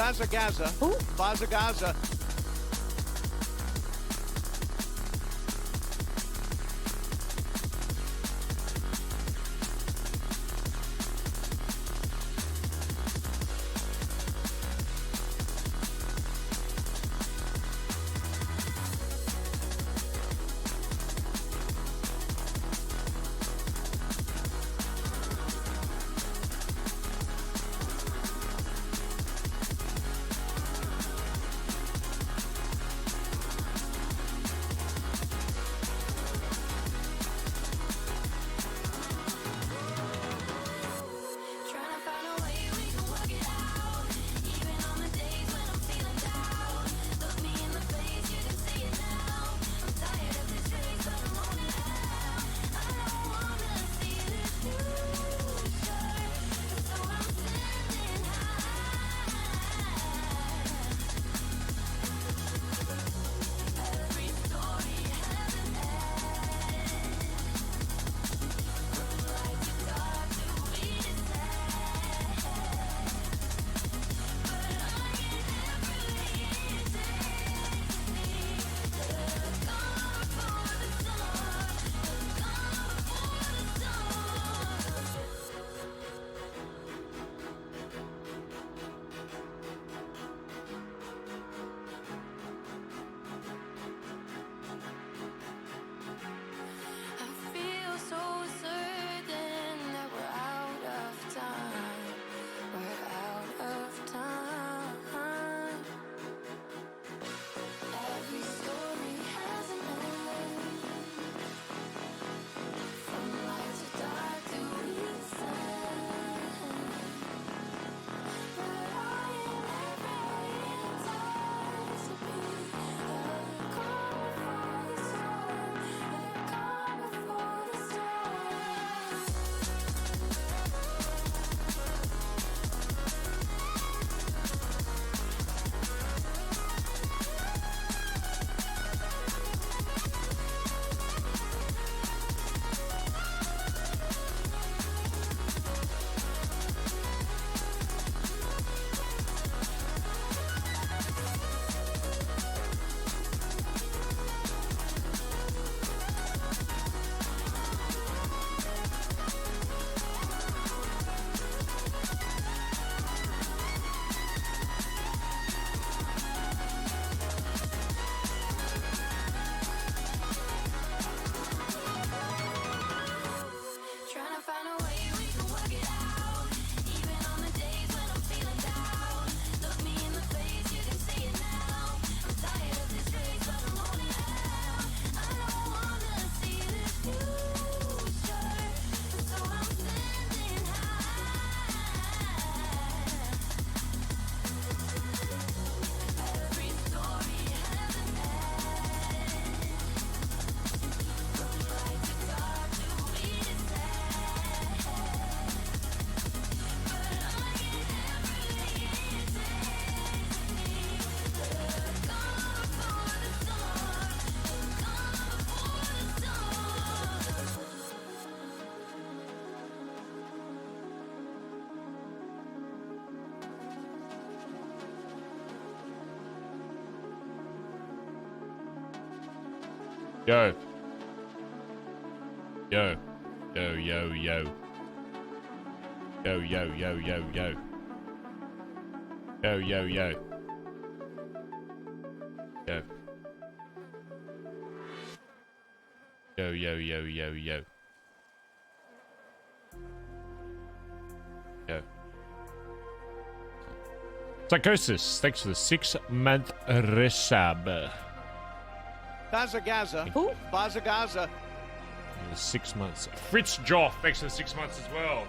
Bazza. Bazza. Yo. Yo. Yo, yo, yo. Yo, yo, yo, yo, yo. Yo, yo, yo. Yo. Yo, yo, yo, yo, yo. Yo. Psychosis, thanks for the 6-month resub. Bazza. Bazza. 6 months. Fritz Joff, thanks for the 6 months as well.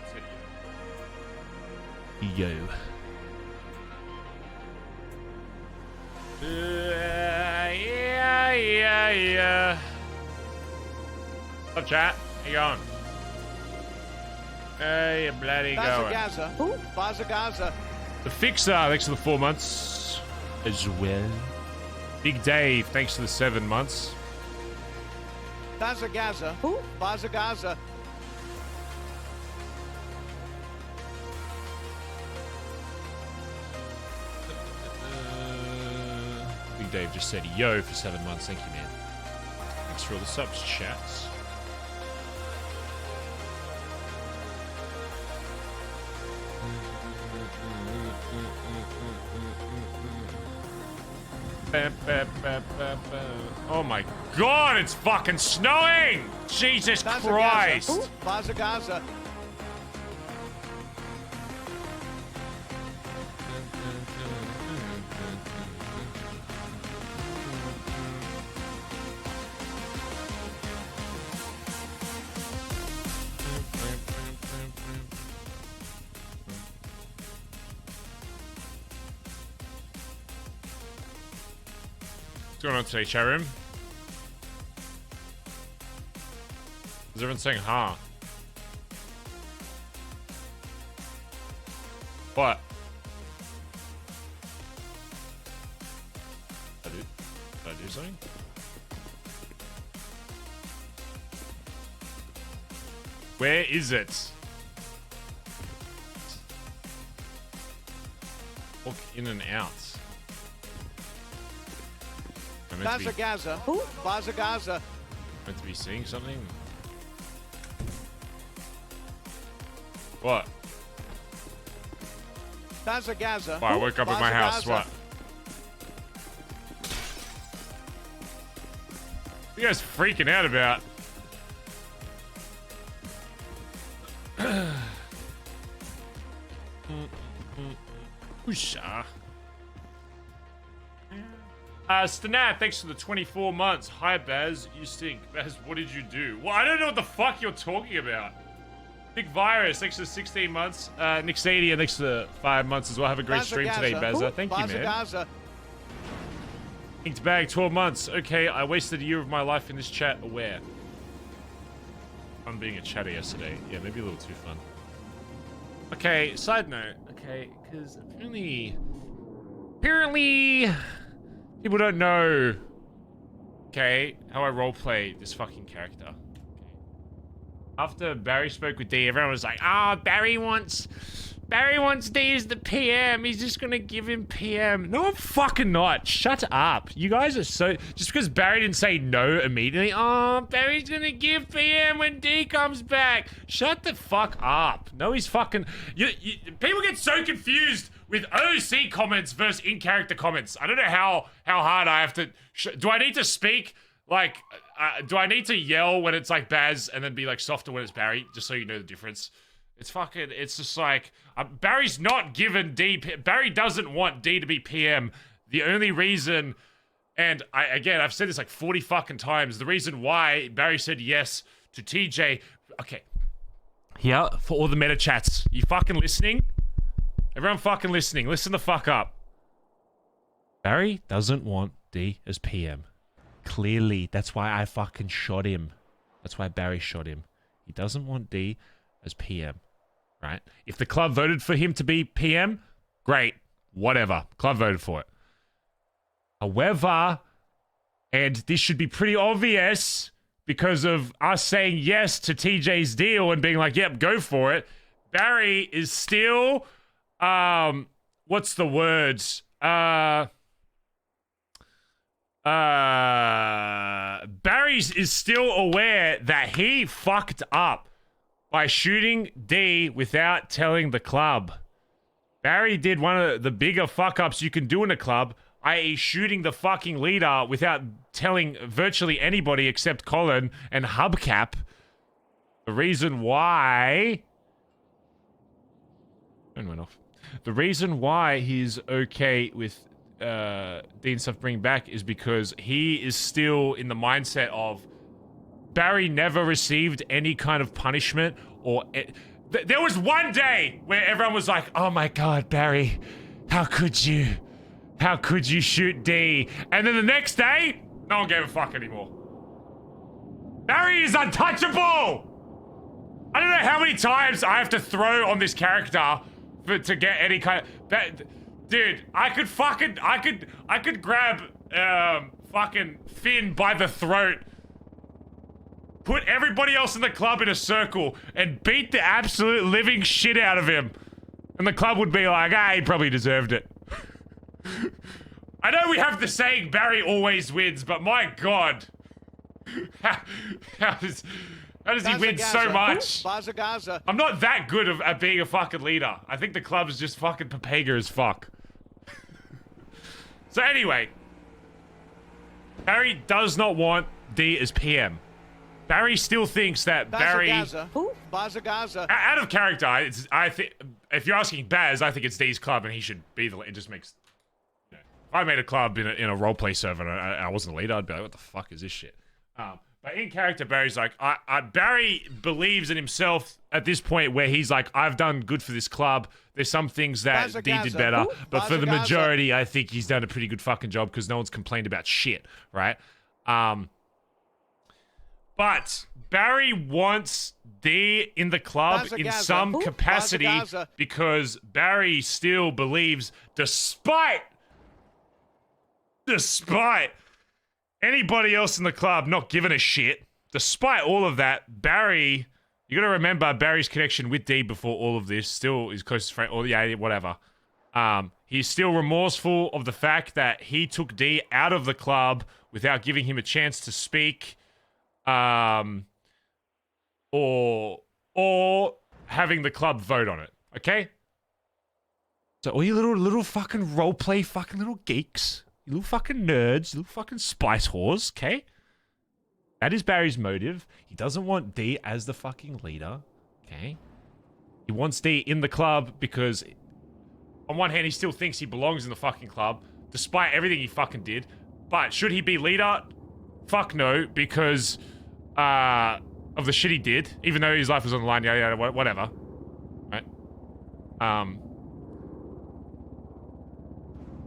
Yo. Yeah. What's up, chat? How you going? Hey, you bloody going. Bazza. The Fixer, thanks for the 4 months as well. Big Dave, thanks for the 7 months. Bazza. Dave just said yo for 7 months. Thank you, man. Thanks for all the subs, chats. Oh my god, it's fucking snowing! Jesus Christ! Bazza Gaza. What's going on today, chat room? Is everyone saying ha? What? Did I do something? Where is it? Walk in and out. Bazza Gaza. Bazza Gaza. Meant to be seeing something? What? Bazza Gaza. Well, I woke up at my house. What? What are you guys freaking out about? Whoosha. Stanat, thanks for the 24 months. Hi, Baz. You stink. Baz, what did you do? Well, I don't know what the fuck you're talking about. Big Virus, thanks for the 16 months. Nick Sadia, thanks for the 5 months as well. Have a great stream today, Bazza. Thank you, man. Gaza. Inked Bag, 12 months. Okay, I wasted a year of my life in this chat. Aware. Fun being a chatter yesterday. Yeah, maybe a little too fun. Okay, side note. Okay, because apparently... people don't know, okay, how I roleplay this fucking character. Okay. After Barry spoke with D, everyone was like, "Ah, Barry wants D as the PM. He's just gonna give him PM." No, I'm fucking not. Shut up. You guys are so... Just because Barry didn't say no immediately, "Oh, Barry's gonna give PM when D comes back." Shut the fuck up. No, he's fucking... People get so confused with OC comments versus in-character comments. I don't know how hard I have to... do I need to speak? Like, do I need to yell when it's like Baz and then be like softer when it's Barry? Just so you know the difference. It's fucking... It's just like... Barry's not given D... Barry doesn't want D to be PM. The only reason... And again, I've said this like 40 fucking times. The reason why Barry said yes to TJ... Okay. Here, for all the meta chats. You fucking listening? Everyone fucking listening, listen the fuck up. Barry doesn't want D as PM. Clearly, that's why I fucking shot him. That's why Barry shot him. He doesn't want D as PM, right? If the club voted for him to be PM, great, whatever. Club voted for it. However, and this should be pretty obvious because of us saying yes to TJ's deal and being like, yep, go for it. Barry is still... what's the words? Barry is still aware that he fucked up by shooting D without telling the club. Barry did one of the bigger fuck-ups you can do in a club, i.e. shooting the fucking leader without telling virtually anybody except Collin and Hubcap. The reason why... Phone went off. The reason why he's okay with Dean stuff bringing back is because he is still in the mindset of Barry never received any kind of punishment or... There was one day where everyone was like, oh my god, Barry, how could you? How could you shoot D? And then the next day, no one gave a fuck anymore. Barry is untouchable! I don't know how many times I have to throw on this character to get any kind of... Dude, I could grab fucking Finn by the throat, put everybody else in the club in a circle, and beat the absolute living shit out of him. And the club would be like, ah, he probably deserved it. I know we have the saying Barry always wins, but my God. How does he win so much? Bazza. I'm not that good at being a fucking leader. I think the club is just fucking papega as fuck. So anyway. Barry does not want D as PM. Barry still thinks that Barry... Bazza. Out of character, I think... If you're asking Baz, I think it's D's club and he should be the... It just makes... You know, if I made a club in a roleplay server and I wasn't a leader, I'd be like, what the fuck is this shit? But in character, Barry's like... Barry believes in himself at this point where he's like, I've done good for this club. There's some things that D did better. But for the majority, I think he's done a pretty good fucking job because no one's complained about shit, right? But Barry wants D in the club in some capacity because Barry still believes, despite anybody else in the club not giving a shit, despite all of that, Barry, you gotta remember Barry's connection with D before all of this, still his closest friend, or yeah, whatever. He's still remorseful of the fact that he took D out of the club without giving him a chance to speak. Or having the club vote on it, okay? So all you little fucking roleplay fucking little geeks, you little fucking nerds, you little fucking spice whores, okay? That is Barry's motive. He doesn't want D as the fucking leader, okay? He wants D in the club because on one hand he still thinks he belongs in the fucking club, despite everything he fucking did. But should he be leader? Fuck no, because of the shit he did, even though his life was on the line, yeah, whatever. Right? And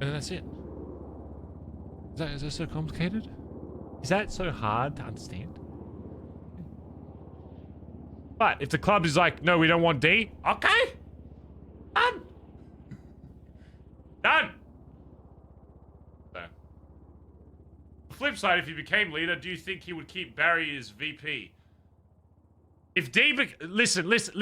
that's it. Is that so complicated? Is that so hard to understand? But if the club is like, no, we don't want D, okay. Done. Done. So. The flip side, if he became leader, do you think he would keep Barry as VP? If D... Listen.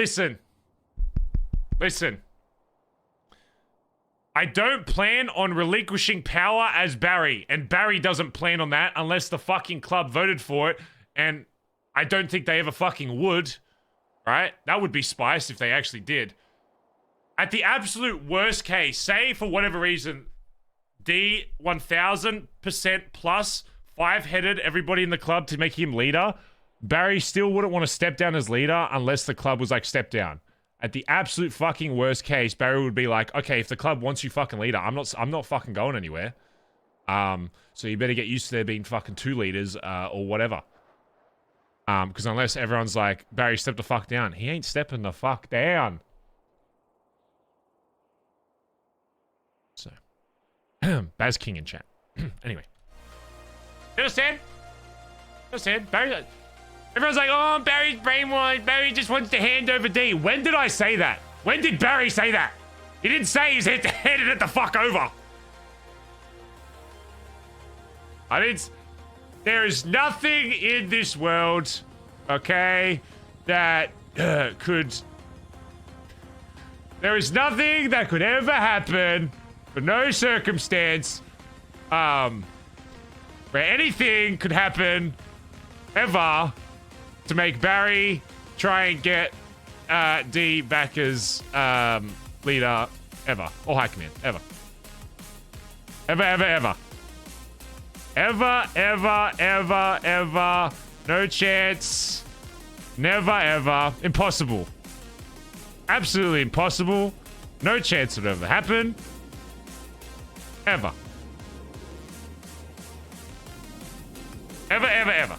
I don't plan on relinquishing power as Barry, and Barry doesn't plan on that unless the fucking club voted for it, and I don't think they ever fucking would, right? That would be spice if they actually did. At the absolute worst case, say for whatever reason, D 1000% plus 5-headed everybody in the club to make him leader, Barry still wouldn't want to step down as leader unless the club was like, step down. At the absolute fucking worst case, Barry would be like, okay, if the club wants you fucking leader, I'm not fucking going anywhere. So you better get used to there being fucking 2 leaders, or whatever. Because unless everyone's like, Barry, step the fuck down. He ain't stepping the fuck down. So. Baz King in chat. Anyway. You understand? Barry... Everyone's like, oh, Barry's brainwashed. Barry just wants to hand over D. When did I say that? When did Barry say that? He didn't say he's handed it the fuck over. There is nothing in this world, okay, that could... There is nothing that could ever happen for no circumstance where anything could happen ever to make Barry try and get D back as leader ever. Or high command. Ever. Ever. No chance. Never, ever. Impossible. Absolutely impossible. No chance it would ever happen. Ever. Ever.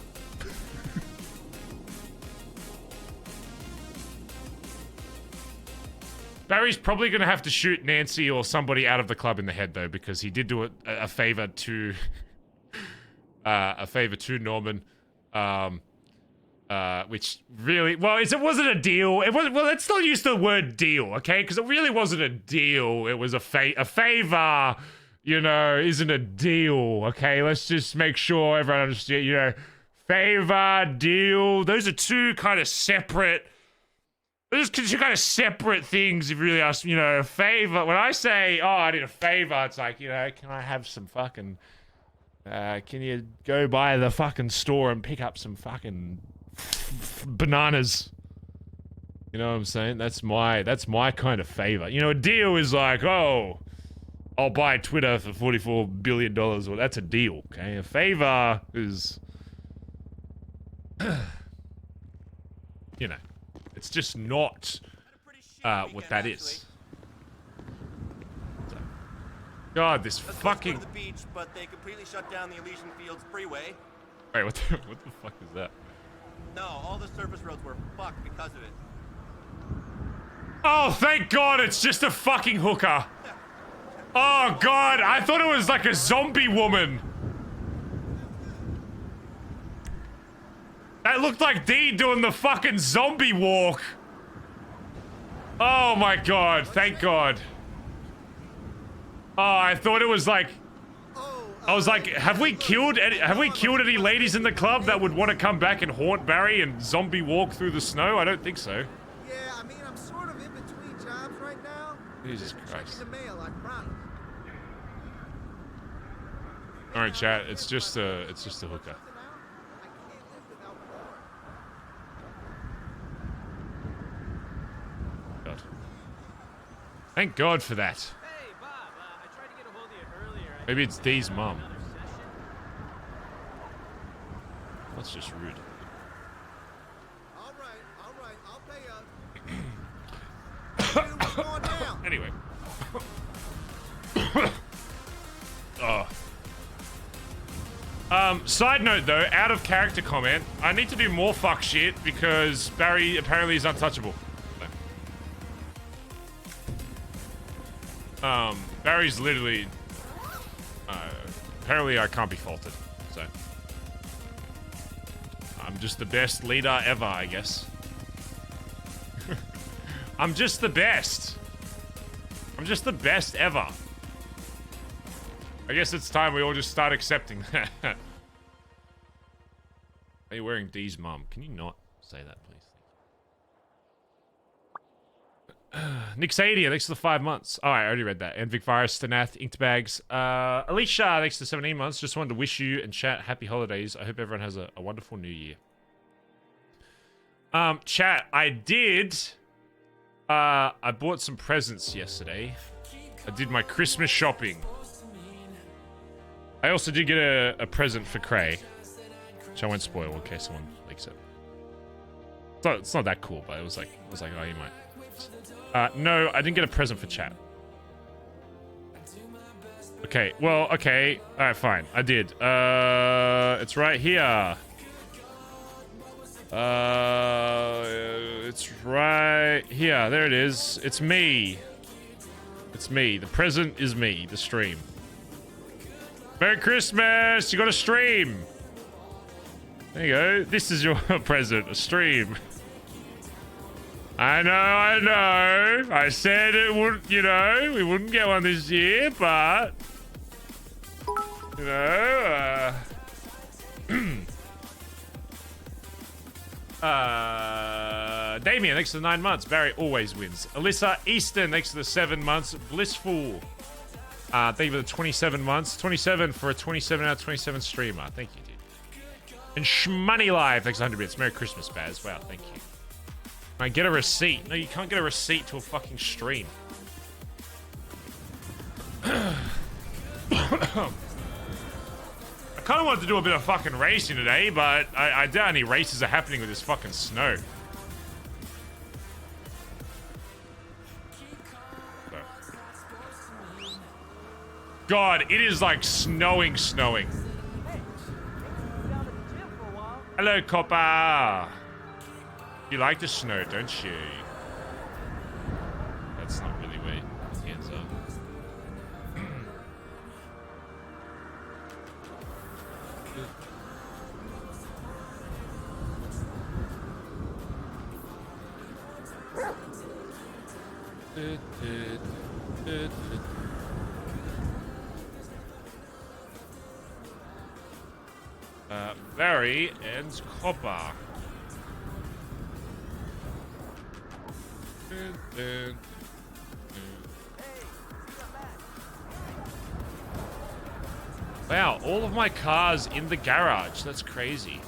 Barry's probably going to have to shoot Nancy or somebody out of the club in the head, though, because he did do a favor to... Norman. Which really... Well, it wasn't a deal. It wasn't... Well, let's not use the word deal, okay? Because it really wasn't a deal. It was a favor, you know, isn't a deal, okay? Let's just make sure everyone understands, you know, favor, deal. Those are two kind of separate... There's two kind of separate things if you really ask, you know, a favor. When I say, oh, I need a favor, it's like, you know, can I have some fucking, can you go by the fucking store and pick up some fucking bananas? You know what I'm saying? That's my kind of favor. You know, a deal is like, oh, I'll buy Twitter for $44 billion. Well, that's a deal, okay? A favor is, you know, it's just not what that is. So. God, this fucking. To the beach, but they completely shut down the Elysian Fields freeway. Wait, what the fuck is that? No, all the surface roads were fucked because of it. Oh, thank God, it's just a fucking hooker. Oh God, I thought it was like a zombie woman. That looked like Dee doing the fucking zombie walk. Oh my God, thank God. Oh, I thought it was like, I was like, have we killed any ladies in the club that would want to come back and haunt Barry and zombie walk through the snow? I don't think so. Yeah, I mean, I'm sort of in between jobs right now. Jesus Christ. Checking the mail, I promise. All right, chat. It's just a hooker. God. Thank God for that. Hey, Bob, I tried to get a hold of you earlier. Maybe it's Dee's mom. That's just rude. All right, I'll pay up. What's going down? Anyway. Oh. Side note though, out of character comment, I need to do more fuck shit because Barry apparently is untouchable. Barry's literally, apparently I can't be faulted, so. I'm just the best leader ever, I guess. I'm just the best. I'm just the best ever. I guess it's time we all just start accepting that. Are you wearing Dee's mum? Can you not say that, please? Nick Sadia, thanks for the 5 months. Oh, I already read that. And Vic Virus, Stanath, Inkbags. Alicia, thanks for 17 months. Just wanted to wish you and chat happy holidays. I hope everyone has a wonderful new year. Chat, I did. I bought some presents yesterday. I did my Christmas shopping. I also did get a present for Cray, which I won't spoil in case someone leaks it. It's not that cool, but it was like, oh, you might. No, I didn't get a present for chat. Okay, well, okay. Alright, fine. I did. It's right here. It's right here. There it is. It's me. It's me. The present is me. The stream. Merry Christmas! You got a stream! There you go. This is your present. A stream. I know. I said it wouldn't, you know, we wouldn't get one this year, but... You know, Damien, thanks for the 9 months. Barry always wins. Alyssa Easton, thanks for the 7 months. Blissful. Thank you for the 27 months. 27 for a 27 out of 27 streamer. Thank you, dude. And Shmoney Live, thanks for 100 bits. Merry Christmas, Baz. Wow, thank you. Can I get a receipt? No, you can't get a receipt to a fucking stream. I kind of wanted to do a bit of fucking racing today, but I doubt any races are happening with this fucking snow. God, it is like snowing. Hello, Copper. You like the snow, don't you? That's not really where his hands are. Barry and Copper. Wow, all of my cars in the garage. That's crazy.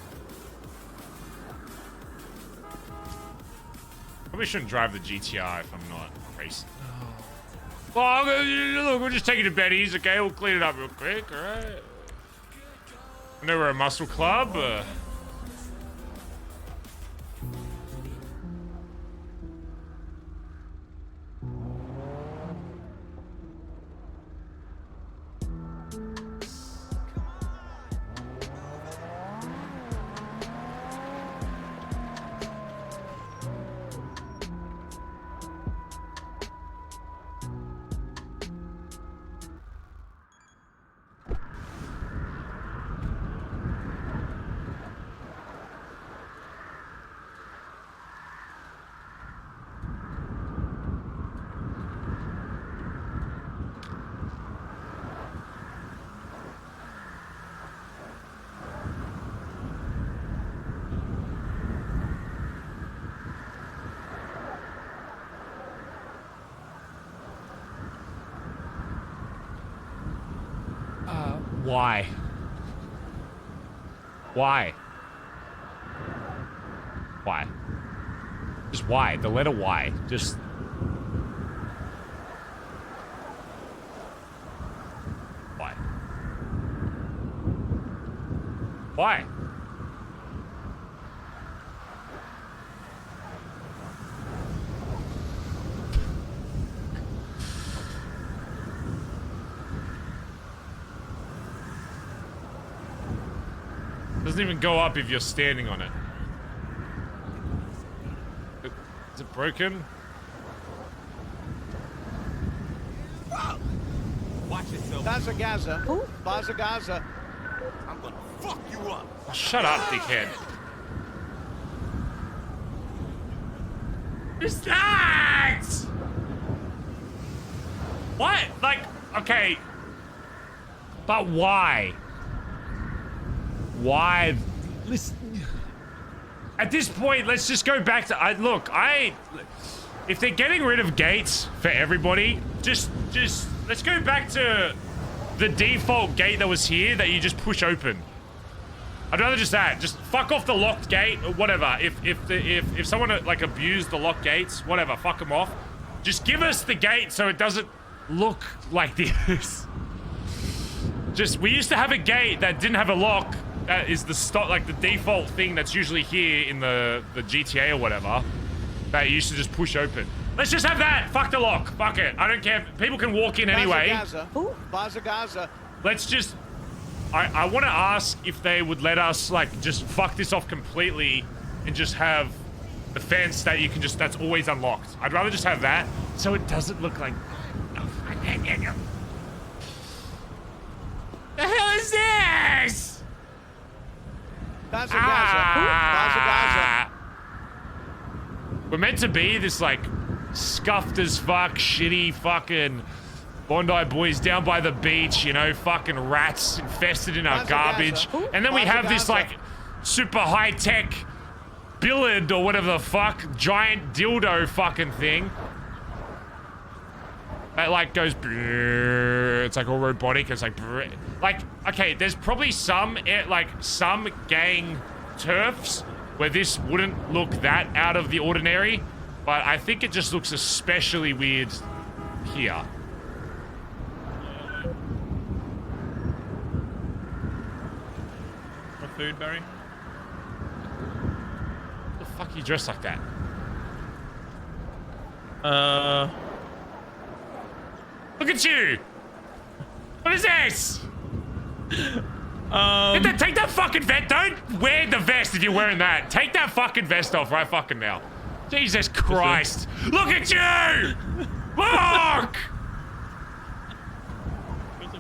Probably shouldn't drive the GTR if I'm not racing. Well, look, we'll just take it to Betty's, okay? We'll clean it up real quick, alright? I know we're a muscle club. Why? Why? Why? Just why? The letter Y. Just... Why? Why? Doesn't even go up if you're standing on it. Is it broken? Watch yourself. Bazza. I'm gonna fuck you up. Oh, shut up, dickhead. Who's that? What? Like, okay. But why? Why? Listen. At this point, let's just go back to... if they're getting rid of gates for everybody, just let's go back to the default gate that was here that you just push open. I'd rather just that. Just fuck off the locked gate or whatever. If someone like abused the locked gates, whatever, fuck them off. Just give us the gate so it doesn't look like this. We used to have a gate that didn't have a lock. That is the default thing that's usually here in the GTA or whatever. That you used to just push open. Let's just have that. Fuck the lock. Fuck it. I don't care. People can walk in anyway. Bazza. Let's just... I want to ask if they would let us, like, just fuck this off completely and just have the fence that you can just... That's always unlocked. I'd rather just have that so it doesn't look like... The hell is this? Bazza. We're meant to be this, like, scuffed as fuck, shitty fucking Bondi boys down by the beach, you know, fucking rats infested in our garbage. And then we have this, like, super high-tech billiard or whatever the fuck, giant dildo fucking thing. That, like, goes... It's, like, all robotic. It's, like... okay, there's probably some gang turfs where this wouldn't look that out of the ordinary. But I think it just looks especially weird here. More food, Barry? What the fuck are you dressed like that? Look at you! What is this? Take that fucking vest. Don't wear the vest if you're wearing that. Take that fucking vest off right fucking now. Jesus Christ. Look at you! Look!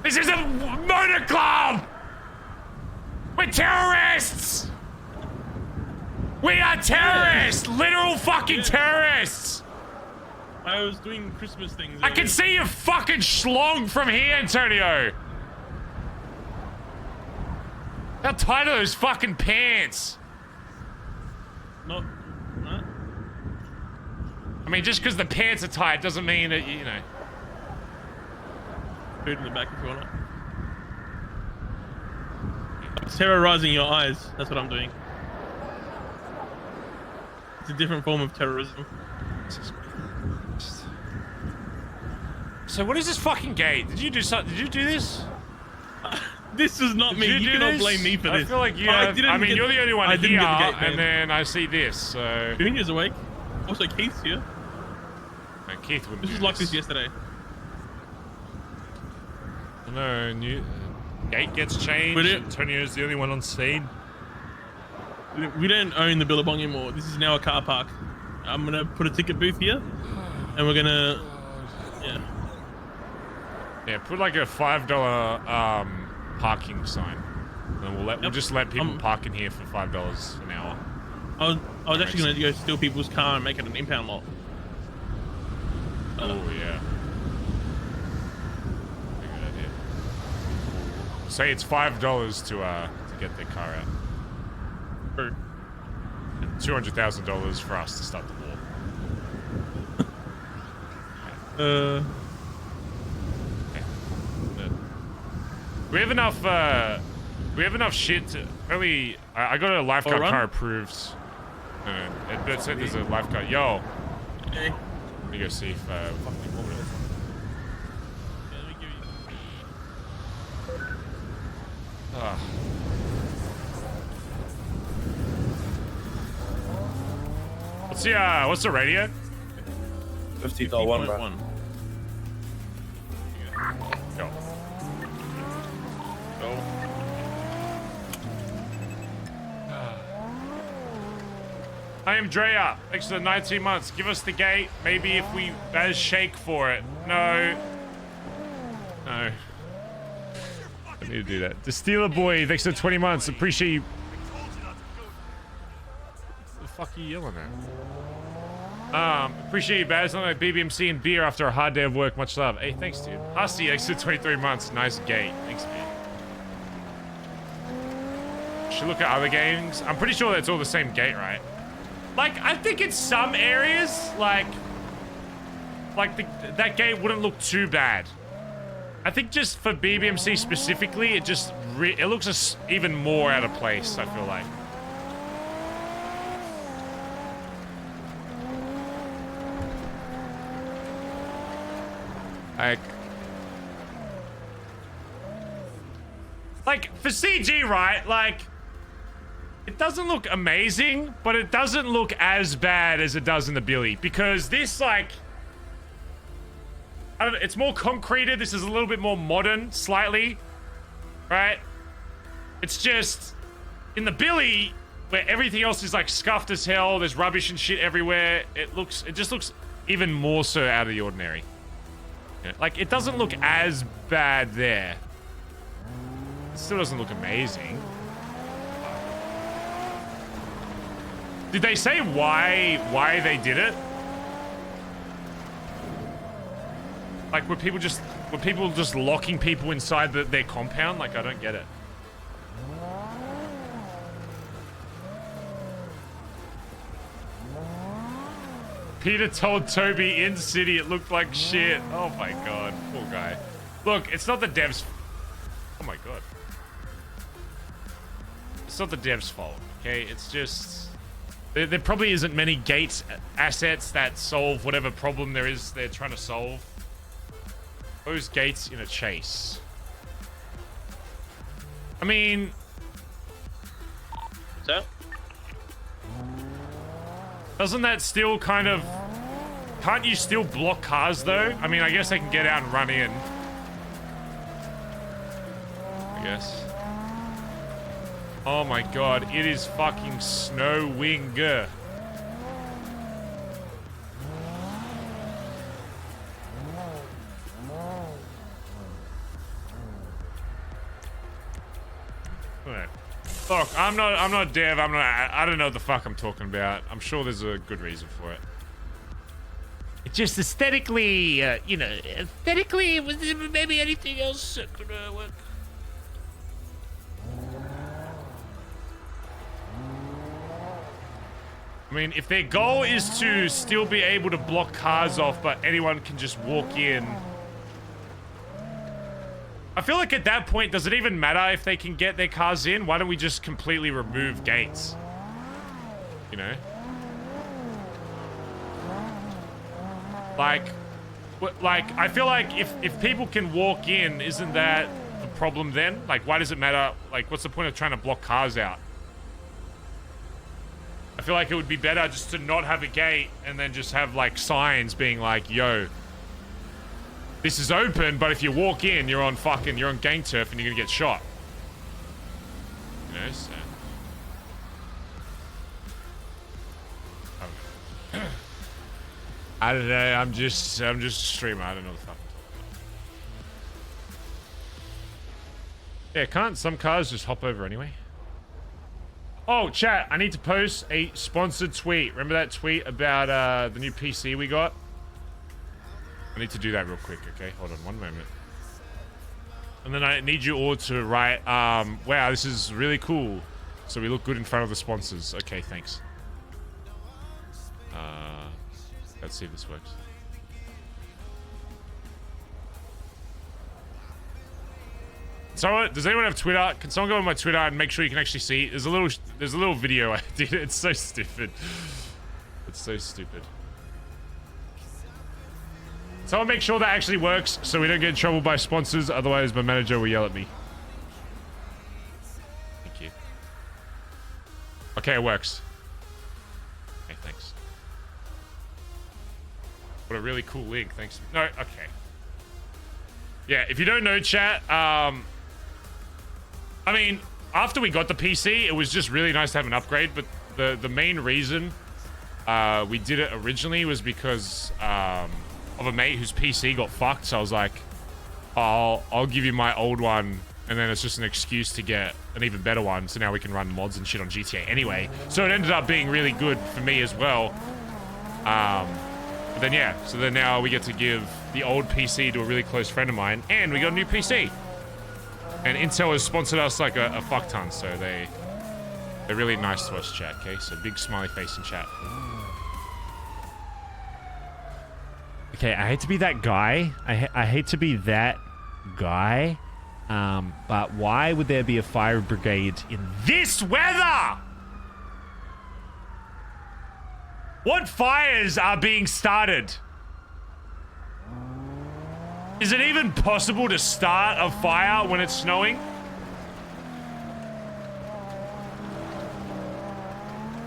This is a motor club! We're terrorists! We are terrorists! Literal fucking terrorists! I was doing Christmas things. I can see your fucking schlong from here, Antonio! How tight are those fucking pants? Not... Huh? I mean, just because the pants are tight doesn't mean that, you know. Food in the back if you want it. I'm terrorizing your eyes. That's what I'm doing. It's a different form of terrorism. So what is this fucking gate? Did you do something? Did you do this? This is not me. You cannot blame me for this. I feel like you have, I mean, you're the only one here, and then I see this, so... Junior's awake. Also, Keith's here. No, Keith wouldn't This was like this yesterday. No, gate gets changed. Antonio's the only one on scene. We don't own the Billabong anymore. This is now a car park. I'm gonna put a ticket booth here, and we're gonna... Yeah, put like a $5 parking sign. And we'll just let people park in here for $5 an hour. I was actually gonna go steal people's car and make it an impound lot. Oh yeah. Good idea. Say it's $5 to get their car out. True. And $200,000 for us to start the war. We have enough. We have enough shit to really. I got a lifeguard car approved. Edbert said there's a lifeguard. Yo. Okay. Let me go see if fucking woman. Yeah, let me give you. What's the radio? $50 bro. Go. I am Drea. Thanks for the 19 months. Give us the gate. Maybe if we Baz shake for it. No. No. I need to do that. The Steeler Boy. Thanks for the 20 months. Appreciate you. What the fuck are you yelling at? Appreciate you, Baz. Something like BBMC and beer after a hard day of work. Much love. Hey, thanks, dude. Husty. Thanks for the 23 months. Nice gate. Thanks, man. Should look at other games. I'm pretty sure that's all the same gate, right? Like, I think in some areas, like that gate wouldn't look too bad. I think just for BBMC specifically, it looks even more out of place, I feel like. Like, for CG, right? Like, it doesn't look amazing, but it doesn't look as bad as it does in the Billy. Because this, like... I don't know, it's more concreted. This is a little bit more modern, slightly. Right? It's just... In the Billy, where everything else is, like, scuffed as hell, there's rubbish and shit everywhere, it just looks even more so out of the ordinary. Yeah, like, it doesn't look as bad there. It still doesn't look amazing. Did they say why they did it? Like, were people just locking people inside their compound? Like, I don't get it. Peter told Toby in City it looked like shit. Oh my god, poor guy. Look, it's not the devs. Oh my god. It's not the devs' fault, okay? It's just... There probably isn't many gates assets that solve whatever problem there is they're trying to solve. Those gates in a chase. I mean... So? Doesn't that still kind of... Can't you still block cars, though? I mean, I guess they can get out and run in. I guess. Oh my god, it is fucking snowing. Look, I'm not dev, I don't know what the fuck I'm talking about. I'm sure there's a good reason for it. It's just aesthetically, you know, aesthetically, was there maybe anything else that could work? I mean, if their goal is to still be able to block cars off, but anyone can just walk in. I feel like at that point, does it even matter if they can get their cars in? Why don't we just completely remove gates? You know? Like, I feel like if people can walk in, isn't that the problem then? Like, why does it matter? Like, what's the point of trying to block cars out? I feel like it would be better just to not have a gate and then just have, like, signs being like, yo, this is open, but if you walk in, you're on gang turf and you're gonna get shot. You know, so. I don't know, I'm just a streamer, I don't know the fuck. Yeah, can't some cars just hop over anyway? Oh, chat, I need to post a sponsored tweet. Remember that tweet about the new PC we got? I need to do that real quick, okay? Hold on one moment. And then I need you all to write, wow, this is really cool. So we look good in front of the sponsors. Okay, thanks. Let's see if this works. So, does anyone have Twitter? Can someone go on my Twitter and make sure you can actually see? There's a little video I did. It's so stupid. It's so stupid. Someone make sure that actually works so we don't get in trouble by sponsors. Otherwise, my manager will yell at me. Thank you. Okay, it works. Okay, thanks. What a really cool link. Thanks. No, okay. Yeah, if you don't know, chat, I mean, after we got the PC, it was just really nice to have an upgrade, but the main reason we did it originally was because of a mate whose PC got fucked, so I was like, I'll give you my old one, and then it's just an excuse to get an even better one, so now we can run mods and shit on GTA anyway. So it ended up being really good for me as well. But then yeah, so then now we get to give the old PC to a really close friend of mine, and we got a new PC. And Intel has sponsored us like a fuck ton, so they're really nice to us, chat, okay? So big smiley face in chat. Okay, I hate to be that guy. I hate to be that guy. But why would there be a fire brigade in This weather! What fires are being started? Is it even possible to start a fire when it's snowing?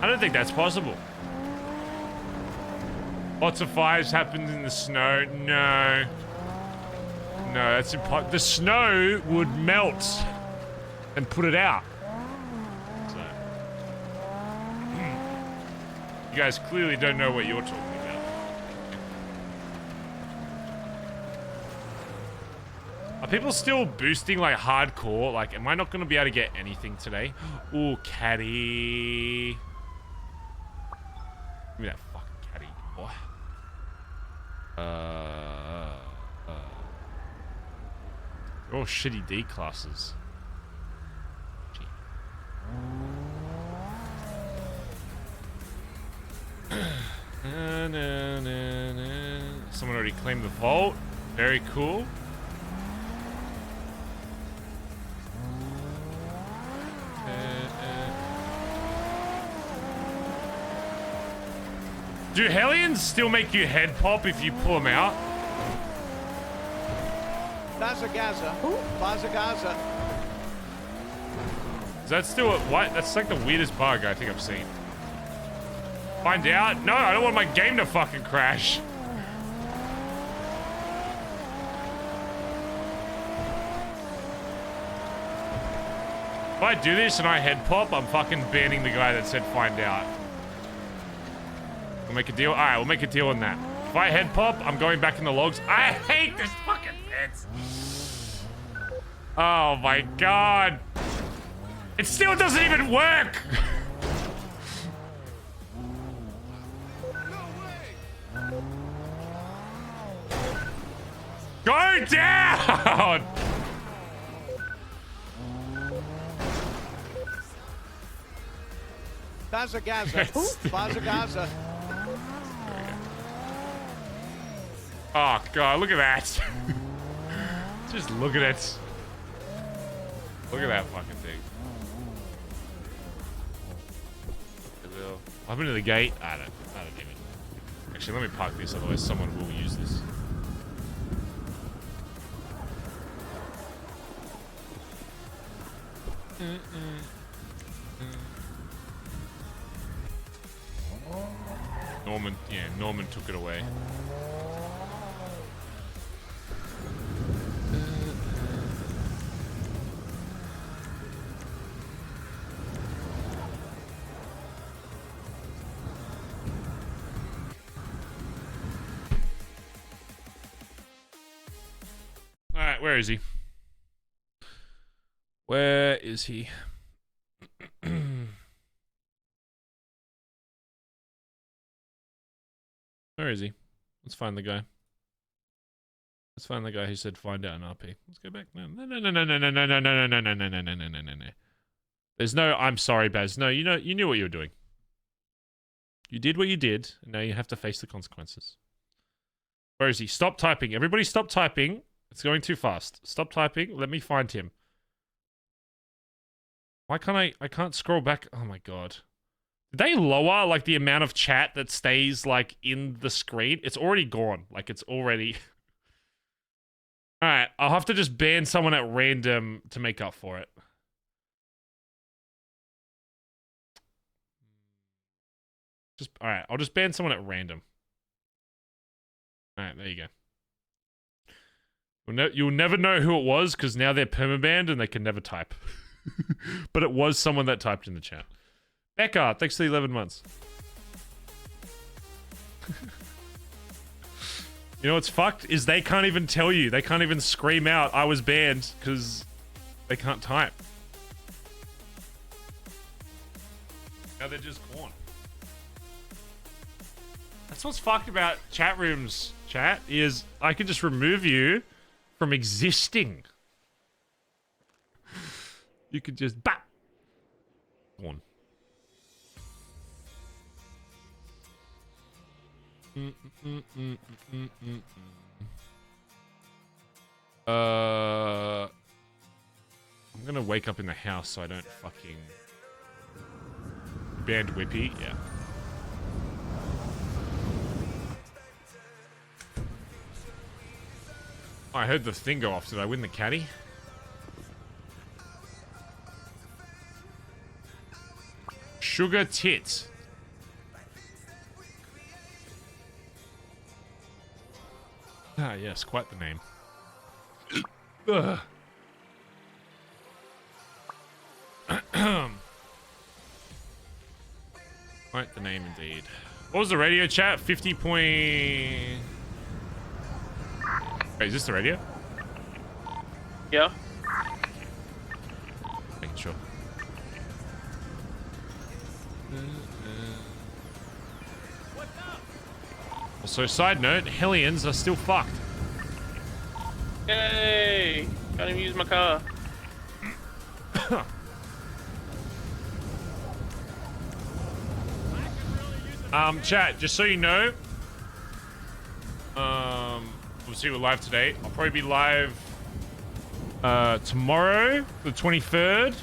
I don't think that's possible. Lots of fires happened in the snow. No. No, that's impossible. The snow would melt and put it out. So. You guys clearly don't know what you're talking about. Are people still boosting like hardcore? Like, am I not going to be able to get anything today? Ooh, caddy. Give me that fucking caddy, boy. They're all shitty D classes. Gee. Someone already claimed the vault. Very cool. Do Hellions still make you head pop if you pull them out? Bazza Gaza. Bazza Gaza. Is that still a what? That's like the weirdest bug I think I've seen. Find out? No, I don't want my game to fucking crash. If I do this and I head pop, I'm fucking banning the guy that said find out. We'll make a deal. All right, we'll make a deal on that. If I head pop, I'm going back in the logs. I hate this fucking pits. Oh my god. It still doesn't even work. Go down. Bazza Gaza. Bazza Gaza. Oh god, look at that. Just look at it. Look at that fucking thing. I've been to the gate. I don't even. Actually, let me park this, otherwise someone will use this. Norman took it away. Alright, where is he? Where is he? Where is he? Let's find the guy. Let's find the guy who said find out an RP. Let's go back. No. There's no I'm sorry, Baz. No, you knew what you were doing. You did what you did, and now you have to face the consequences. Where is he? Stop typing. Everybody stop typing. It's going too fast. Stop typing. Let me find him. Why can't I can't scroll back. Oh my god. Did they lower like the amount of chat that stays like in the screen? It's already gone. Like it's already Alright, I'll have to just ban someone at random to make up for it. Alright, I'll just ban someone at random. Alright, there you go. You'll never know who it was because now they're permabanned and they can never type. But it was someone that typed in the chat. Becca, thanks for the 11 months. You know what's fucked is they can't even tell you. They can't even scream out I was banned because they can't type. Now they're just gone. That's what's fucked about chat rooms, chat, is I can just remove you from existing. You could just bap. Gone. I'm gonna wake up in the house so I don't fucking banned Whippy. Yeah. Oh, I heard the thing go off. Did I win the caddy? Sugar Tits. Ah, yes, quite the name. Ugh. Quite the name indeed. What was the radio chat? 50 point... Wait, is this the radio? Yeah. Making sure. Also, side note, Hellions are still fucked. Yay! Can't even use my car. Chat, just so you know, obviously we're live today. I'll probably be live tomorrow, the 23rd.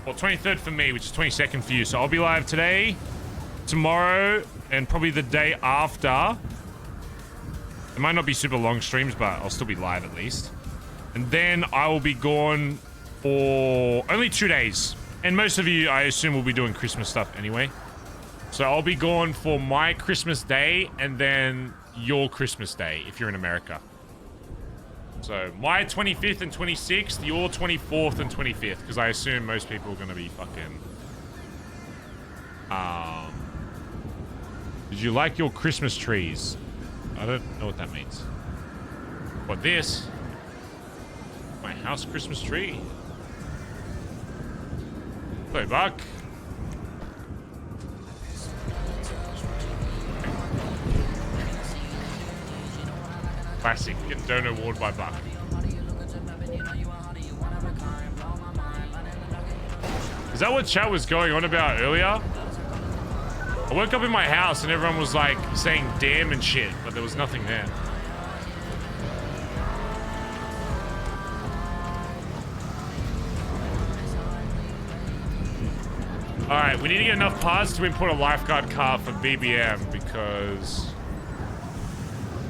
Well, 23rd for me, which is 22nd for you. So I'll be live today, tomorrow, and probably the day after. It might not be super long streams, but I'll still be live at least. And then I will be gone for only 2 days. And most of you, I assume, will be doing Christmas stuff anyway. So I'll be gone for my Christmas day and then your Christmas day if you're in America. So my 25th and 26th, your 24th and 25th, because I assume most people are going to be fucking... Did you like your Christmas trees? I don't know what that means. What this? My house Christmas tree. Hello, Buck. Classic. Get donor award by Buck. Is that what chat was going on about earlier? I woke up in my house and everyone was like saying damn and shit, but there was nothing there. Alright, we need to get enough parts to import a lifeguard car for BBM because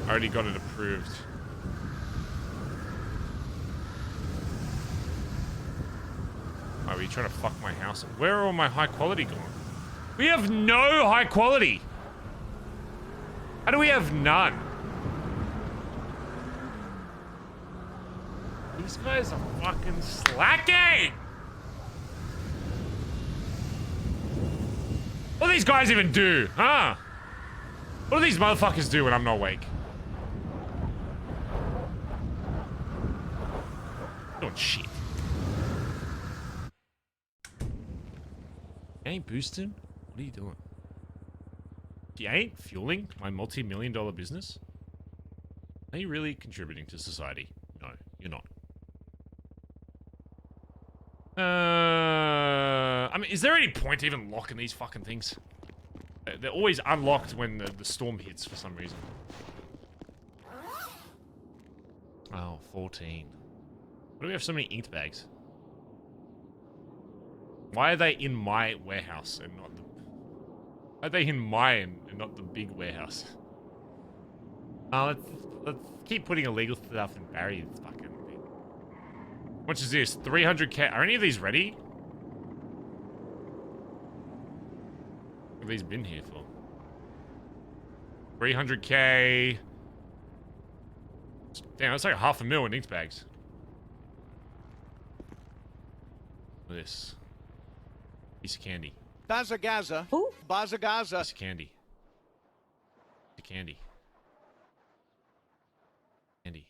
I already got it approved. Are you trying to fuck my house up? Where are all my high quality gone? We have no high quality. How do we have none? These guys are fucking slacking. What do these guys even do, huh? What do these motherfuckers do when I'm not awake? Doing shit. You ain't boosting? What are you doing? You ain't fueling my multi-million-dollar business? Are you really contributing to society? No, you're not. I mean, is there any point to even locking these fucking things? They're always unlocked when the storm hits for some reason. Oh, 14. Why do we have so many inked bags? Why are they in my warehouse and not the... Why are they in mine and not the big warehouse? Let's keep putting illegal stuff in Barry's fucking thing. How much is this? 300k. Are any of these ready? What have these been here for? 300k. Damn, that's like $500,000 in inked bags. This. Piece of candy. Bazza Gaza. Who? Bazza Gaza. Piece of candy. Piece of candy. Candy.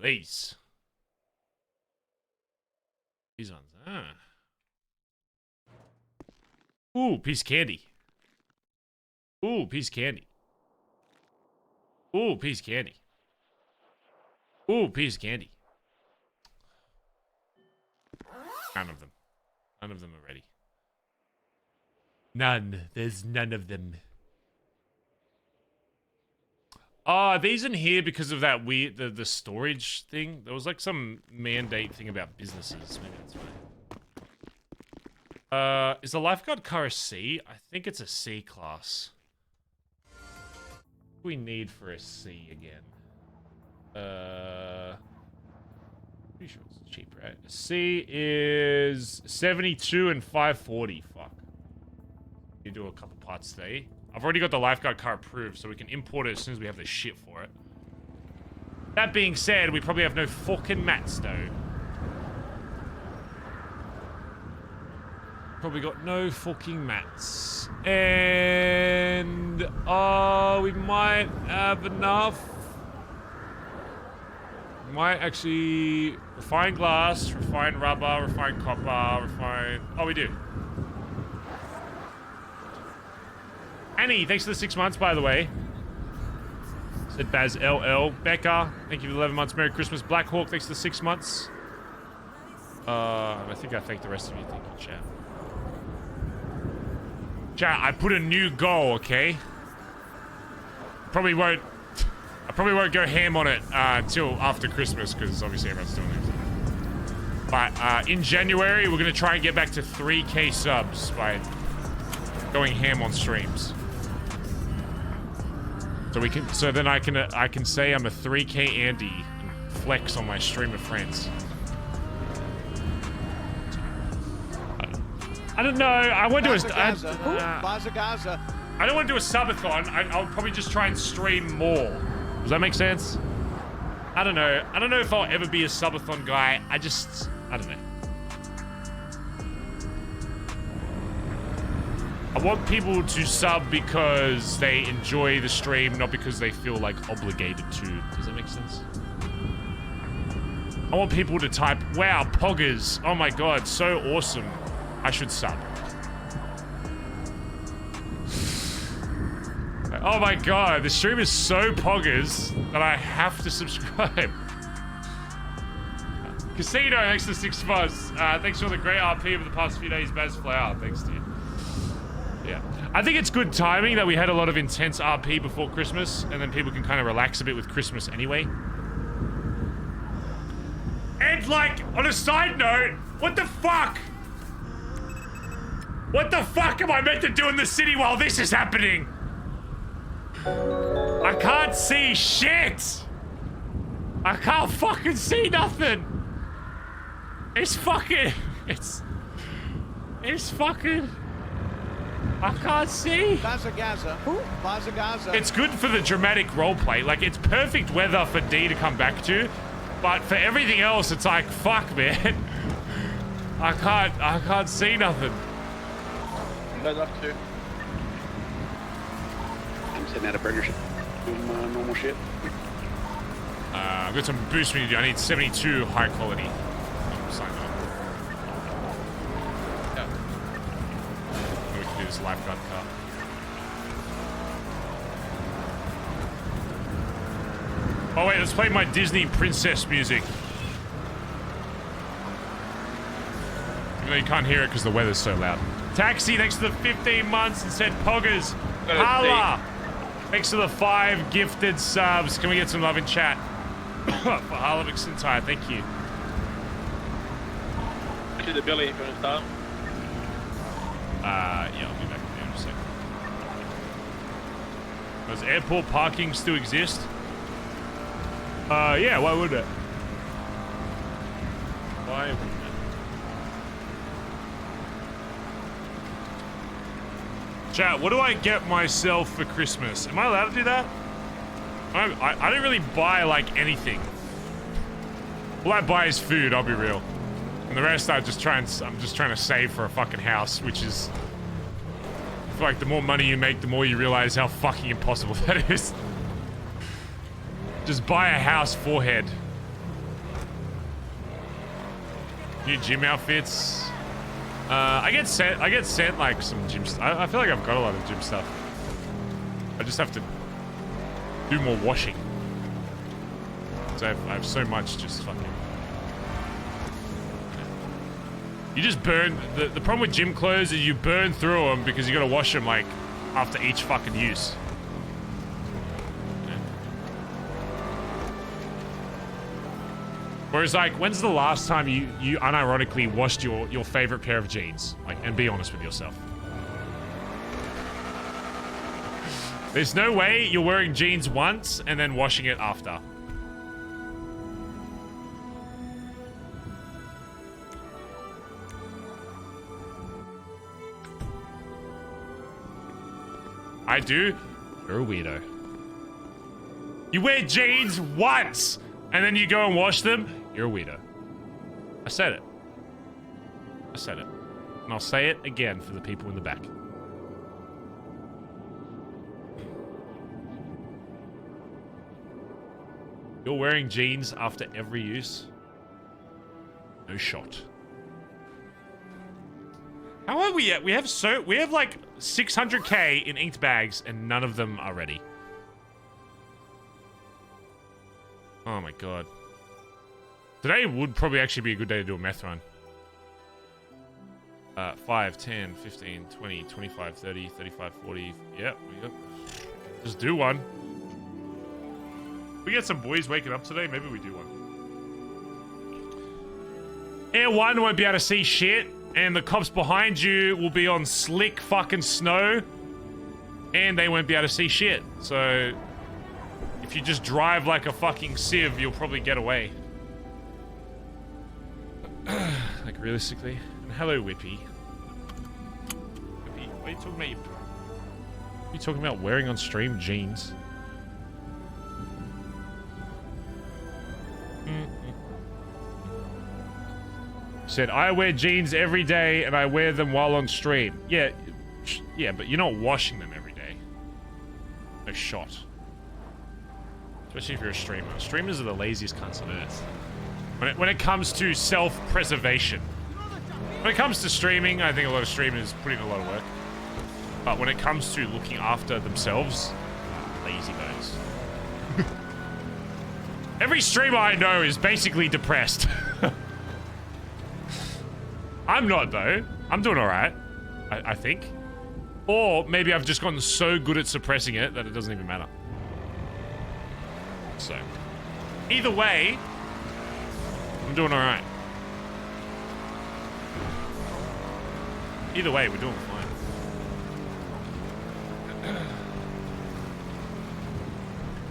These. These ones, Ooh, piece of candy. Ooh, piece of candy. Ooh, piece of candy. Ooh, piece of candy. None of them. None of them are ready. None. There's none of them. Oh, these in here because of that weird, the storage thing. There was like some mandate thing about businesses. Maybe that's why. Is the lifeguard car a C? I think it's a C class. What do we need for a C again? Pretty sure it's cheap, right? A C is 72 and 540. Fuck. You do a couple parts today. I've already got the lifeguard car approved, so we can import it as soon as we have the shit for it. That being said, we probably have no fucking mats, though. Probably got no fucking mats. And... we might have enough. We might actually... refine glass, refine rubber, refine copper, refine... Oh, we do. Annie, thanks for the 6 months, by the way. Said Baz LL. Becca, thank you for the 11 months. Merry Christmas. Black Hawk, thanks for the 6 months. I think I thanked the rest of you. Thank you, chat. Chat, I put a new goal, okay? I probably won't go ham on it until after Christmas, because obviously everyone's doing it. But in January, we're going to try and get back to 3K subs by going ham on streams. So then I can say I'm a 3K Andi and flex on my stream of friends. I don't know. I want to do Bazza Gaza. I don't want to do a subathon. I'll probably just try and stream more. Does that make sense? I don't know. I don't know if I'll ever be a subathon guy. I don't know. I want people to sub because they enjoy the stream, not because they feel like obligated to. Does that make sense? I want people to type, wow, poggers. Oh my god, so awesome. I should sub. Oh my god, the stream is so poggers that I have to subscribe. Casino, thanks to 6 months. Thanks for the great RP over the past few days, Baz Flower. Thanks, dude. Yeah. I think it's good timing that we had a lot of intense RP before Christmas, and then people can kind of relax a bit with Christmas anyway. And, like, on a side note, what the fuck? What the fuck am I meant to do in the city while this is happening? I can't see shit! I can't fucking see nothing! It's fucking... It's fucking... I can't see. Bazza Gaza. Bazza Gaza. It's good for the dramatic roleplay. Like, it's perfect weather for D to come back to. But for everything else, it's like, fuck, man. I can't see nothing. No, up to. I'm sitting at a burger shop doing my normal shit. I've got some boost me to do. I need 72 high quality. I'm signed up. Yeah. We can do this lifeguard car. Oh wait, let's play my Disney princess music. Even though you can't hear it because the weather's so loud. Taxi, thanks to the 15 months and said poggers. Hala! Thanks to the 5 gifted subs. Can we get some love in chat? For Hala McIntyre, thank you. To the belly if you want to start. Yeah, I'll be back there in a second. Does airport parking still exist? Yeah, why would it? Why wouldn't it? Chat, what do I get myself for Christmas? Am I allowed to do that? I don't really buy, like, anything. All I buy is food, I'll be real. And the rest I'm just trying to save for a fucking house, which is... I feel like the more money you make, the more you realize how fucking impossible that is. Just buy a house, forehead. New gym outfits. I get sent like some gym stuff. I feel like I've got a lot of gym stuff. I just have to do more washing. So I have so much just fucking... You just burn... The problem with gym clothes is you burn through them because you gotta wash them like after each fucking use. Whereas, like, when's the last time you unironically washed your favorite pair of jeans? Like, and be honest with yourself. There's no way you're wearing jeans once and then washing it after. I do? You're a weirdo. You wear jeans once and then you go and wash them? You're a weirdo. I said it. I said it. And I'll say it again for the people in the back. You're wearing jeans after every use? No shot. How are we at? We have like 600k in inked bags and none of them are ready. Oh my god. Today would probably actually be a good day to do a meth run. 5, 10, 15, 20, 25, 30, 35, 40. Yep, just do one. We get some boys waking up today, maybe we do one. Air 1 won't be able to see shit, and the cops behind you will be on slick fucking snow, and they won't be able to see shit. So, if you just drive like a fucking sieve, you'll probably get away. Like, realistically. And hello, Whippy. Whippy, what are you talking about? What are you talking about wearing on stream jeans? Said, I wear jeans every day and I wear them while on stream. Yeah, but you're not washing them every day. No shot. Especially if you're a streamer. Streamers are the laziest cunts on earth. When it comes to self-preservation. When it comes to streaming, I think a lot of streamers put in a lot of work. But when it comes to looking after themselves, lazy bones. Every streamer I know is basically depressed. I'm not, though. I'm doing alright, I think. Or maybe I've just gotten so good at suppressing it that it doesn't even matter. So, either way, I'm doing alright. Either way, we're doing fine.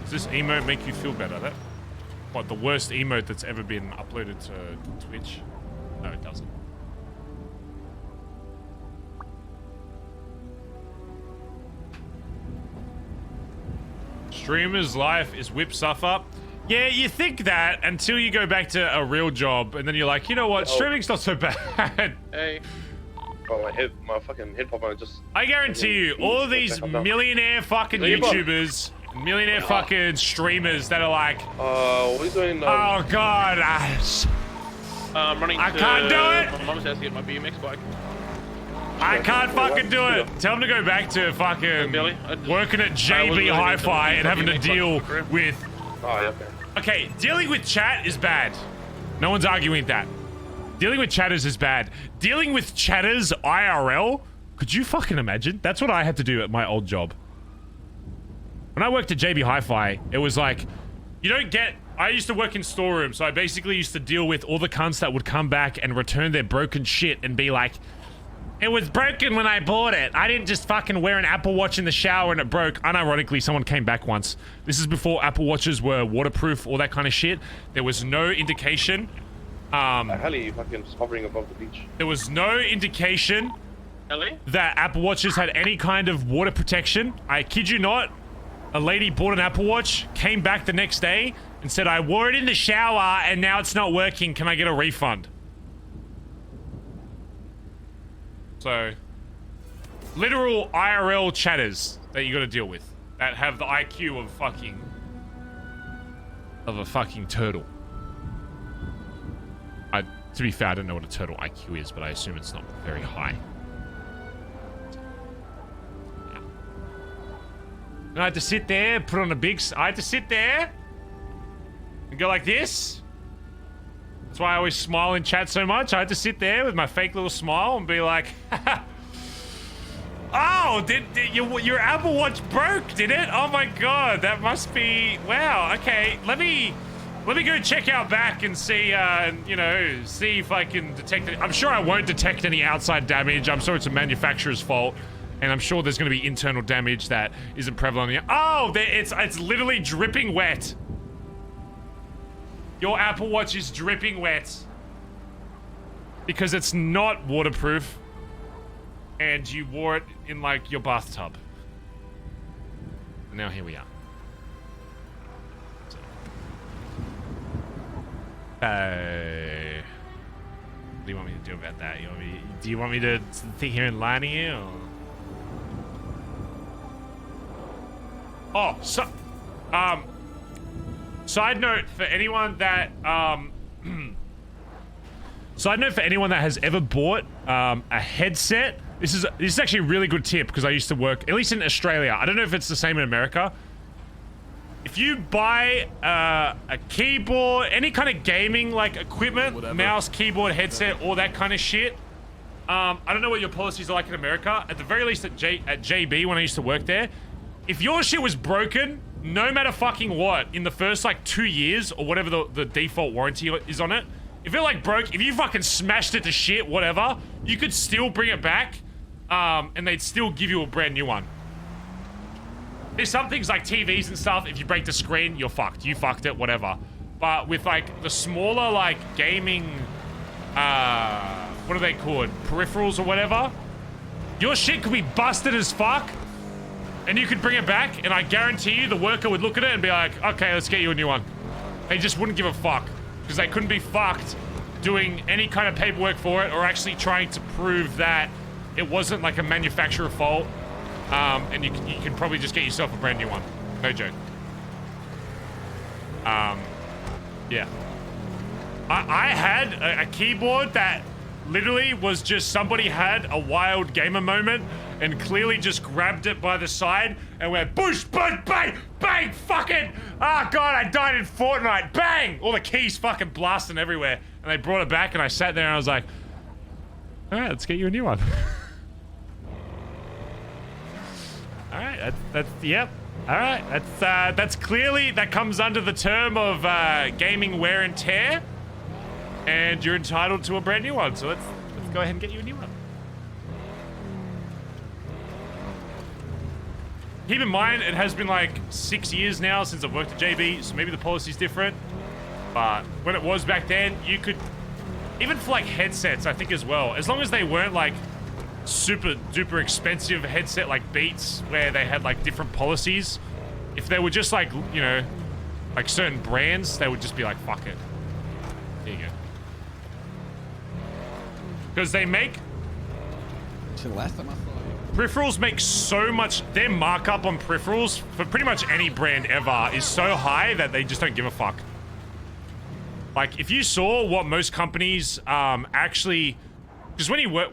Does this emote make you feel better? That, what, the worst emote that's ever been uploaded to Twitch? No, it doesn't. Streamer's life is whip stuff up. Yeah, you think that until you go back to a real job, and then you're like, you know what, streaming's not so bad. Hey. Oh, my fucking head pop on just... I guarantee you, all of these millionaire fucking YouTubers, millionaire fucking streamers that are like, what are you doing? oh god, I'm running I can't do it. My mum's house to get my BMX bike. I can't fucking do it. Tell them to go back to fucking working at JB Hi-Fi and having to deal with... Oh, yeah, okay, dealing with chat is bad. No one's arguing that. Dealing with chatters is bad. Dealing with chatters IRL, could you fucking imagine? That's what I had to do at my old job. When I worked at JB Hi-Fi, it was like, you don't get... I used to work in storeroom, so I basically used to deal with all the cunts that would come back and return their broken shit and be like, it was broken when I bought it. I didn't just fucking wear an Apple Watch in the shower and it broke. Unironically, someone came back once. This is before Apple Watches were waterproof, all that kind of shit. There was no indication. The hell are you fucking hovering above the beach? There was no indication Ellie? that Apple Watches had any kind of water protection. I kid you not. A lady bought an Apple Watch, came back the next day and said, I wore it in the shower and now it's not working. Can I get a refund? So, literal IRL chatters that you gotta deal with that have the IQ of a fucking turtle. To be fair, I don't know what a turtle IQ is, but I assume it's not very high. Yeah. And I had to sit there, put on a big... I had to sit there and go like this. That's why I always smile in chat so much. I had to sit there with my fake little smile and be like, oh, did your Apple Watch broke, did it? Oh my god, that must be... Wow, okay, let me go check out back and see, you know, see if I can detect it. I'm sure I won't detect any outside damage. I'm sure it's a manufacturer's fault. And I'm sure there's going to be internal damage that isn't prevalent. Oh, it's literally dripping wet. Your Apple Watch is dripping wet. Because it's not waterproof. And you wore it in, like, your bathtub. Now here we are. What do you want me to do about that? Do you want me to sit here and lie to you? Or? Oh, so, side note for anyone that, side note for anyone that has ever bought, a headset. This is actually a really good tip because I used to work, at least in Australia. I don't know if it's the same in America. If you buy a keyboard, any kind of gaming like equipment, mouse, keyboard, headset, all that kind of shit. I don't know what your policies are like in America. At the very least at JB when I used to work there, if your shit was broken, no matter fucking what, in the first like 2 years or whatever the default warranty is on it, if it like broke, if you fucking smashed it to shit, whatever, you could still bring it back, and they'd still give you a brand new one. There's some things like TVs and stuff, if you break the screen, you're fucked. You fucked it, whatever. But with like the smaller like gaming, what are they called? Peripherals or whatever? Your shit could be busted as fuck. And you could bring it back, and I guarantee you the worker would look at it and be like, okay, let's get you a new one. They just wouldn't give a fuck. Because they couldn't be fucked doing any kind of paperwork for it or actually trying to prove that it wasn't like a manufacturer fault. And you can probably just get yourself a brand new one. No joke. Yeah. I had a keyboard that literally was just somebody had a wild gamer moment and clearly just grabbed it by the side and went bush, bang, bang, fucking, oh god, I died in Fortnite, bang! All the keys fucking blasting everywhere. And they brought it back and I sat there and I was like, all right, let's get you a new one. All right, that's yep. All right, that's clearly, that comes under the term of gaming wear and tear. And you're entitled to a brand new one, so let's go ahead and get you a new one. Keep in mind, it has been like 6 years now since I've worked at JB, so maybe the policy's different. But when it was back then, you could, even for like headsets, I think as well, as long as they weren't like super duper expensive headset like Beats, where they had like different policies, if they were just like, you know, like certain brands, they would just be like, fuck it. There you go. Because they make... Last time I saw you. Peripherals make so much... Their markup on peripherals for pretty much any brand ever is so high that they just don't give a fuck. Like, if you saw what most companies actually... Because when you... Well,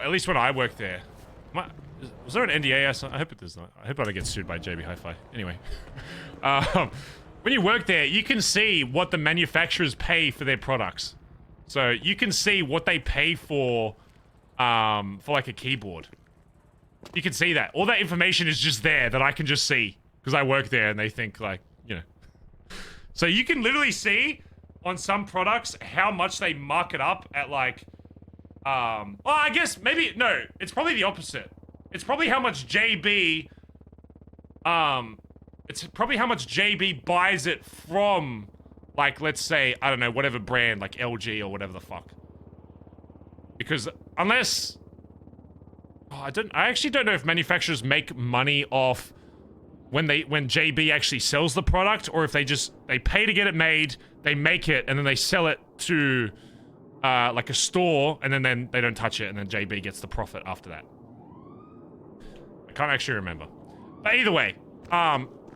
at least when I worked there... Was there an NDA? I hope it does not. I hope I don't get sued by JB Hi-Fi. Anyway. When you work there, you can see what the manufacturers pay for their products. So you can see what they pay for like a keyboard. You can see that. All that information is just there that I can just see because I work there and they think like, you know. So you can literally see on some products how much they mark it up at like, well, I guess maybe, no, it's probably the opposite. It's probably how much JB, it's probably how much JB buys it from, like, let's say, I don't know, whatever brand, like LG or whatever the fuck. Because unless... Oh, I actually don't know if manufacturers make money off when JB actually sells the product, or if they pay to get it made, they make it, and then they sell it to, like a store, and then they don't touch it, and then JB gets the profit after that. I can't actually remember. But either way,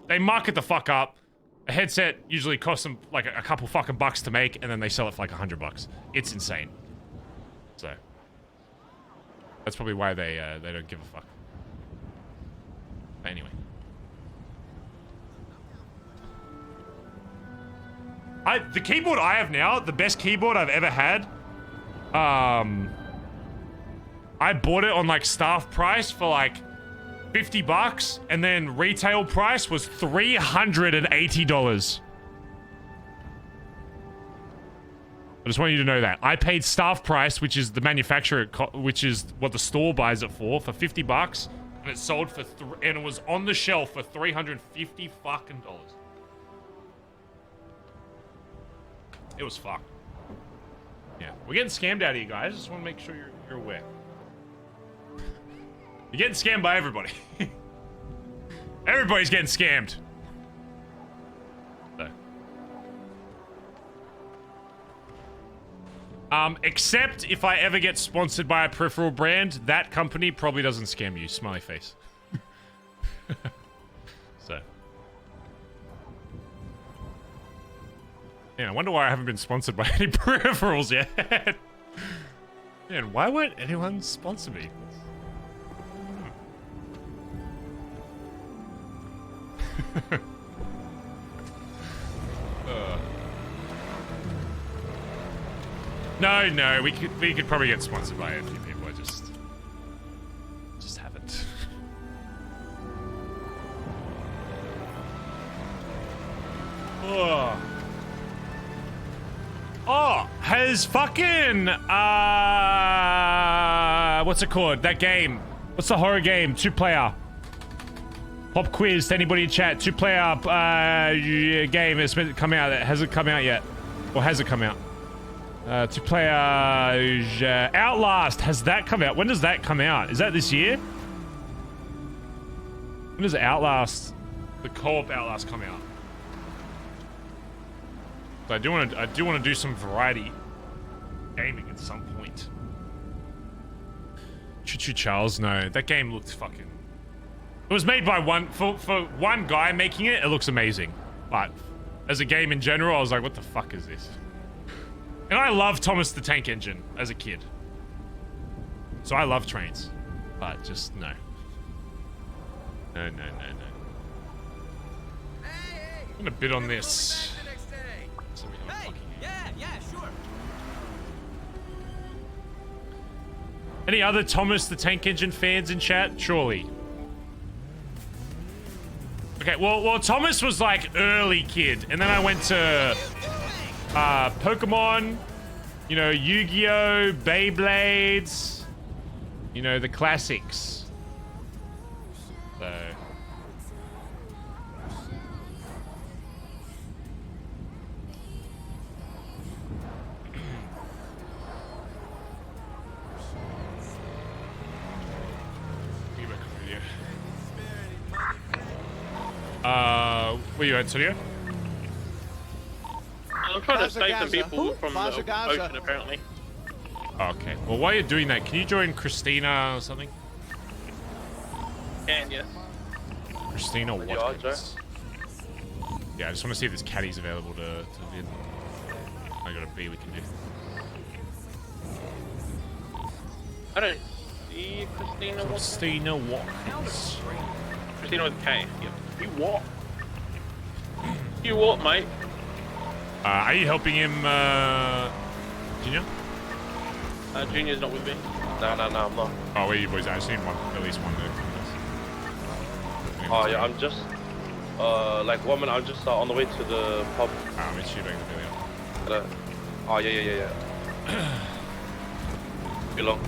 they mark it the fuck up. A headset usually costs them like a couple fucking bucks to make, and then they sell it for like $100. It's insane. So that's probably why they don't give a fuck. But anyway, the keyboard I have now, the best keyboard I've ever had. I bought it on like staff price for like $50, and then retail price was $380. I just want you to know that. I paid staff price, which is the manufacturer, which is what the store buys it for $50, and it sold for and it was on the shelf for $350 fucking dollars. It was fucked. Yeah, we're getting scammed out of you guys. Just want to make sure you're aware. You're getting scammed by everybody. Everybody's getting scammed. So. Except if I ever get sponsored by a peripheral brand, that company probably doesn't scam you. Smiley face. So. Yeah, I wonder why I haven't been sponsored by any peripherals yet. Man, why won't anyone sponsor me? No, we could probably get sponsored by a few people. I just haven't. Oh, has fucking what's it called? That game. What's the horror game? 2-player. Pop quiz to anybody in chat. 2-player game has been come out. Has it come out yet? Or has it come out? 2-player Outlast. Has that come out? When does that come out? Is that this year? When does Outlast, the co-op Outlast, come out? So I do want to do some variety gaming at some point. Choo-choo Charles, no, that game looked fucking. It was made by for one guy making it. It looks amazing, but as a game in general, I was like, what the fuck is this? And I love Thomas the Tank Engine as a kid. So I love trains. But just no. No. I'm gonna bid on this. So we have a fucking Yeah, sure. Any other Thomas the Tank Engine fans in chat? Surely. Okay, well, Thomas was like early kid, and then I went to Pokemon, you know, Yu-Gi-Oh, Beyblades, you know, the classics. So. Where you at, Studio? I'm trying to save some people from the Bazza. ocean, apparently. Okay. Well, while you're doing that, can you join Christina or something? And yes. Christina you are, Watkins. Yeah, I just want to see if there's caddies available to win. I got a B we can do. I don't see Christina Watkins. Christina Watkins. Christina with K. Yep. You what? You what, mate? Are you helping him, Junior? Junior's not with me. No, I'm not. Oh, where are you boys at? I just need one, at least one there. Oh, yeah, I'm just, like 1 minute, I'm just on the way to the pub. I'm just shooting the video. Oh, yeah. Be long.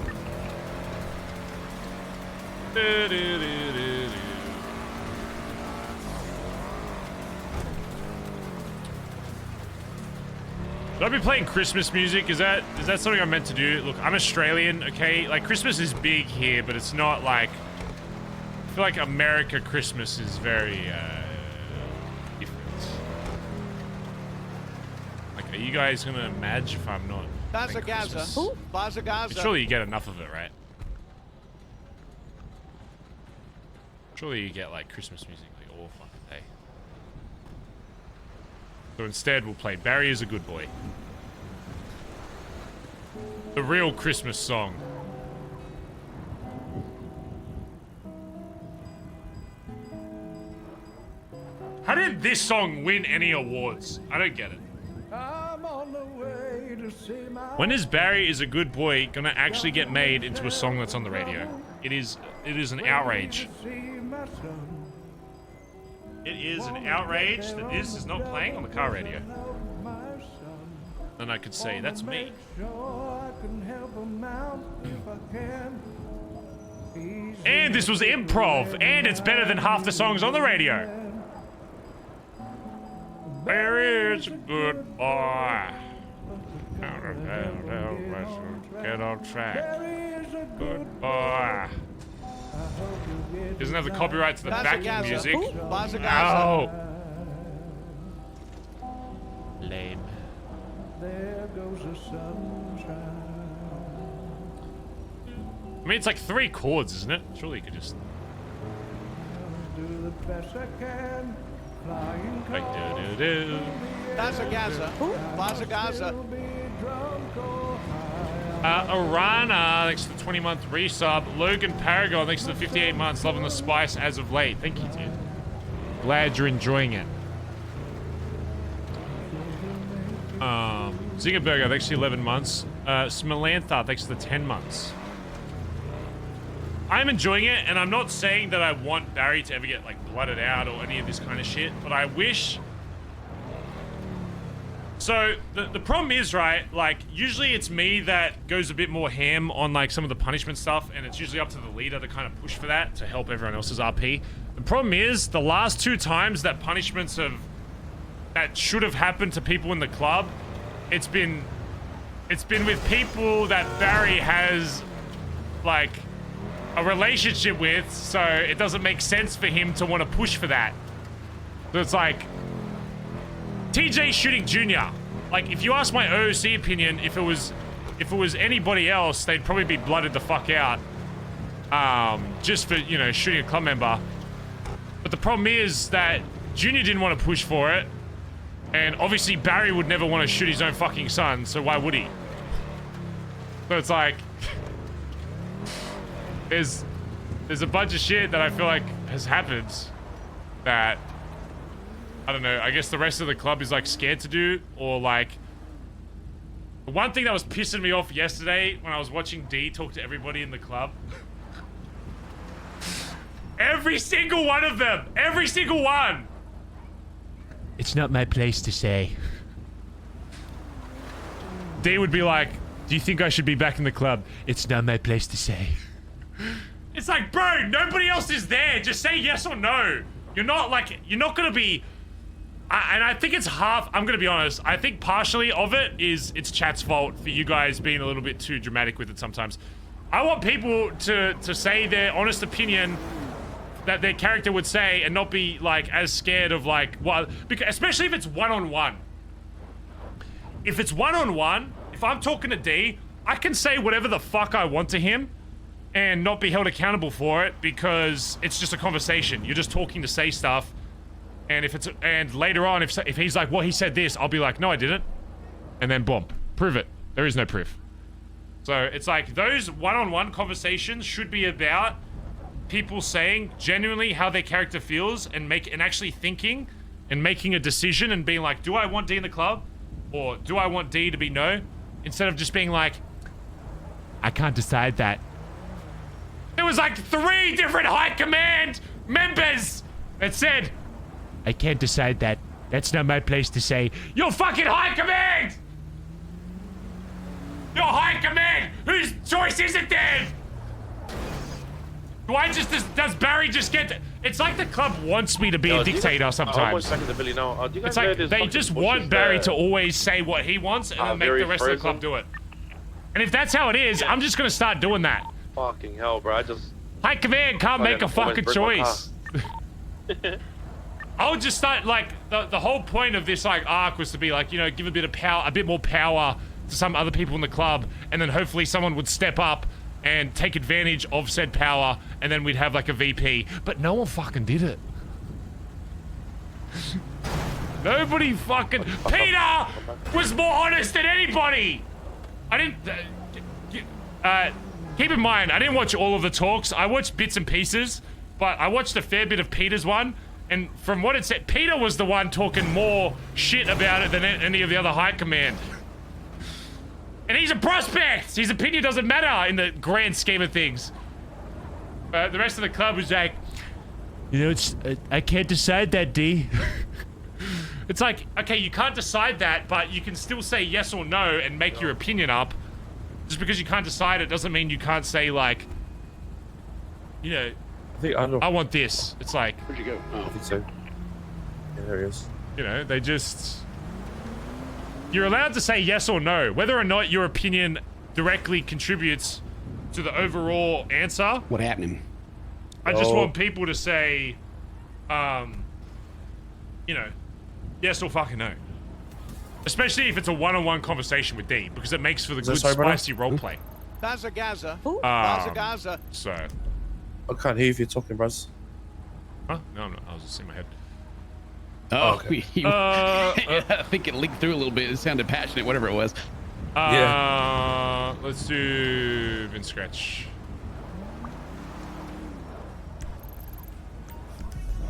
Should I be playing Christmas music? Is that something I'm meant to do? Look, I'm Australian, okay? Like, Christmas is big here, but it's not like... I feel like America Christmas is very, different. Like, are you guys gonna madge if I'm not Bazza playing Christmas? Gaza. Bazza Gaza. Surely you get enough of it, right? Surely you get, like, Christmas music like all fucking day. So instead, we'll play Barry is a Good Boy. The real Christmas song. How did this song win any awards? I don't get it. When is Barry is a Good Boy gonna actually get made into a song that's on the radio? It is an outrage. It is an outrage that this is not playing on the car radio. Then I could say, that's me. And this was improv, and it's better than half the songs on the radio. Barry's a good boy. Get on track. Good boy. Doesn't have the copyright to the backing music. Oh. Lame. I mean, it's like 3 chords, isn't it? Surely you could just... Like do-do-do. Bazza Gaza. Bazza Gaza. Arana, thanks to the 20-month resub. Logan Paragon, thanks to the 58 months. Loving the spice as of late. Thank you, dude. Glad you're enjoying it. Zingerberger, thanks to the 11 months. Smolantha, thanks to the 10 months. I'm enjoying it, and I'm not saying that I want Barry to ever get, like, blooded out or any of this kind of shit, but I wish... So, the problem is, right, like, usually it's me that goes a bit more ham on, like, some of the punishment stuff, and it's usually up to the leader to kind of push for that to help everyone else's RP. The problem is, the last 2 times that punishments that should have happened to people in the club, it's been with people that Barry has, like, a relationship with, so it doesn't make sense for him to want to push for that. So it's like... TJ shooting Junior. Like, if you ask my OOC opinion, if it was anybody else, they'd probably be blooded the fuck out. Just for, you know, shooting a club member. But the problem is that Junior didn't want to push for it. And obviously Barry would never want to shoot his own fucking son, so why would he? So it's like, there's a bunch of shit that I feel like has happened that, I don't know, I guess the rest of the club is like scared to do, or like, the one thing that was pissing me off yesterday when I was watching D talk to everybody in the club, every single one of them, every single one. It's not my place to say. D would be like, Do you think I should be back in the club? It's not my place to say. it's like, bro, nobody else is there. Just say yes or no. You're not gonna be, and I think it's half, I'm gonna be honest, I think partially of it is it's chat's fault for you guys being a little bit too dramatic with it sometimes. I want people to say their honest opinion that their character would say and not be like as scared of like what, because especially if it's one-on-one. If it's one-on-one, if I'm talking to D, I can say whatever the fuck I want to him and not be held accountable for it because it's just a conversation. You're just talking to say stuff. And if it's, and later on, if he's like, well, he said this, I'll be like, no, I didn't. And then boom, prove it. There is no proof. So it's like those one-on-one conversations should be about people saying genuinely how their character feels and actually thinking and making a decision and being like, do I want D in the club? Or do I want D to be no? Instead of just being like, I can't decide that. there was like 3 different high command members that said, I can't decide that. That's not my place to say. you're fucking high command! You're high command! Whose choice is it then? Does Barry just get it's like the club wants me to be a dictator sometimes. Billy now. Do you guys It's like know they just want Barry to always say what he wants and then make the rest of the club do it. And if that's how it is, I'm just gonna start doing that. Fucking hell, bro. I just... High command can't make a fucking choice. I would just start, like, the whole point of this, like, arc was to be, like, you know, give a bit of power, a bit more power to some other people in the club, and then hopefully someone would step up and take advantage of said power, and then we'd have, like, a VP. But no one fucking did it. Nobody fucking... Peter was more honest than anybody! I didn't... keep in mind, I didn't watch all of the talks. I watched bits and pieces, but I watched a fair bit of Peter's one, and from what it said, Peter was the one talking more shit about it than any of the other high command. And he's a prospect! His opinion doesn't matter in the grand scheme of things. The rest of the club was like, You know, it's I can't decide that, D. it's like, okay, you can't decide that, but you can still say yes or no and make your opinion up. Just because you can't decide it doesn't mean you can't say, like, you know, I want this. It's like, Where'd you go? Oh, I think so. Yeah, there he is. you know, they just... You're allowed to say yes or no. Whether or not your opinion directly contributes to the overall answer. What happened? I just want people to say, you know, yes or fucking no. Especially if it's a one-on-one conversation with D, because it makes for the good, spicy roleplay. Bazza Gaza. Bazza Gaza. So... I can't hear if you're talking, bros. Huh? No, I'm not. I was just in my head. Oh, okay. I think it leaked through a little bit. It sounded passionate, whatever it was. Let's do Vin Scratch.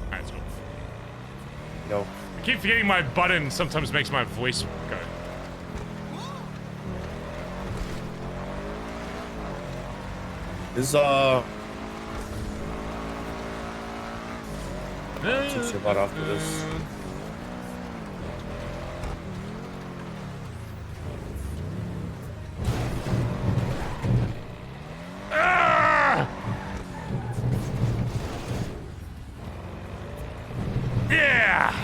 Alright, let's go. No. I keep forgetting my button sometimes makes my voice go. This Talk about after this. Yeah!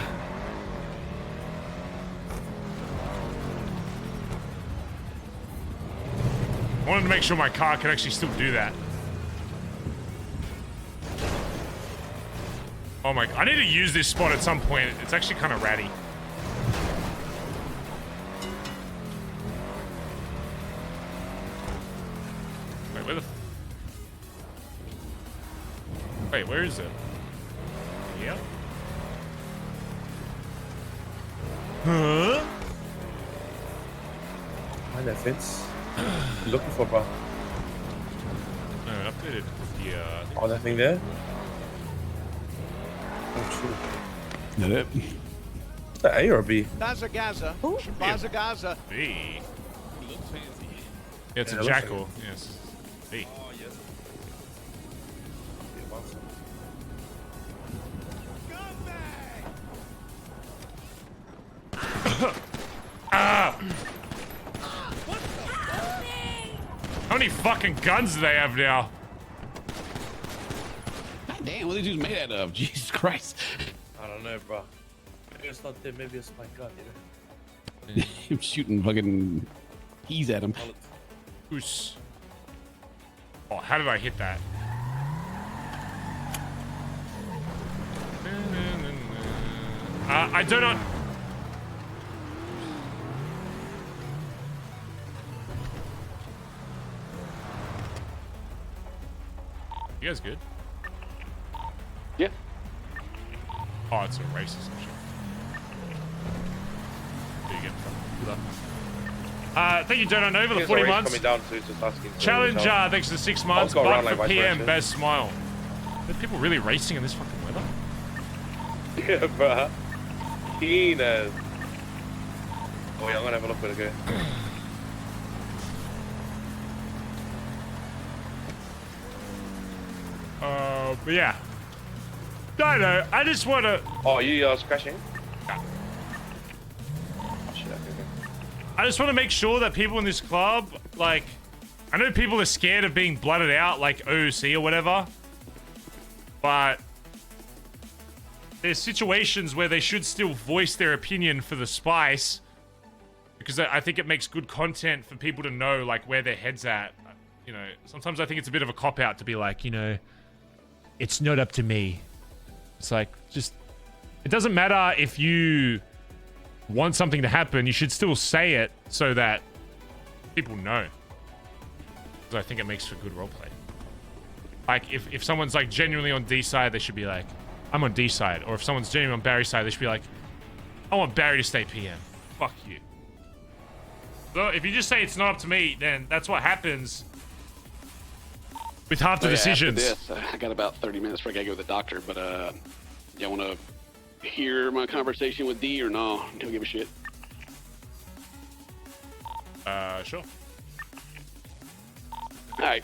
I wanted to make sure my car can actually still do that. Oh my, I need to use this spot at some point. It's actually kind of ratty. Wait, where the... Wait, where is it? Yeah. Huh? Behind that fence. What you looking for, bro? No, updated. Yeah. Oh, that thing there? Oh, shoot. Is that it? Is that A or B? Bazza Gaza. B. It looks fancy. Yeah, it's Yeah, a it looks jackal. Yes. B. Oh, yes. Ah! How many fucking guns do they have now? God damn, what are these dudes made out of? Jesus Christ. I don't know, bro. Maybe it's not them. Maybe it's my gun, you know? I'm shooting fucking keys at him. Oos. Oh, how did I hit that? I do not. You guys good? Yeah. Oh, it's a racist shit. There you go. Thank you, Donut Nova, the 40 months. Coming down to just asking for Challenge, help. thanks for the 6 months. go But around for like vice PM, versa. Baz Smile. Are people really racing in this fucking weather? Yeah, bro. Keeners. Oh, yeah, I'm gonna have a look at it, okay? But yeah. No, I just want to. Oh, you are crashing? Yeah. Shit, okay. I just want to make sure that people in this club, like, I know people are scared of being blooded out, like OC or whatever, but there's situations where they should still voice their opinion for the spice, because I think it makes good content for people to know, like, where their head's at. You know, sometimes I think it's a bit of a cop-out to be like, you know, it's not up to me. It's like, just, it doesn't matter if you want something to happen, you should still say it so that people know. Because I think it makes for good roleplay. Like, if someone's, like, genuinely on D side, they should be like, I'm on D side. Or if someone's genuinely on Barry side, they should be like, I want Barry to stay PM. Fuck you. So if you just say it's not up to me, then that's what happens with half the decisions. After this, I got about 30 minutes before I gotta go to the doctor, but y'all wanna hear my conversation with D or no? Don't give a shit. Sure. Alright.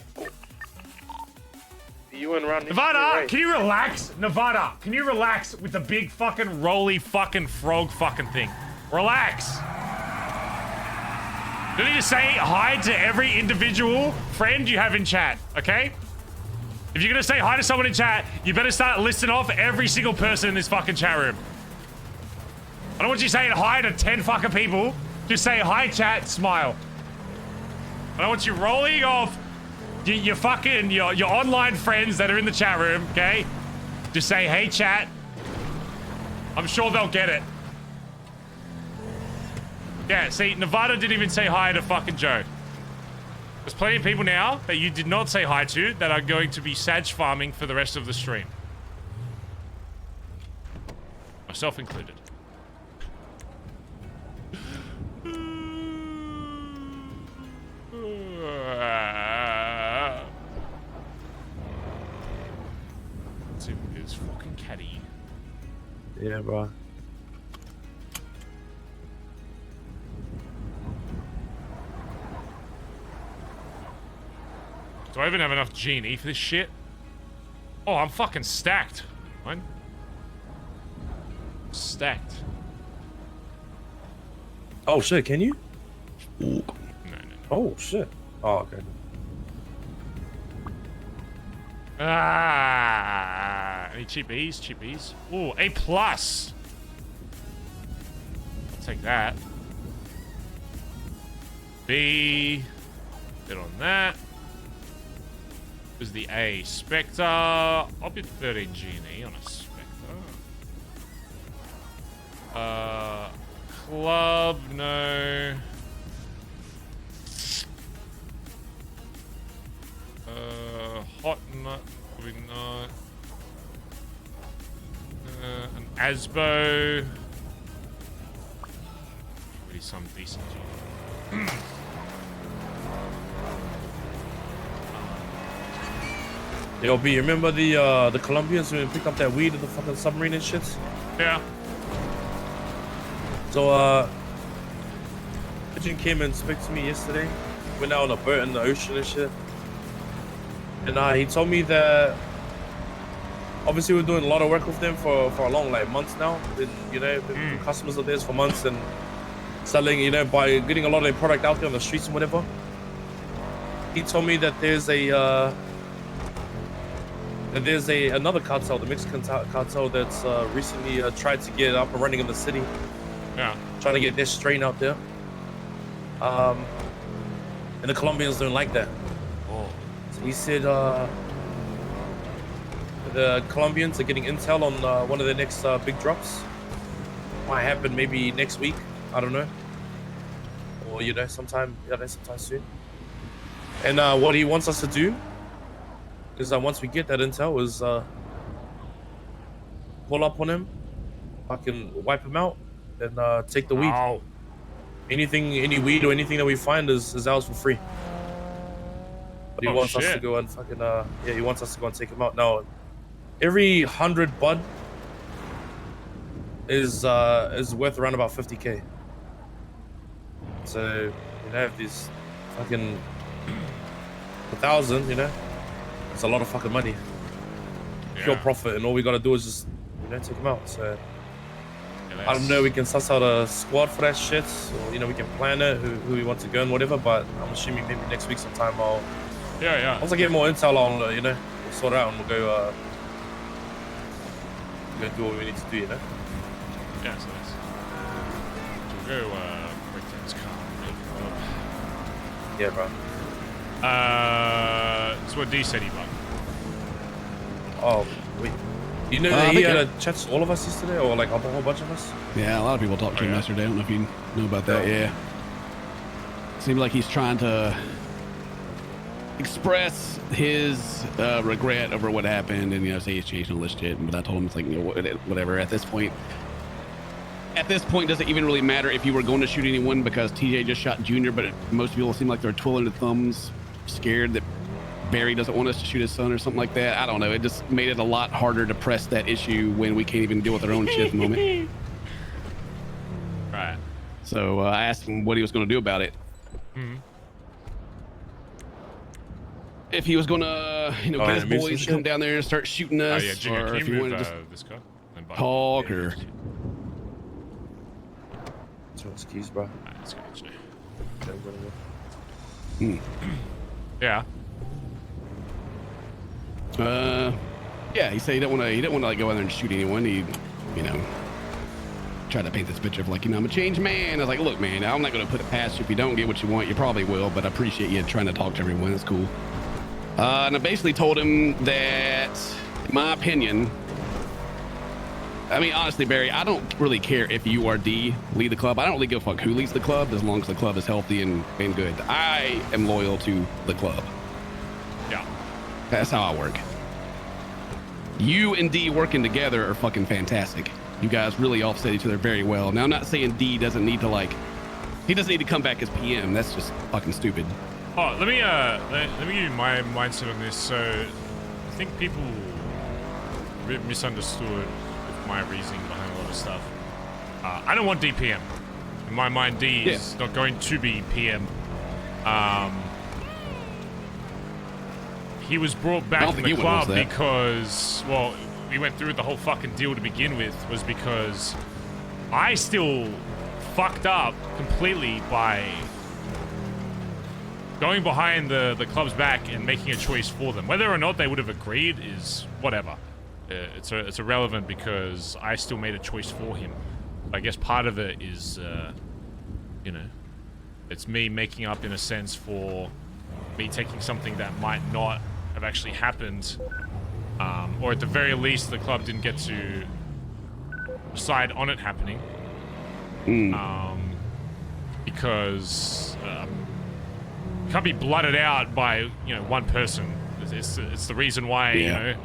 You and Ron. Nevada, can you relax? Nevada, can you relax with the big fucking roly fucking frog fucking thing? Relax. You need to say hi to every individual friend you have in chat, okay? If you're gonna say hi to someone in chat, you better start listing off every single person in this fucking chat room. I don't want you saying hi to 10 fucking people. Just say hi, chat, smile. I don't want you rolling off your fucking your online friends that are in the chat room, okay? Just say, hey, chat. I'm sure they'll get it. Yeah, see, Nevada didn't even say hi to fucking Joe. There's plenty of people now that you did not say hi to that are going to be Sag farming for the rest of the stream. Myself included. Let's see if it's fucking catty. Yeah, bro. Do I even have enough G&E for this shit? Oh, I'm fucking stacked. Fine. Stacked. Oh, shit, can you? No. Oh, shit. Oh, okay. Any cheap E's? Cheap E's? Ooh, A+. I'll take that. B. Bit on that. Was the A. Spectre. I'll bid 13 G&E on a Spectre. Club, no. Hot nut, probably not. An Asbo. but he's some decent dude. Yo, B, remember the Colombians who picked up that weed in the fucking submarine and shit? Yeah. So, Pigeon came and spoke to me yesterday. Went out on a boat in the ocean and shit. And he told me that obviously we're doing a lot of work with them for a long, like, months now. Been, you know, been customers of theirs for months and selling, you know, by getting a lot of their product out there on the streets and whatever. He told me that there's another cartel, the Mexican cartel, that's recently tried to get up and running in the city. Yeah. Trying to get their strain out there. And the Colombians don't like that. Oh. So he said the Colombians are getting intel on one of their next big drops. Might happen maybe next week. I don't know. Or, you know, sometime soon. And what he wants us to do is once we get that intel is pull up on him, fucking wipe him out, and take the weed. Any weed or anything that we find is ours for free. But he wants us to go and fucking he wants us to go and take him out. Now, every 100 bud is worth around about 50K. So you know, if these fucking 1,000, you know, it's a lot of fucking money. Pure profit, and all we gotta do is just, you know, take him out. So I don't know, we can suss out a squad for that shit, or, you know, we can plan it, who we want to go and whatever, but I'm assuming maybe next week sometime I'll... Once I get more intel on, you know, we'll sort it out and we'll go do what we need to do, you know? Yeah, so nice. We'll go, break down his car and make it up. Yeah, bro. That's what D said he bought. Oh, wait. You know that he had a chat to all of us yesterday, or like a whole bunch of us? Yeah, a lot of people talked to him yesterday. I don't know if you know about that. Yeah. Seems like he's trying to express his regret over what happened, and, you know, say he's changing all this shit. But I told him, it's like, you know, whatever. At this point, doesn't even really matter if you were going to shoot anyone, because TJ just shot Junior. But most people seem like they're twiddling their thumbs, scared that Barry doesn't want us to shoot his son or something like that. I don't know. It just made it a lot harder to press that issue when we can't even deal with our own shit at the moment. Right. So I asked him what he was going to do about it. If he was going to, you know, get his boys to come down there and start shooting us, Junior, or if he wanted to just this car talk, or... What's keys, bro? Let's go, Yeah. Yeah, he said he didn't want to like go out there and shoot anyone. He, you know, tried to paint this picture of like, you know, I'm a changed man. I was like, look, man, I'm not going to put it past you. If you don't get what you want, you probably will, but I appreciate you trying to talk to everyone. It's cool. And I basically told him that, in my opinion, I mean, honestly, Barry, I don't really care if you or D lead the club. I don't really give a fuck who leads the club, as long as the club is healthy and good. I am loyal to the club. Yeah. That's how I work. You and D working together are fucking fantastic. You guys really offset each other very well. Now, I'm not saying D doesn't need to, like, he doesn't need to come back as PM. That's just fucking stupid. Oh, let me give you my mindset on this. So, I think people misunderstood my reasoning behind a lot of stuff. I don't want DPM. In my mind, D is not going to be PM. He was brought back in the club because, well, we went through the whole fucking deal to begin with, was because I still fucked up completely by going behind the club's back and making a choice for them. Whether or not they would have agreed is whatever. It's irrelevant because I still made a choice for him. I guess part of it is, you know, it's me making up in a sense for me taking something that might not have actually happened, or at the very least the club didn't get to decide on it happening, because it can't be blooded out by, you know, one person. It's the reason why, you know,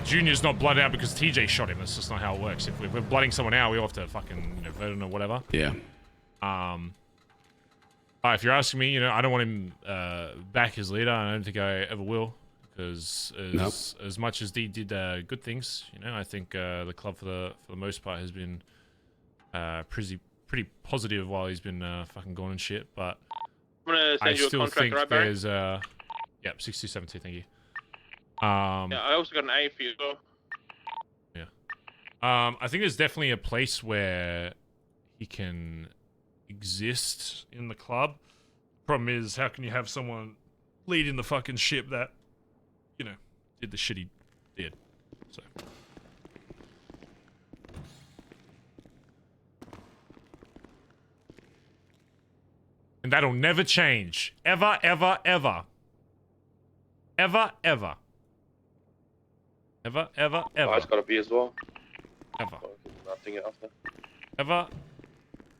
Junior's not blooded out because TJ shot him. That's just not how it works. If we're blooding someone out, we all have to fucking, you know, vote on or whatever. Yeah. If you're asking me, I don't want him back as leader. I don't think I ever will, because as much as D did good things, I think the club for the most part has been pretty positive while he's been fucking gone and shit. But I'm gonna send you a contract, right, Barry? there's 6270. Thank you. Yeah, I also got an A for you. Yeah. I think there's definitely a place where he can exist in the club. Problem is, how can you have someone leading the fucking ship that, did the shit he did? So. And that'll never change. Ever, ever, ever. Ever, ever. Ever, ever, ever. It's gotta be as well. Ever. Nothing after. Ever.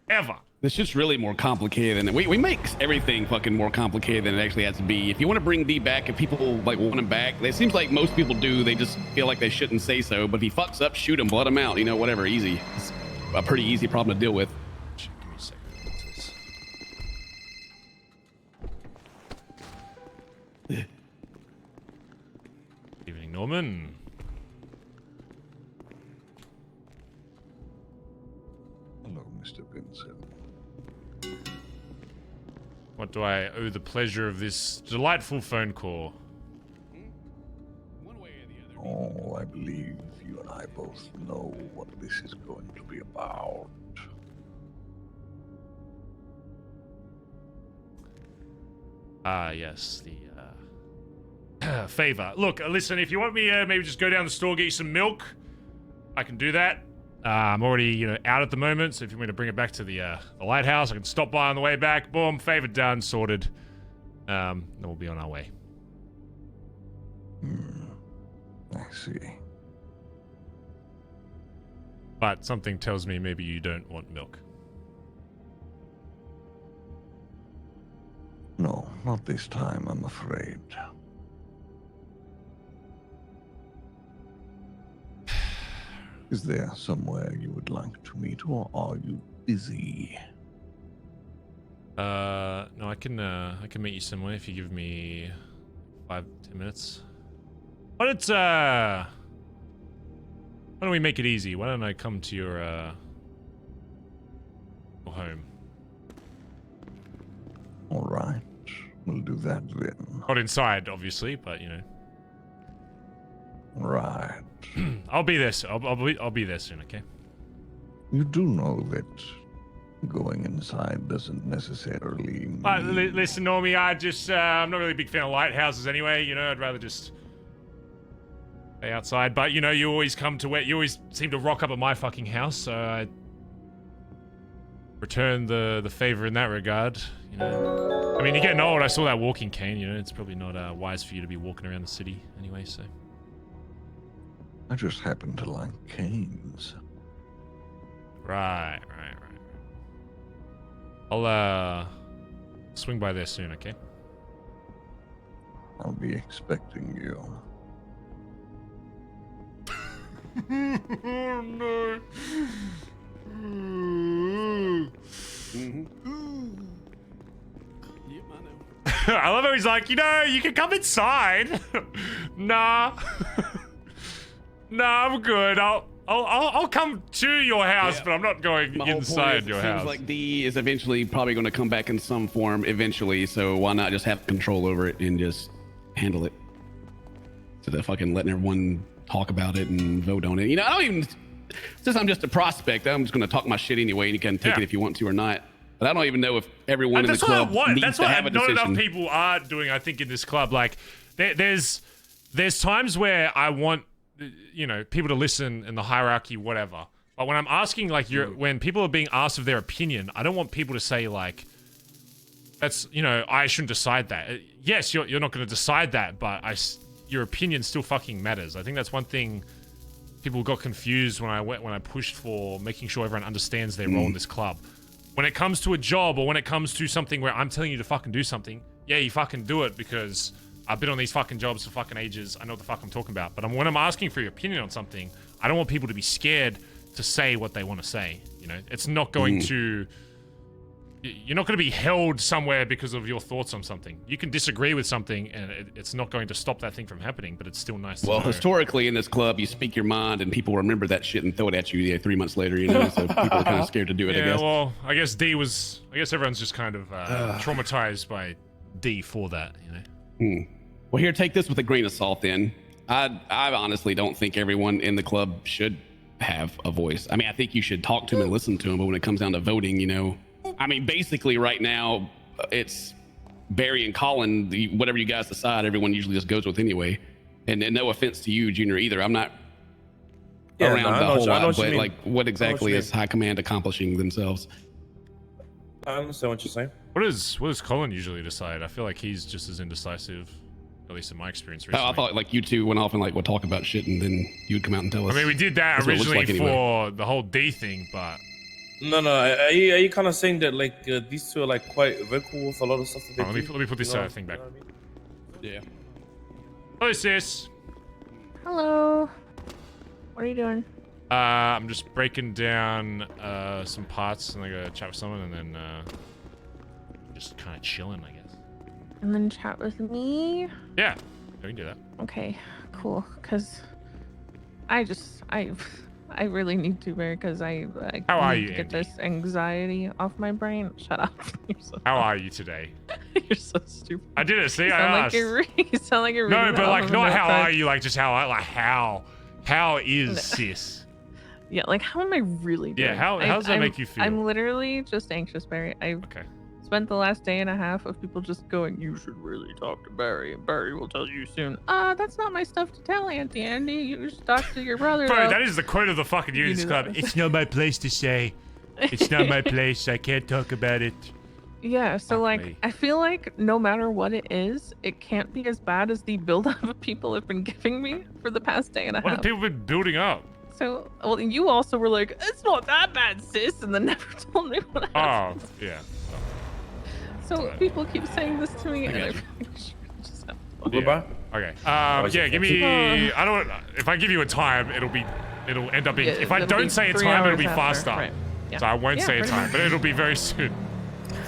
Ever. It's just really more complicated than we make everything fucking more complicated than it actually has to be. If you want to bring D back, if people like want him back, it seems like most people do. They just feel like they shouldn't say so. But if he fucks up, shoot him, blood him out. Whatever, easy. It's a pretty easy problem to deal with. Give me a second. What's this? Evening, Norman. Hello, Mr. Benson. What do I owe the pleasure of this delightful phone call? One way or the other. Oh, I believe you and I both know what this is going to be about. Yes, the favor. Look, listen, if you want me, maybe just go down the store, get you some milk. I can do that. I'm already, out at the moment, so if you want me to bring it back to the lighthouse, I can stop by on the way back. Boom, favor done, sorted. Then we'll be on our way. I see. But something tells me maybe you don't want milk. No, not this time, I'm afraid. Is there somewhere you would like to meet, or are you busy? No, I can meet you somewhere if you give me 5-10 minutes. Why don't we make it easy? Why don't I come to your home? All right, we'll do that then. Not inside, obviously, but Right. I'll be there. I'll be there soon. Okay. You do know that going inside doesn't necessarily mean... Listen, Normie, I'm not really a big fan of lighthouses anyway. I'd rather just stay outside. But you always you always seem to rock up at my fucking house, so I return the favor in that regard. I mean, you're getting old. I saw that walking cane. It's probably not wise for you to be walking around the city anyway. So. I just happen to like canes. Right. I'll swing by there soon, okay? I'll be expecting you. Oh no. I love how he's like, you can come inside. Nah. Nah, I'm good. I'll come to your house, but I'm not going inside your house. Seems like D is eventually probably going to come back in some form eventually, so why not just have control over it and just handle it? So they're fucking letting everyone talk about it and vote on it. I don't even... Since I'm just a prospect, I'm just going to talk my shit anyway, and you can take it if you want to or not. But I don't even know if everyone in the club needs to have a decision. Not enough people are doing, I think, in this club. Like, there's times where I want... people to listen in the hierarchy, whatever. But when I'm asking, when people are being asked of their opinion, I don't want people to say, that's, I shouldn't decide that. Yes, you're not going to decide that, but your opinion still fucking matters. I think that's one thing people got confused when I pushed for making sure everyone understands their role in this club. When it comes to a job, or when it comes to something where I'm telling you to fucking do something, yeah, you fucking do it, because I've been on these fucking jobs for fucking ages. I know what the fuck I'm talking about. But when I'm asking for your opinion on something, I don't want people to be scared to say what they want to say. It's not going to you're not going to be held somewhere because of your thoughts on something. You can disagree with something, and it's not going to stop that thing from happening. But it's still nice. Well, to know. historically in this club, you speak your mind, and people remember that shit and throw it at you 3 months later. You know, so people are kind of scared to do it. Yeah, I guess. well, I guess everyone's just kind of traumatized by D for that. You know. Well, here, take this with a grain of salt. Then, I honestly don't think everyone in the club should have a voice. I mean, I think you should talk to them and listen to them. But when it comes down to voting, you know, I mean, basically right now it's Barry and Collin. Whatever you guys decide, everyone usually just goes with anyway. And no offense to you, Junior, either. I'm not around the whole lot, but like, what exactly is High Command accomplishing themselves? I understand what you're saying. What does Collin usually decide? I feel like he's just as indecisive, at least in my experience recently. I thought like you two went off and like would talk about shit, and then you'd come out and tell us. I mean, we did that That's originally like anyway. for the whole D thing, but No. Are you kind of saying that like these two are like quite vocal with a lot of stuff that they do? let me put this thing back. You know what I mean? Yeah. Hello, sis. Hello. What are you doing? I'm just breaking down some parts, and I gotta chat with someone, and then just kind of chilling, I guess. And then chat with me? Yeah, we can do that. Okay, cool. Because I really need to, Barry, because I How are need you, to get Andi? this anxiety off my brain. Shut up. You're so How are you today? You're so stupid. I did it. See, You I sound like asked. you sound like you're No, reading but it like off of not a how notepad. are you, like just how is sis? Yeah, like how am I really doing? Yeah, how does that make you feel? I'm literally just anxious, Barry. I've spent the last day and a half of people just going, you should really talk to Barry, and Barry will tell you soon. That's not my stuff to tell, Auntie Andy. You should talk to your brother. Bro, though. that is the quote of the fucking Units knew Club. that. It's not my place to say. It's not my place. I can't talk about it. Yeah, so Fuck like, me. I feel like no matter what it is, it can't be as bad as the build-up of people have been giving me for the past day and a What half. have people been building up? So, well, you also were like, it's not that bad, sis, and then never told me what happened. Oh, yeah. So people keep saying this to me, and I really should just have to. Goodbye. Okay. Yeah, give me. I don't. If I give you a time, it'll end up being. Yeah, if I it'll be don't say a 3 time, it'll hours be after, faster. right. Yeah. So I won't Yeah, say a pretty time, much. but it'll be very soon.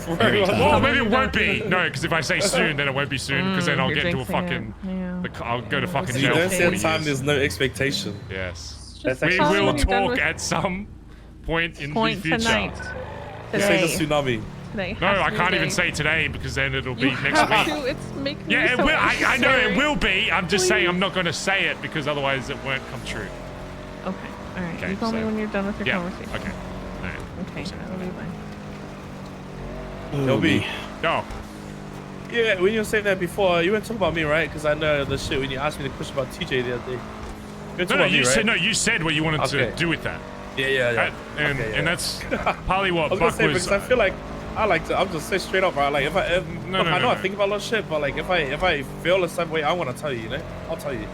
Very Well, maybe it won't be. No, because if I say soon, then it won't be soon. Because then I'll you're get into a jinxing fucking. it. Yeah. I'll go to fucking You jail don't for say 40 time. years. There's no expectation. Yes. Just That's We tell me will when you're done talk with at some point in point the future. tonight. You say Today. the tsunami. Today. No, has to I be can't even today. say today because then it'll be You next have week. to. It's making Yeah, me it so will. I know it unnecessary. will be. I'm just saying Please. I'm not going to say it because otherwise it won't come true. Okay. All right. Okay, you tell me so- when you're done with your Yeah. conversation. Okay. All right. Okay. That'll be fine. LB. No. Yeah, when you were saying that before, you weren't talking about me, right? Because I know the shit when you asked me the question about TJ the other day. No, you said you said what you wanted to do with that. Yeah. And that's partly what I was Buck gonna say was. because I feel like I like to. I'm just say straight up, right? Like if I, No, I know no. I think about a lot of shit, but like if I feel a certain way, I want to tell you, you know. I'll tell you.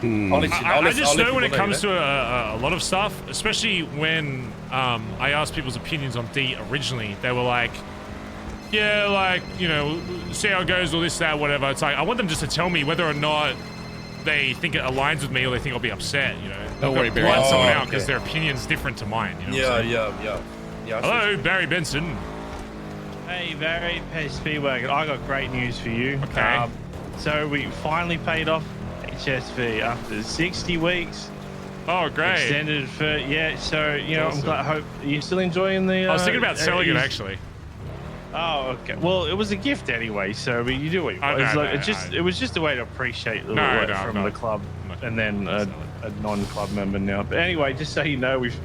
I'll let you know. I just know when it comes to to a lot of stuff, especially when I asked people's opinions on D originally, they were like, yeah, like, you know, see how it goes or this, that, whatever. It's like, I want them just to tell me whether or not they think it aligns with me or they think I'll be upset, you know. Don't worry, Barry. Blind someone Oh, out because okay. their opinion's different to mine, you know what I'm saying? Yeah. Hello, Barry Benson. Hey, Barry, hey, Speedwagon. I got great news for you. Okay. So we finally paid off HSV after 60 weeks. Oh, great. Extended for, yeah, so, you know, Awesome. I'm glad, hope, are you still enjoying the... I was thinking about selling it, actually. Oh, okay. Well, it was a gift anyway, so you do what you want. It was just a way to appreciate the work from the club and then a non-club member now. But anyway, just so you know, we've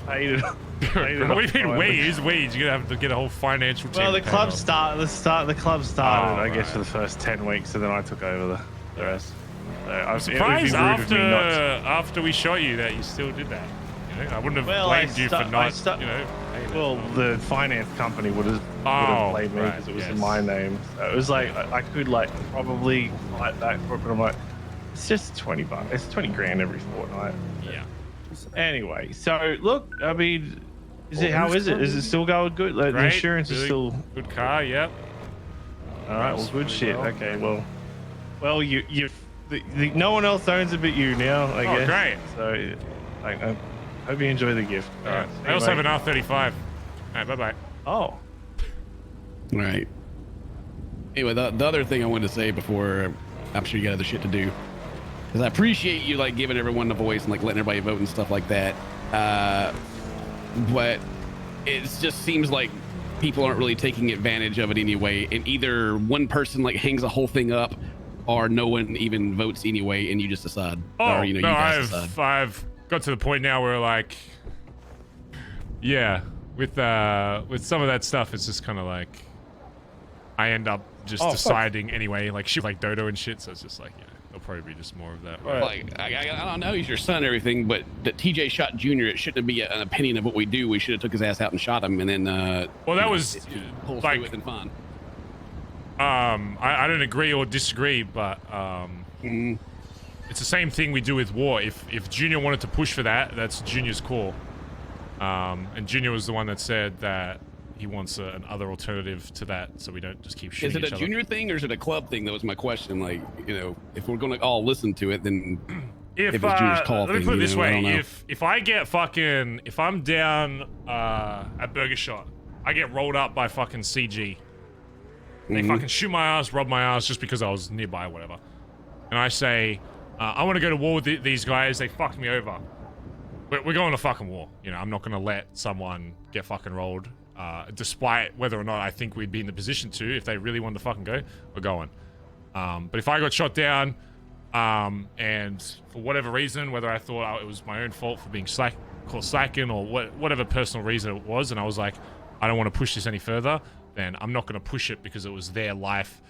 paid it. What do you mean weeds? Weeds? You're gonna have to get a whole financial team. Well, the to pay club off. the club started, Oh, I guess, right. for the first 10 weeks, and then I took over the rest. So I'm it surprised would be rude of me not to- after we shot you that you still did that. You know, I wouldn't have Well, blamed you for not, you know. paying it. Well, the finance company would have blamed me right, because it was yes. in my name. So it was like I could like probably fight back for it, but I'm like, it's just $20. It's 20 grand every fortnight. Yeah. Anyway, so look, I mean, how is it? Is it still going good? Like, the Great, insurance is really still. good car. Yep. All right, well, Runs good really shit. well. Okay, well, no one else owns it but you now, I Oh, guess. great. So, I hope you enjoy the gift. All right. See I you, also have mate. an R35. All right. Bye bye. Oh, Right. Anyway, the other thing I wanted to say before, I'm sure you got other shit to do, is I appreciate you like giving everyone a voice and like letting everybody vote and stuff like that. But it just seems like people aren't really taking advantage of it anyway, and either one person like hangs the whole thing up, or no one even votes anyway, and you just decide. Oh, or, you know, no, you guys decide. I've got to the point now where like, yeah, with some of that stuff, it's just kind of like, I end up just deciding anyway, like shit like Dodo and shit. So it's just like, yeah, there'll probably be just more of that. Right? Like, I don't know, he's your son and everything, but that TJ shot Junior, it shouldn't be an opinion of what we do. We should have took his ass out and shot him, and then well, that was like, it and fun. I don't agree or disagree, but it's the same thing we do with war. If Junior wanted to push for that, that's Junior's call. And Junior was the one that said that he wants an other alternative to that, so we don't just keep shooting each other. Is it a Junior thing or is it a club thing? That was my question. Like, you know, if we're going to all listen to it, then if it's Junior's call let me put it this way: if I get fucking, if I'm down at Burger Shot, I get rolled up by fucking CG. They fucking shoot my ass, rob my ass just because I was nearby or whatever. And I say, I want to go to war with these guys. They fucked me over. We're going to fucking war. You know, I'm not going to let someone get fucking rolled. Despite whether or not I think we'd be in the position to, if they really wanted to fucking go, we're going. But if I got shot down, and for whatever reason, whether I thought it was my own fault for being caught slacking or whatever personal reason it was, and I was like, I don't want to push this any further, then I'm not going to push it because it was their life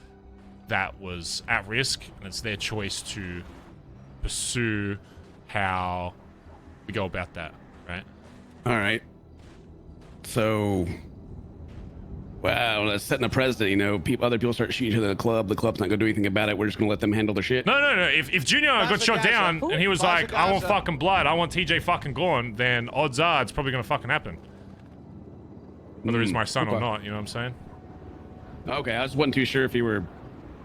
that was at risk, and it's their choice to pursue how we go about that, right? All right. So, wow, that's setting a precedent. You know, other people start shooting each other in the club. The club's not going to do anything about it. We're just going to let them handle their shit. No. If Junior got shot down and he was like, I want fucking blood, I want TJ fucking gone, then odds are it's probably going to fucking happen. Whether he's my son or not, you know what I'm saying? Okay, I just wasn't too sure if you were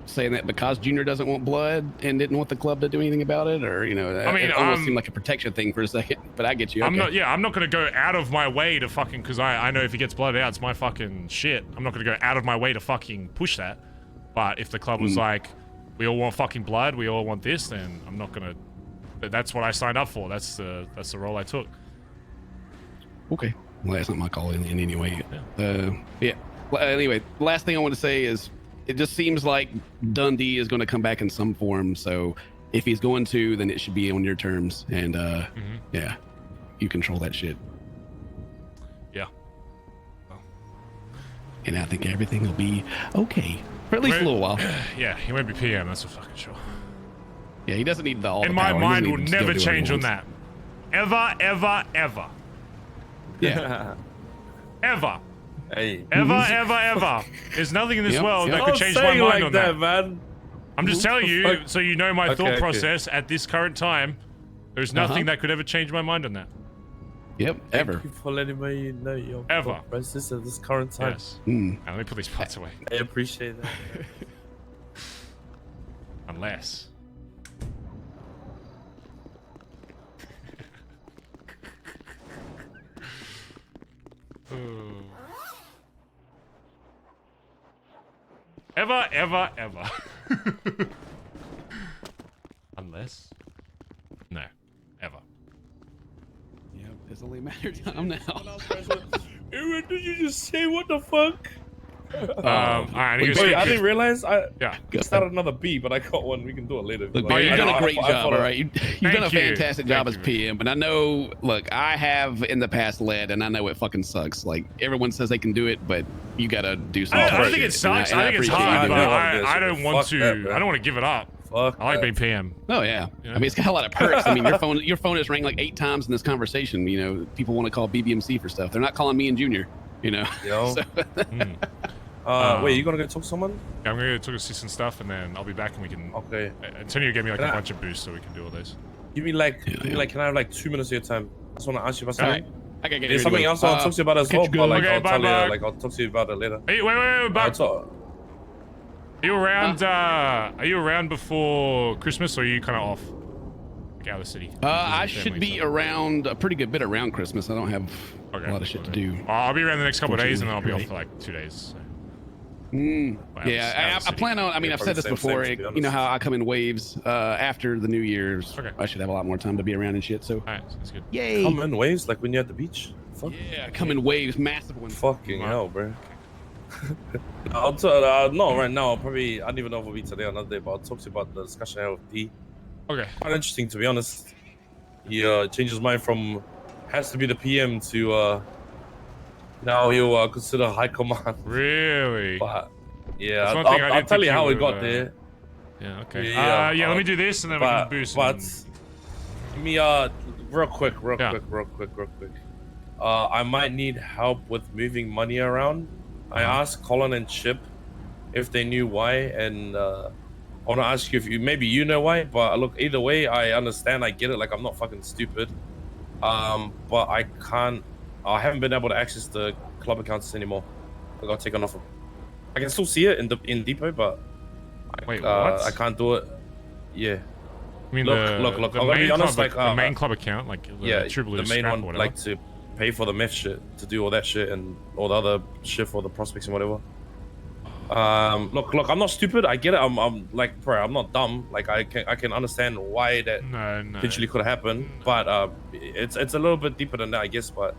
saying that because Junior doesn't want blood and didn't want the club to do anything about it, or, you know, I mean, it almost seemed like a protection thing for a second, but I get you. Okay. I'm not going to go out of my way to fucking, because I know if he gets blood out, it's my fucking shit. I'm not going to go out of my way to fucking push that. But if the club was like, we all want fucking blood, we all want this, then I'm not going to, that's what I signed up for. That's the role I took. Okay. Well, that's not my call in any way. Yeah. Well, anyway, the last thing I want to say is, it just seems like Dundee is going to come back in some form. So if he's going to, then it should be on your terms. And yeah, you control that shit. Yeah. Well. And I think everything will be okay for at least a little while. Yeah, he won't be PM. That's for fucking sure. Yeah, he doesn't need all the power. And my mind will never change on that. Ever. Yeah. Ever. Hey. Ever. There's nothing in this world that could change my mind like on that. Man. I'm just telling you, so you know my thought process at this current time. There's nothing that could ever change my mind on that. Yep, ever. Thank you for letting me know your ever process at this current time. Yes. Now, let me put these parts away. I appreciate that. Unless. Ever. Unless. No. Ever. Yep, it's only a matter of time now. Aaron, did you just say what the fuck? I didn't realize I Yeah. started another B, but I got one. We can do it later. Look, man, you've done a great job, all right? You've done a fantastic job as PM, but I know, look, I have in the past led, and I know it fucking sucks. Like, everyone says they can do it, but you gotta do something. I don't think it sucks. I think it's hard, but I don't want to. I don't want to give it up. Fuck I like being PM. Oh yeah. I mean, it's got a lot of perks. I mean, your phone has rang like 8 times in this conversation. You know, people want to call BBMC for stuff. They're not calling me and Junior. You know. Yo. Wait, you gonna go talk to someone? Yeah, I'm gonna go talk to Sis and stuff, and then I'll be back, and we can. Okay. Antonio gave me like a bunch of boosts, so we can do all those. Give me like, can I have like 2 minutes of your time? I just want to ask you about something. Right. I gotta get There's something else I'll talk to you about as well, but like I'll tell you, like I'll talk to you about it later. Hey, wait, Buck. Are you around? Are you around before Christmas, or are you kind of off? Like out of the city? I should be around a pretty good bit around Christmas. I don't have a lot of shit to do. I'll be around the next couple of days, and then I'll be off for like 2 days. So. Yeah, I plan on. I mean, I've said this before. You know how I come in waves. After the New Year's, I should have a lot more time to be around and shit. So, that's good. Yay! Come in waves, like when you're at the beach. Fuck. Yeah, come in waves, massive ones. Fucking hell, bro. I'll no, right now, I don't even know if it'll be today or another day, but I'll talk to you about the discussion I had with P. Okay. Quite interesting, to be honest. He changed his mind from has to be the PM to now he'll consider high command. Really? But yeah, I'll tell you how we got there. Yeah. Okay. Yeah, let me do this and then we can boost. But give me real quick. I might need help with moving money around. I asked Collin and Chip if they knew why, and I want to ask you if maybe you know why. But look, either way, I understand. I get it. Like, I'm not fucking stupid. But I haven't been able to access the club accounts anymore. I got taken off them. I can still see it in Depot, but wait, what? I can't do it. Yeah. I mean, look. The I'm gonna be honest, club, like the main club account, like the main one, like to pay for the meth shit, to do all that shit and all the other shit for the prospects and whatever. Look, I'm not stupid. I get it. I'm like, bro, I'm not dumb. Like, I can understand why that potentially could happen, but it's a little bit deeper than that, I guess. But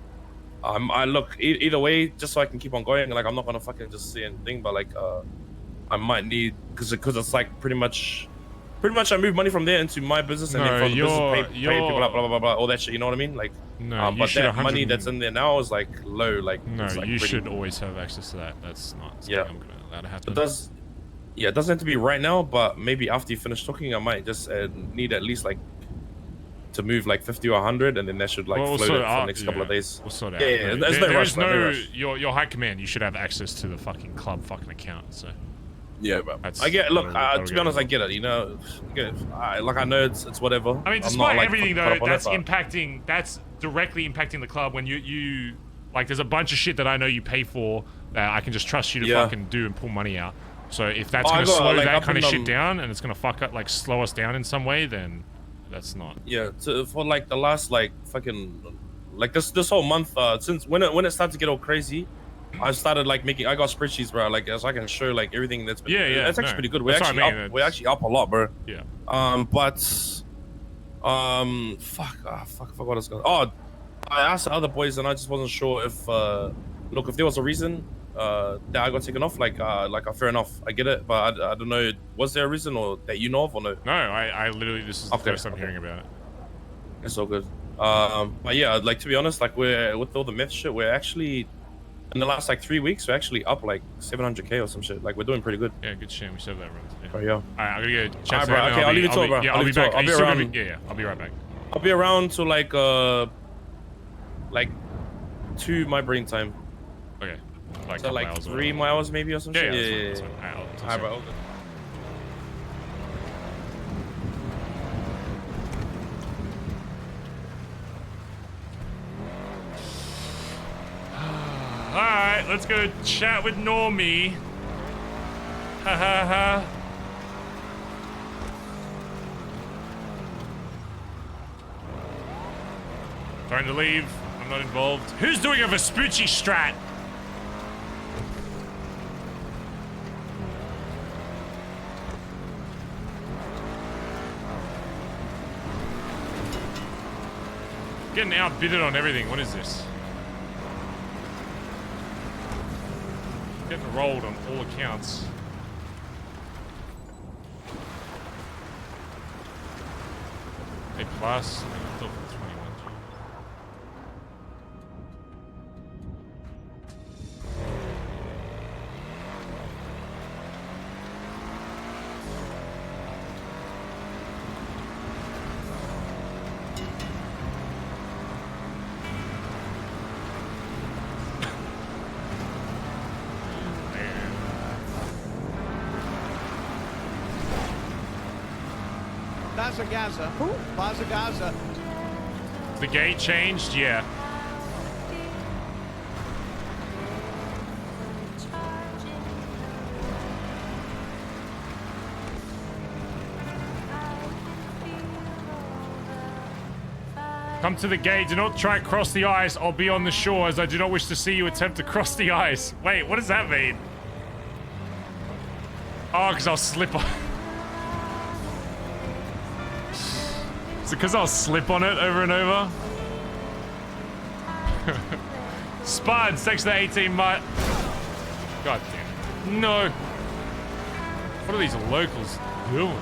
I look either way, just so I can keep on going. Like, I'm not gonna fucking just say anything, but like, I might need because it's like pretty much I move money from there into my business and then from the business pay people, blah blah blah, all that shit. You know what I mean? Like, but that money that's in there now is like low. Like, no, it's like you should always have access to that. That's not something I'm gonna allow to happen. It doesn't have to be right now, but maybe after you finish talking, I might just need at least like to move like 50 or 100, and then that should like float it for the next couple of days. We'll sort it out. Yeah, there's no rush. Your high command, you should have access to the fucking club fucking account. So. Yeah, bro. I get. Look, to be honest, I get it. You know, I know it's whatever. I mean, despite everything though, that's directly impacting the club. When you like, there's a bunch of shit that I know you pay for that I can just trust you to fucking do and pull money out. So if that's gonna slow that kind of shit down and it's gonna slow us down in some way, then that's not. Yeah, for like the last like fucking like this whole month since when it started to get all crazy. I started like I got spreadsheets, bro. Like, so I can show like everything that's been. Yeah. That's actually pretty good. We're actually up a lot, bro. Yeah. But fuck, what else going? Oh, I asked the other boys, and I just wasn't sure if look, if there was a reason that I got taken off, like fair enough, I get it, but I don't know, was there a reason or that you know of or no? No, I literally this is the first time hearing about it. It's all good. But yeah, like to be honest, like we're with all the meth shit, we're actually. In the last like 3 weeks, we're actually up like 700k or some shit. Like, we're doing pretty good. Yeah, good shit. We served that run. Yeah. Oh yeah. All right, I'm gonna go chat. Bro. Okay, I'll leave you to it, bro. Yeah, I'll be back. I'll be around. Yeah, I'll be right back. I'll be around to like 2 my brain time. Okay. So like 3 miles maybe or some shit. Yeah. All right, bro. Alright, let's go chat with Normie. Ha ha ha. Trying to leave. I'm not involved. Who's doing a Vespucci strat? Getting outbidded on everything. What is this? Getting rolled on all accounts. A plus. I thought for 21. Bazza. The gate changed? Yeah. Come to the gate. Do not try cross the ice. I'll be on the shore as I do not wish to see you attempt to cross the ice. Wait, what does that mean? Oh, because I'll slip on. Is it because I'll slip on it over and over? Spuds, thanks for the 18 month. God damn it. No. What are these locals doing?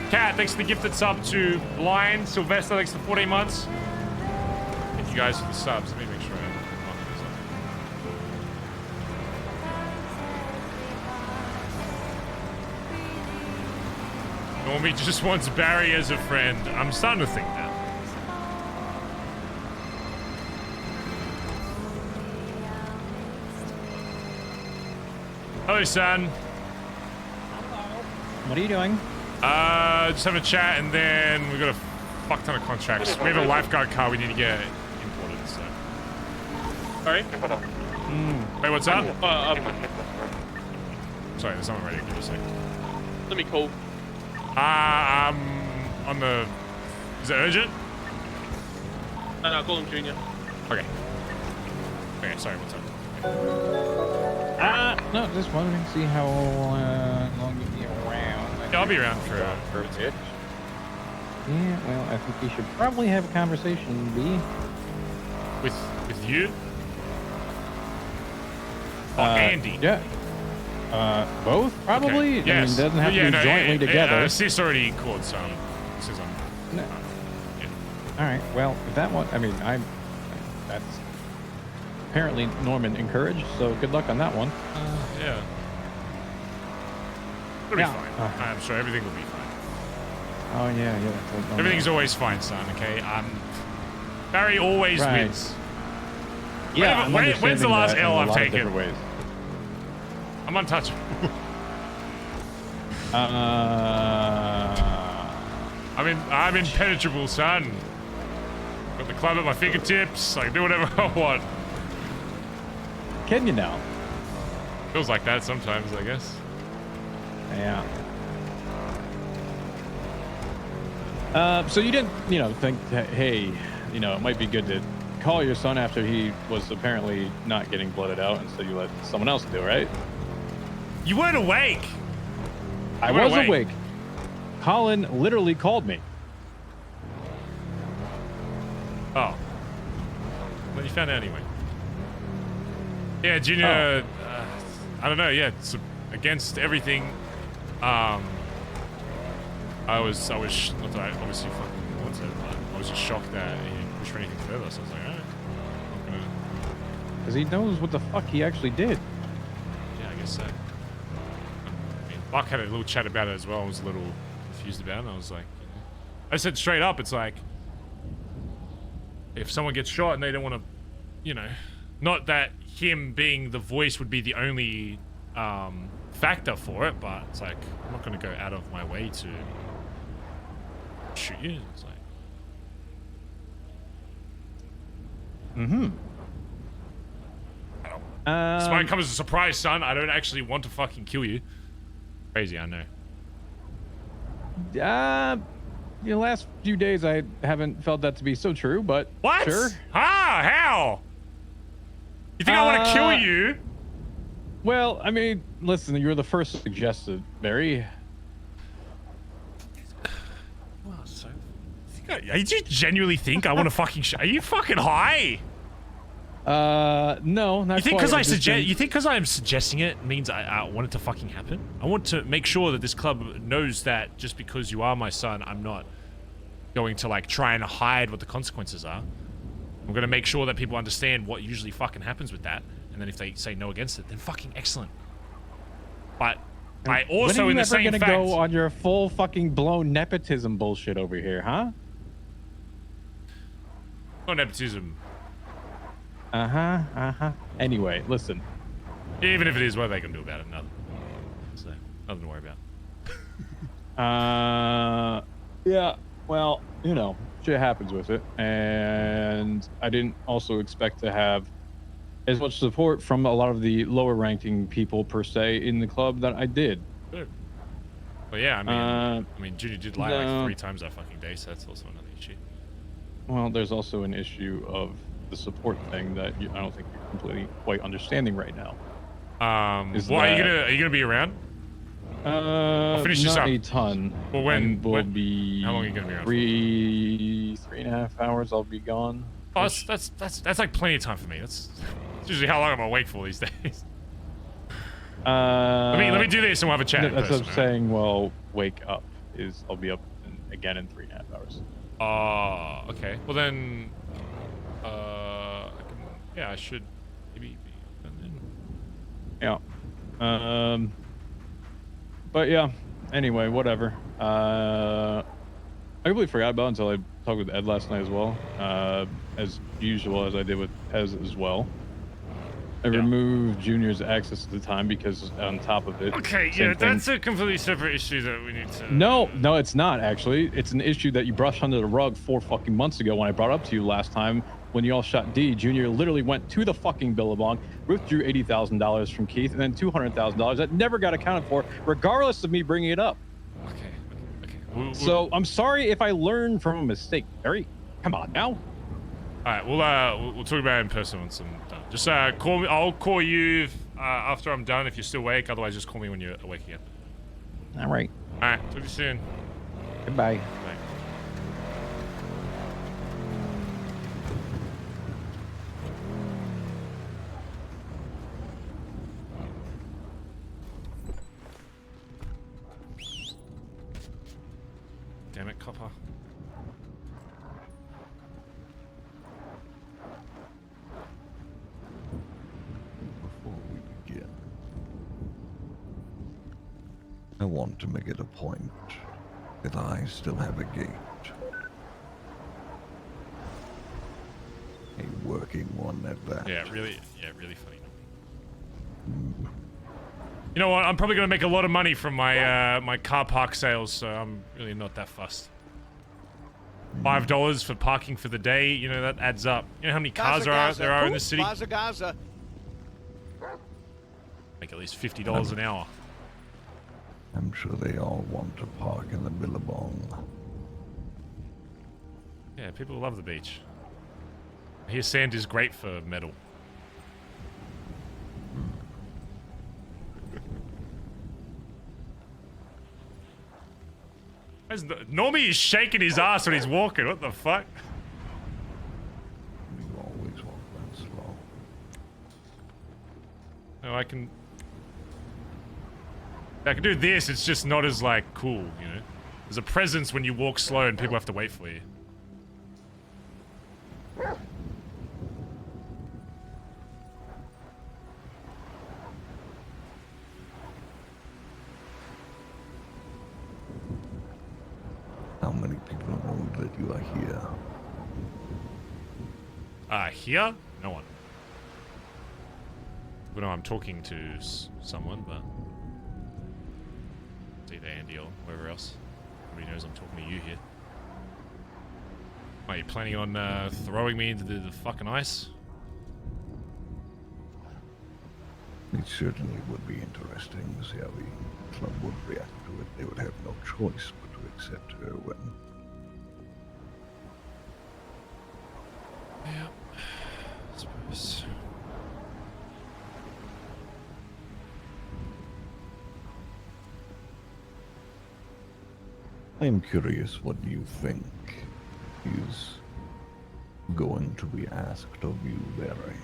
Cat, thanks for the gifted sub to Blind. Sylvester, thanks for 14 months. Thank you guys for the subs. Let me make sure I mark this up. Normie just wants Barry as a friend. I'm starting to think that. Hello, son. What are you doing? Just having a chat, and then we've got a fuck ton of contracts. We have a lifeguard car we need to get imported, so. Sorry? Wait, what's up? Sorry, there's someone ready. Give me a sec. Let me call. On the... Is it urgent? No, I'll call him Junior. Okay. Okay, sorry, what's up? No, just wondering to see how long you'll be around. Yeah, I'll be around for a bit. Yeah, well, I think we should probably have a conversation, B. With you? Oh, Andi. Yeah. Both, probably? Okay. Yes. I mean, doesn't have to be jointly together. Sis already called some. Sis on. No. Yeah. All right, well, if that one, I mean, that's apparently Norman encouraged, so good luck on that one. Yeah. It'll be fine. I'm sure everything will be fine. Oh, yeah. Everything's always fine, son, okay? Barry always wins. Yeah, when's the last L I've taken? I'm untouchable. I'm impenetrable, son. Got the club at my fingertips. I can do whatever I want. Can you now? Feels like that sometimes, I guess. Yeah. So you didn't, think, hey, it might be good to call your son after he was apparently not getting blooded out, and so you let someone else do, right? You weren't awake. I was awake. Collin literally called me. Oh. Well, you found out anyway. Yeah, Junior. I don't know. Yeah, it's against everything. I was not that I obviously fucking wanted, but I was just shocked that he didn't push for anything further. So I was like, alright, I'm not gonna. Because he knows what the fuck he actually did. Yeah, I guess so. I mean, Buck had a little chat about it as well. I was a little confused about it. I was like, I said straight up, it's like, if someone gets shot and they don't want to, not that him being the voice would be the only factor for it, but it's like, I'm not going to go out of my way to shoot you. It's like, this might come as a surprise, son. I don't actually want to fucking kill you. Crazy, I know. The last few days I haven't felt that to be so true, but what? Sure. How? You think I want to kill you? Well, I mean, listen, you were the first to suggest it, Barry. Well, so... Do you genuinely think I want to fucking are you fucking high? No, not You think quite. because you think because I'm suggesting it means I want it to fucking happen? I want to make sure that this club knows that just because you are my son, I'm not going to like try and hide what the consequences are. I'm gonna make sure that people understand what usually fucking happens with that, and then if they say no against it, then fucking excellent. But I also in the same fact, when are you ever gonna go on your full fucking blown nepotism bullshit over here, huh? No nepotism. Anyway, listen. Even if it is, what they can do about it? Nothing. So, nothing to worry about. Yeah, well, shit happens with it. And I didn't also expect to have as much support from a lot of the lower ranking people per se in the club that I did. Good. Well, yeah, I mean, Junior did lie like 3 times that fucking day, so that's also another issue. Well, there's also an issue of the support thing that I don't think you're completely quite understanding right now. Well, are you gonna be around? I'll finish this not up. a ton. Well, when will be how long are you gonna be around? 3.5 hours. I'll be gone. Oh, that's like plenty of time for me. That's usually how long I'm awake for these days. Let me do this and we'll have a chat. That's what I'm saying. Well, wake up is I'll be up again in 3.5 hours. Oh, okay. Well then, I should maybe be done then. Yeah. But yeah. Anyway, whatever. I completely forgot about it until I talked with Ed last night as well. As usual, as I did with Pez as well. I removed Junior's access at the time because on top of it. Okay, yeah, that's a completely separate issue that we need to. No, it's not actually. It's an issue that you brushed under the rug 4 fucking months ago when I brought it up to you last time when you all shot D. Junior literally went to the fucking Billabong, withdrew $80,000 from Keith, and then $200,000 that never got accounted for, regardless of me bringing it up. Okay. So I'm sorry if I learned from a mistake, Barry. Come on now. All right, we'll talk about it in person once I'm done. Just call me. I'll call you after I'm done if you're still awake. Otherwise, just call me when you're awake again. All right. All right. Talk to you soon. Goodbye. Bye. Damn it, copper. I want to make it a point that I still have a gate. A working one at that. Yeah, really funny. You know what? I'm probably gonna make a lot of money from my my car park sales, so I'm really not that fussed. $5 for parking for the day, you know, that adds up. You know how many cars there are in the city? Bazza. Make at least $50 an hour. I'm sure they all want to park in the Billabong. Yeah, people love the beach. I hear sand is great for metal. Normie is shaking his ass when he's walking. What the fuck? You always walk that slow. No, I can do this. It's just not as like cool, you know. There's a presence when you walk slow and people have to wait for you. How many people know that you are here? Here? No one. Well, no, I'm talking to someone, but it's either Andi or whoever else. Nobody knows I'm talking to you here. Are you planning on throwing me into the fucking ice? It certainly would be interesting to see how the club would react to it. They would have no choice but to accept her when... Yeah, I suppose. I am curious what you think is going to be asked of you, Barry.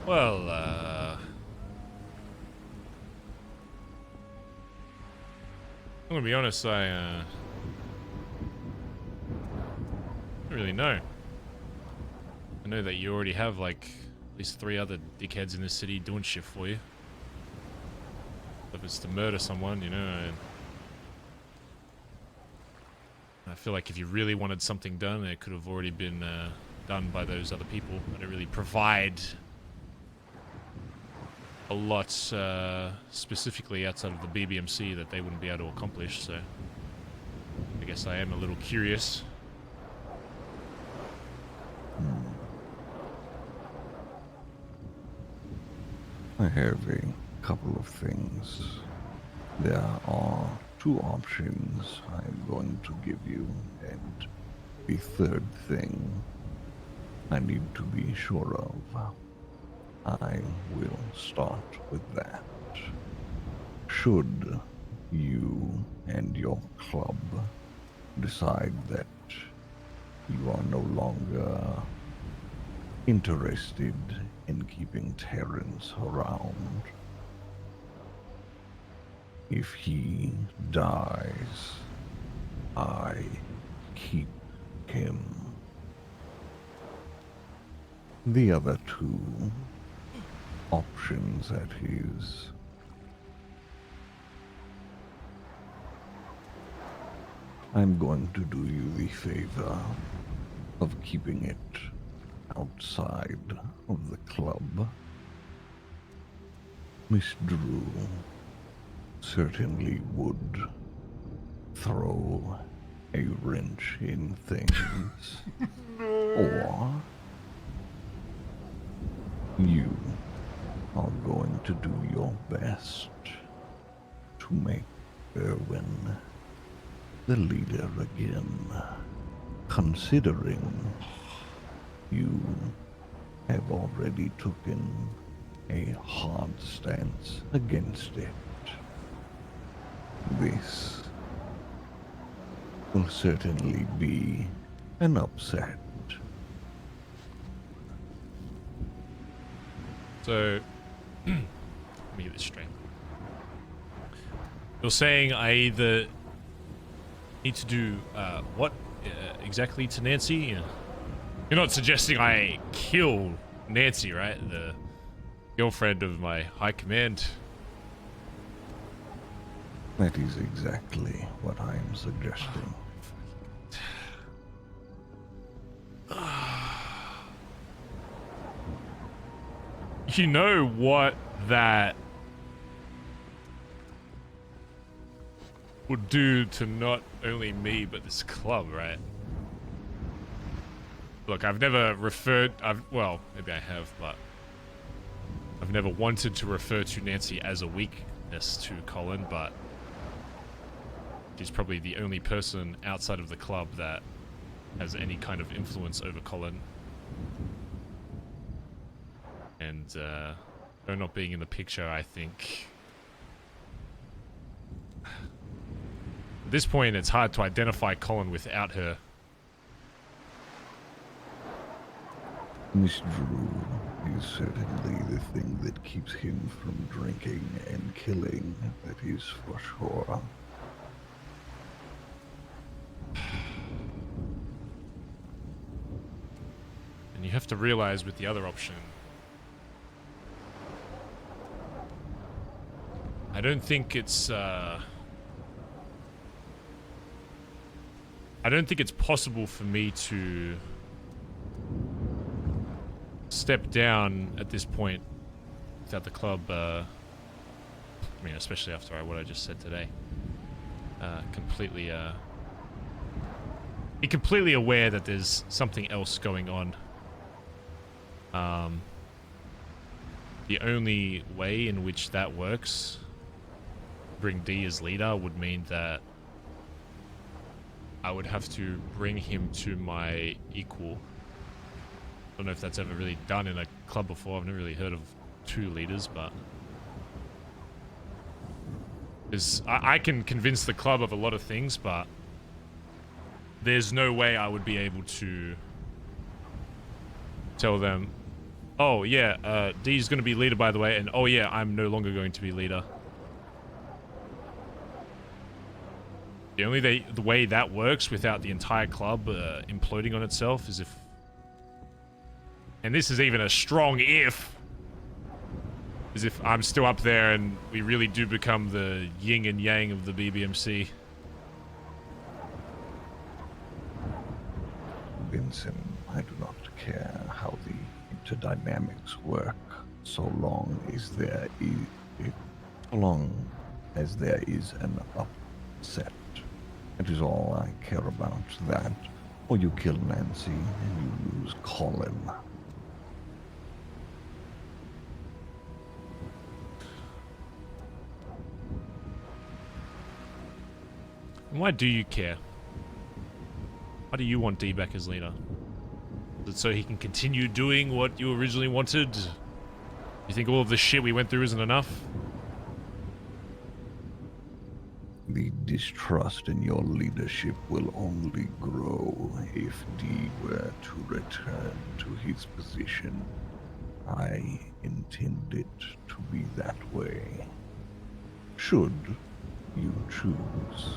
Well, I'm gonna be honest, I don't really know. I know that you already have, like, at least 3 other dickheads in this city doing shit for you. If it's to murder someone, you know, I feel like if you really wanted something done, it could have already been done by those other people. I don't really provide a lot specifically outside of the BBMC that they wouldn't be able to accomplish, so I guess I am a little curious. I have a couple of things. There are 2 options I'm going to give you, and the third thing I need to be sure of. I will start with that. Should you and your club decide that you are no longer interested in keeping Terrence around, if he dies, I keep him. The other two options, that is, I'm going to do you the favor of keeping it outside of the club. Miss Drew certainly would throw a wrench in things. Or you are going to do your best to make Erwin the leader again, considering you have already taken a hard stance against it. This will certainly be an upset. So, let me get this straight. You're saying I either need to do what exactly to Nancy? You're not suggesting I kill Nancy, right? The girlfriend of my high command. That is exactly what I am suggesting. You know what that would do to not only me, but this club, right? Look, I've never referred... well, maybe I have, but... I've never wanted to refer to Nancy as a weakness to Collin, but... she's probably the only person outside of the club that has any kind of influence over Collin. And, her not being in the picture, I think... At this point, it's hard to identify Collin without her. Miss Drew is certainly the thing that keeps him from drinking and killing, that is for sure. And you have to realize with the other option, I don't think it's possible for me to step down at this point without the club, I mean, especially after what I just said today, be completely aware that there's something else going on. The only way in which that works, bring D as leader, would mean that I would have to bring him to my equal. I don't know if that's ever really done in a club before. I've never really heard of two leaders, but I can convince the club of a lot of things, but there's no way I would be able to tell them, oh yeah, D's going to be leader, by the way, and oh yeah, I'm no longer going to be leader. The only the way that works without the entire club imploding on itself is if, and this is even a strong if, is if I'm still up there and we really do become the yin and yang of the BBMC. Benson, I do not care how the interdynamics work, so long as there is an upset. That is all I care about, that, or you kill Nancy and you lose Collin. Why do you care? Why do you want D back as leader? Is it so he can continue doing what you originally wanted? You think all of the shit we went through isn't enough? The distrust in your leadership will only grow if D were to return to his position. I intend it to be that way. Should you choose.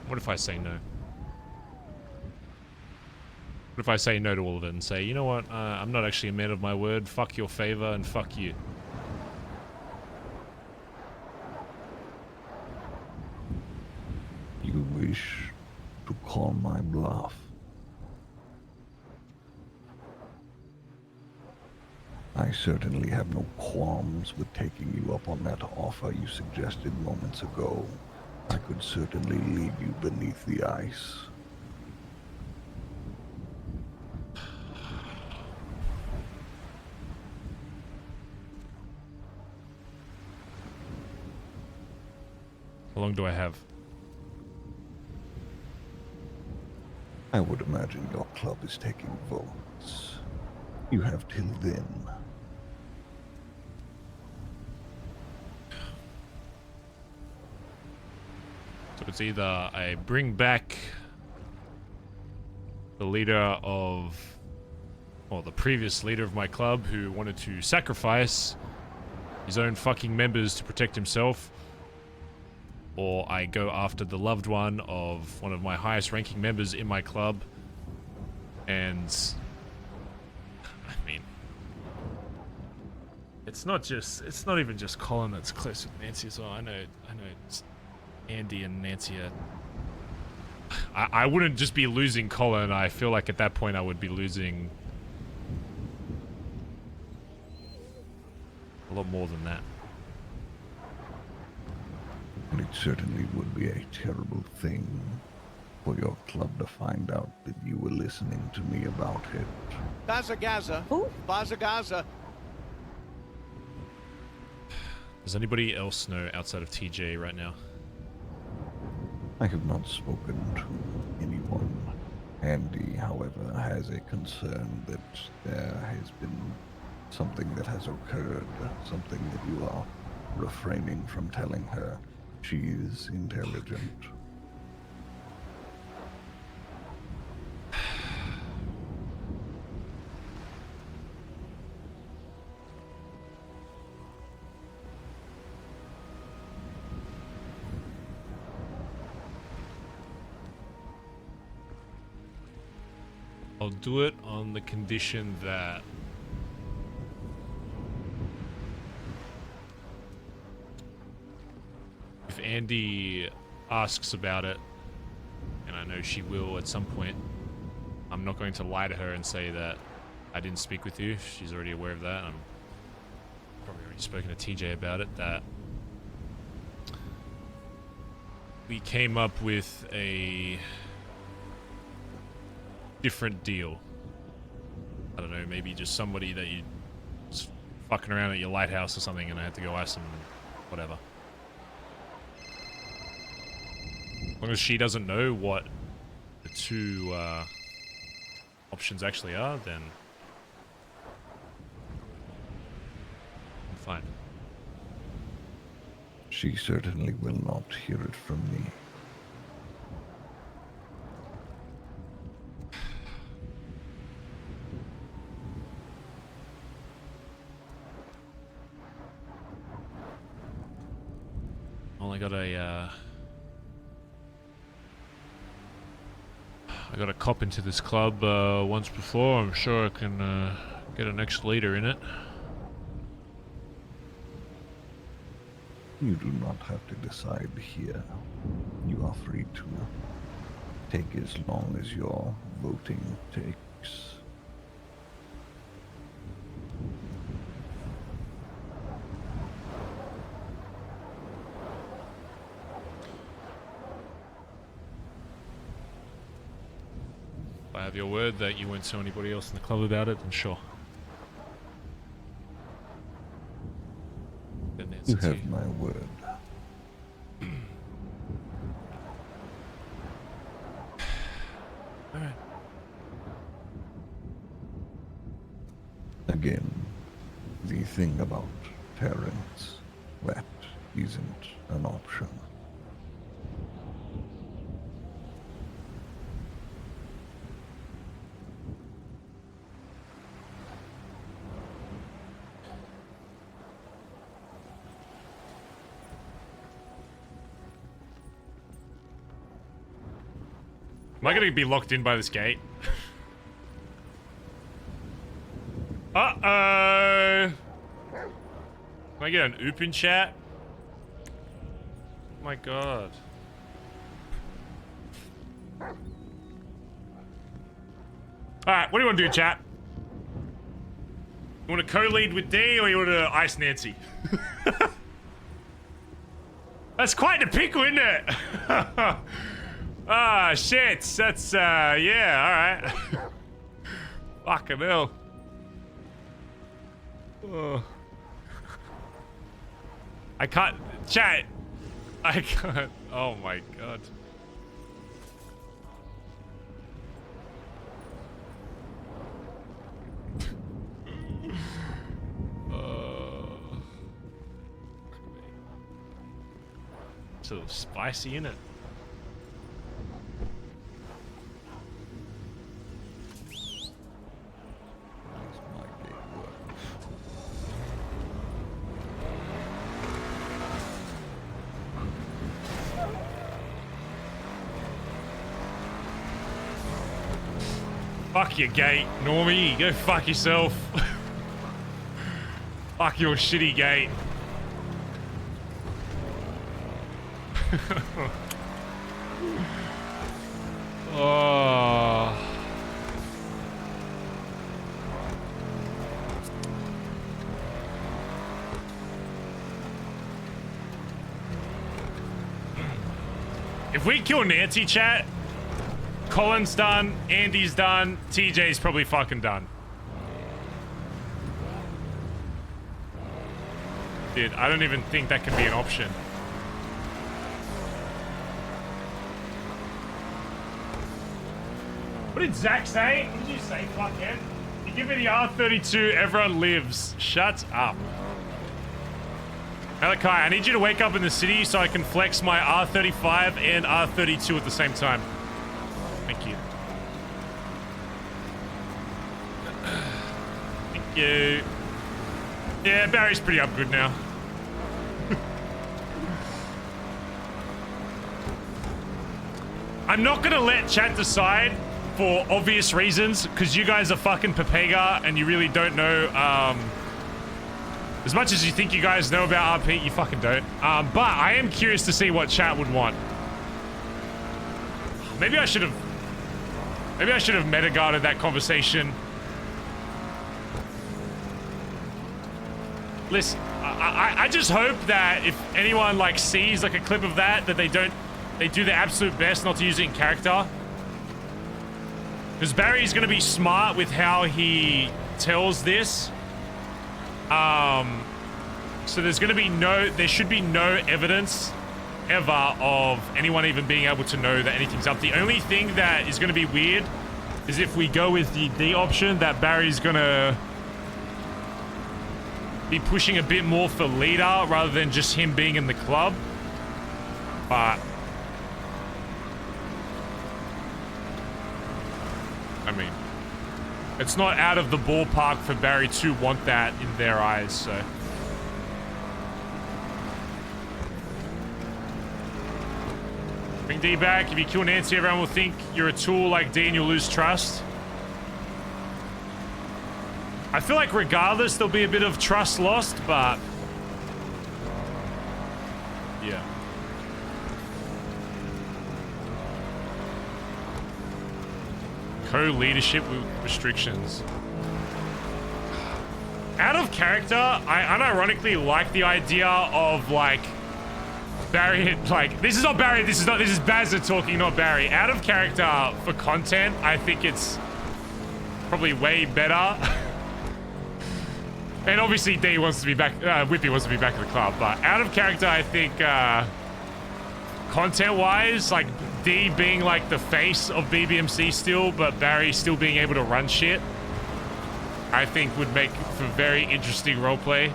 What if I say no? What if I say no to all of it and say, you know what, I'm not actually a man of my word, fuck your favor and fuck you? You wish to call my bluff? I certainly have no qualms with taking you up on that offer you suggested moments ago. I could certainly lead you beneath the ice. How long do I have? I would imagine your club is taking votes. You have till then. So it's either I bring back the leader of, well, the previous leader of my club who wanted to sacrifice his own fucking members to protect himself, or I go after the loved one of one of my highest ranking members in my club. And I mean, it's not even just Collin that's close with Nancy as well. I know it's Andi and Nancy are, I wouldn't just be losing Collin. I feel like at that point I would be losing a lot more than that. And it certainly would be a terrible thing for your club to find out that you were listening to me about it. Bazza Gaza. Who? Bazza Gaza. Does anybody else know outside of TJ right now? I have not spoken to anyone. Andi, however, has a concern that there has been something that has occurred, something that you are refraining from telling her. She is intelligent. I'll do it on the condition that if Andi asks about it, and I know she will at some point, I'm not going to lie to her and say that I didn't speak with you. She's already aware of that. I'm probably already spoken to TJ about it, that we came up with a different deal. I don't know, maybe just somebody that you just fucking around at your lighthouse or something and I had to go ask them, whatever. As long as she doesn't know what the two options actually are, then I'm fine. She certainly will not hear it from me. Well, I got a cop into this club once before. I'm sure I can get an next leader in it. You do not have to decide here. You are free to take as long as your voting takes. If I have your word that you won't tell anybody else in the club about it, then sure. You have my word. Again, the thing about Terrence, that isn't an option. Am I gonna be locked in by this gate? Uh-oh! Can I get an oop in chat? Oh my god. Alright, what do you want to do, chat? You want to co-lead with D or you want to ice Nancy? That's quite the pickle, isn't it? Ah, shit. That's, yeah, alright. Fucking hell. Oh. I can't... Chat. I can't... Oh my god. It's a little spicy, isn't it? Fuck your gate, Normie. Go fuck yourself. Fuck your shitty gate. Oh. If we kill Nancy, chat, Collin's done, Andy's done, TJ's probably fucking done. Dude, I don't even think that can be an option. What did Zach say? What did you say, fuckhead? You give me the R32, everyone lives. Shut up. Malachi, I need you to wake up in the city so I can flex my R35 and R32 at the same time. Thank you. Thank you. Yeah, Barry's pretty up good now. I'm not gonna let chat decide for obvious reasons, because you guys are fucking Pepega and you really don't know, as much as you think you guys know about RP, you fucking don't. But I am curious to see what chat would want. Maybe I should have meta-guarded that conversation. Listen, I just hope that if anyone like sees like a clip of that, that they do their absolute best not to use it in character. Because Barry's gonna be smart with how he tells this. So there should be no evidence ever of anyone even being able to know that anything's up. The only thing that is gonna be weird is if we go with the D option, that Barry's gonna be pushing a bit more for leader rather than just him being in the club. But I mean, it's not out of the ballpark for Barry to want that in their eyes, so. Bring D back. If you kill Nancy, everyone will think you're a tool like D and you'll lose trust. I feel like regardless, there'll be a bit of trust lost, but yeah. Co-leadership restrictions. Out of character, I unironically like the idea of like Barry, like, this is not Barry, this is Bazza talking, not Barry. Out of character for content, I think it's probably way better. And obviously D wants to be back, Whippy wants to be back in the club, but out of character, I think content-wise, like D being like the face of BBMC still, but Barry still being able to run shit. I think would make for very interesting roleplay.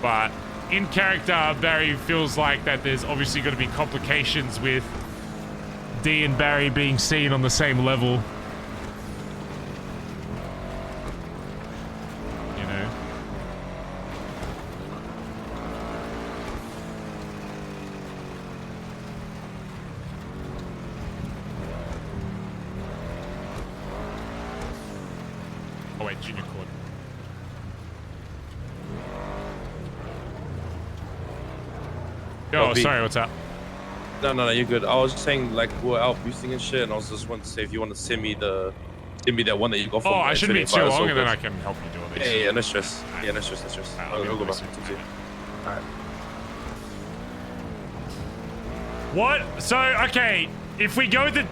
But in character, Barry feels like that there's obviously going to be complications with D and Barry being seen on the same level. You know? Oh wait, junior chord. Oh, sorry, what's up? No, you're good. I was just saying, like, we're out boosting and shit, and I was just wanting to say if you want to send me that one that you got from. Oh, I shouldn't be too long, and then I can help you do all this. Yeah, no stress. Yeah, no stress. I'll go back. Alright. What? So, okay, if we go the...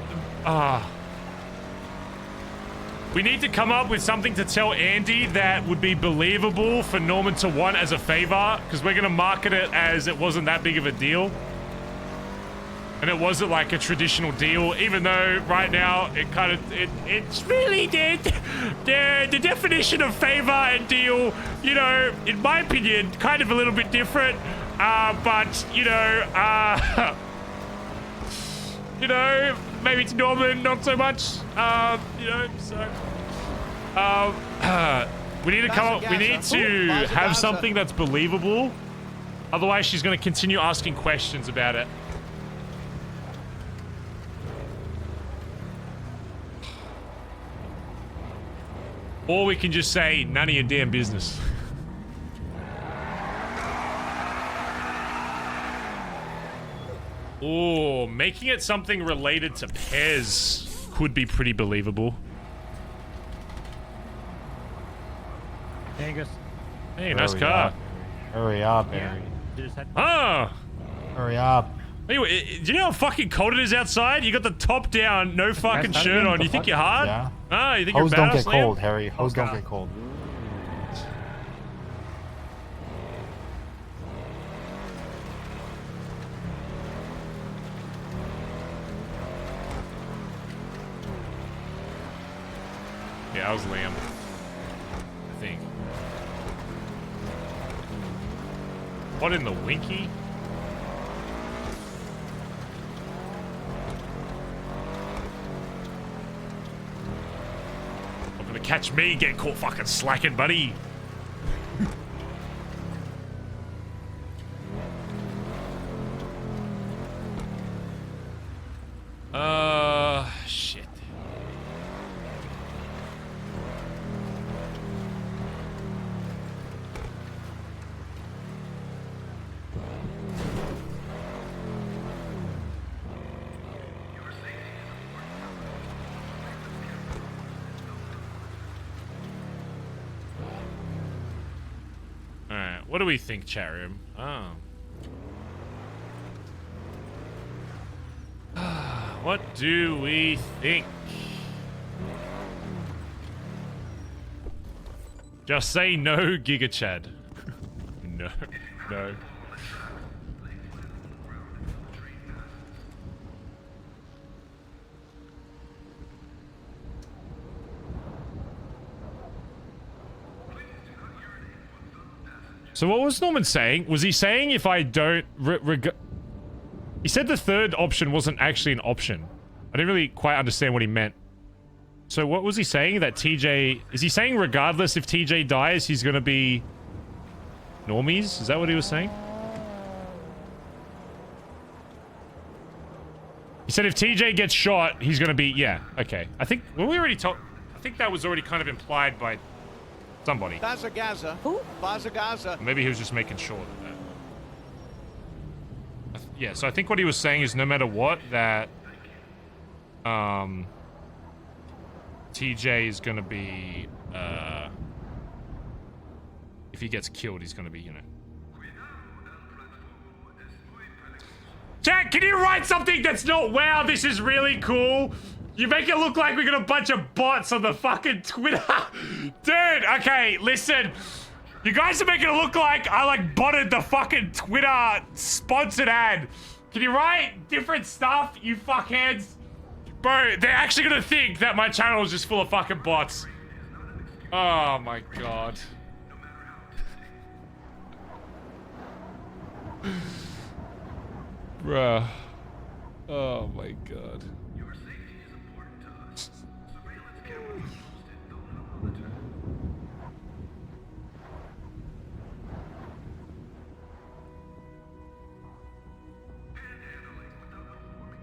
we need to come up with something to tell Andi that would be believable for Norman to want as a favor, because we're going to market it as it wasn't that big of a deal. And it wasn't like a traditional deal, even though right now it's really did. The definition of favor and deal, you know, in my opinion, kind of a little bit different. But, you know, maybe to Norman, not so much. You know, so we need to come up. We need to have something that's believable. Otherwise, she's going to continue asking questions about it. Or we can just say, none of your damn business. Oh, making it something related to Pez could be pretty believable. Angus. Hey, nice car. Hurry up, Barry. Oh! Hurry up. Anyway, do you know how fucking cold it is outside? You got the top down, no fucking shirt on. You think you're hard? Yeah. Ah, you think Hose you're don't badass, get cold, Liam? Harry. Hose don't get cold. Yeah, I was Liam. I think. What in the winky? Not gonna catch me getting caught fucking slacking, buddy. Shit. Alright, what do we think, chat room? Oh. What do we think? Just say no, Giga Chad. No, no. So what was Norman saying? Was he saying if I don't... He said the third option wasn't actually an option. I didn't really quite understand what he meant. So what was he saying? That TJ... Is he saying regardless if TJ dies, he's gonna be... normies? Is that what he was saying? He said if TJ gets shot, he's gonna be... Yeah, okay. I think... Well, we already talked... I think that was already kind of implied by somebody. Bazza. Who? Bazza. Maybe he was just making sure of that. Yeah, so I think what he was saying is no matter what, that TJ is gonna be if he gets killed, he's gonna be, you know. Jack, can you write something that's not, wow, this is really cool? You make it look like we got a bunch of bots on the fucking Twitter. Dude, okay, listen. You guys are making it look like I, like, botted the fucking Twitter sponsored ad. Can you write different stuff, you fuckheads? Bro, they're actually gonna think that my channel is just full of fucking bots. Oh my god. Bruh. Oh my god.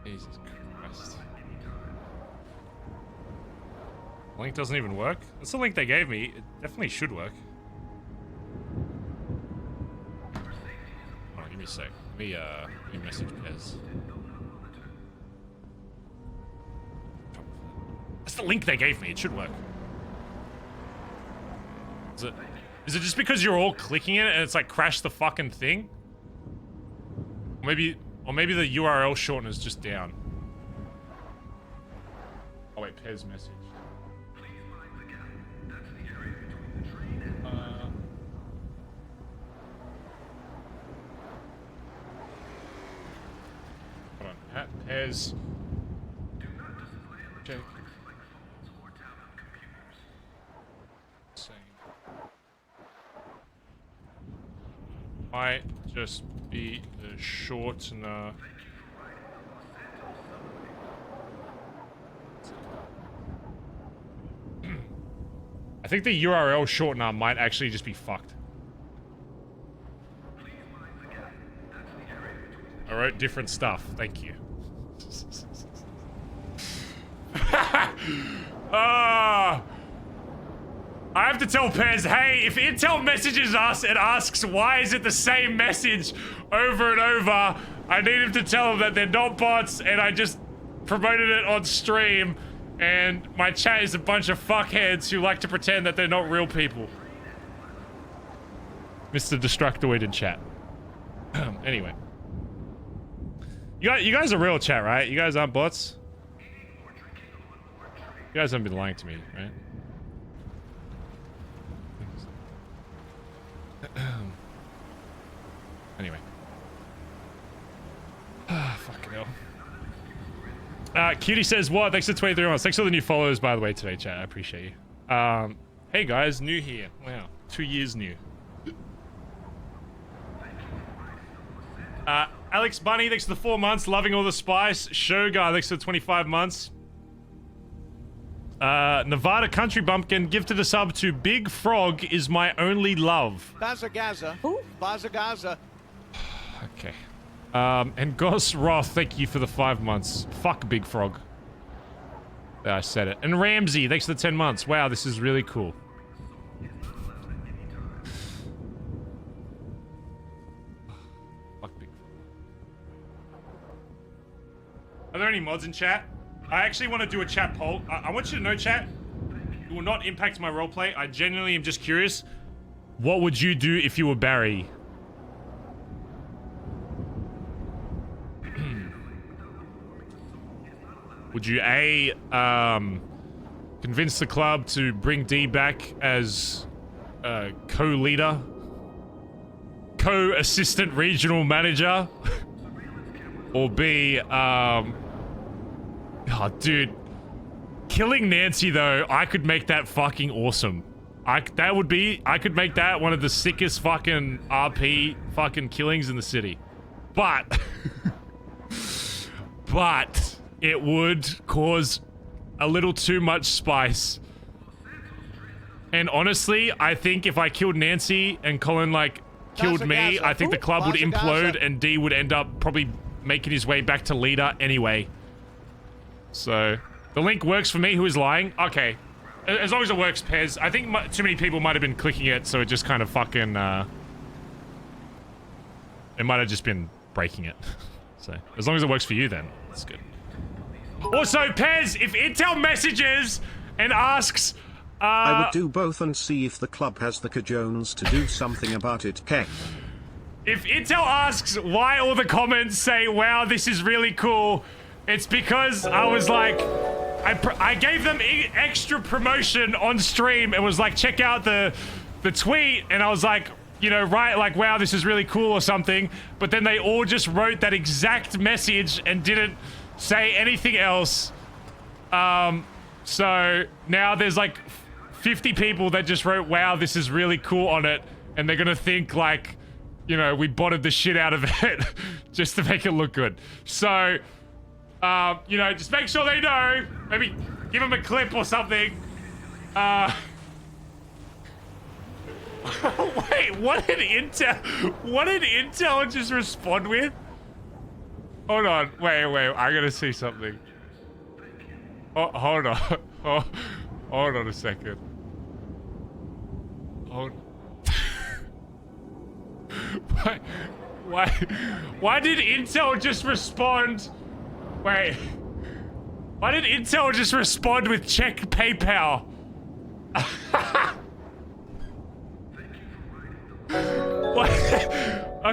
Jesus Christ. Link doesn't even work? That's the link they gave me. It definitely should work. Hold on, give me a sec. Let me message Pez. That's the link they gave me. It should work. Is it just because you're all clicking it and it's like crashed the fucking thing? Or maybe the URL shortener is just down. Oh wait, Pez message. Hold on, Pez. Check. Might just be the shortener. I think the URL shortener might actually just be fucked. I wrote different stuff. Thank you. I have to tell Pez, hey, if Intel messages us and asks why is it the same message over and over, I need him to tell them that they're not bots and I just promoted it on stream and my chat is a bunch of fuckheads who like to pretend that they're not real people. Mr. Destructoid in chat. Anyway. You guys are real chat, right? You guys aren't bots? You guys haven't been lying to me, right? Anyway. Fucking hell. Cutie says, what? Thanks for 23 months. Thanks for the new followers, by the way, today, chat. I appreciate you. Hey, guys. New here. Wow. 2 years new. Alex Bunny, thanks for the 4 months. Loving all the spice. Shogun, thanks for the 25 months. Nevada Country Bumpkin gifted a sub to Big Frog is my only love. Bazza. Who? Bazza. Okay. And Goss Roth, thank you for the 5 months. Fuck Big Frog. I said it. And Ramsey, thanks for the 10 months. Wow, this is really cool. Fuck Big Frog. Are there any mods in chat? I actually want to do a chat poll. I want you to know, chat, it will not impact my roleplay. I genuinely am just curious. What would you do if you were Barry? Would you A, convince the club to bring D back as co-leader? Co-assistant regional manager? Or B, oh, dude. Killing Nancy, though, I could make that fucking awesome. I could make that one of the sickest fucking RP fucking killings in the city. But... but... it would cause a little too much spice. And honestly, I think if I killed Nancy and Collin, like, killed me, I think the club would implode and D would end up probably making his way back to leader anyway. So, the link works for me, who is lying? Okay. As long as it works, Pez. I think too many people might have been clicking it, so it just kind of fucking, it might have just been breaking it. So, as long as it works for you, then it's good. Also, Pez, if Intel messages and asks, I would do both and see if the club has the cajones to do something about it, Kek. If Intel asks why all the comments say, wow, this is really cool, it's because I was like, I gave them extra promotion on stream and was like, check out the tweet, and I was like, you know, right, like, wow, this is really cool or something, but then they all just wrote that exact message and didn't say anything else. So now there's like 50 people that just wrote, wow, this is really cool on it. And they're gonna think like, you know, we botted the shit out of it just to make it look good. So, you know, just make sure they know. Maybe give them a clip or something. Wait, what did Intel just respond with? Hold on, wait, I gotta see something. Oh, hold on. Oh, hold on a second. Hold. Why did Intel just respond? Wait. Why did Intel just respond with check PayPal? What?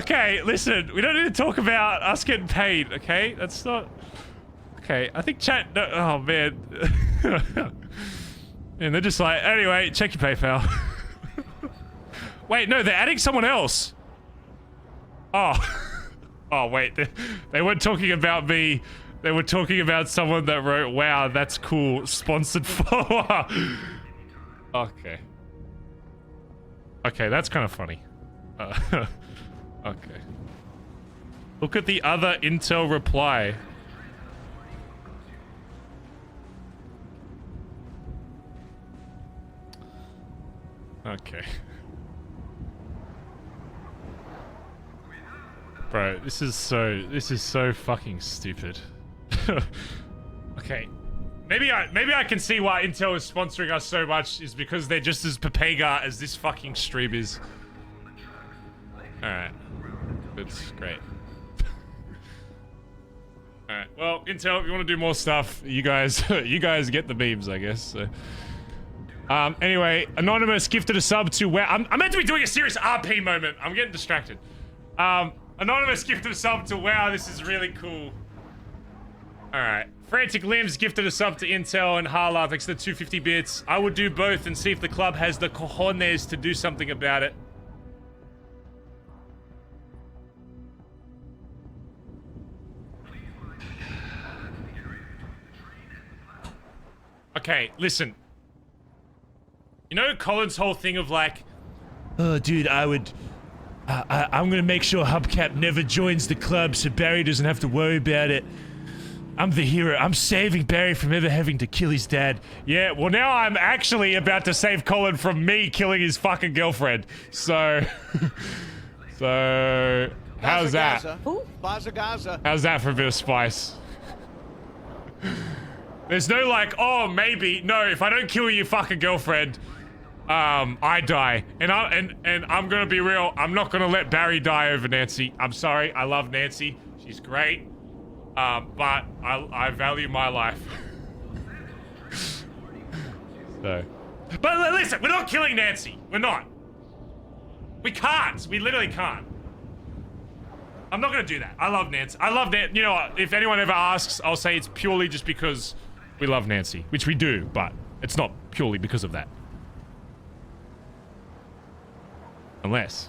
Okay, listen, we don't need to talk about us getting paid, okay? That's not... Okay, I think chat... No, oh, man. And they're just like, anyway, check your PayPal. Wait, no, they're adding someone else. Oh. Oh, wait, they weren't talking about me. They were talking about someone that wrote, wow, that's cool, sponsored follower. Okay. Okay, that's kind of funny. Okay. Look at the other Intel reply. Okay. Bro, this is so fucking stupid. Okay. Maybe I can see why Intel is sponsoring us so much is because they're just as Pepega as this fucking stream is. Alright. That's great. Alright, well, Intel, if you want to do more stuff, you guys get the memes, I guess. So. Anyway, Anonymous gifted a sub to where I'm meant to be doing a serious RP moment. I'm getting distracted. Anonymous gifted a sub to wow, this is really cool. Alright. Frantic Limbs gifted a sub to Intel and Harla, thanks to the 250 bits. I would do both and see if the club has the cojones to do something about it. Okay, listen. You know Collin's whole thing of like, oh dude, I'm gonna make sure Hubcap never joins the club so Barry doesn't have to worry about it. I'm the hero. I'm saving Barry from ever having to kill his dad. Yeah, well now I'm actually about to save Collin from me killing his fucking girlfriend. So... so... how's that? Bazza. How's that for a bit of spice? There's no like, oh, maybe. No, if I don't kill your fucking girlfriend, I die. And I'm gonna be real, I'm not gonna let Barry die over Nancy. I'm sorry, I love Nancy. She's great. But I value my life. So. But listen, we're not killing Nancy. We're not. We can't. We literally can't. I'm not gonna do that. I love Nancy. I love Nancy. You know what? If anyone ever asks, I'll say it's purely just because we love Nancy. Which we do, but it's not purely because of that. Unless.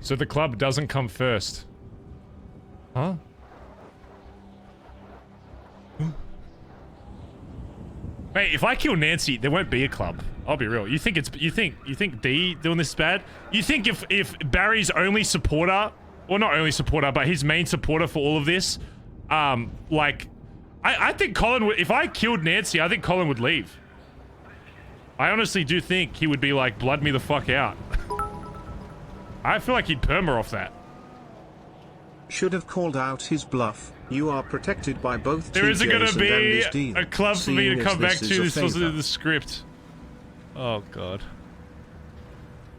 So the club doesn't come first. Huh? Wait, if I kill Nancy, there won't be a club. I'll be real. You think D doing this is bad? You think if Barry's only supporter, or not only supporter, but his main supporter for all of this, like, I think Collin would, if I killed Nancy, I think Collin would leave. I honestly do think he would be like, blood me the fuck out. I feel like he'd perma off that. Should have called out his bluff. You are protected by both. There isn't gonna be a club for me to come back to. This wasn't in the script. Oh god.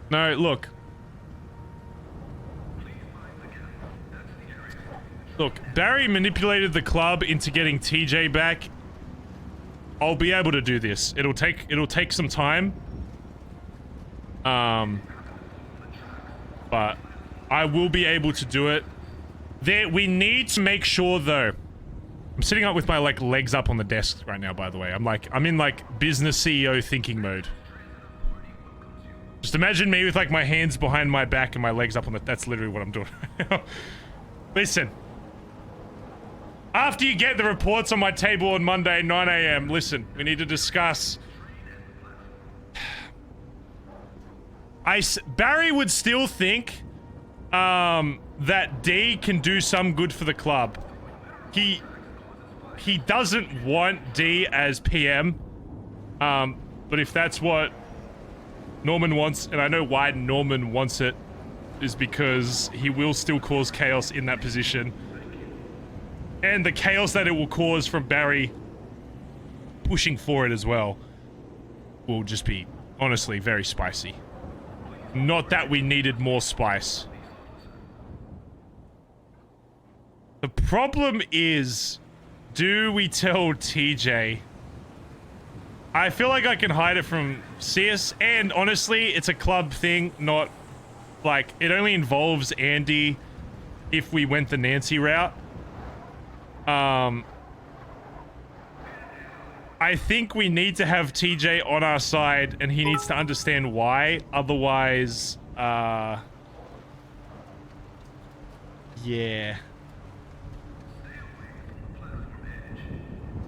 No, look. Look, Barry manipulated the club into getting TJ back. I'll be able to do this. It'll take some time. But I will be able to do it. We need to make sure though. I'm sitting up with my like legs up on the desk right now, by the way. I'm in like business CEO thinking mode. Just imagine me with like my hands behind my back and my legs up on the, that's literally what I'm doing. Listen. After you get the reports on my table on Monday, 9 a.m., listen, we need to discuss. Barry would still think that D can do some good for the club. He doesn't want D as PM, but if that's what Norman wants, and I know why Norman wants it, is because he will still cause chaos in that position. And the chaos that it will cause from Barry pushing for it as well will just be, honestly, very spicy. Not that we needed more spice. The problem is, do we tell TJ? I feel like I can hide it from CS, and honestly, it's a club thing, not like, it only involves Andi if we went the Nancy route. I think we need to have TJ on our side, and he needs to understand why. Otherwise, yeah.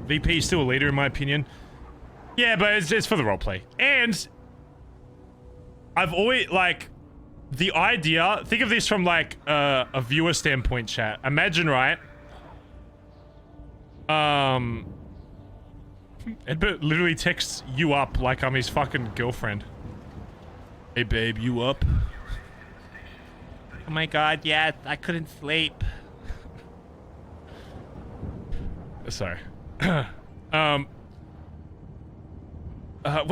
VP is still a leader, in my opinion. Yeah, but it's for the roleplay. And I've always, like, the idea, think of this from, like, a viewer standpoint, chat. Imagine, right? Edbert literally texts you up like I'm his fucking girlfriend. Hey babe, you up? Oh my god, yeah, I couldn't sleep. Sorry. What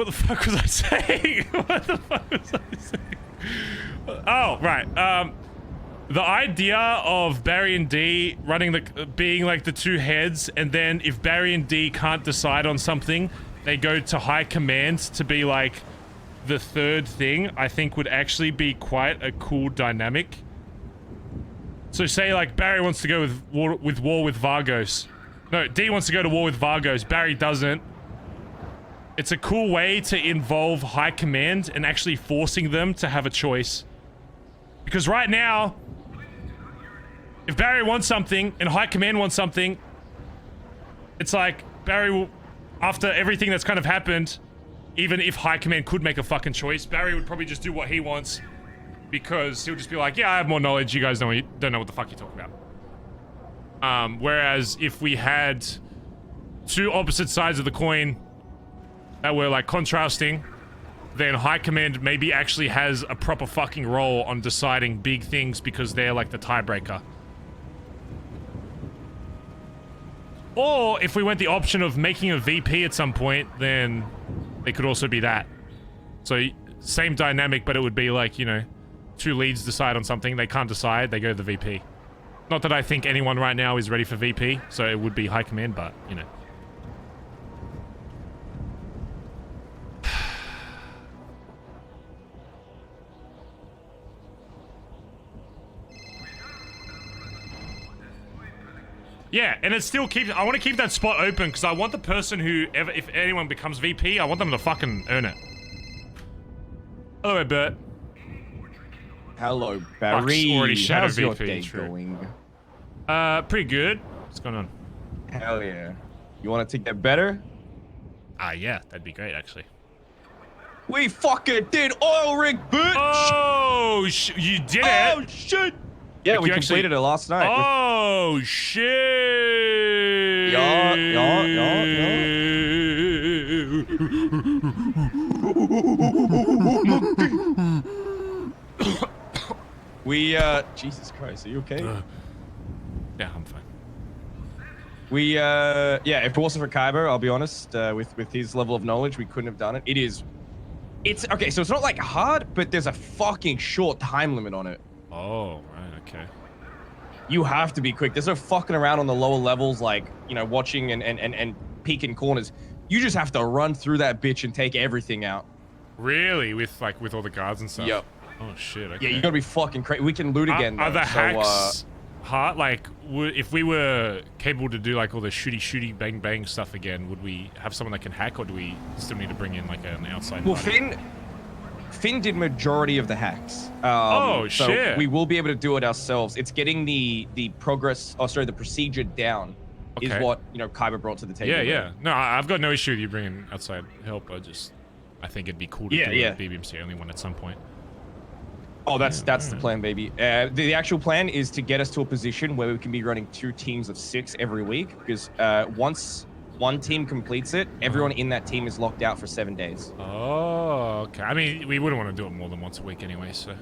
the fuck was I saying? What the fuck was I saying? Oh, right. The idea of Barry and D running being like the two heads, and then if Barry and D can't decide on something, they go to high command to be like the third thing, I think would actually be quite a cool dynamic. So say like Barry wants to go with war with Vargos. No, D wants to go to war with Vargos. Barry doesn't. It's a cool way to involve high command and actually forcing them to have a choice. Because right now, if Barry wants something and high command wants something, it's like Barry will, after everything that's kind of happened, even if high command could make a fucking choice, Barry would probably just do what he wants because he'll just be like, yeah, I have more knowledge. You guys don't know what the fuck you're talking about. Whereas if we had two opposite sides of the coin that were like contrasting, then high command maybe actually has a proper fucking role on deciding big things because they're like the tiebreaker. Or if we went the option of making a VP at some point, then it could also be that. So same dynamic, but it would be like, you know, two leads decide on something, they can't decide, they go to the VP. Not that I think anyone right now is ready for VP, so it would be high command, but, you know. Yeah, and it still keeps... I want to keep that spot open because I want the person who... if anyone becomes VP, I want them to fucking earn it. Hello, Edbert. Hello, Barry. Already shadow How's your VP, day true. going? Pretty good. What's going on? Hell yeah. You want it to get better? Yeah, that'd be great, actually. We fucking did oil rig, bitch! Oh, you did it! Oh, shit! Yeah, Like we completed it last night. Oh, shit! Yeah. We, Jesus Christ, are you okay? Yeah, I'm fine. We, yeah, if it wasn't for Kyber, I'll be honest, with his level of knowledge, we couldn't have done it. It's, okay, so it's not like hard, but there's a fucking short time limit on it. Oh, right, okay. You have to be quick. There's no fucking around on the lower levels, like, you know, watching and peeking corners. You just have to run through that bitch and take everything out. Really? With all the guards and stuff? Yep. Oh, shit, okay. Yeah, you gotta be fucking crazy. We can loot again, Are though, the so, hacks hard? Like, if we were capable to do, like, all the shooty, bang stuff again, would we have someone that can hack, or do we still need to bring in, like, an outside Well, party? Finn did majority of the hacks. Oh, so shit. we will be able to do it ourselves. It's getting the procedure down. is what, you know, Kyber brought to the table. Yeah. No, I've got no issue with you bringing outside help. I think it'd be cool to do a BBMC only one at some point. Oh, that's the plan, baby. The actual plan is to get us to a position where we can be running 2 teams of 6 every week, because once one team completes it, everyone in that team is locked out for 7 days. Oh, okay. I mean, we wouldn't want to do it more than once a week anyway, so.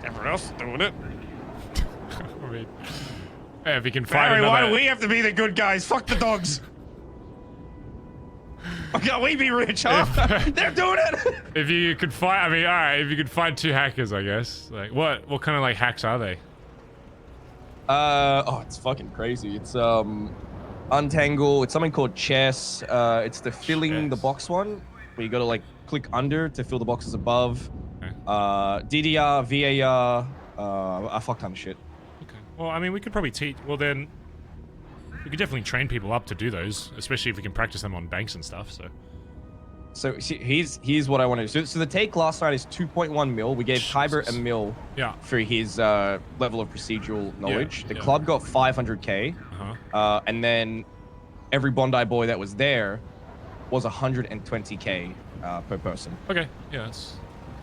Everyone else is doing it. I mean, yeah, if we can find Barry, another... why do we have to be the good guys? Fuck the dogs. Okay, we be rich, huh? They're doing it. If you could find, I mean, all right, if you could find 2 hackers, I guess. Like, what kind of like hacks are they? It's fucking crazy. It's untangle. It's something called chess. It's the filling the box one, where you gotta like click under to fill the boxes above. Okay. DDR, VAR, a fuck ton of shit. Okay. Well, I mean, we could probably teach. Well, then. We could definitely train people up to do those, especially if we can practice them on banks and stuff. So here's what I want to do. So the take last night is 2.1 mil. We gave Kyber a mil for his level of procedural knowledge. The club got 500k, and then every Bondi boy that was there was 120k per person. Okay, yeah. That's...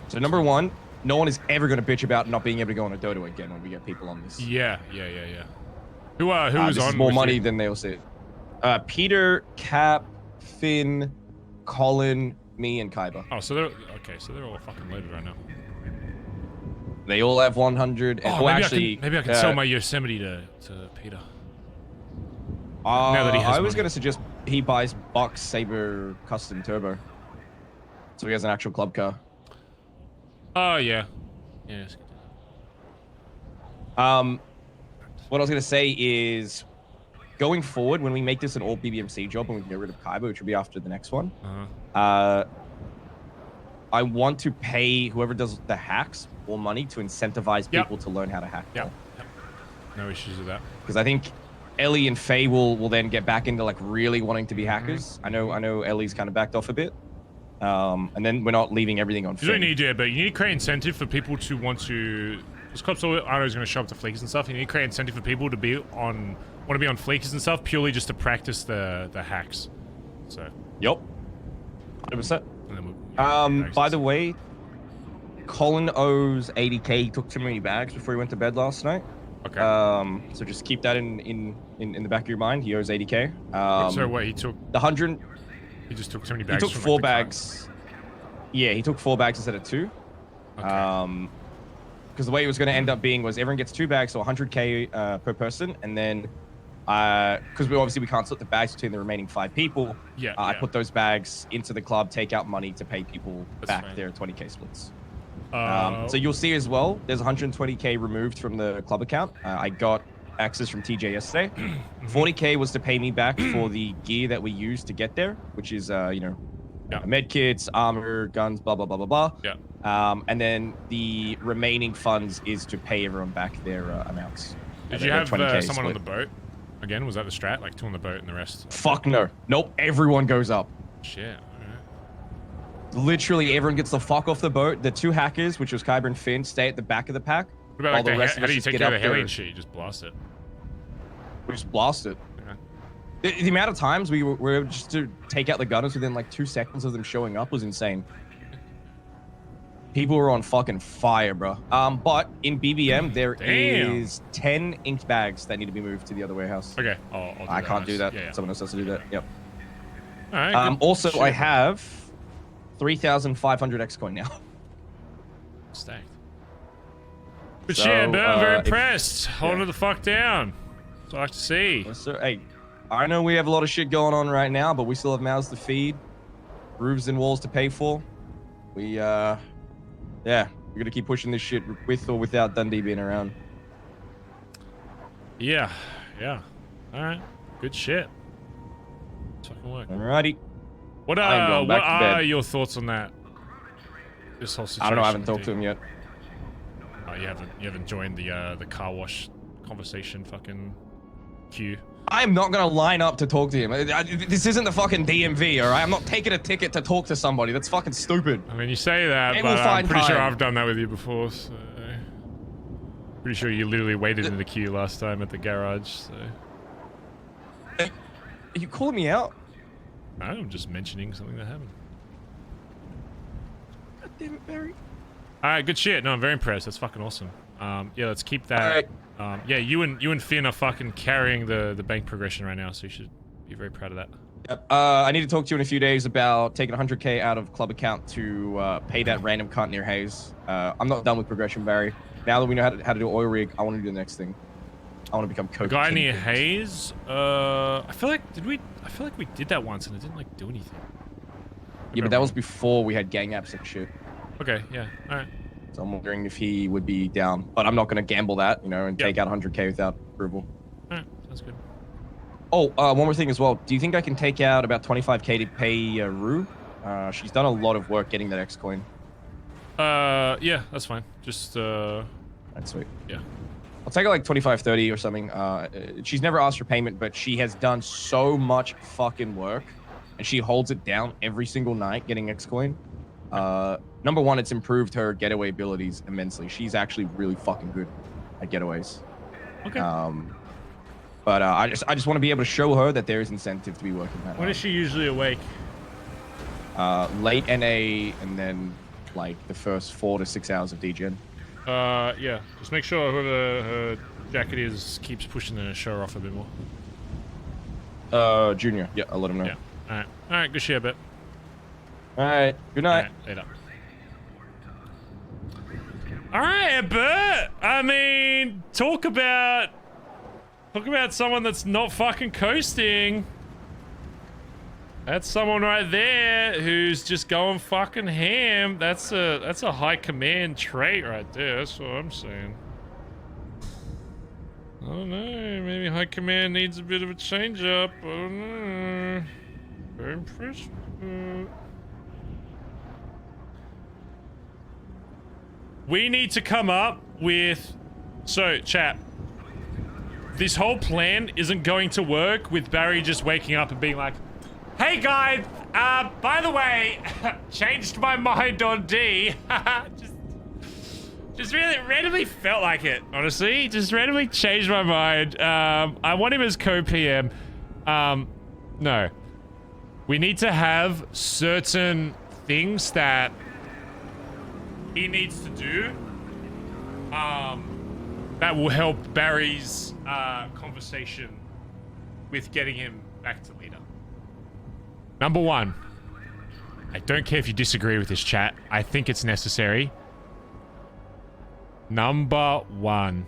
So number one, no one is ever going to bitch about not being able to go on a dodo again when we get people on this. Yeah. Who's on? More money than they'll see. Peter, Cap, Finn, Collin, me, and Kyber. Oh, so they're all fucking loaded right now. They all have 100. And, maybe I can sell my Yosemite to Peter. Now that he has I was money. gonna suggest he buys Buck's Saber Custom Turbo, so he has an actual club car. Oh yeah. Yes. What I was going to say is, going forward, when we make this an all BBMC job and we can get rid of Kyber, which will be after the next one, I want to pay whoever does the hacks more money to incentivize people to learn how to hack. Yep. No issues with that. Because I think Ellie and Faye will then get back into like really wanting to be hackers. I know Ellie's kind of backed off a bit. And then we're not leaving everything on. You don't need but you need to create incentive for people to want to. This club's always going to show up to fleekers and stuff. You need to create incentive for people to want to be on fleekers and stuff purely just to practice the hacks. So. Yep. 100%. By the way, Collin owes 80k. He took too many bags before he went to bed last night. Okay. So just keep that in the back of your mind. He owes 80k. So what he took? The 100. He just took too many bags. He took 4 bags. Yeah, he took 4 bags instead of 2. Okay. Because the way it was going to end up being was everyone gets 2 bags, so 100k per person, and then because we can't split the bags between the remaining 5 people. I put those bags into the club, take out money to pay people back their 20k splits. So you'll see as well, there's 120k removed from the club account. I got access from TJ yesterday. 40k was to pay me back for the gear that we used to get there, which is med kits, armor, guns, blah blah blah blah blah. And then the remaining funds is to pay everyone back their amounts. Did you have someone on the boat? Again, was that the strat? Like 2 on the boat and the rest? Fuck no. Nope. Everyone goes up. Shit. Literally everyone gets the fuck off the boat. The 2 hackers, which was Kyber and Finn, stay at the back of the pack. What about like how do you take care of the heli and shit? You just blast it. We just blast it. The amount of times we were just to take out the gunners within like 2 seconds of them showing up was insane. People were on fucking fire, bro. But in BBM, there is 10 inked bags that need to be moved to the other warehouse. Okay, I'll do I can't do that. Yeah. Someone else has to do that. Yep. All right. Also, I have 3,500 X coin now. Stacked. But yeah, bro, I'm very impressed. Holding it the fuck down. That's what I like to see. Yes, sir. Hey, I know we have a lot of shit going on right now, but we still have mouths to feed, roofs and walls to pay for. We, we're gonna keep pushing this shit with or without Dundee being around. Yeah. All right. Good shit. It's fucking work. Alrighty. What are your thoughts on that? This whole situation. I don't know. I haven't talked to him yet. Oh, you haven't joined the car wash conversation fucking queue. I'm not gonna line up to talk to him. This isn't the fucking DMV, all right? I'm not taking a ticket to talk to somebody. That's fucking stupid. I mean, you say that, but I'm pretty sure I've done that with you before. So. Pretty sure you literally waited in the queue last time at the garage, so... Are you calling me out? I'm just mentioning something that happened. God damn it, Barry. Alright, good shit. No, I'm very impressed. That's fucking awesome. Yeah, let's keep that. Right. Yeah, you and Finn are fucking carrying the bank progression right now, so you should be very proud of that. Yep. I need to talk to you in a few days about taking 100K out of club account to pay that random cunt near Hayes. I'm not done with progression, Barry. Now that we know how to do oil rig, I want to do the next thing. I want to become coach. Guy near Hayes. I feel like we did that once and it didn't like do anything. Yeah, but that was before we had gang apps and shit. Okay. Yeah. All right. So I'm wondering if he would be down, but I'm not going to gamble that, you know, and take out 100K without approval. All right. Sounds good. Oh, one more thing as well. Do you think I can take out about 25K to pay Rue? She's done a lot of work getting that X coin. Yeah, that's fine. Just That's sweet. Yeah. I'll take her like 25, 30 or something. She's never asked for payment, but she has done so much fucking work, and she holds it down every single night getting X coin. Number one, it's improved her getaway abilities immensely. She's actually really fucking good at getaways. Okay. But I just want to be able to show her that there is incentive to be working that. When is she usually awake? Late NA and then like the first 4 to 6 hours of DGen. Yeah. Just make sure whoever her jacket is keeps pushing the show off a bit more. Junior. Yeah, I'll let him know. Yeah. All right. All right. Good shit, bet. All right. Good night. All right, later. All right, Edbert. I mean, talk about someone that's not fucking coasting. That's someone right there who's just going fucking ham. That's a high command trait right there. That's what I'm saying. I don't know. Maybe high command needs a bit of a change up. I don't know. Very impressed. We need to come up with... So, chat. This whole plan isn't going to work with Barry just waking up and being like, hey guys, by the way, changed my mind on D. just really randomly felt like it, honestly. Just randomly changed my mind. I want him as co-PM. No. We need to have certain things that he needs to do that will help Barry's conversation with getting him back to leader. Number one, I don't care if you disagree with this, chat. I think it's necessary. Number one,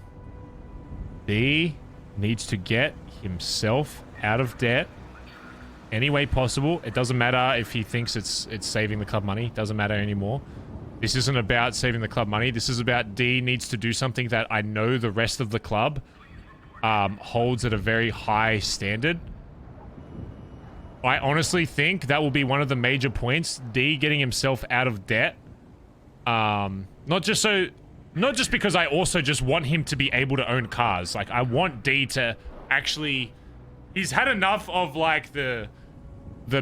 D needs to get himself out of debt any way possible. It doesn't matter if he thinks it's saving the club money. It doesn't matter anymore. This isn't about saving the club money. This is about D needs to do something that I know the rest of the club holds at a very high standard. I honestly think that will be one of the major points. D getting himself out of debt. Not just because I also just want him to be able to own cars. Like, I want D to actually... He's had enough of, like, the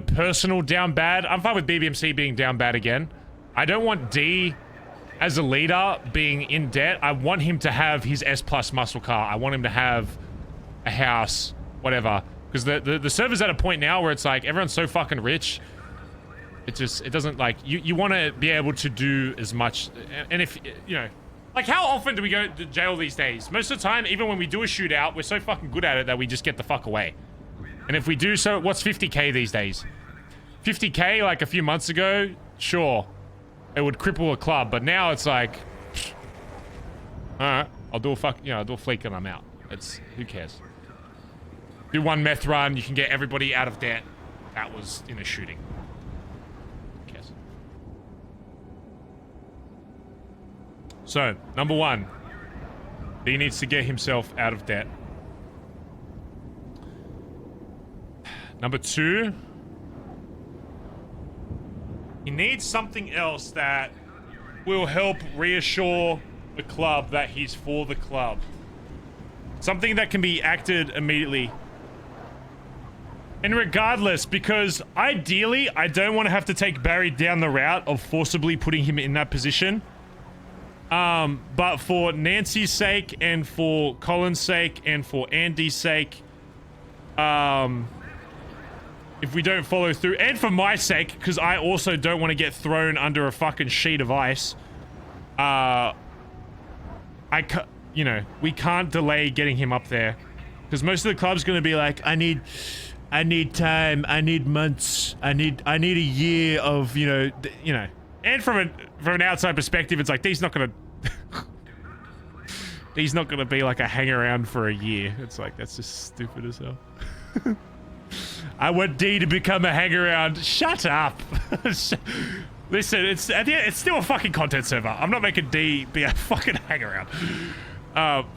personal down bad. I'm fine with BBMC being down bad again. I don't want D as a leader being in debt. I want him to have his S+ muscle car. I want him to have a house, whatever. Because the server's at a point now where it's like everyone's so fucking rich. It doesn't like you want to be able to do as much. And if you know, like how often do we go to jail these days? Most of the time, even when we do a shootout, we're so fucking good at it that we just get the fuck away. And if we do so, what's 50K these days? 50K like a few months ago, sure, it would cripple a club. But now it's like, all right, I'll do a fleek and I'm out. Who cares? Do one meth run, you can get everybody out of debt. That was in a shooting. Who cares? So, number one, he needs to get himself out of debt. Number two, he needs something else that will help reassure the club that he's for the club. Something that can be acted immediately. And regardless, because ideally, I don't want to have to take Barry down the route of forcibly putting him in that position. But for Nancy's sake and for Collin's sake and for Andy's sake, if we don't follow through, and for my sake, because I also don't want to get thrown under a fucking sheet of ice, you know, we can't delay getting him up there, because most of the club's going to be like, I need time, I need months, I need a year of, you know, and from an outside perspective, it's like, he's not gonna be like a hang around for a year. It's like, that's just stupid as hell. I want D to become a hang around. Shut up. Listen, it's still a fucking content server. I'm not making D be a fucking hang around.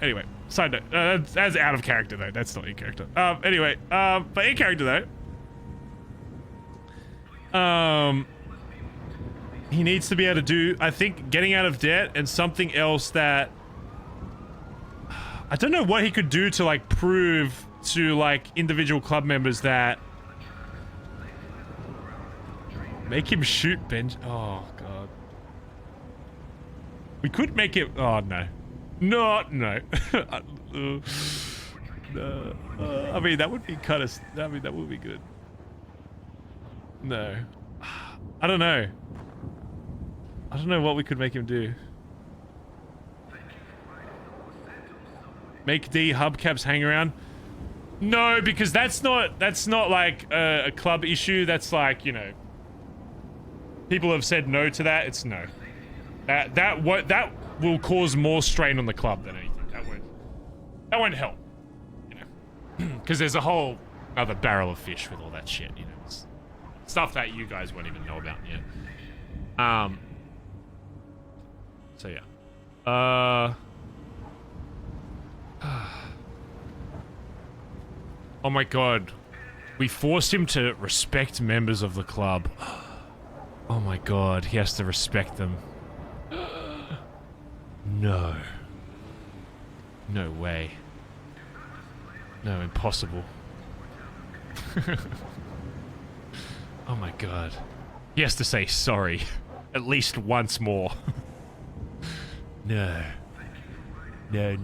Anyway, side note. That's out of character though. That's not in character. Anyway, but in character though. He needs to be able to do, I think, getting out of debt and something else that... I don't know what he could do to, like, prove to, like, individual club members that... Make him shoot Ben... Oh, God. We could make it... Oh, no. No. No. I mean, that would be kind of... I mean, that would be good. No. I don't know. I don't know what we could make him do. Make D Hubcap's hang around? No, because that's not like a club issue. That's like, you know, people have said no to that. It's no. That will cause more strain on the club than anything. That won't help. You know, because there's a whole other barrel of fish with all that shit. You know, it's stuff that you guys won't even know about yet. So yeah. Oh my god. We forced him to respect members of the club. Oh my god, he has to respect them. No. No way. No, impossible. Oh my god. He has to say sorry. At least once more. No. No.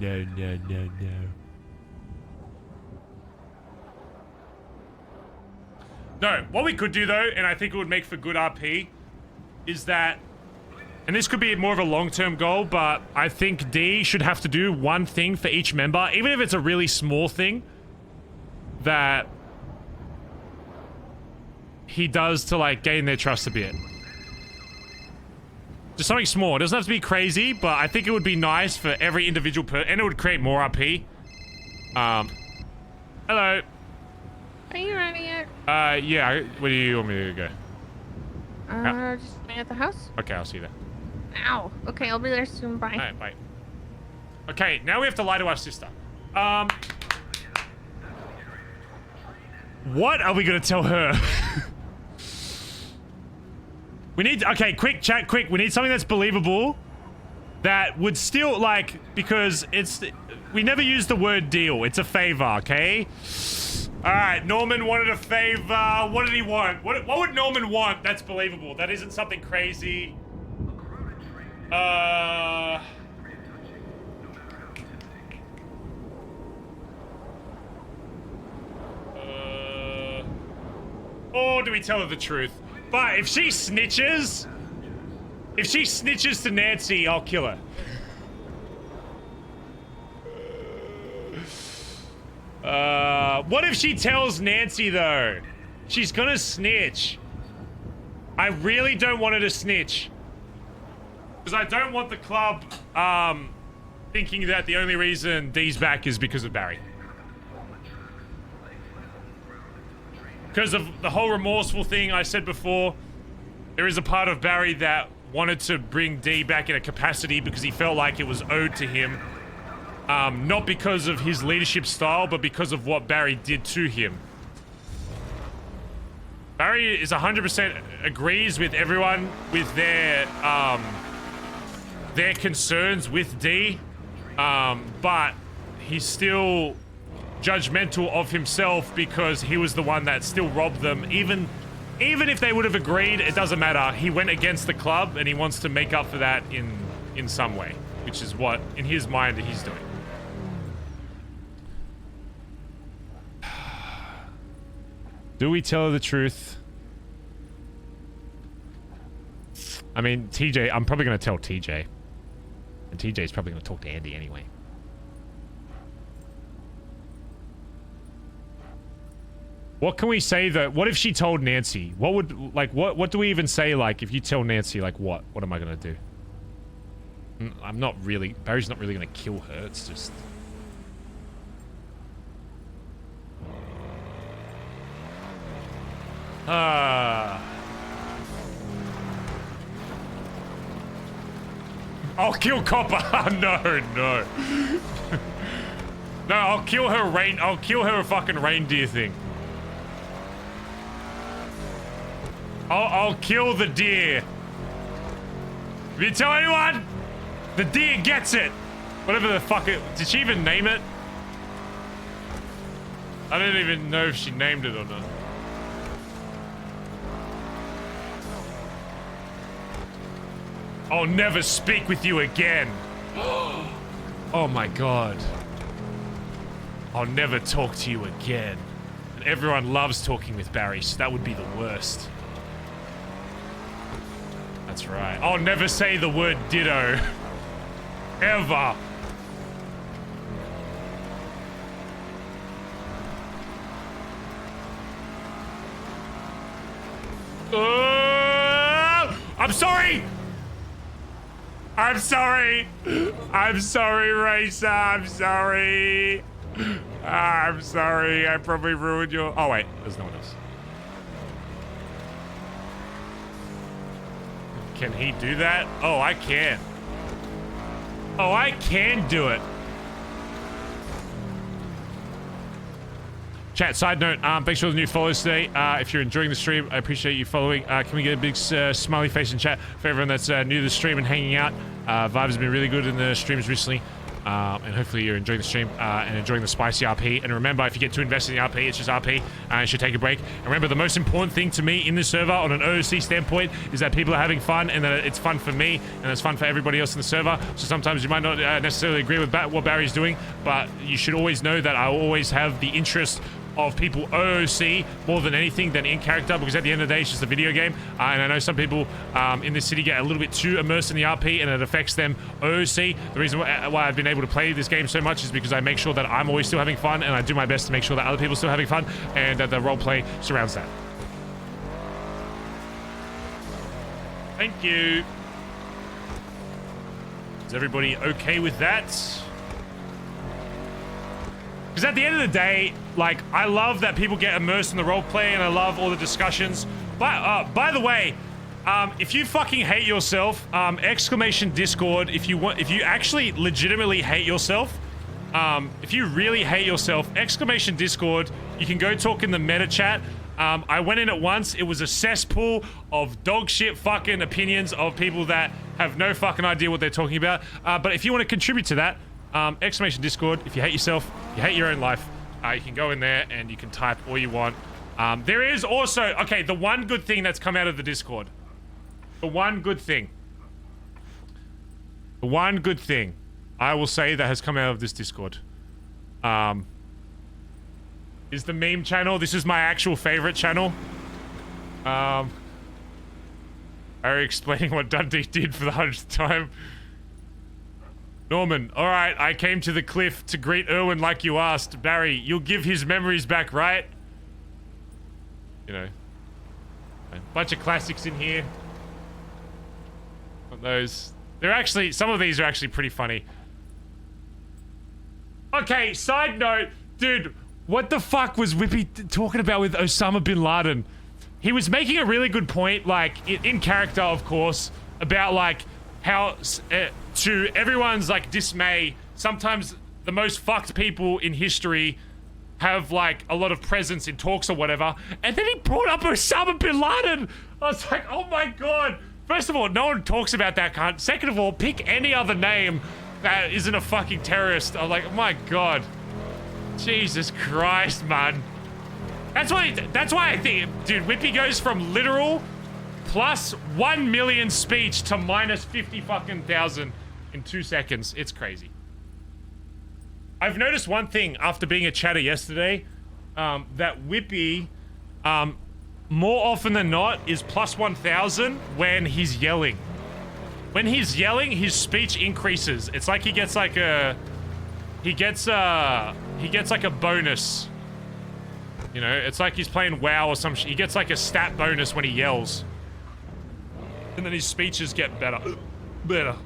No, what we could do though, and I think it would make for good RP, is that, and this could be more of a long-term goal, but I think D should have to do one thing for each member, even if it's a really small thing, that he does to like gain their trust a bit. Just something small. It doesn't have to be crazy, but I think it would be nice for every individual person, and it would create more RP. Hello. Are you ready yet? Yeah. Where do you want me to go? Just me at the house. Okay, I'll see you there. Ow. Okay, I'll be there soon. Bye. Alright, bye. Okay, now we have to lie to our sister. What are we gonna tell her? We need, okay, quick, chat, quick. We need something that's believable that would still, like, because we never use the word deal. It's a favor, okay? All right, Norman wanted a favor. What did he want? What would Norman want that's believable? That isn't something crazy. Or do we tell her the truth? But if she snitches to Nancy, I'll kill her. What if she tells Nancy though? She's gonna snitch. I really don't want her to snitch. Because I don't want the club, thinking that the only reason D's back is because of Barry. Because of the whole remorseful thing I said before, there is a part of Barry that wanted to bring D back in a capacity because he felt like it was owed to him. Not because of his leadership style, but because of what Barry did to him. Barry is 100% agrees with everyone with their concerns with D, but he's still judgmental of himself because he was the one that still robbed them. Even if they would have agreed, it doesn't matter. He went against the club and he wants to make up for that in in some way, which is what, in his mind, he's doing. Do we tell her the truth? I mean, TJ, I'm probably going to tell TJ. And TJ's probably going to talk to Andi anyway. What can we say though? What if she told Nancy? What would, like, what do we even say, like, if you tell Nancy, like, what? What am I going to do? I'm not really, Barry's not really going to kill her, it's just... I'll kill Copper. No. No, I'll kill her a fucking reindeer thing. I'll kill the deer. If you tell anyone, the deer gets it. Whatever the fuck it... Did she even name it? I don't even know if she named it or not. I'll never speak with you again. Oh my god. I'll never talk to you again. And everyone loves talking with Barry, so that would be the worst. That's right. I'll never say the word ditto. Ever. I'm sorry! I'm sorry! I'm sorry, Racer! I'm sorry! I'm sorry, I probably ruined your... Oh wait, there's no one else. Can he do that? Oh, I can. Oh, I can do it. Chat, side note, thanks for all the new follows today. If you're enjoying the stream, I appreciate you following. Can we get a big smiley face in chat for everyone that's new to the stream and hanging out? Vibes have been really good in the streams recently. And hopefully you're enjoying the stream and enjoying the spicy RP. And remember, if you get too invested in the RP, it's just RP. You should take a break. And remember, the most important thing to me in this server on an OOC standpoint is that people are having fun and that it's fun for me and it's fun for everybody else in the server. So sometimes you might not necessarily agree with what Barry's doing, but you should always know that I will always have the interest of people OOC more than anything than in character, because at the end of the day it's just a video game, and I know some people in this city get a little bit too immersed in the RP and it affects them OOC. The reason why I've been able to play this game so much is because I make sure that I'm always still having fun, and I do my best to make sure that other people are still having fun, and that the roleplay surrounds that. Thank you. Is everybody okay with that? Because at the end of the day, like, I love that people get immersed in the roleplay, and I love all the discussions. But by the way, if you fucking hate yourself, exclamation Discord. If you actually legitimately hate yourself, if you really hate yourself, exclamation Discord. You can go talk in the meta chat. I went in it once. It was a cesspool of dog shit fucking opinions of people that have no fucking idea what they're talking about. But if you want to contribute to that, exclamation Discord. If you hate yourself, you hate your own life, you can go in there and you can type all you want. There is also, okay, the one good thing that's come out of the Discord. The one good thing I will say that has come out of this Discord is the meme channel. This is my actual favorite channel. Are you explaining what Dundee did for the 100th time? Norman, alright, I came to the cliff to greet Erwin like you asked. Barry, you'll give his memories back, right? You know. A bunch of classics in here. Those. They're actually, some of these are actually pretty funny. Okay, side note, dude, what the fuck was Whippy talking about with Osama bin Laden? He was making a really good point, like, in character, of course, about, like, how, to everyone's, like, dismay, sometimes the most fucked people in history have, like, a lot of presence in talks or whatever, and then he brought up Osama bin Laden! I was like, oh my god! First of all, no one talks about that cunt. Second of all, pick any other name that isn't a fucking terrorist. I'm like, oh my god. Jesus Christ, man. That's why I think, dude, Whippy goes from literal plus 1 million speech to minus 50 fucking thousand. in 2 seconds. It's crazy. I've noticed one thing after being a chatter yesterday, that Whippy, more often than not, is plus 1,000 when he's yelling. When he's yelling, his speech increases. It's like he gets like a... He gets like a bonus. You know, it's like he's playing WoW or some shit. He gets like a stat bonus when he yells. And then his speeches get better. Better.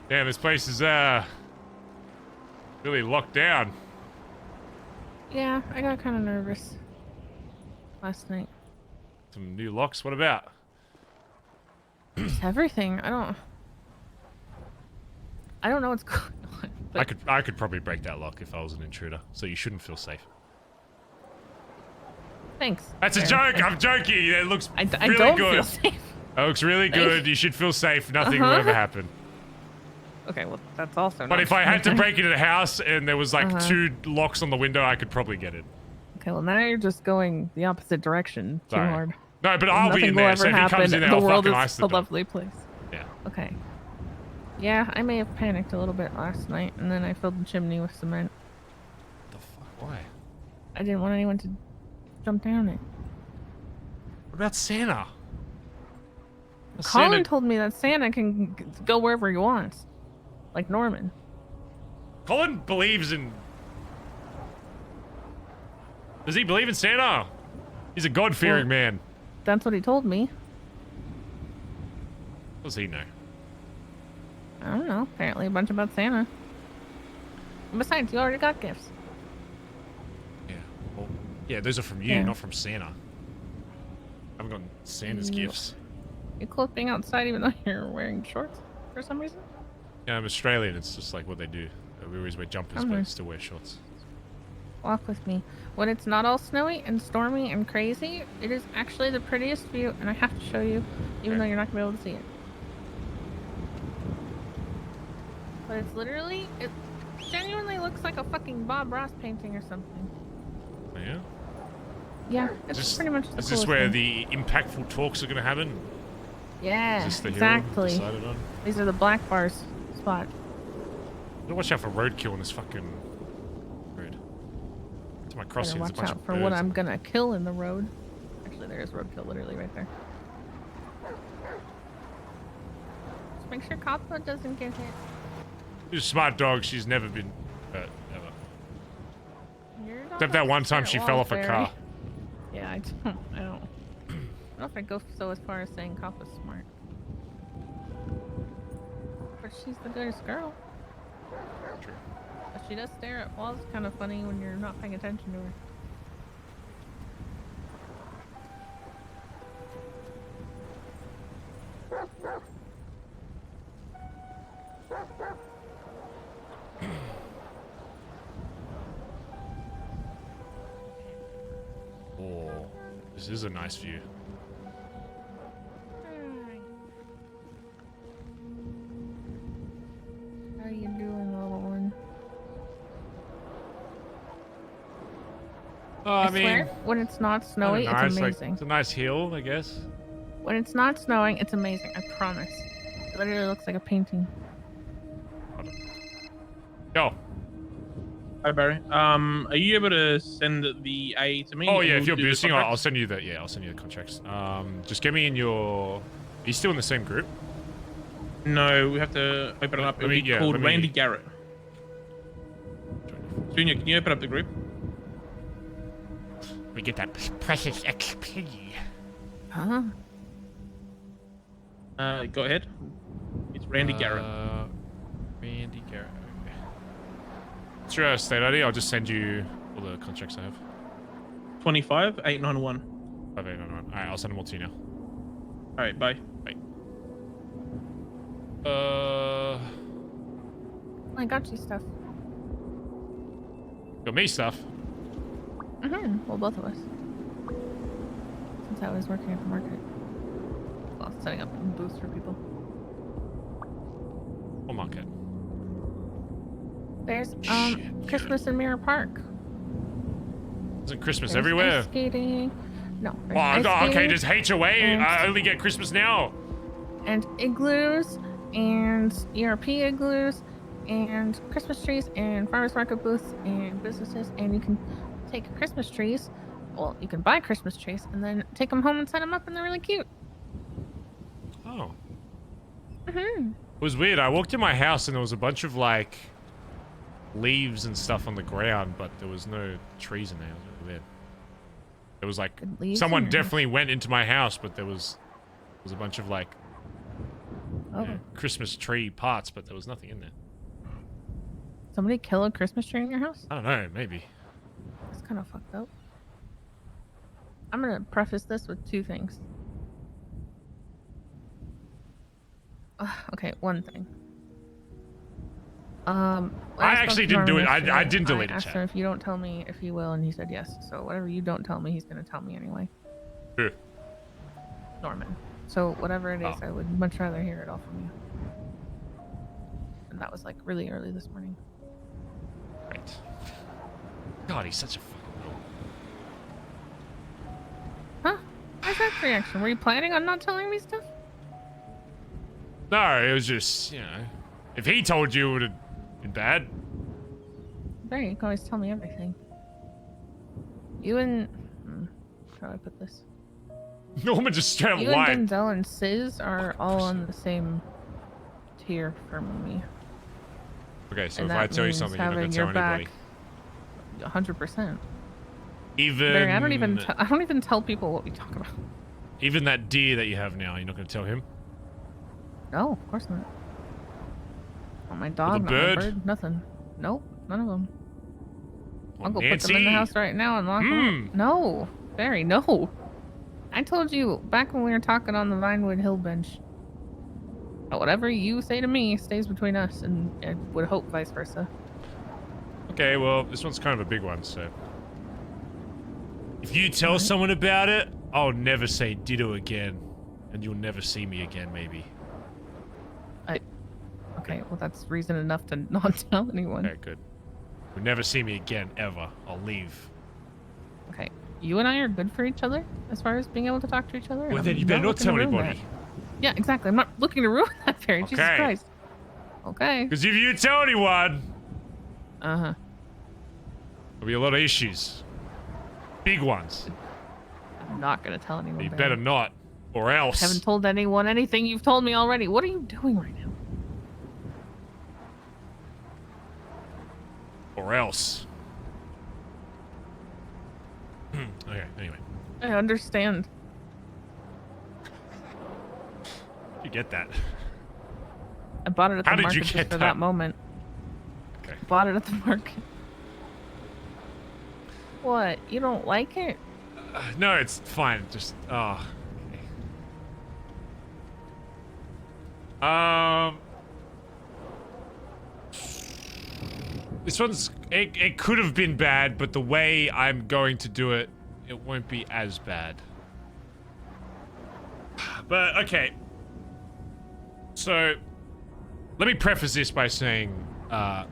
Damn, this place is, really locked down. Yeah, I got kind of nervous last night. Some new locks, what about? Just everything. I don't know what's going on. But I could probably break that lock if I was an intruder, so you shouldn't feel safe. Thanks. That's a joke, I'm joking. It looks I really don't good. feel safe. It looks really good. You should feel safe. Nothing will ever happen. Okay, well, that's also But not if I had to true. break into the house and there was like 2 locks on the window, I could probably get it. Okay, well, now you're just going the opposite direction too Sorry. hard. No, but I'll be Nothing in will there, ever so if he happen. comes in there, The I'll world fucking is ice the a door. lovely place. Yeah. Okay. Yeah, I may have panicked a little bit last night, and then I filled the chimney with cement. The fuck? Why? I didn't want anyone to jump down it. What about Santa? Collin told me that Santa can go wherever he wants. Like Norman. Collin believes in... Does he believe in Santa? He's a God-fearing man. That's what he told me. What does he know? I don't know. Apparently a bunch about Santa. And besides, you already got gifts. Yeah. Well, yeah, those are from you, Yeah. not from Santa. I haven't gotten Santa's gifts. You're cool being outside even though you're wearing shorts for some reason? Yeah, I'm Australian. It's just like what they do. We always wear jumpers, but still wear shorts. Walk with me. When it's not all snowy and stormy and crazy, it is actually the prettiest view, and I have to show you, even though you're not gonna be able to see it. But it's literally, it genuinely looks like a fucking Bob Ross painting or something. Oh, yeah? Yeah, it's pretty much the Is this coolest where thing. the impactful talks are going to happen? Yeah, Is this the hill exactly. decided on? These are the black bars spot. Gotta watch out for roadkill in this fucking road. To my crossing, Better there's a watch bunch out of for what birds. I'm gonna kill in the road. Actually, there is roadkill literally right there. Just make sure Coppa doesn't get hit. She's a smart dog. She's never been hurt, ever. Your dog Except that has one time spirit she fell walls, off a Barry. car. Yeah, I don't know if I'd go so as far as saying Coppa's smart. But she's the goodest girl. True. But she does stare at walls kind of funny when you're not paying attention to her. Oh, this is a nice view. How you doing, little one? I swear, mean, when it's not snowy, I don't know, it's like, amazing. it's a nice hill, I guess. When it's not snowing, it's amazing. I promise. It literally looks like a painting. Go. Hi Barry. Are you able to send the A to me? Oh and yeah, we'll if you're do the boosting, contracts? I'll send you the I'll send you the contracts. Just get me in your. Are you still in the same group? No, we have to open it up. It'll be called Randy Garrett. Junior, can you open up the group? We get that precious XP. Huh? Go ahead. It's Randy Garrett. Randy Garrett. Okay. What's your state ID? I'll just send you all the contracts I have. 25891. 5891. All right, I'll send them all to you now. All right, bye. Bye. I got you stuff. Got me stuff. Well, both of us. since I was working at the market. Well, setting up booths for people. What market? There's Christmas in Mirror Park. Isn't Christmas There's everywhere? Ice skating. No. Oh, ice okay, skating just HOA. I only get Christmas now. and igloos and ERP igloos and Christmas trees and farmers market booths and businesses, and you can take Christmas trees. Well, you can buy Christmas trees and then take them home and set them up, and they're really cute. Oh. Mm-hmm. It was weird. I walked in my house and there was a bunch of like leaves and stuff on the ground, but there was no trees in there. It was really weird. It was like someone definitely went into my house, but there was a bunch of like Christmas tree parts, but there was nothing in there. Somebody kill a Christmas tree in your house? I don't know, maybe. That's kind of fucked up. I'm gonna preface this with two things. Okay, one thing. I actually didn't do it. I didn't delete I it, asked chat. him if you don't tell me if he will, and he said yes. So whatever you don't tell me, he's gonna tell me anyway. Who? Norman. So whatever it is, Oh. I would much rather hear it all from you. And that was like really early this morning. Right. God, he's such a fucking little... Huh? Why's that reaction? Were you planning on not telling me stuff? No, it was just, you know, if he told you, it would have been bad. There, you can always tell me everything. You and... how do I put this? Norman just straight up You lied. and Denzel and Sis are all on the same tier for me. Okay, so And if I that tell you means something, you're not going having to tell your anybody. back 100%. Even... Barry, I don't even tell people what we talk about. Even that deer that you have now, you're not going to tell him? No, of course not. Not my dog, not bird? my bird, nothing. Nope, none of them. I'll go put Nancy. them in the house right now and lock them up. No, Barry, no. I told you back when we were talking on the Vinewood Hill bench. But whatever you say to me stays between us, and I would hope vice versa. Okay, well, this one's kind of a big one, so... If you tell someone about it, I'll never say ditto again. And you'll never see me again, maybe. Okay, well that's reason enough to not tell anyone. Okay, good. You'll never see me again, ever. I'll leave. Okay, you and I are good for each other as far as being able to talk to each other. Well, I'm then you better not looking to tell ruin anybody. that. Yeah, exactly. I'm not looking to ruin that, Barry. Jesus Okay. Christ. Okay. Because if you tell anyone... Uh-huh. There'll be a lot of issues. Big ones. I'm not gonna tell anyone. You Barry. better not, or else. I haven't told anyone anything you've told me already. What are you doing right now? Or else. Okay, anyway. I understand. You get that. I bought it at the How did market you just get for that? that moment. Okay. Bought it at the market. What? You don't like it? No, it's fine. Just, oh. Okay. This one's, it could have been bad, but the way I'm going to do it, it won't be as bad. But, okay. So, let me preface this by saying, and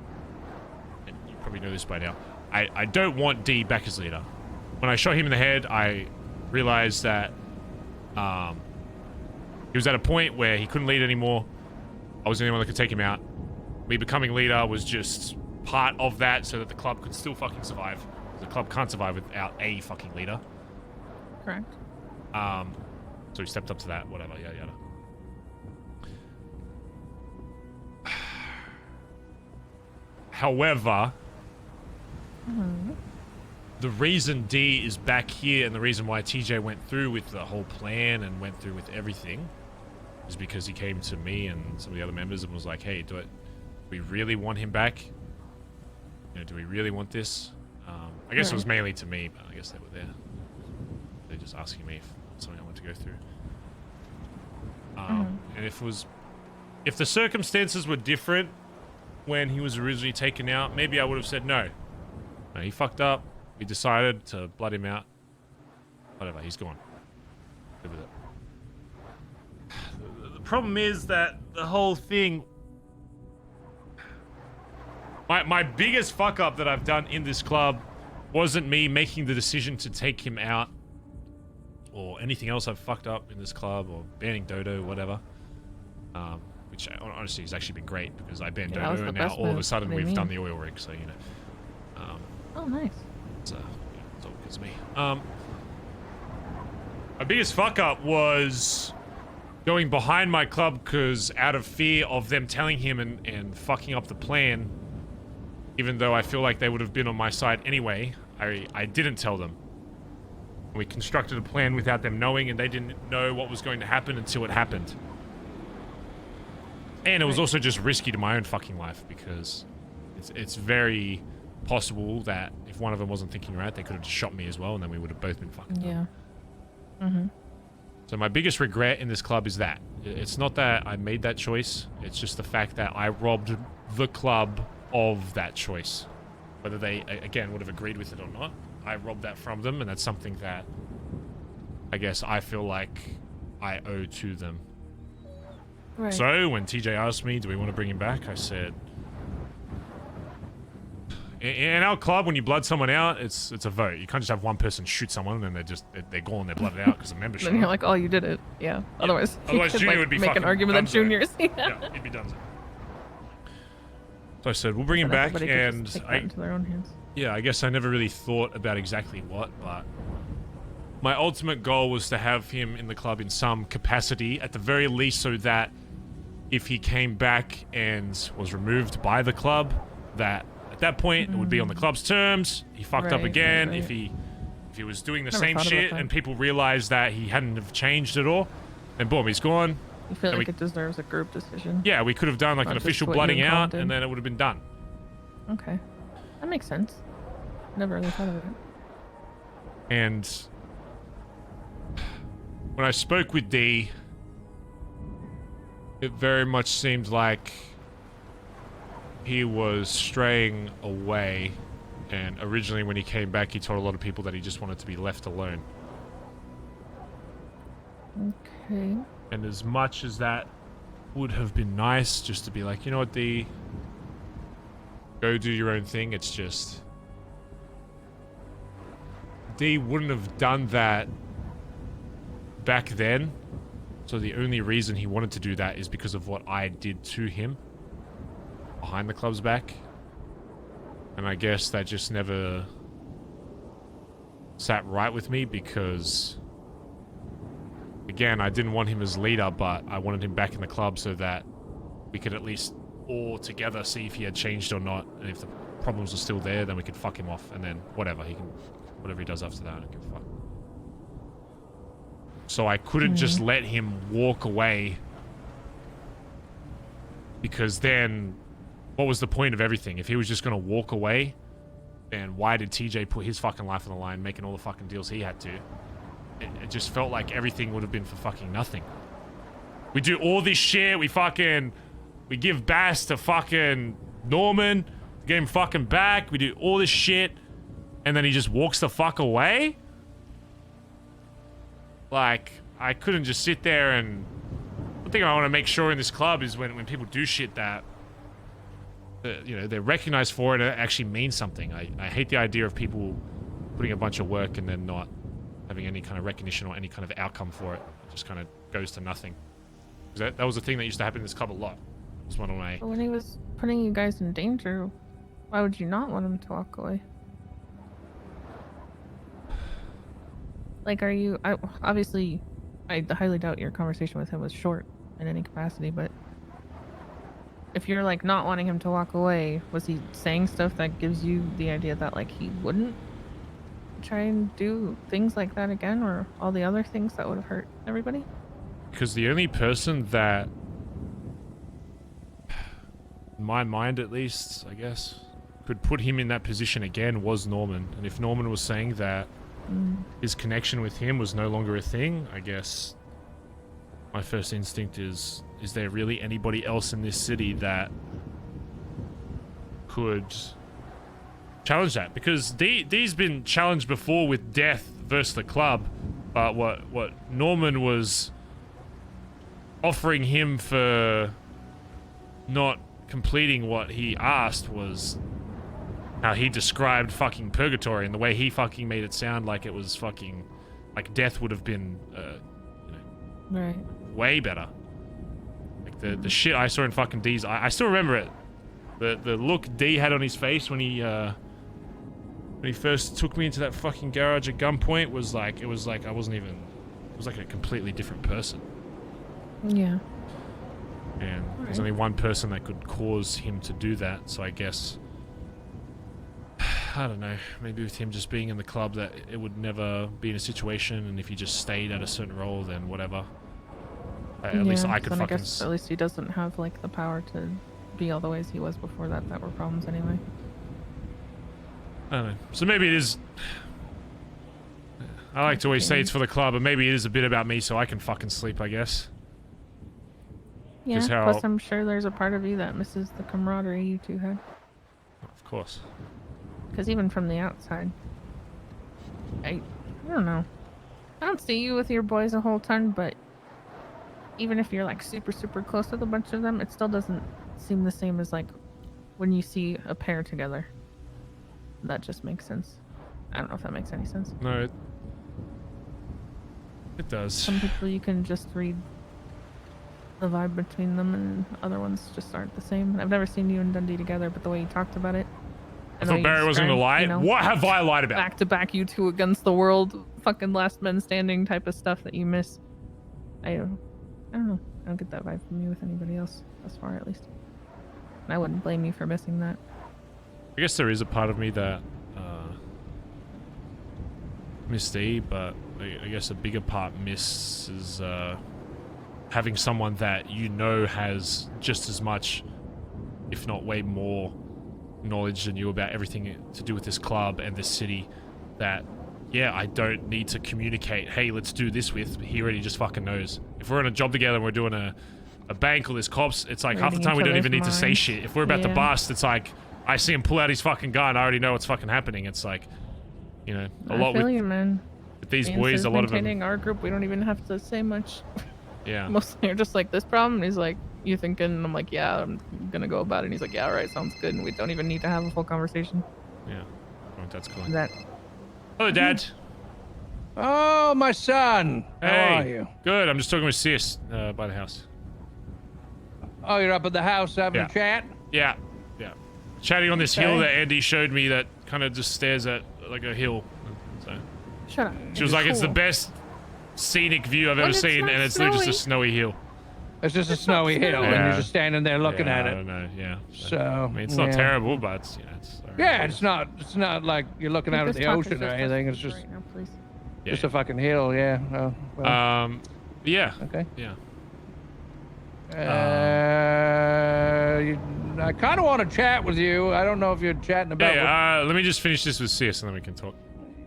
you probably know this by now, I don't want D back as leader. When I shot him in the head, I realized that he was at a point where he couldn't lead anymore. I was the only one that could take him out. Me becoming leader was just part of that so that the club could still fucking survive. The club can't survive without a fucking leader. Correct. So he stepped up to that, whatever, yada yada. However, the reason D is back here and the reason why TJ went through with the whole plan and went through with everything is because he came to me and some of the other members and was like, hey, do we really want him back? You know, do we really want this? I guess it was mainly to me, but I guess they were there. They're just asking me if it's something I want to go through. And if the circumstances were different when he was originally taken out, maybe I would have said no. No, he fucked up. We decided to blood him out. Whatever, he's gone. live with it. The problem is that the whole thing... My biggest fuck up that I've done in this club wasn't me making the decision to take him out or anything else I've fucked up in this club or banning Dodo, whatever. Which honestly has actually been great because I banned Dodo and now all of a sudden we've done the oil rig, so you know. Oh, nice. It's all because of me. My biggest fuck up was going behind my club because out of fear of them telling him and fucking up the plan, even though I feel like they would have been on my side anyway, I didn't tell them. We constructed a plan without them knowing, and they didn't know what was going to happen until it happened. And it was also just risky to my own fucking life because it's very possible that if one of them wasn't thinking right, they could have just shot me as well, and then we would have both been fucked. Yeah. Mm-hmm. So my biggest regret in this club is that. It's not that I made that choice, it's just the fact that I robbed the club of that choice. Whether they, again, would have agreed with it or not, I robbed that from them, and that's something that I guess I feel like I owe to them. Right. So when TJ asked me, do we want to bring him back? I said, in our club, when you blood someone out, it's a vote. You can't just have one person shoot someone and then they're gone, they're blooded out because of membership. Then you're like, oh, you did it. Yeah. Otherwise, Otherwise you could, Junior would be make an argument that Junior's. Yeah, he'd be done. So I said, we'll bring him back, and into their own hands. Yeah, I guess I never really thought about exactly what, but my ultimate goal was to have him in the club in some capacity, at the very least, so that if he came back and was removed by the club, that at that point it would be on the club's terms. He fucked up again. If he was doing the same shit and people realized that he hadn't have changed at all, then boom, he's gone. You feel like it deserves a group decision? Yeah, we could have done like an official blooding out, and then it would have been done. Okay, that makes sense. Never really thought of it. And when I spoke with D, it very much seemed like he was straying away, and originally when he came back he told a lot of people that he just wanted to be left alone. Okay. And as much as that would have been nice just to be like, you know what, D, go do your own thing, it's just D wouldn't have done that back then. So the only reason he wanted to do that is because of what I did to him behind the club's back. And I guess that just never sat right with me because, again, I didn't want him as leader, but I wanted him back in the club so that we could at least all together see if he had changed or not. And if the problems were still there, then we could fuck him off. And then whatever, whatever he does after that, I don't give a fuck. So I couldn't just let him walk away, because then what was the point of everything? If he was just going to walk away, then why did TJ put his fucking life on the line making all the fucking deals he had to? It just felt like everything would have been for fucking nothing. We do all this shit, we give Bass to fucking Norman, get him fucking back, we do all this shit, and then he just walks the fuck away? Like, I couldn't just sit there and... The thing I want to make sure in this club is when people do shit that, you know, they're recognized for it and it actually means something. I hate the idea of people putting a bunch of work and then not having any kind of recognition or any kind of outcome for it. It just kind of goes to nothing. That was the thing that used to happen in this club a lot. It was one of my... But when he was putting you guys in danger, why would you not want him to walk away? Like, are you... obviously, I highly doubt your conversation with him was short in any capacity, but if you're, like, not wanting him to walk away, was he saying stuff that gives you the idea that, like, he wouldn't try and do things like that again, or all the other things that would have hurt everybody? Because the only person that, in my mind at least, I guess, could put him in that position again was Norman. And if Norman was saying that his connection with him was no longer a thing, I guess my first instinct is there really anybody else in this city that could challenge that? Because D's been challenged before with death versus the club But what Norman was offering him for not completing what he asked was how he described fucking purgatory, and the way he fucking made it sound like it was fucking, like death would have been, right, way better. Like the shit I saw in fucking D's, I still remember it. The look D had on his face when he first took me into that fucking garage at gunpoint was like, it was like I wasn't even, it was like a completely different person. Yeah. And there's only one person that could cause him to do that, so I guess, I don't know, maybe with him just being in the club that it would never be in a situation, and if he just stayed at a certain role, then whatever. At least I could then fucking... I guess at least he doesn't have like the power to be all the ways he was before that were problems anyway. I don't know. So maybe it is... I like to always say it's for the club, but maybe it is a bit about me so I can fucking sleep, I guess. Yeah, plus I'm sure there's a part of you that misses the camaraderie you two had. Of course. Because even from the outside, I don't know. I don't see you with your boys a whole ton, but even if you're like super close with a bunch of them, it still doesn't seem the same as like when you see a pair together. That just makes sense. I don't know if that makes any sense. No, it does. Some people you can just read the vibe between them, and other ones just aren't the same. I've never seen you and Dundee together, but the way you talked about it, I thought Barry wasn't gonna lie. You know, what have I lied about? Back to back, you two against the world, fucking last men standing type of stuff that you miss. I don't know. I don't get that vibe from you with anybody else, thus far at least. And I wouldn't blame you for missing that. I guess there is a part of me that miss D, but I guess a bigger part misses having someone that you know has just as much, if not way more, knowledge than you about everything to do with this club and this city, that, yeah, I don't need to communicate, hey, let's do this with. He already just fucking knows. If we're on a job together and we're doing a bank or there's cops, it's like half the time we don't even need to say shit. If we're about to bust, it's like, I see him pull out his fucking gun, I already know what's fucking happening. It's like, you know, a lot with, you, man. With these boys, a lot of them. Maintaining our group, we don't even have to say much. Yeah. Mostly you're just like, this problem? And he's like, you thinking? And I'm like, yeah, I'm gonna go about it. And he's like, yeah, all right, sounds good. And we don't even need to have a full conversation. Yeah. Oh, that's cool. Hello, Dad. Oh, my son. Hey. How are you? Good. I'm just talking with Sis by the house. Oh, you're up at the house having a chat? Yeah. Yeah. Chatting on this hill that Andi showed me that kind of just stares at like a hill. So. Shut up. She was like, it's the best scenic view I've ever seen, and it's literally just a snowy hill. It's just a snowy hill, and you're just standing there looking at it. I don't know, yeah. So, I mean, it's not terrible, but it's not like you're looking out at the ocean or anything. It's just just a fucking hill, yeah. Oh, well. Yeah. Okay. Yeah. I kind of want to chat with you. I don't know if you're chatting about. Yeah. Let me just finish this with Sis, and then we can talk.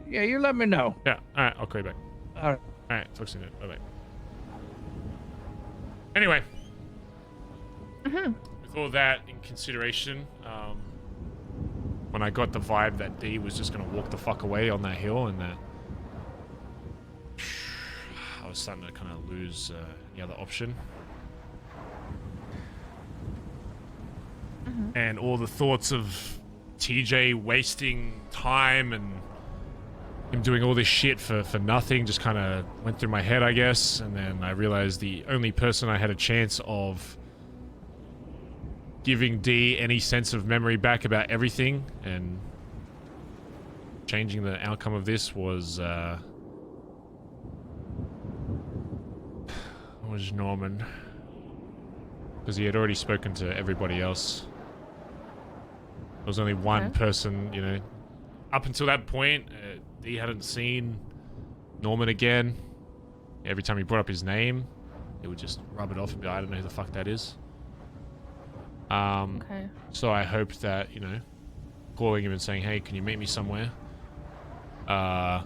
Yeah, you let me know. Yeah. All right. I'll call you back. All right. All right. Talk soon. Bye bye. Anyway. With all that in consideration, when I got the vibe that D was just gonna walk the fuck away on that hill, and that I was starting to kind of lose the other option. And all the thoughts of TJ wasting time and him doing all this shit for nothing just kind of went through my head, I guess. And then I realized the only person I had a chance of giving D any sense of memory back about everything and changing the outcome of this was Norman. Because he had already spoken to everybody else. There was only one person, you know. Up until that point, D hadn't seen Norman again. Every time he brought up his name, he would just rub it off and be like, I don't know who the fuck that is. So I hoped that, you know, calling him and saying, hey, can you meet me somewhere? I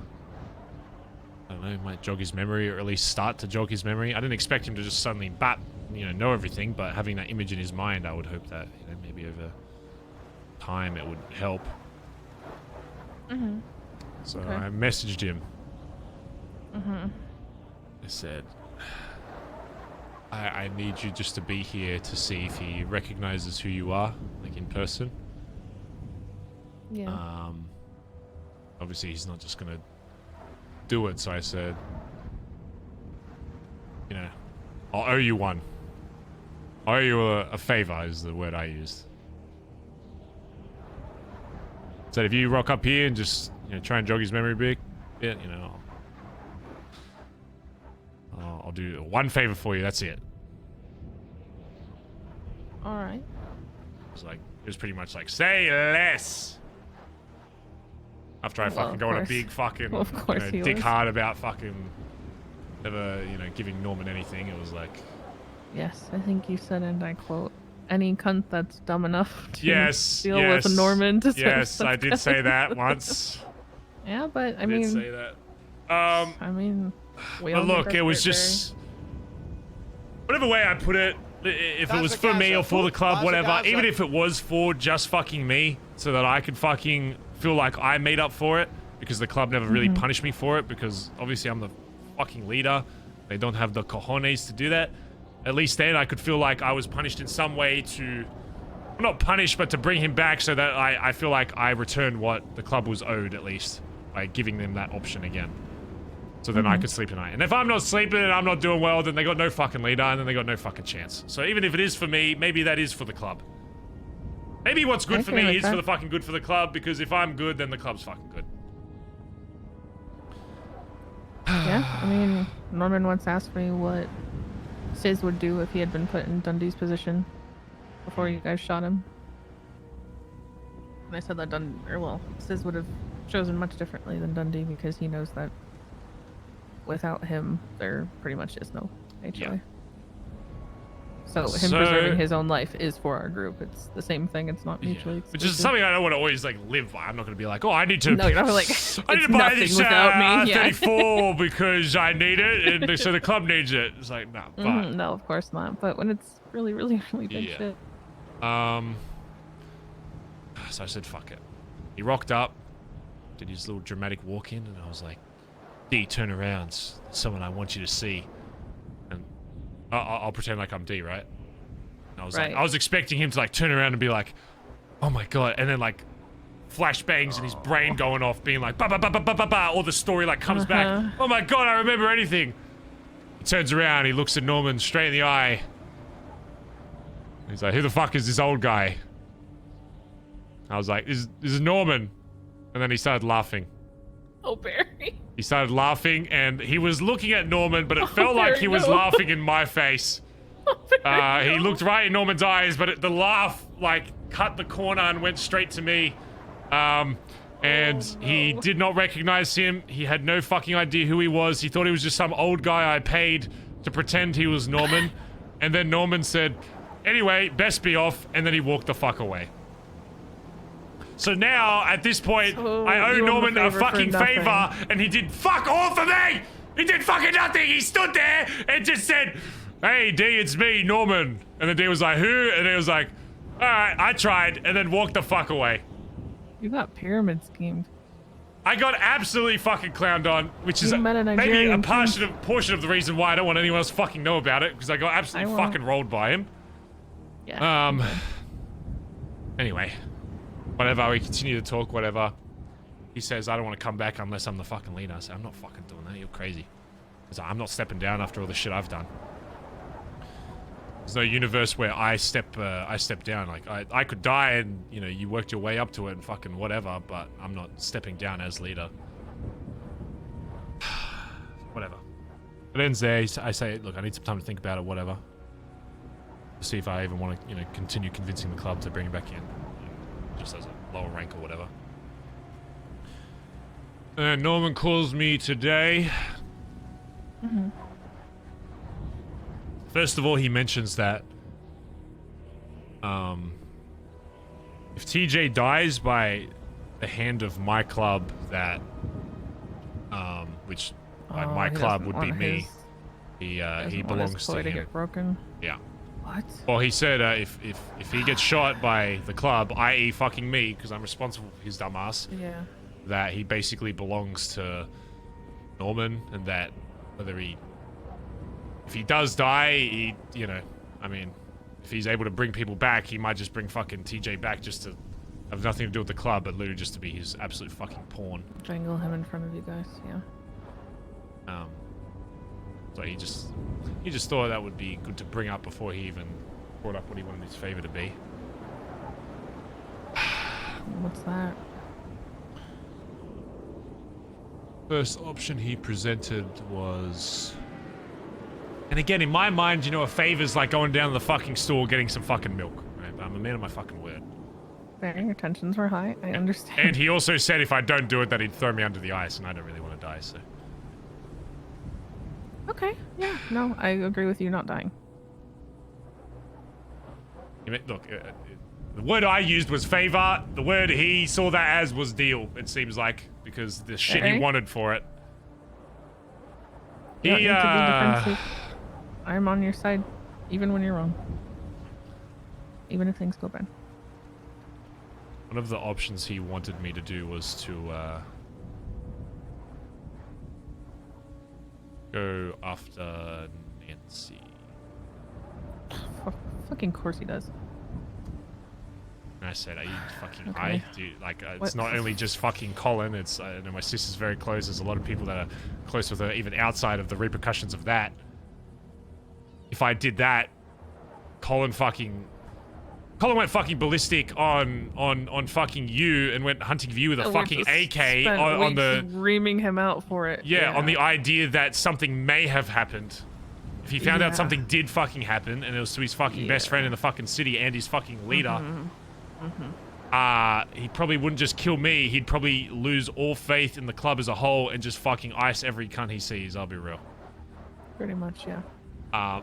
don't know, might jog his memory, or at least start to jog his memory. I didn't expect him to just suddenly know everything, but having that image in his mind, I would hope that, you know, maybe over time it would help. So I messaged him. I said, I need you just to be here to see if he recognizes who you are, like in person. Yeah. Obviously he's not just gonna do it, so I said, you know, I'll owe you one. I owe you a favor is the word I used. So if you rock up here and just, you know, try and jog his memory bit, you know, I'll do one favor for you. That's it. All right. It was pretty much like, say less. After I fucking go on a big fucking, dick hard about fucking never, you know, giving Norman anything. It was like, yes, I think you said, and I quote, any cunt that's dumb enough to deal yes, with Norman. Yes, I did say that once. Yeah, but I did mean, say that. I mean, but look, it was just whatever way I put it. If it was for me or for the club, whatever. Even if it was for just fucking me, so that I could fucking feel like I made up for it, because the club never really punished me for it, because obviously I'm the fucking leader. They don't have the cojones to do that. At least then I could feel like I was punished in some way to, not punished, but to bring him back, so that I feel like I returned what the club was owed, at least, by giving them that option again. So then I could sleep tonight. And if I'm not sleeping and I'm not doing well, then they got no fucking leader, and then they got no fucking chance. So even if it is for me, maybe that is for the club. Maybe what's good for me is for the fucking good for the club, because if I'm good, then the club's fucking good. Yeah, I mean, Norman once asked me what Sis would do if he had been put in Dundee's position before you guys shot him. And I said that Sis would have chosen much differently than Dundee, because he knows that without him, there pretty much is no HOA. Yeah. So him preserving his own life is for our group. It's the same thing. It's not mutually exclusive. Which is something I don't want to always like live by. I'm not going to be like, oh, I need to. No, you're not like. I need to buy this 34 because I need it, and so the club needs it. It's like, no. No, of course not. But when it's really, really, really big shit. So I said, fuck it. He rocked up, did his little dramatic walk in, and I was like, D, turn around. There's someone I want you to see. And I'll pretend like I'm D, right? And I was like, I was expecting him to like turn around and be like, oh my god, and then like flashbangs and his brain going off, being like, ba ba ba ba ba ba ba, or the story like comes back. Oh my god, I remember anything. He turns around, he looks at Norman straight in the eye. He's like, who the fuck is this old guy? I was like, this is Norman. And then he started laughing. Oh, Barry. He started laughing, and he was looking at Norman, but it felt like he was laughing in my face. He looked right in Norman's eyes, but the laugh, like, cut the corner and went straight to me. He did not recognize him. He had no fucking idea who he was. He thought he was just some old guy I paid to pretend he was Norman. And then Norman said, anyway, best be off, and then he walked the fuck away. So now, at this point, I owe Norman a fucking favor, and he did fuck all for me! He did fucking nothing! He stood there and just said, hey, D, it's me, Norman. And then D was like, who? And he was like, alright, I tried, and then walked the fuck away. You got pyramid schemed. I got absolutely fucking clowned on, which is maybe a portion of the reason why I don't want anyone else to fucking know about it, because I got absolutely fucking rolled by him. Yeah. Anyway. Whatever, we continue to talk, whatever. He says, I don't want to come back unless I'm the fucking leader. I say, I'm not fucking doing that, you're crazy. He's like, I'm not stepping down after all the shit I've done. There's no universe where I step down. Like, I could die and, you know, you worked your way up to it and fucking whatever, but I'm not stepping down as leader. Whatever. It ends there. I say, look, I need some time to think about it, whatever. See if I even want to, you know, continue convincing the club to bring him back in. Just as a lower rank or whatever. And Norman calls me today. First of all, he mentions that if TJ dies by the hand of my club, that which by my club would be me. He belongs to him. To get broken. Yeah. What? Well, he said if he gets shot by the club, i.e. fucking me, because I'm responsible for his dumb ass, yeah, that he basically belongs to Norman, and that whether if he does die, I mean, if he's able to bring people back, he might just bring fucking TJ back just to have nothing to do with the club, but literally just to be his absolute fucking pawn. Strangle him in front of you guys, yeah. So he just thought that would be good to bring up before he even brought up what he wanted his favor to be. What's that? First option he presented was, and again, in my mind, a favor's like going down to the fucking store getting some fucking milk. Right? But I'm a man of my fucking word. Fair, your tensions were high. I understand. And he also said if I don't do it, that he'd throw me under the ice, and I don't really want to die, so. Okay, yeah, no, I agree with you not dying. Look, the word I used was favor. The word he saw that as was deal, it seems like, because the shit he wanted for it. You don't need to be defensive. I'm on your side, even when you're wrong. Even if things go bad. One of the options he wanted me to do was to go after Nancy. Fucking course he does. And I said, are you fucking high? Dude, like, it's not only just fucking Collin, it's, I know my sister's very close, there's a lot of people that are close with her, even outside of the repercussions of that. If I did that, Collin went fucking ballistic on fucking you and went hunting for you with a fucking AK on the... reaming him out for it. Yeah, on the idea that something may have happened. If he found out something did fucking happen and it was to his fucking best friend in the fucking city and his fucking leader, he probably wouldn't just kill me, he'd probably lose all faith in the club as a whole and just fucking ice every cunt he sees, I'll be real. Pretty much, yeah.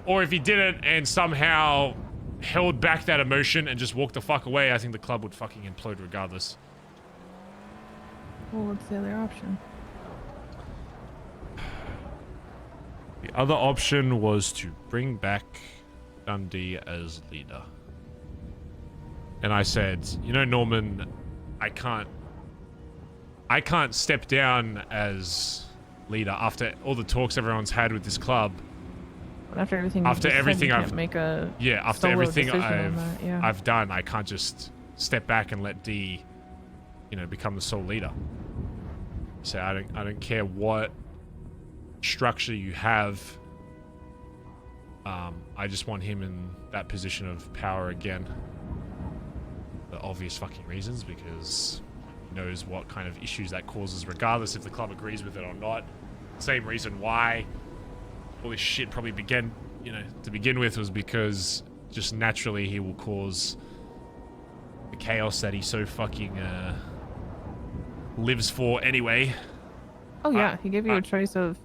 Or if he didn't and somehow held back that emotion and just walked the fuck away, I think the club would fucking implode regardless. Well, what's the other option? The other option was to bring back Dundee as leader. And I said, Norman, I can't step down as leader after all the talks everyone's had with this club. After everything I've make a after everything yeah. I've done, I can't just step back and let D, become the sole leader. So I don't care what structure you have. I just want him in that position of power again. The obvious fucking reasons, because he knows what kind of issues that causes, regardless if the club agrees with it or not. Same reason why all this shit probably began, to begin with, was because just naturally he will cause the chaos that he so fucking lives for anyway. Oh yeah, he gave you a choice of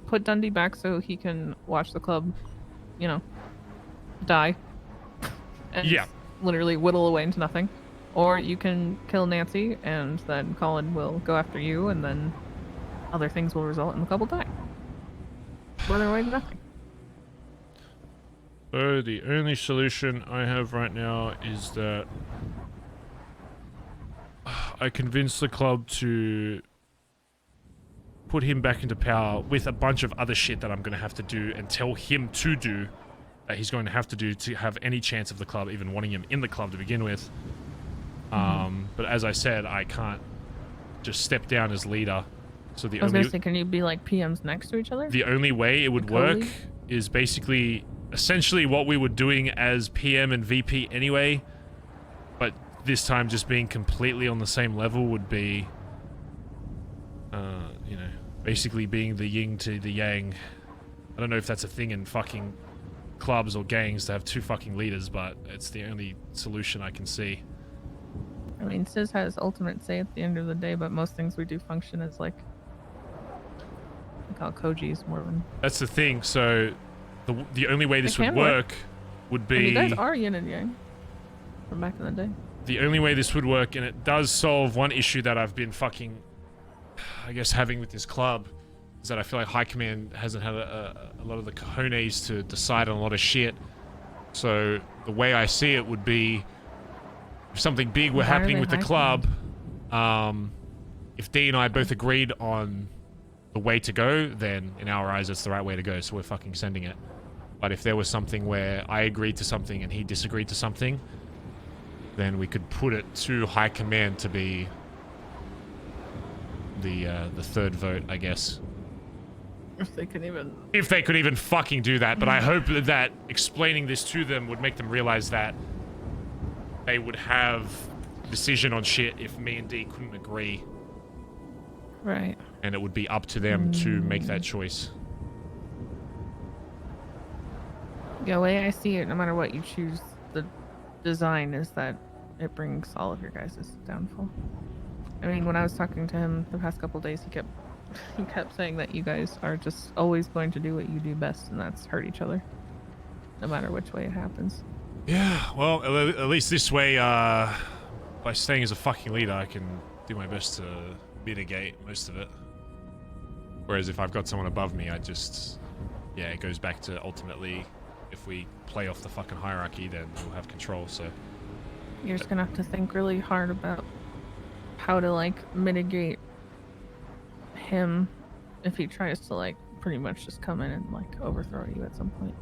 put Dundee back so he can watch the club, die. And literally whittle away into nothing. Or you can kill Nancy and then Collin will go after you and then other things will result and the club will die. Otherwise, nothing. So the only solution I have right now is that I convince the club to put him back into power with a bunch of other shit that I'm going to have to do and tell him to do that he's going to have to do to have any chance of the club even wanting him in the club to begin with. But as I said, I can't just step down as leader. So I was gonna say, can you be like PMs next to each other? The only way it would work is basically essentially what we were doing as PM and VP anyway, but this time just being completely on the same level would be, basically being the yin to the yang. I don't know if that's a thing in fucking clubs or gangs to have two fucking leaders, but it's the only solution I can see. I mean, Sis has ultimate say at the end of the day, but most things we do function as like, I call Koji's more than... That's the thing, so the only way this would work would be... And you guys are yin and yang from back in the day. The only way this would work, and it does solve one issue that I've been fucking, I guess, having with this club, is that I feel like High Command hasn't had a lot of the cojones to decide on a lot of shit. So the way I see it would be, if something big were happening with the club, if Dee and I both agreed on the way to go, then in our eyes it's the right way to go, so we're fucking sending it. But if there was something where I agreed to something and he disagreed to something, then we could put it to high command to be the third vote, I guess. If they could even... If they could even fucking do that. But I hope that explaining this to them would make them realize that they would have decision on shit if me and D couldn't agree. Right. And it would be up to them to make that choice. The way I see it, no matter what you choose, the design is that it brings all of your guys' downfall. I mean, when I was talking to him the past couple days, he kept saying that you guys are just always going to do what you do best, and that's hurt each other, no matter which way it happens. Yeah, well, at least this way, by staying as a fucking leader, I can do my best to mitigate most of it. Whereas if I've got someone above me, yeah, it goes back to ultimately, if we play off the fucking hierarchy, then we'll have control, so. You're just gonna have to think really hard about how to, like, mitigate him if he tries to, like, pretty much just come in and, like, overthrow you at some point.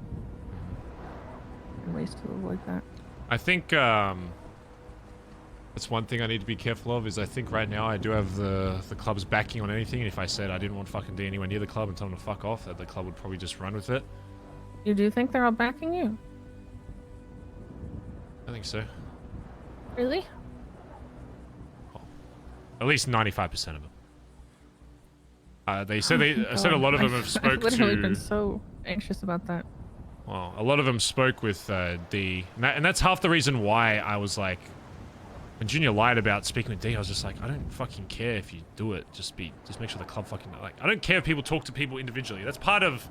And ways to avoid that. I think, that's one thing I need to be careful of, is I think right now I do have the club's backing on anything, and if I said I didn't want fucking D anywhere near the club and tell them to fuck off, that the club would probably just run with it. You do think they're all backing you? I think so. Really? At least 95% of them. They said a lot of them have spoke I've literally to... been so anxious about that. Well, a lot of them spoke with D, and that's half the reason why I was like, when Junior lied about speaking with D, I was just like, I don't fucking care if you do it. Just make sure the club fucking, like, I don't care if people talk to people individually. That's part of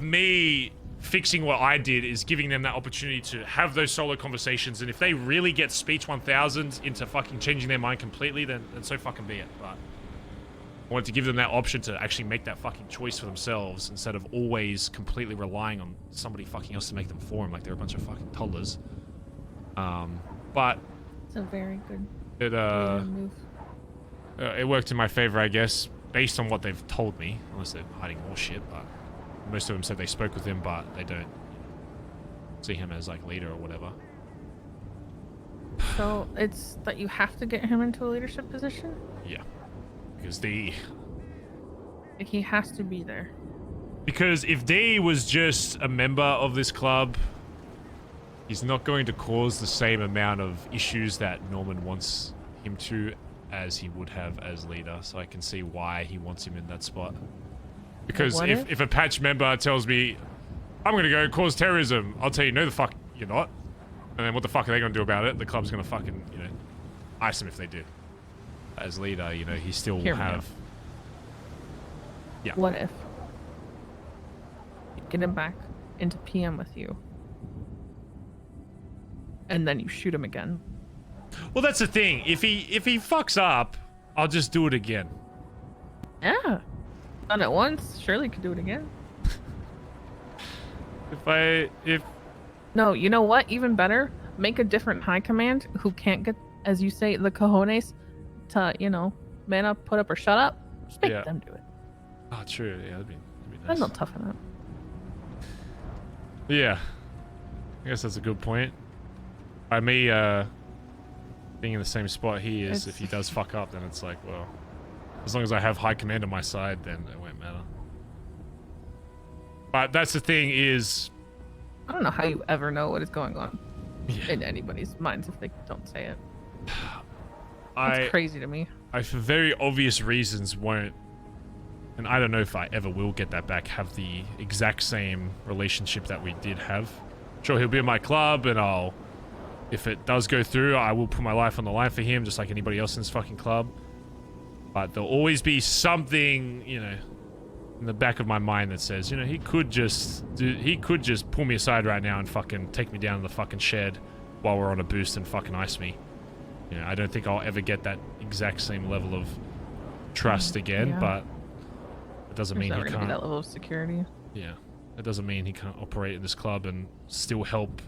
me fixing what I did, is giving them that opportunity to have those solo conversations, and if they really get Speech 1000 into fucking changing their mind completely, then so fucking be it. But I wanted to give them that option to actually make that fucking choice for themselves, instead of always completely relying on somebody fucking else to make them for them, like they're a bunch of fucking toddlers. But it's a very good move. It worked in my favor, I guess, based on what they've told me, unless they're hiding more shit. But most of them said they spoke with him, but they don't see him as like leader or whatever. So it's that you have to get him into a leadership position? Yeah, because like, he has to be there. Because if D was just a member of this club, he's not going to cause the same amount of issues that Norman wants him to, as he would have as leader. So I can see why he wants him in that spot. Because if a patch member tells me, I'm going to go cause terrorism, I'll tell you, no the fuck you're not. And then what the fuck are they going to do about it? The club's going to fucking, ice them if they do. As leader, he still will have... Yeah. What if you get him back into PM with you, and then you shoot him again? Well, that's the thing. If he fucks up, I'll just do it again. Yeah. Done it once, surely could do it again. No, you know what? Even better, make a different high command who can't get, as you say, the cojones to, man up, put up, or shut up. Just make them do it. Oh, true. Yeah, that'd be nice. Then they'll toughen up. Yeah. I guess that's a good point. By me, being in the same spot he is, if he does fuck up, then it's like, well, as long as I have high command on my side, then it won't matter. But that's the thing is... I don't know how you ever know what is going on in anybody's minds if they don't say it. It's crazy to me. I, for very obvious reasons, won't, and I don't know if I ever will get that back, have the exact same relationship that we did have. Sure, he'll be in my club, and if it does go through, I will put my life on the line for him, just like anybody else in this fucking club. But there'll always be something, in the back of my mind that says, he could just pull me aside right now and fucking take me down to the fucking shed while we're on a boost and fucking ice me. I don't think I'll ever get that exact same level of trust again, but it doesn't mean he can't. Be that level of security. Yeah, it doesn't mean he can't operate in this club and still help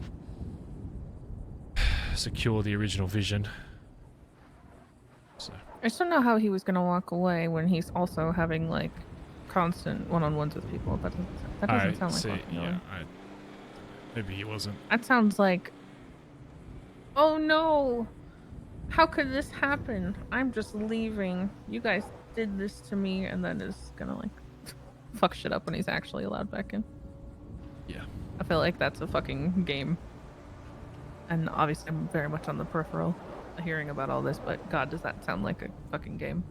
secure the original vision. So I just don't know how he was gonna walk away when he's also having like constant one-on-ones with people. That doesn't sound like walking away. Maybe he wasn't. That sounds like, oh no, how could this happen? I'm just leaving. You guys did this to me, and then is gonna like fuck shit up when he's actually allowed back in. Yeah. I feel like that's a fucking game. And obviously I'm very much on the peripheral hearing about all this, but God, does that sound like a fucking game?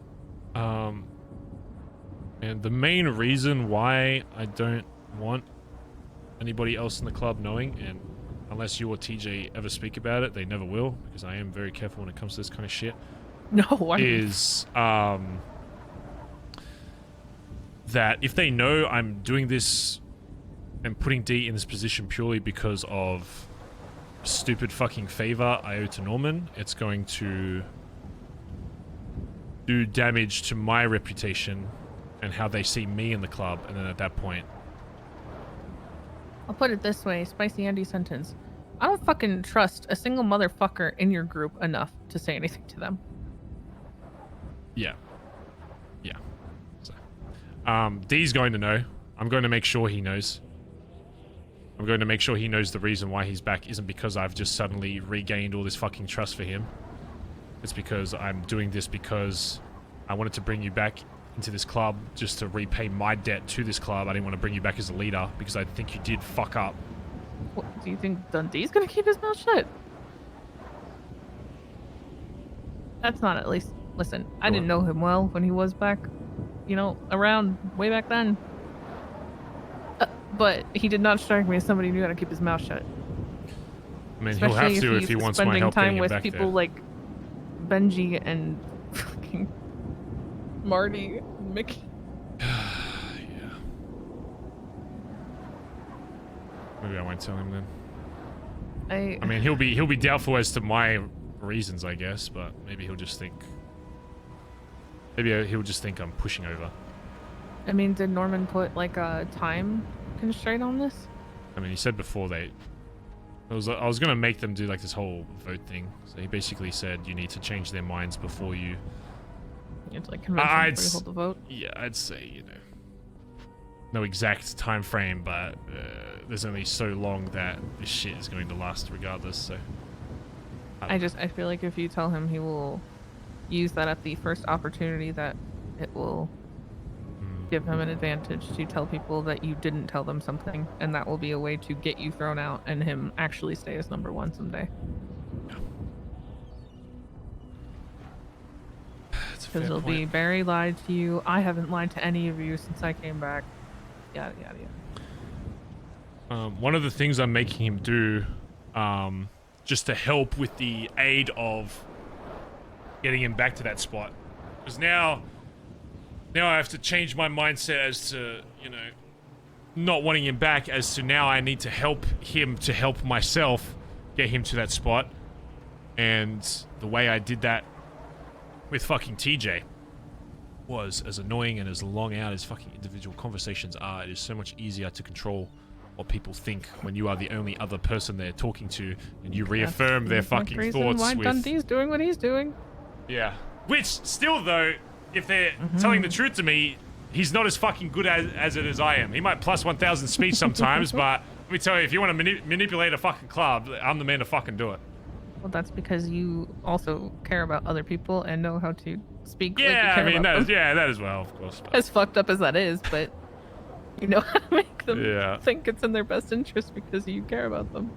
And the main reason why I don't want anybody else in the club knowing, and unless you or TJ ever speak about it, they never will, because I am very careful when it comes to this kind of shit. No, is that if they know I'm doing this and putting D in this position purely because of stupid fucking favor I owe to Norman, it's going to do damage to my reputation and how they see me in the club, and then at that point... I'll put it this way, spicy Andi sentence. I don't fucking trust a single motherfucker in your group enough to say anything to them. Yeah. Yeah. So, D's going to know. I'm going to make sure he knows. I'm going to make sure he knows the reason why he's back isn't because I've just suddenly regained all this fucking trust for him. It's because I'm doing this because I wanted to bring you back into this club just to repay my debt to this club. I didn't want to bring you back as a leader because I think you did fuck up. What, do you think Dundee's gonna keep his mouth shut? That's not at least... Listen, I didn't know him well when he was back, you know, around way back then. But he did not strike me as somebody who knew how to keep his mouth shut. I mean, he'll have to if he wants my help getting him back there. Spending time with people like Benji and fucking Marty and Mickey. Yeah. Maybe I won't tell him then. I mean, he'll be doubtful as to my reasons, I guess, but maybe he'll just think... Maybe he'll just think I'm pushing over. I mean, did Norman put like a time constraint on this? I mean, he said before I was gonna make them do like this whole vote thing. So he basically said you need to change their minds before you... You have to like convince them before you hold the vote? Yeah, I'd say, you know, no exact time frame, but there's only so long that this shit is going to last regardless, so... I feel like if you tell him, he will use that at the first opportunity that it will give him an advantage to tell people that you didn't tell them something, and that will be a way to get you thrown out and him actually stay as number one someday. Because it'll be Barry lied to you. I haven't lied to any of you since I came back. Yada yada yada. One of the things I'm making him do, just to help with the aid of getting him back to that spot, because now I have to change my mindset as to, you know, not wanting him back, as to now I need to help him to help myself get him to that spot. And the way I did that with fucking TJ was, as annoying and as long out as fucking individual conversations are, it is so much easier to control what people think when you are the only other person they're talking to, and you reaffirm their fucking thoughts why with... Dundee's doing what he's doing. Yeah. Which, still though, if they're telling the truth to me, he's not as fucking good as it as I am. He might plus 1,000 speech sometimes, but let me tell you, if you want to manipulate a fucking club, I'm the man to fucking do it. Well, that's because you also care about other people and know how to speak. Yeah, like you care I mean, about them. that as well, of course. But... As fucked up as that is, but you know how to make them Yeah. think it's in their best interest because you care about them.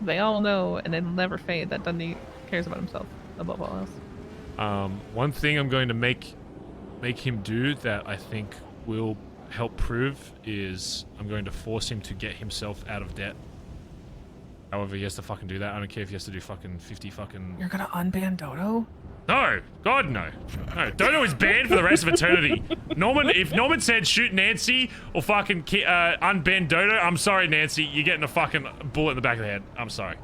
They all know, and it'll never fade, that Dundee cares about himself above all else. One thing I'm going to make him do that I think will help prove is I'm going to force him to get himself out of debt. However he has to fucking do that. I don't care if he has to do fucking 50 fucking... You're gonna unban Dodo? No! God, no. No, Dodo is banned for the rest of eternity. If Norman said shoot Nancy or fucking unban Dodo, I'm sorry, Nancy. You're getting a fucking bullet in the back of the head. I'm sorry.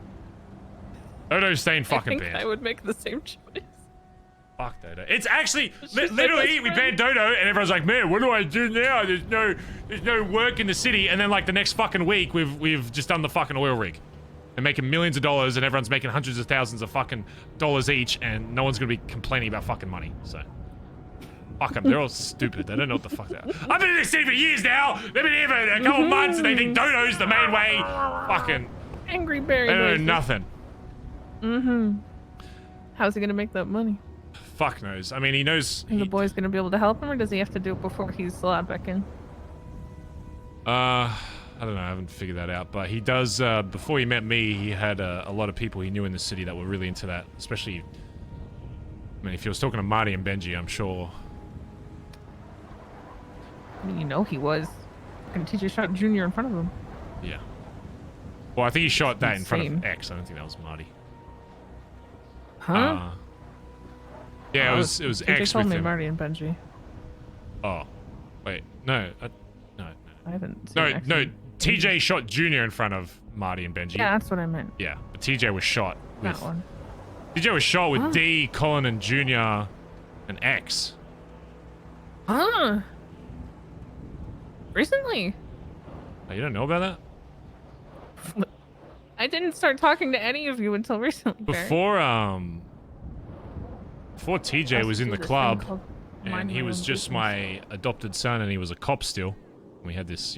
Dodo's staying fucking banned. I would make the same choice. Fuck Dodo. It's actually literally we banned Dodo and everyone's like, man, what do I do now? There's no work in the city, and then like the next fucking week we've just done the fucking oil rig. They're making millions of dollars, and everyone's making hundreds of thousands of fucking dollars each, and no one's gonna be complaining about fucking money. So, fuck them. They're all stupid. They don't know what the fuck they are. I've been in this city for years now. They've been here for a couple months, and they think dodo's the main way. Fucking angry Barry. They don't know nothing. How's he gonna make that money? Fuck knows. I mean, he knows. Is the boy's gonna be able to help him, or does he have to do it before he's allowed back in? I don't know. I haven't figured that out. But he does. Before he met me, he had a lot of people he knew in the city that were really into that. Especially, I mean, if he was talking to Marty and Benji, I'm sure. I mean, you know he was. And TJ shot Junior in front of him. Yeah. Well, I think he shot that in front of X. I don't think that was Marty. Huh? Yeah, it was TJ X told with me him. Marty and Benji. Oh, wait, no, no. I haven't seen X. No. TJ shot Junior in front of Marty and Benji. Yeah, that's what I meant. Yeah, but TJ was shot with. That one. TJ was shot with Huh? D, Collin, and Junior, and X. Huh? Recently? Oh, you don't know about that? I didn't start talking to any of you until recently. Barry. Before TJ was in the club, and he was just my adopted son, and he was a cop still. We had this,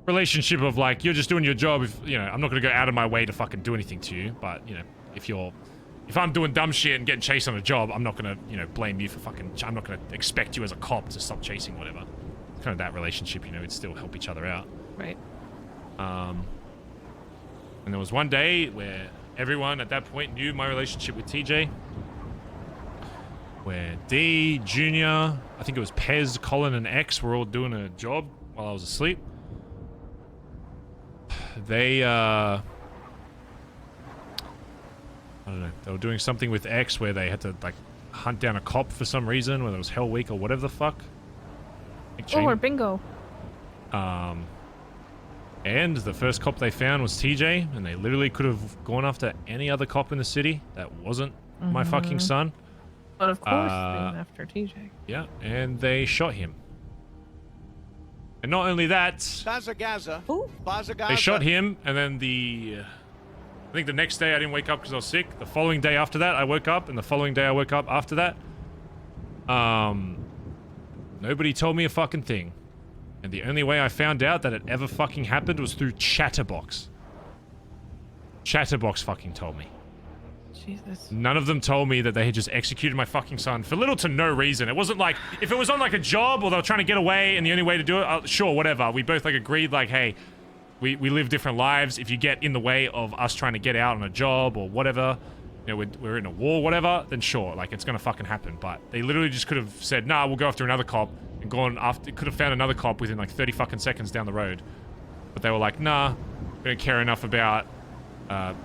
relationship of like, you're just doing your job. If I'm not gonna go out of my way to fucking do anything to you, but if I'm doing dumb shit and getting chased on a job, I'm not gonna blame you for fucking. I'm not gonna expect you as a cop to stop chasing whatever. Kind of that relationship, we'd still help each other out. Right. And there was one day where everyone at that point knew my relationship with TJ. Where D, Junior, I think it was Pez, Collin, and X were all doing a job while I was asleep. They, I don't know, they were doing something with X where they had to, like, hunt down a cop for some reason, whether it was Hell Week or whatever the fuck. Or bingo. And the first cop they found was TJ, and they literally could have gone after any other cop in the city that wasn't my fucking son. But of course, they went after TJ. Yeah, and they shot him. And not only that, Bazza Gaza. Bazza Gaza. they shot him, and then I think the next day I didn't wake up because I was sick. The following day after that, I woke up, and the following day I woke up after that. Nobody told me a fucking thing. And the only way I found out that it ever fucking happened was through Chatterbox. Chatterbox fucking told me. Jesus. None of them told me that they had just executed my fucking son for little to no reason. It wasn't like, if it was on like a job or they were trying to get away and the only way to do it, sure, whatever. We both like agreed like, hey, we live different lives. If you get in the way of us trying to get out on a job or whatever, we're in a war, whatever, then sure, like it's gonna fucking happen. But they literally just could have said, nah, we'll go after another cop and gone after, could have found another cop within like 30 fucking seconds down the road. But they were like, nah, we don't care enough about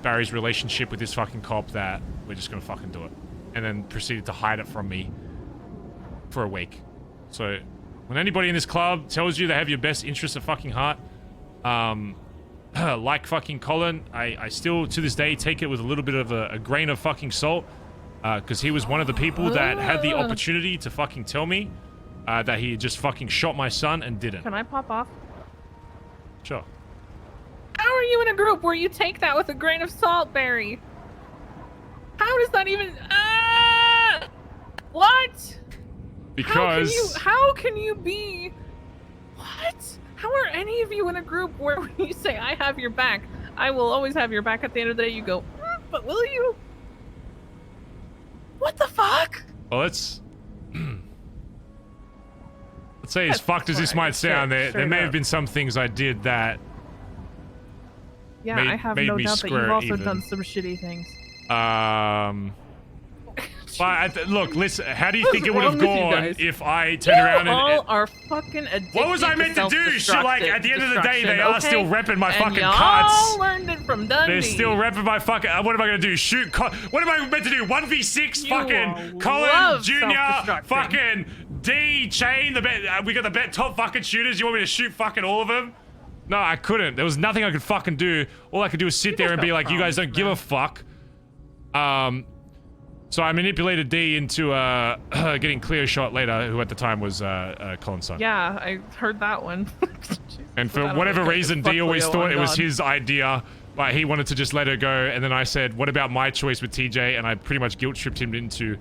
Barry's relationship with this fucking cop that we're just gonna fucking do it. And then proceeded to hide it from me for a week. So when anybody in this club tells you they have your best interests at fucking heart, like fucking Collin, I still to this day take it with a little bit of a grain of fucking salt, because he was one of the people that had the opportunity to fucking tell me that he just fucking shot my son and didn't. Can I pop off? Sure. How are you in a group where you take that with a grain of salt, Barry? How does that even... What? Because... How can you be... What? How are any of you in a group where when you say, I have your back, I will always have your back, at the end of the day you go, but will you? What the fuck? Well, let's say as fucked as this might sound, there may have been some things I did that yeah, I have no doubt that you've also done some shitty things. But look, listen. How do you think it would have gone if I turned around and all are fucking addicted? What was I meant to do? Like at the end of the day, they are still repping my fucking y'all cuts. Learned it from Dundee. They're still repping my fucking. What am I gonna do? Shoot? What am I meant to do? 1v6 fucking Collin, Junior, fucking D, Chain. We got the top fucking shooters. You want me to shoot fucking all of them? No, I couldn't. There was nothing I could fucking do. All I could do was sit there and be like, you guys don't give a fuck. So I manipulated D into getting clear shot later, who at the time was Collin's son. Yeah, I heard that one. And for whatever reason, D always thought it was his idea But he wanted to just let her go, and then I said, what about my choice with TJ? And I pretty much guilt-tripped him into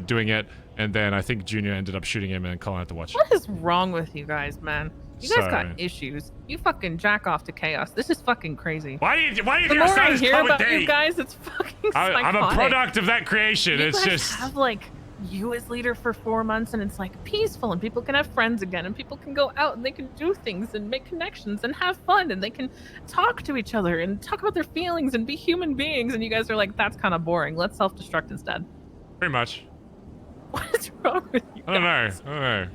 doing it, and then I think Junior ended up shooting him, and Collin had to watch it. What is wrong with you guys, man? You guys got issues. You fucking jack off to chaos. This is fucking crazy. Why do you the think I more I started hear Club about with you D? guys, it's fucking psychotic. I'm a product of that creation. You It's guys just... have like you as leader for 4 months, and it's like peaceful, and people can have friends again, and people can go out and they can do things and make connections and have fun, and they can talk to each other and talk about their feelings and be human beings. And you guys are like, that's kind of boring. Let's self-destruct instead. Pretty much. What is wrong with you? I don't know.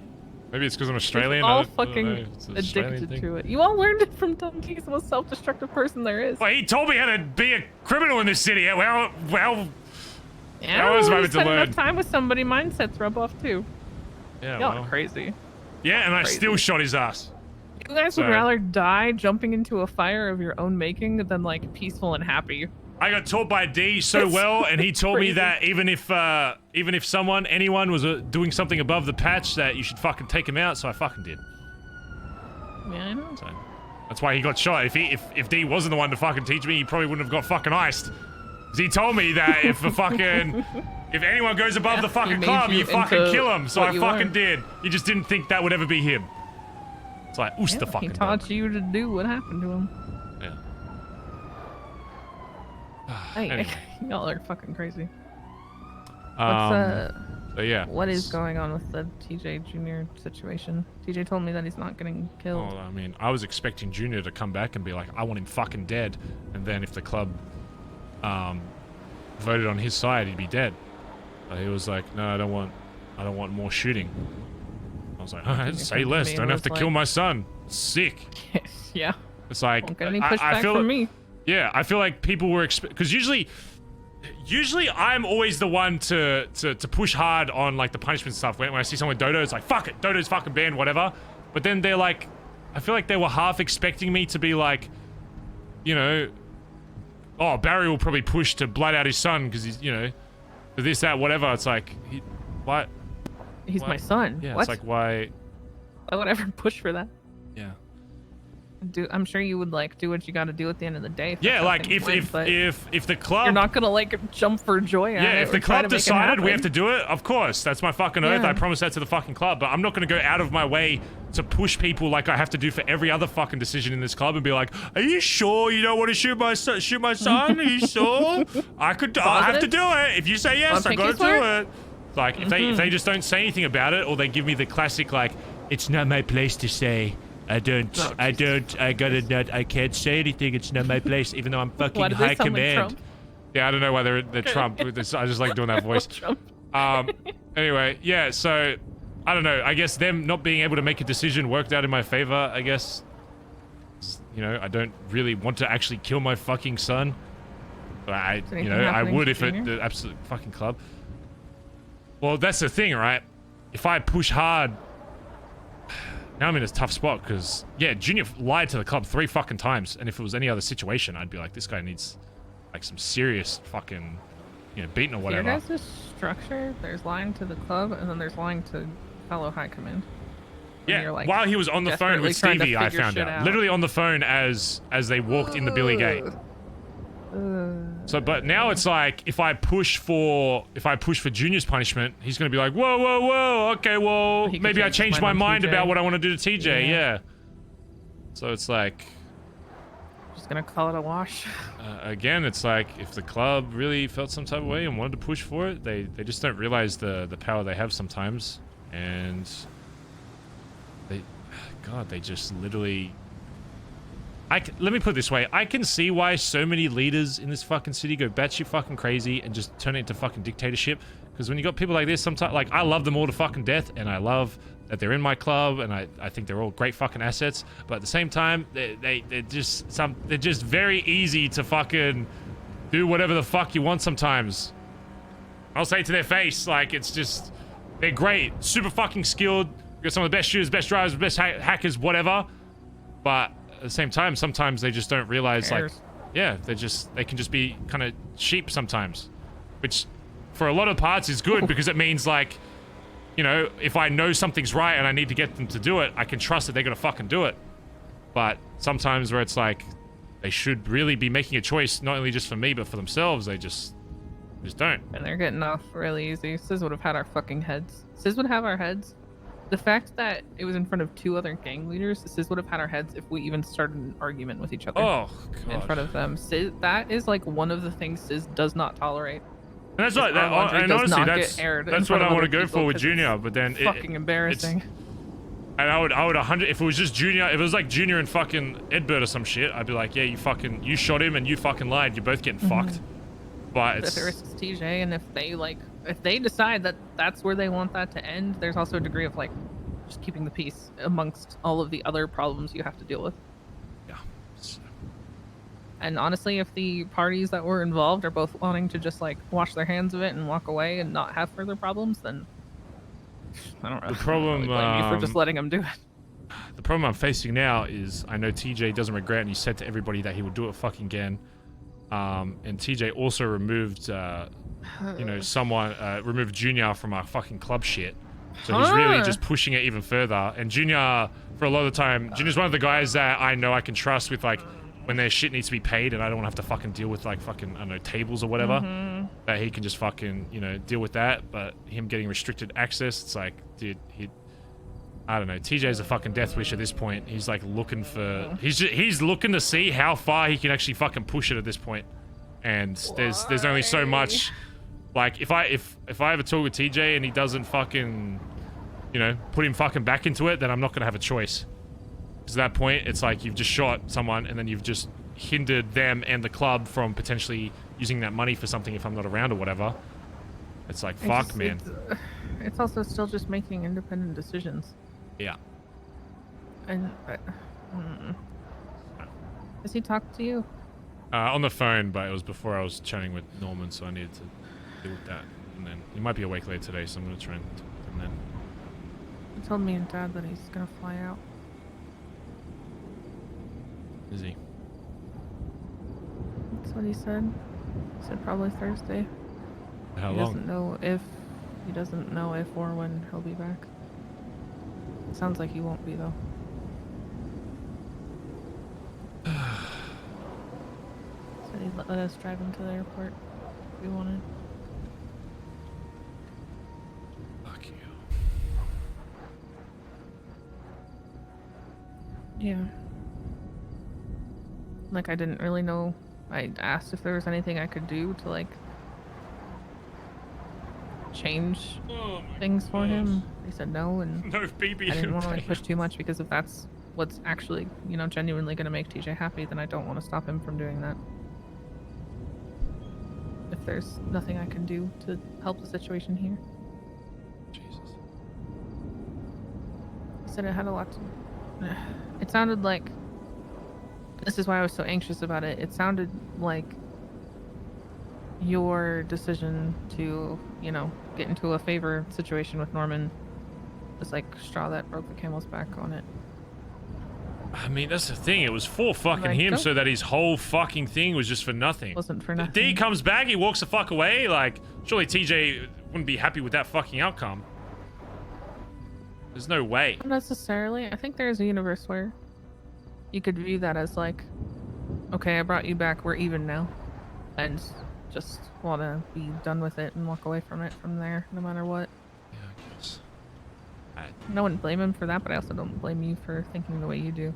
Maybe it's because I'm Australian. All I don't fucking know. It's an Australian addicted thing. to it. You all learned it from Dundee. He's the most self-destructive person there is. Well, he told me how to be a criminal in this city. Well, yeah, that was when my you to spend learn. enough time with somebody, mindsets rub off too. Yeah, Y'all well. are crazy. Yeah, and I Crazy. still shot his ass. You guys would rather die jumping into a fire of your own making than like peaceful and happy. I got taught by D so well, and he told me that even if anyone was doing something above the patch, that you should fucking take him out. So I fucking did. Yeah, I know. So that's why he got shot. If D wasn't the one to fucking teach me, he probably wouldn't have got fucking iced. 'Cause he told me that if anyone goes above the fucking club, you fucking kill him. So I fucking did. He just didn't think that would ever be him. It's like, oost the fucking He taught you to do what happened to him. Yeah. Hey, Anyway. y'all are fucking crazy. But yeah. What is going on with the TJ Junior situation? TJ told me that he's not getting killed. Well, I mean, I was expecting Junior to come back and be like, I want him fucking dead. And then if the club voted on his side, he'd be dead. But he was like, no, I don't want more shooting. I was like, alright, say less. Don't have to kill my son. Sick. Yeah. It's like, Won't get any pushback from me. Yeah, I feel like people were because usually I'm always the one to push hard on like the punishment stuff. When I see someone Dodo, it's like, fuck it, Dodo's fucking banned, whatever. But then they're like, I feel like they were half expecting me to be like, you know, oh, Barry will probably push to blood out his son because he's, you know, for this, that, whatever. It's like, what? He's my son. Yeah, What? it's like, why? I would ever push for that. Yeah. I'm sure you would like do what you got to do at the end of the day. Yeah, like if the club, you're not gonna like jump for joy at it. yeah, if or the try to club make it decided we happen. have to do it, of course, that's my fucking oath. Yeah. I promise that to the fucking club, but I'm not gonna go out of my way to push people like I have to do for every other fucking decision in this club and be like, are you sure you don't want to shoot my son? Are you sure? I have to do it. If you say yes, I gotta do it. Like if they just don't say anything about it, or they give me the classic like, it's not my place to say. I can't say anything. It's not my place, even though I'm fucking high command. Yeah, I don't know why they're Trump. I just like doing that voice. Anyway, yeah, so I don't know. I guess them not being able to make a decision worked out in my favor, I guess. You know, I don't really want to actually kill my fucking son. But I would if it the absolute fucking club. Well, that's the thing, right? If I push hard, now I'm in a tough spot because, yeah, Junior lied to the club 3 fucking times, and if it was any other situation, I'd be like, this guy needs like some serious fucking, you know, beating or whatever. Your guys' structure, there's lying to the club, and then there's lying to fellow high command. Yeah, you're, like, while he was on the phone with desperately trying to Stevie, I figure found shit out. out. Literally on the phone as they walked in the Billy Gate. So, but now it's like if I push for Junior's punishment, he's gonna be like, whoa, okay, well, maybe I changed my mind about what I want to do to TJ. Yeah. So it's like, just gonna call it a wash. Again, it's like if the club really felt some type of way and wanted to push for it, they just don't realize the power they have sometimes, and they just literally. Let me put it this way. I can see why so many leaders in this fucking city go batshit fucking crazy and just turn it into fucking dictatorship. Because when you got people like this, sometimes, like, I love them all to fucking death, and I love that they're in my club, and I think they're all great fucking assets. But at the same time, they're just very easy to fucking do whatever the fuck you want sometimes. I'll say to their face, like, it's just, they're great, super fucking skilled. You got some of the best shooters, best drivers, best hackers, whatever. But at the same time, sometimes they just don't realize, like, yeah, they can just be kind of sheep sometimes, which for a lot of parts is good because it means, like, you know, if I know something's right and I need to get them to do it, I can trust that they're gonna fucking do it. But sometimes where it's like, they should really be making a choice, not only just for me, but for themselves. They just don't. And they're getting off really easy. Sizz would have had our fucking heads. Sizz would have our heads. The fact that it was in front of 2 other gang leaders, Sizz would have had our heads if we even started an argument with each other. Oh, God. In front of them. Sizz, that is like one of the things Sizz does not tolerate. And that's like that. And honestly, that's what I want to go for with Junior. But then fucking embarrassing. And I would 100. If it was just Junior, if it was like Junior and fucking Edbert or some shit, I'd be like, yeah, you shot him and you fucking lied. You're both getting fucked. But if it risks TJ, and if they decide that that's where they want that to end, there's also a degree of like just keeping the peace amongst all of the other problems you have to deal with. Yeah. And honestly, if the parties that were involved are both wanting to just like wash their hands of it and walk away and not have further problems, then I don't really, blame you for just letting them do it. The problem I'm facing now is I know TJ doesn't regret, and he said to everybody that he would do it fucking again. And TJ also removed, removed Junior from our fucking club shit. So he's really just pushing it even further. And Junior, for a lot of the time, Junior's one of the guys that I know I can trust with, like, when their shit needs to be paid and I don't want to have to fucking deal with, like, fucking, I don't know, tables or whatever. That he can just fucking, deal with that. But him getting restricted access, it's like, dude, I don't know. TJ's a fucking death wish at this point. He's like looking for... He's looking to see how far he can actually fucking push it at this point. And there's only so much... Like, if I ever talk with TJ and he doesn't fucking... put him fucking back into it, then I'm not going to have a choice. Because at that point, it's like you've just shot someone and then you've just hindered them and the club from potentially using that money for something if I'm not around or whatever. It's like, fuck, man. It's also still just making independent decisions. Yeah. And has he talked to you? On the phone, but it was before I was chatting with Norman, so I needed to deal with that. And then he might be awake later today, so I'm gonna try and talk to him then. He told me and Dad that he's gonna fly out. Is he? That's what he said. He said probably Thursday. How long? He doesn't know if or when he'll be back. Sounds like he won't be, though. So he'd let us drive him to the airport if we wanted. Fuck you. Yeah. Like, I didn't really know. I asked if there was anything I could do to, like, change things for him. He said no, and no BB. I didn't want to push too much because if that's what's actually, genuinely going to make TJ happy, then I don't want to stop him from doing that. If there's nothing I can do to help the situation here. Jesus. He said it had a lot to... It sounded like... This is why I was so anxious about it. It sounded like your decision to, get into a favor situation with Norman was like straw that broke the camel's back on it. I mean, that's the thing. It was for fucking him, so that his whole fucking thing was just for nothing. Wasn't for nothing. D comes back, he walks the fuck away. Like, surely TJ wouldn't be happy with that fucking outcome. There's no way. Not necessarily. I think there's a universe where you could view that as like, okay, I brought you back, we're even now. And just want to be done with it and walk away from it from there, no matter what. Yeah, I guess. I wouldn't blame him for that, but I also don't blame you for thinking the way you do.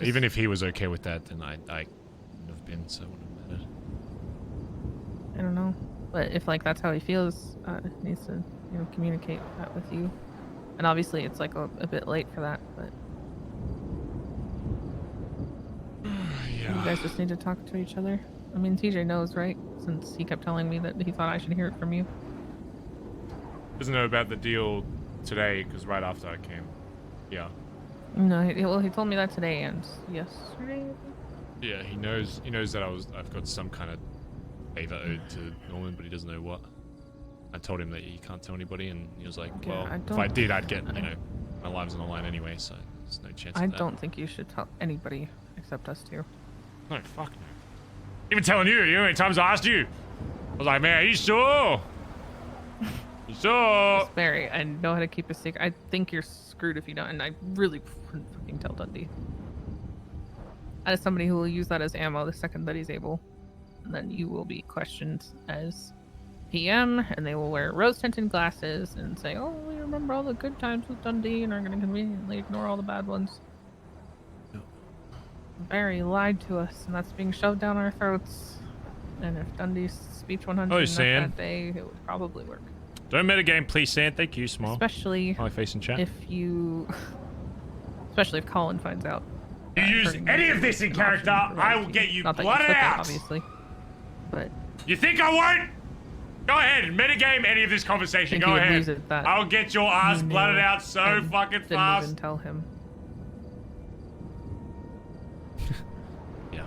Even if he was okay with that, then I wouldn't have been, so it wouldn't have mattered. I don't know. But if, like, that's how he feels, he needs to, communicate that with you. And obviously it's, like, a bit late for that, but... Yeah. You guys just need to talk to each other. I mean, TJ knows, right? Since he kept telling me that he thought I should hear it from you. Doesn't know about the deal today, because right after I came. Yeah. No, he told me that today and yesterday. Yeah, he knows that I've got some kind of favor owed to Norman, but he doesn't know what. I told him that he can't tell anybody, and he was like, well, if I did, I'd get, my lives on the line anyway, so there's no chance of that. I don't think you should tell anybody except us two. No, fuck no. Even telling you, how many times I asked you? I was like, man, are you sure? You sure? Barry, I know how to keep a secret. I think you're screwed if you don't, and I really wouldn't fucking tell Dundee. as somebody who will use that as ammo the second that he's able. And then you will be questioned as PM, and they will wear rose-tinted glasses and say, "Oh, we remember all the good times with Dundee and are going to conveniently ignore all the bad ones." Barry lied to us, and that's being shoved down our throats. And if Dundee's speech 100 Oh, not Sam. that day, it would probably work. Don't metagame, please, Sam. Thank you, Small. Especially face in chat. Especially if Collin finds out. You use any of this in character, I will get you blotted out. Obviously, but you think I won't? Go ahead, metagame any of this conversation. Go ahead. I'll get your ass blotted out so fucking didn't fast. even tell him. Yeah.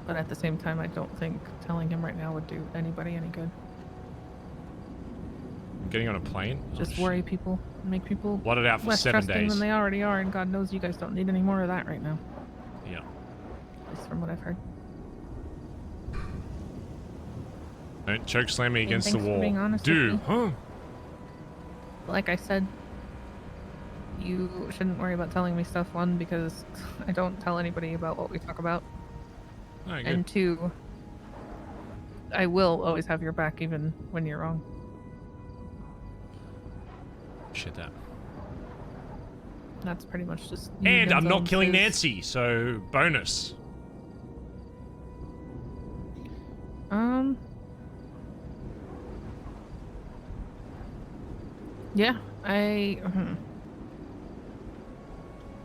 But at the same time, I don't think telling him right now would do anybody any good. Getting on a plane? Just worry people, make people blotted out for less 7 trusting days. than they already are, and God knows you guys don't need any more of that right now. Yeah. At least from what I've heard. Don't choke slam me against the thanks for wall. being honest with Dude, me. huh? Like I said, you shouldn't worry about telling me stuff, one, because I don't tell anybody about what we talk about. Alright, And good. two, I will always have your back even when you're wrong. Shit that. That's pretty much just... And I'm not Benzone killing says- Nancy, so bonus. Yeah, Can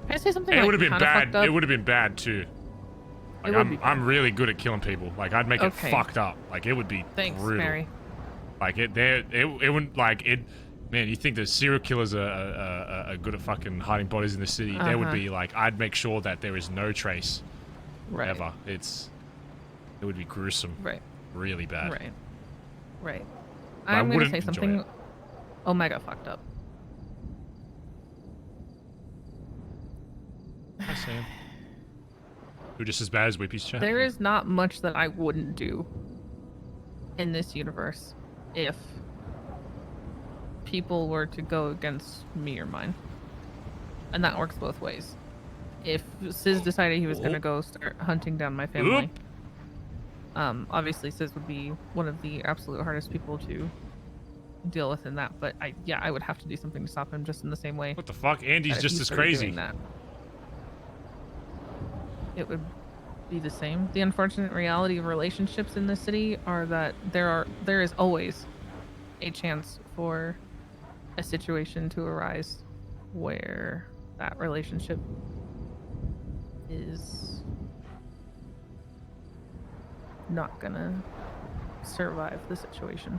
I say something? It like, would have been kinda bad. fucked up? It would have been bad too. Like, would be bad. I'm really good at killing people. Like I'd make Okay. it fucked up. Like it would be Thanks, brutal. Mary. Like it wouldn't like it. Man, you think the serial killers are good at fucking hiding bodies in the city? There would be like I'd make sure that there is no trace. Right. Ever. It would be gruesome. Right. Really bad. Right. Right. But I I'm gonna wouldn't say enjoy something it. omega fucked up. Hi, Sam. You're just as bad as Whippy's chat. There is not much that I wouldn't do in this universe if people were to go against me or mine. And that works both ways. If Sis decided he was going to go start hunting down my family, obviously Sis would be one of the absolute hardest people to deal with in that. But I would have to do something to stop him just in the same way. What the fuck? Andy's that if just he as started crazy. doing that, it would be the same. The unfortunate reality of relationships in this city are that there is always a chance for a situation to arise where that relationship is not gonna survive the situation.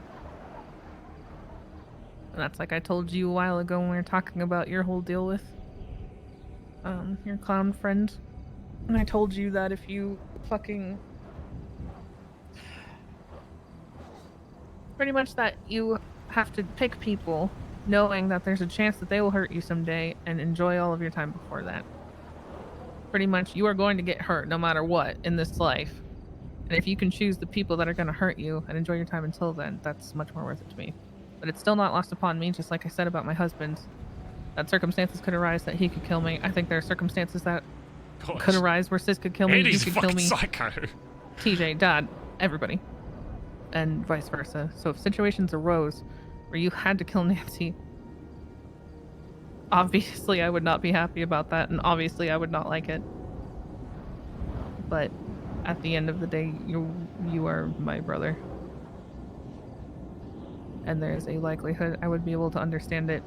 And that's like I told you a while ago when we were talking about your whole deal with your clown friend. And I told you that if you fucking... Pretty much that you have to pick people knowing that there's a chance that they will hurt you someday and enjoy all of your time before that. Pretty much you are going to get hurt no matter what in this life. And if you can choose the people that are going to hurt you and enjoy your time until then, that's much more worth it to me. But it's still not lost upon me, just like I said about my husband, that circumstances could arise that he could kill me. I think there are circumstances that could arise where Sis could kill me, Andy's you a could kill fucking me, psycho. TJ, Dad, everybody. And vice versa. So if situations arose where you had to kill Nancy, obviously I would not be happy about that, and obviously I would not like it. But at the end of the day, you are my brother. And there's a likelihood I would be able to understand it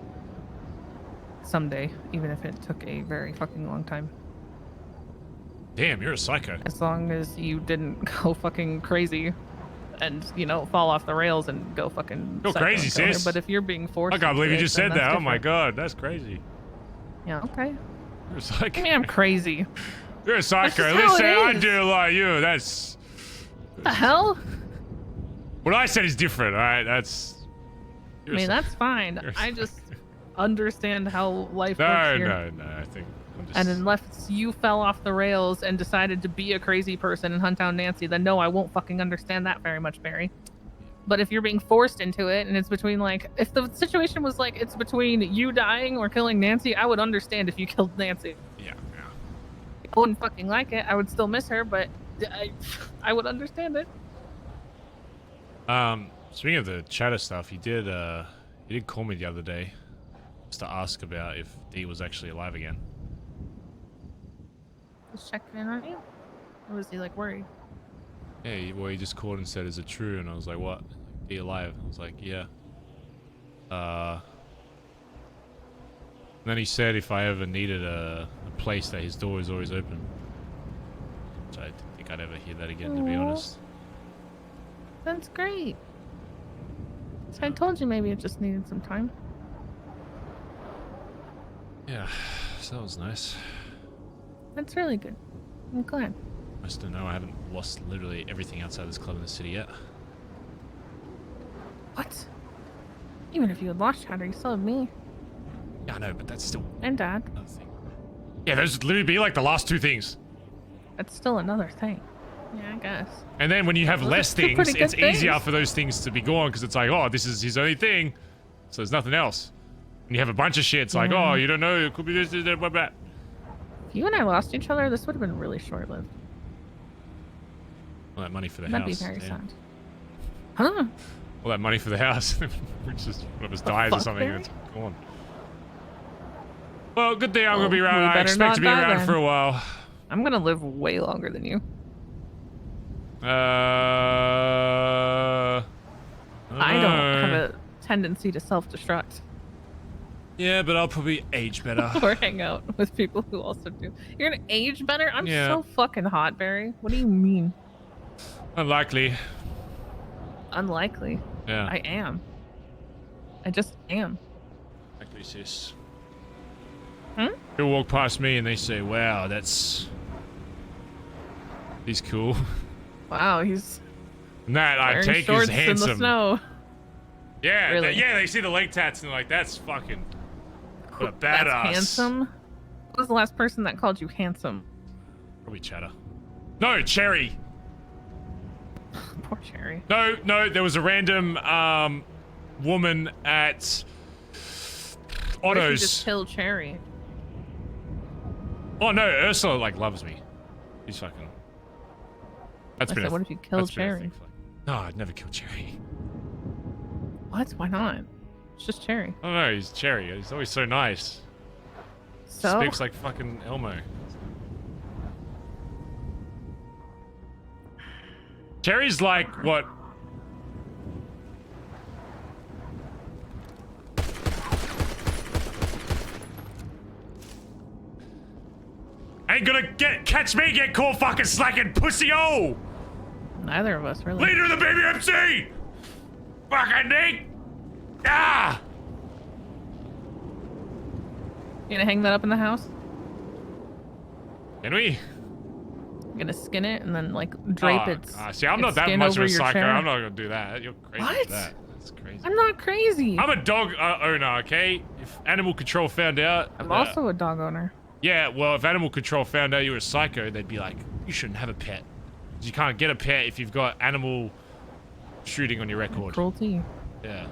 someday, even if it took a very fucking long time. Damn, you're a psycho. As long as you didn't go fucking crazy and, fall off the rails and go fucking Go psycho crazy, and kill her. sis. But if you're being forced I can't believe you into it, just then said that. that's Oh my different. god, that's crazy. Yeah, okay. You're a psycho. I mean, I'm crazy. You're a psycho. That's just how Listen, it I is. do like you. That's What the hell? what I said is different. All right, that's. I mean, that's fine. I just understand how life works here. No. I think. And unless you fell off the rails and decided to be a crazy person and hunt down Nancy, then no, I won't fucking understand that very much, Barry. But if you're being forced into it and it's between if the situation was like it's between you dying or killing Nancy, I would understand if you killed Nancy. Yeah. I wouldn't fucking like it. I would still miss her, but I would understand it. Speaking of the chatter stuff, he did call me the other day just to ask about if Dee was actually alive again. Just checking in on you? Or was he like worried? Yeah, he just called and said, "Is it true?" And I was like, "What? Dee alive?" I was like, "Yeah." And then he said if I ever needed a place that his door is always open. Which I didn't think I'd ever hear that again, to be honest. That's great. So I told you maybe it just needed some time. Yeah, so that was nice. That's really good. I'm glad. I still know I haven't lost literally everything outside this club in the city yet. What? Even if you had lost Chatter, you still have me. Yeah, I know, but that's still and Dad. another thing. Yeah, those would literally be like the last two things. That's still another thing. Yeah, I guess. And then when you have Those less are two things, pretty good it's easier things. for those things to be gone because it's like, oh, this is his only thing, so there's nothing else. And you have a bunch of shit. It's like, oh, you don't know, it could be this, that, blah, blah. If you and I lost each other, this would have been really short-lived. All that money for the That'd house. be very damn. sad. Huh? All that money for the house. Which just one of us dies or fuck, something. Barry? It's gone. Well, good thing I'm gonna be Well, around. we I better expect not to be die around then. for a while. I'm gonna live way longer than you. I I don't have a tendency to self-destruct Yeah, but I'll probably age better. or hang out with people who also do. You're gonna age better? I'm Yeah. so fucking hot, Barry. What do you mean? Unlikely. Unlikely. Yeah. I am. I just am. Exactly, sis. Hmm? People walk past me and they say, wow, he's cool. Wow, he's And that I wearing take shorts as handsome. in the snow. Yeah, Really? yeah, they see the leg tats and they're like, that's fucking what a badass. That's handsome. Who was the last person that called you handsome? Probably Chatter. No, Cherry. Poor Cherry. No, there was a random woman at What if you Otto's. just killed Cherry? Oh no, Ursula like loves me. She's fucking. That's I been said, a- what if you killed that's been a Cherry? thing for, like- No, I'd never kill Cherry. What? Why not? It's just Cherry. I don't know, he's Cherry. He's always so nice. So? Speaks like fucking Elmo. Cherry's like what? Ain't gonna catch me get caught fucking slacking pussy-o! Neither of us really. Leader of the BBMC! Fucking Nick! Ah! You gonna hang that up in the house? Can we? You're gonna skin it and then like drape its. See, I'm not its that skin much of over a your psycho. chair? I'm not gonna do that. You're crazy What? for that. That's crazy. I'm not crazy. I'm a dog owner, okay? If animal control found out... I'm also a dog owner. Yeah, well, if animal control found out you were a psycho, they'd be like, you shouldn't have a pet. 'Cause you can't get a pet if you've got animal shooting on your record. Cruelty. Yeah.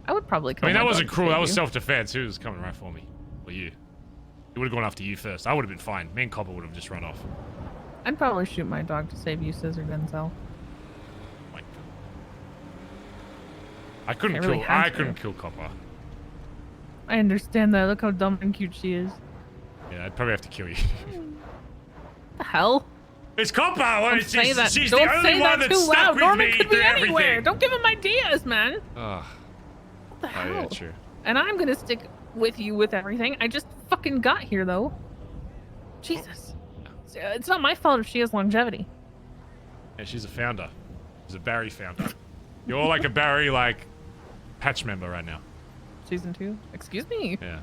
I would probably kill I mean, my that dog wasn't to cruel. save That was you. self-defense. Who was coming right for me? Or you. He would have gone after you first. I would have been fine. Me and Copper would have just run off. I'd probably shoot my dog to save you, Scissor Denzel. I couldn't I really kill... had I to. couldn't kill Copper. I understand that. Look how dumb and cute she is. Yeah, I'd probably have to kill you. What the hell? It's Copper! Well, Don't she's say that. she's Don't the only say one that that's too stuck loud. with Norman me could be through anywhere. everything. Don't give him ideas, man. Ugh. What the Oh, hell? yeah, true. And I'm gonna stick with you with everything. I just fucking got here though. Jesus. It's not my fault if she has longevity. Yeah, she's a founder. She's a Barry founder. You're like a Barry, like, patch member right now. Season 2? Excuse me. Yeah.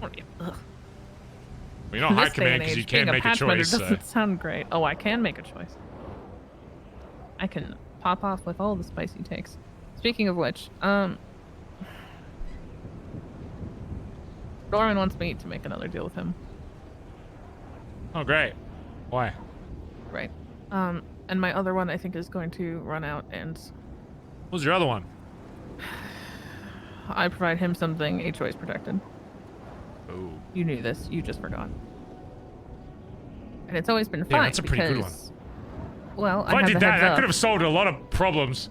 What are you- ugh. Well, you're not In high this day command and because you age, being can't make a patch member choice. So. doesn't sound great. Oh, I can make a choice. I can pop off with all the spicy takes. Speaking of which, Norman wants me to make another deal with him. Oh, great. Why? Right. And my other one I think is going to run out, and What was your other one? I provide him something HOA's protected. Oh. You knew this, you just forgot. And it's always been fine. Yeah, that's a pretty good one. Well, if I did that, that could have solved a lot of problems.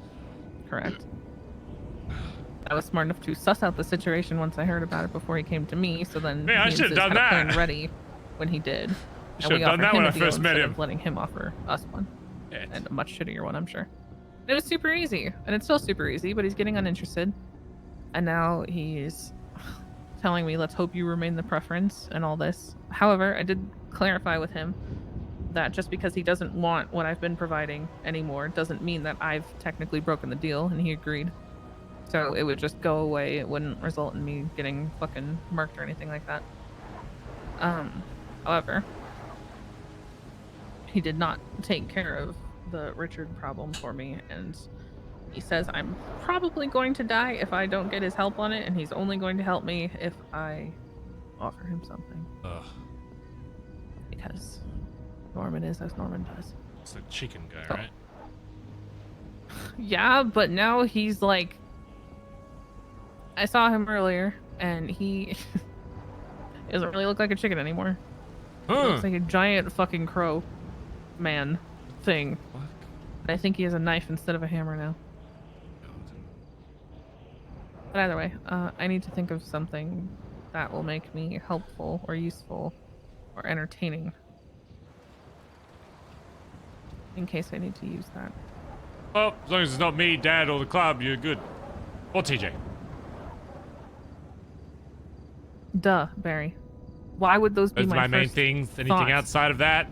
Correct. I was smart enough to suss out the situation once I heard about it before he came to me. So then I should have done had that. A plan ready when he did. Should have done that when I first met him. Letting him offer us one, and a much shittier one, I'm sure. It was super easy, and it's still super easy. But he's getting uninterested, and now he's telling me, "Let's hope you remain the preference," and all this. However, I did clarify with him that just because he doesn't want what I've been providing anymore doesn't mean that I've technically broken the deal, and he agreed. So it would just go away. It wouldn't result in me getting fucking murked or anything like that. However, he did not take care of the Richard problem for me, and he says I'm probably going to die if I don't get his help on it, and he's only going to help me if I offer him something. Ugh. Because Norman is as Norman does. It's the chicken guy, right? Yeah, but now he's like... I saw him earlier, and he doesn't really look like a chicken anymore. He looks like a giant fucking crow man thing. What? And I think he has a knife instead of a hammer now. But either way, I need to think of something that will make me helpful or useful or entertaining. In case I need to use that. Well, as long as it's not me, Dad, or the club, you're good. Or TJ. Duh, Barry. Why would those be Those are my main things. Anything outside of that?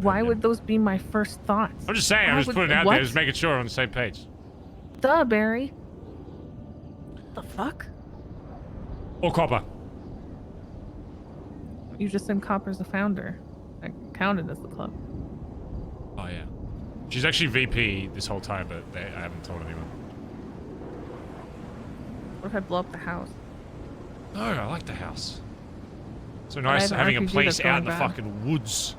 Why would those be my first thoughts? I'm just saying, I'm just putting it out there, just making sure we're on the same page. Duh, Barry. The fuck? Or Copper. You just said Copper's the founder. I counted as the club. Oh, yeah. She's actually VP this whole time, but I haven't told anyone. What if I blow up the house? No, I like the house. So nice having a place out in the fucking woods.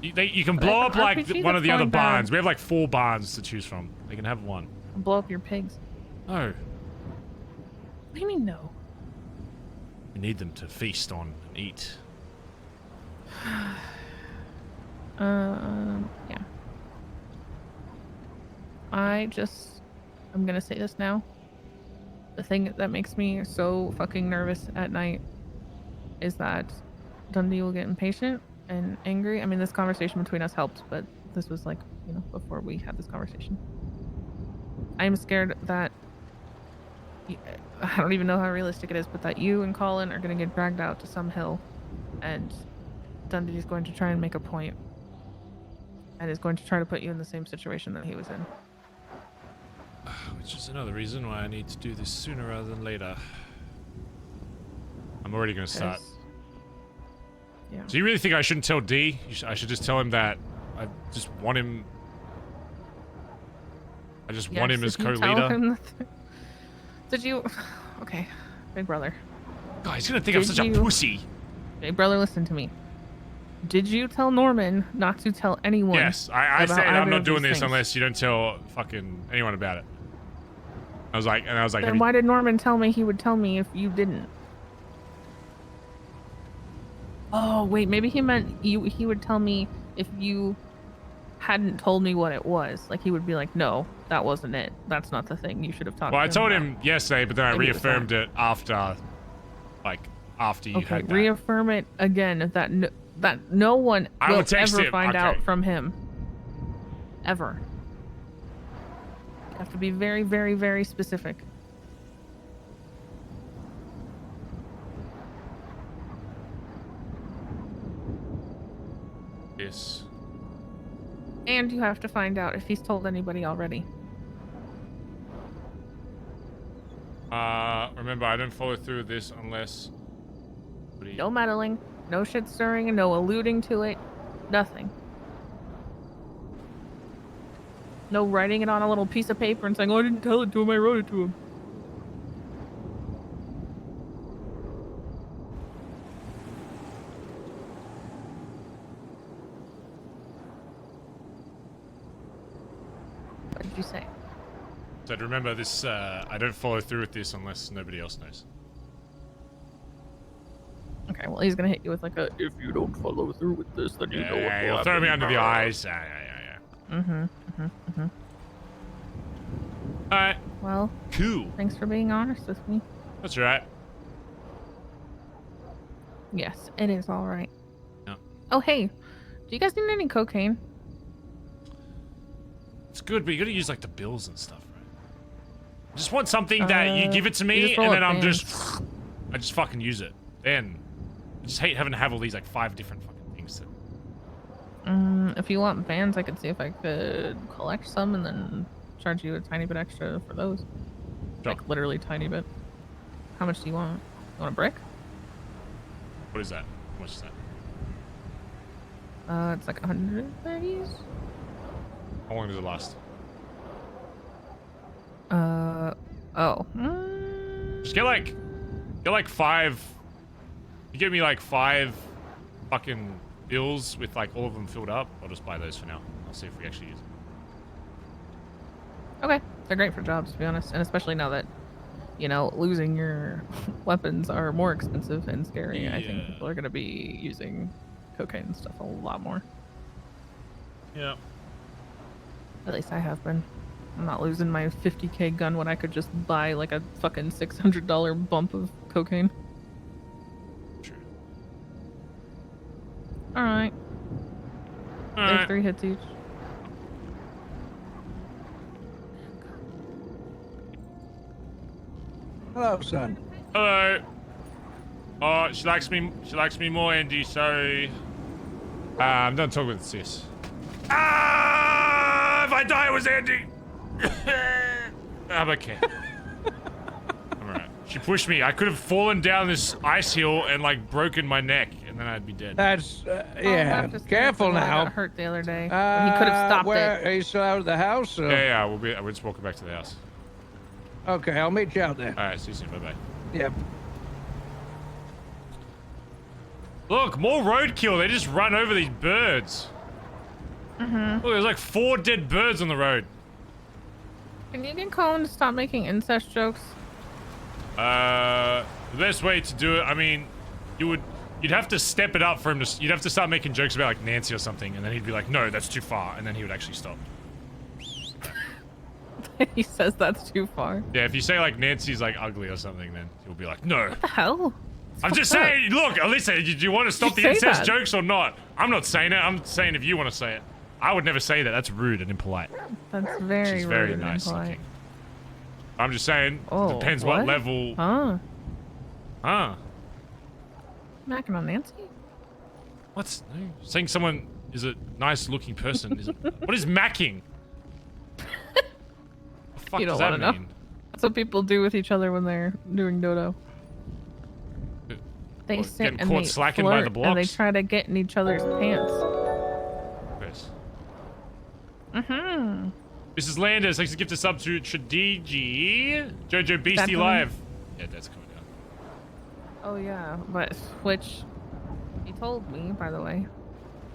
You can blow up like one of the other barns. We have like 4 barns to choose from. They can have one. Blow up your pigs. No. What do you mean no? We need them to feast on and eat. Yeah. I'm gonna say this now. The thing that makes me so fucking nervous at night is that Dundee will get impatient and angry. I mean, this conversation between us helped, but this was like, you know, before we had this conversation. I'm scared that, I don't even know how realistic it is, but that you and Collin are going to get dragged out to some hill, and Dundee is going to try and make a point, and is going to try to put you in the same situation that he was in. Which is another reason why I need to do this sooner rather than later. I'm already going to start. Yeah. So you really think I shouldn't tell D? I should just tell him that I just want him... I just want him as co-leader? Did you... Okay, big brother. God, he's going to think I'm such a pussy. Big brother, listen to me. Did you tell Norman not to tell anyone? Yes, I said I'm not doing this unless you don't tell fucking anyone about it. I was like, then why did Norman tell me he would tell me if you didn't? Oh, wait, maybe he meant he would tell me if you hadn't told me what it was. Like, he would be like, no, that wasn't it. That's not the thing you should have talked to him. Well, I told him yesterday, but then I reaffirmed it after, like, after you had that. Reaffirm it again, that no one will ever find out from him. Ever. You have to be very, very, very specific. Yes. And you have to find out if he's told anybody already. Remember, I don't follow through with this unless... No meddling, no shit stirring, and no alluding to it. Nothing. No writing it on a little piece of paper and saying, oh, I didn't tell it to him, I wrote it to him. What did you say? So remember this, I don't follow through with this unless nobody else knows. Okay, well, he's gonna hit you with like a, if you don't follow through with this, then you know what will he'll throw me under the eyes. Yeah. Alright. Well, cool. Thanks for being honest with me. That's right. Yes, it is all right. Yeah. Oh, hey, do you guys need any cocaine? It's good, but you gotta use like the bills and stuff, right? I just want something that you give it to me, and then I just fucking use it. Then I just hate having to have all these like 5 different fucking things. If you want bands, I could see if I could collect some and then charge you a tiny bit extra for those. Sure. Like literally tiny bit. How much do you want? You want a brick? What is that? How much is that? It's like 100 baggies. How long does it last? Oh. Just get like 5. You give me like 5 fucking bills with like all of them filled up. I'll just buy those for now. I'll see if we actually use them. Okay. They're great for jobs, to be honest. And especially now that, you know, losing your weapons are more expensive and scary. Yeah. I think people are going to be using cocaine and stuff a lot more. Yeah. At least I have been. I'm not losing my 50k gun when I could just buy like a fucking $600 bump of cocaine. True. Alright. Take 3 hits each. Hello, son. Hello. Oh, she likes me more, Andy, so I'm done talking with sis. If I die, it was Andy. I'm okay. I'm alright. She pushed me. I could have fallen down this ice hill and like broken my neck, and then I'd be dead. That's yeah. Careful now. I got hurt the other day. He could have stopped it. Are you still out of the house? Or? Yeah. We're just walking back to the house. Okay, I'll meet you out there. All right. See you soon. Bye bye. Yep. Look, more roadkill. They just run over these birds. Look, there's like 4 dead birds on the road. Can you get Collin to stop making incest jokes? The best way to do it, I mean, you'd have to step it up for him to. You'd have to start making jokes about like Nancy or something, and then he'd be like, "No, that's too far," and then he would actually stop. He says that's too far. Yeah, if you say like Nancy's like ugly or something, then he'll be like, "No." What the hell? I'm just saying. Look, Alyssa, do you want to stop the incest jokes or not? I'm not saying it. I'm saying if you want to say it. I would never say that. That's rude and impolite. That's very She's rude very and nice impolite. looking. I'm just saying. Oh, depends what level. Huh? Macking on Nancy? What's saying someone is a nice looking person? What is macking? What the fuck You don't does that want to mean? know. That's what people do with each other when they're doing dodo. They What, sit getting and caught they slacking by the flirt and they blocks? try to get in each other's pants. Chris. Mrs. Landers, thanks to gift a sub to Tradigi. Jojo Beastie Definitely. Live. Yeah, that's coming down. Oh yeah, but which he told me, by the way.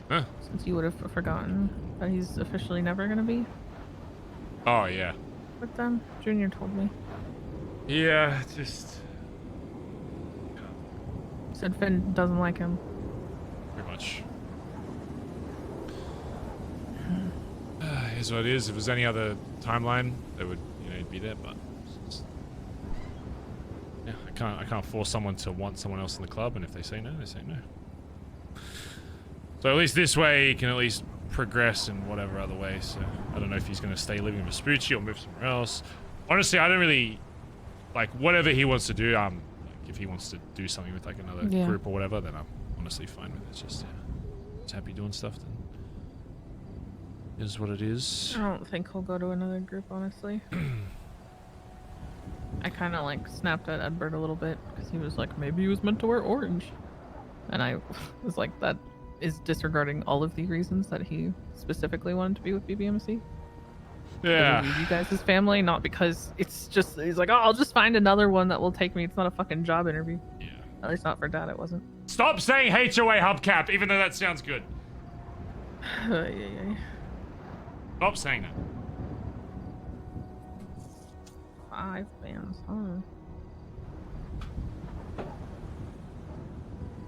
Huh? Since you would have forgotten that he's officially never gonna be Oh, yeah. with them. Junior told me. Yeah, just... Said Finn doesn't like him. Pretty much. Here's what it is. If it was any other timeline, they would, be there, but... Yeah, I can't force someone to want someone else in the club, and if they say no, they say no. So at least this way, he can at least progress in whatever other way, so... I don't know if he's going to stay living with Vespucci or move somewhere else. Honestly, I don't really... Like, whatever he wants to do, like, if he wants to do something with, like, another group or whatever, then I'm honestly fine with it. It's just, he's happy doing stuff, then... Is what it is. I don't think he'll go to another group, honestly. I kind of like snapped at Edbert a little bit because he was like, maybe he was meant to wear orange. And I was like, that is disregarding all of the reasons that he specifically wanted to be with BBMC. Yeah. You guys as family, not because it's just, he's like, oh, I'll just find another one that will take me. It's not a fucking job interview. Yeah. At least not for Dad, it wasn't. Stop saying HOA Hubcap, even though that sounds good. Stop saying that. 5 bands, huh?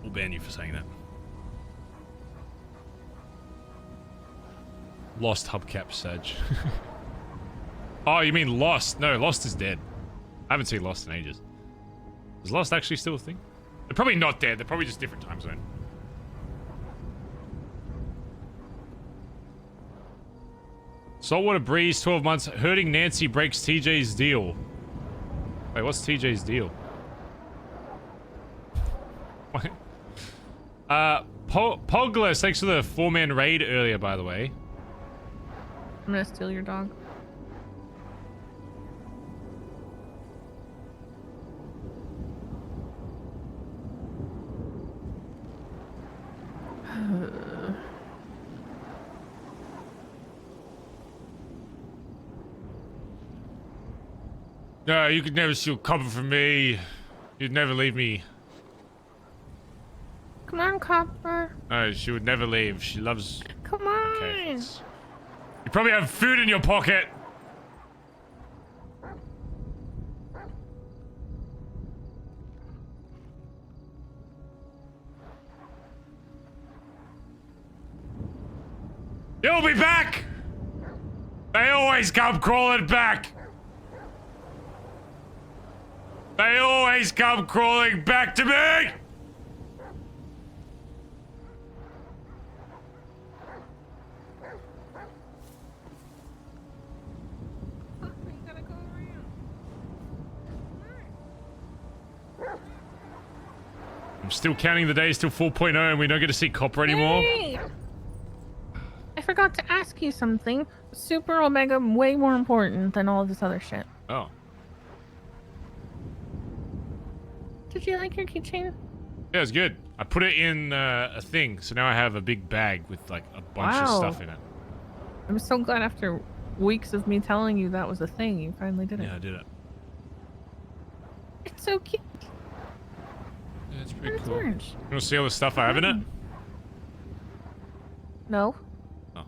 We'll ban you for saying that. Lost Hubcap Sage. Oh, you mean Lost? No, Lost is dead. I haven't seen Lost in ages. Is Lost actually still a thing? They're probably not dead. They're probably just different time zone. Saltwater Breeze, 12 months. Hurting Nancy breaks TJ's deal. Wait, what's TJ's deal? What? Pogles, thanks for the 4-man raid earlier, by the way. I'm gonna steal your dog. No, you could never steal cover from me. You'd never leave me. Come on, Copper. No, she would never leave. She loves... Come on. Okay. You probably have food in your pocket. You'll be back! They always come crawling back! They always come crawling back to me! I'm still counting the days till 4.0 and we don't get to see Copper anymore. Hey! I forgot to ask you something. Super Omega way more important than all this other shit. Oh. Did you like your keychain? Yeah, it's good. I put it in a thing, so now I have a big bag with like a bunch of stuff in it. I'm so glad after weeks of me telling you that was a thing, you finally did it. Yeah, I did it. It's so cute. Yeah, it's pretty It's cool. orange. You want to see all the stuff I have in it? No. Oh.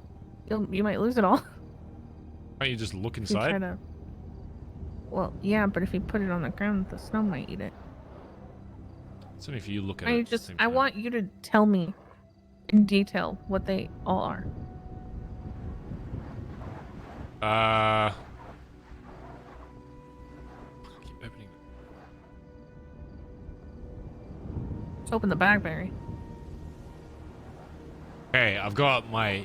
You might lose it all. Why don't you just look If you inside? try to... Well, yeah, but if you put it on the ground, the snow might eat it. It's only if you look at it. I want you to tell me in detail what they all are. Keep opening. Let's open the bag, Barry. Okay, I've got my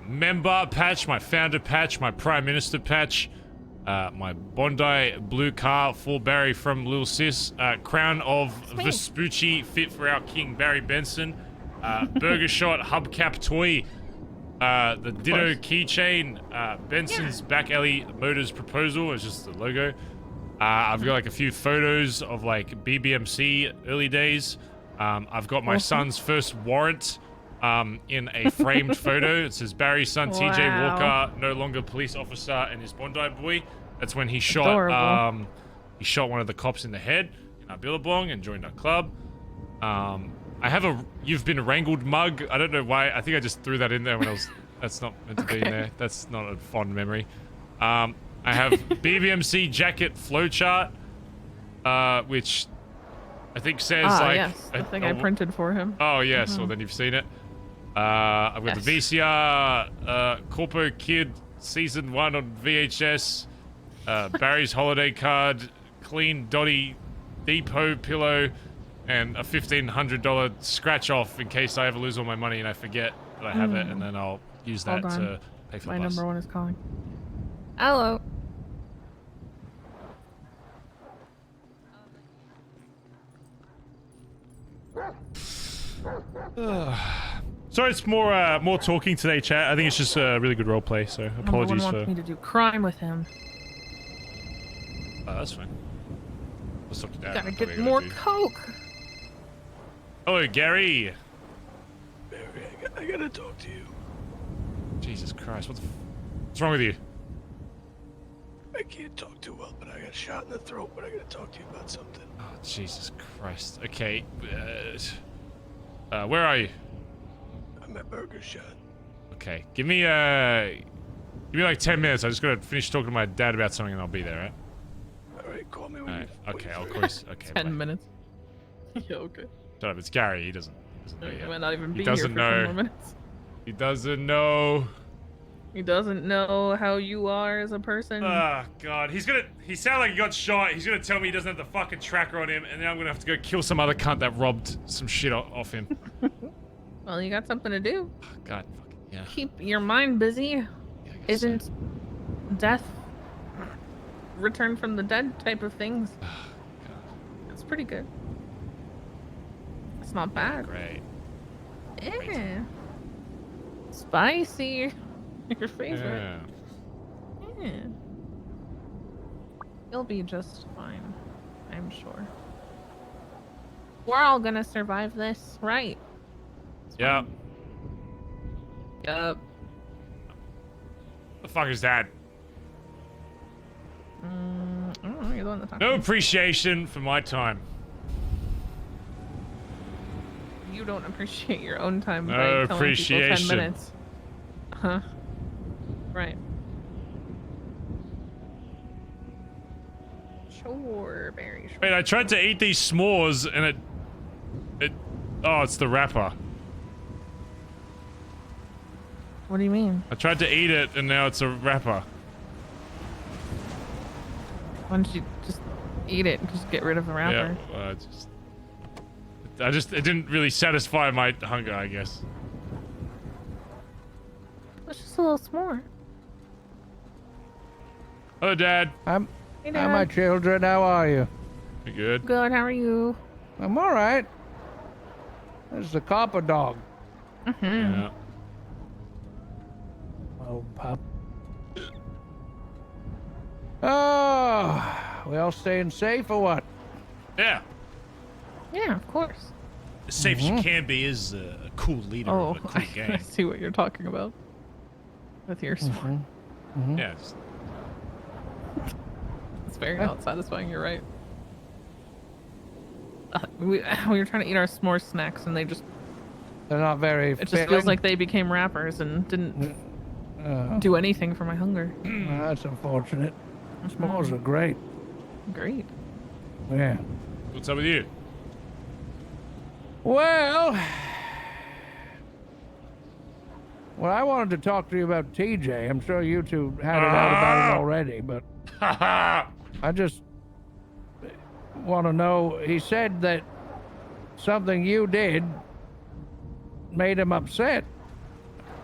member patch, my founder patch, my prime minister patch, my Bondi blue car for Barry from Lil Sis, crown of Vespucci fit for our king Barry Benson, burger shot hubcap toy, the Ditto keychain, Benson's back alley motors proposal is just the logo. I've got like a few photos of like BBMC early days. I've got my son's first warrant in a framed photo. It says Barry's son TJ Walker, no longer police officer, and his Bondi boy. That's when he shot one of the cops in the head in our Billabong and joined our club. I have a You've Been Wrangled mug. I don't know why. I think I just threw that in there when I was... That's not meant to be in there. That's not a fond memory. I have BBMC jacket flowchart, which I think says yes, the thing I printed for him. Oh yes, well then you've seen it. I've got the VCR Corpo Kid Season 1 on VHS, Barry's holiday card, clean Dottie Depot pillow, and a $1,500 scratch off in case I ever lose all my money and I forget that I have it, and then I'll use that to pay for the bus. My number one is calling. Hello. Sorry, it's more talking today, chat. I think it's just a really good roleplay, so apologies Number one wants me to do crime with him. That's fine. Let's talk to Dad. Gotta get more coke. Hello, Gary. Barry, I gotta talk to you. Jesus Christ, what's wrong with you? I can't talk too well, but I got shot in the throat, but I gotta talk to you about something. Oh, Jesus Christ. Okay, where are you? I'm at Burger Shot. Okay, give me like 10 minutes. I just gotta finish talking to my dad about something and I'll be there, right? Alright, call me when you... Okay, I'll call you. Okay, 10 minutes. Yeah, okay. Shut up, it's Gary. He doesn't know He yet. might not even be He here doesn't for 10 know. more minutes. He doesn't know. He doesn't know how you are as a person. Oh god, he sounded like he got shot. He's gonna tell me he doesn't have the fucking tracker on him, and then I'm gonna have to go kill some other cunt that robbed some shit off him. Well, you got something to do. God, fucking yeah. Keep your mind busy. Isn't death return from the dead type of things? It's pretty good. It's not bad. Great. Yeah. Spicy. Your favorite. Yeah. You'll be just fine, I'm sure. We're all gonna survive this, right? Yep. Yup. The fuck is that? I don't know, you're the one that talked. No appreciation for my time. You don't appreciate your own time No by telling people 10 appreciation. minutes. Huh. Right. Sure, very sure. Wait, I tried to eat these s'mores and oh, it's the wrapper. What do you mean? I tried to eat it and now it's a wrapper. Why don't you just eat it and just get rid of the wrapper? Yeah, it didn't really satisfy my hunger, I guess. It's just a little s'more. Hello, Dad. Hey, Dad. Hi, my children. How are you? You good? Good, how are you? I'm all right. This is the copper dog. Yeah. Oh, pup. Oh, we all staying safe or what? Yeah. Yeah, of course. As safe as you can be is a cool leader Oh, of a cool I gang. see what you're talking about. With your s'more. Yeah. Just, It's very not satisfying, you're right. We were trying to eat our s'more snacks and they're not very It just filling? feels like they became wrappers and didn't do anything for my hunger. Well, that's unfortunate. S'mores are great. Great. Yeah. what's up with you? Well, I wanted to talk to you about TJ. I'm sure you two had it out about it already, but I just want to know. He said that something you did made him upset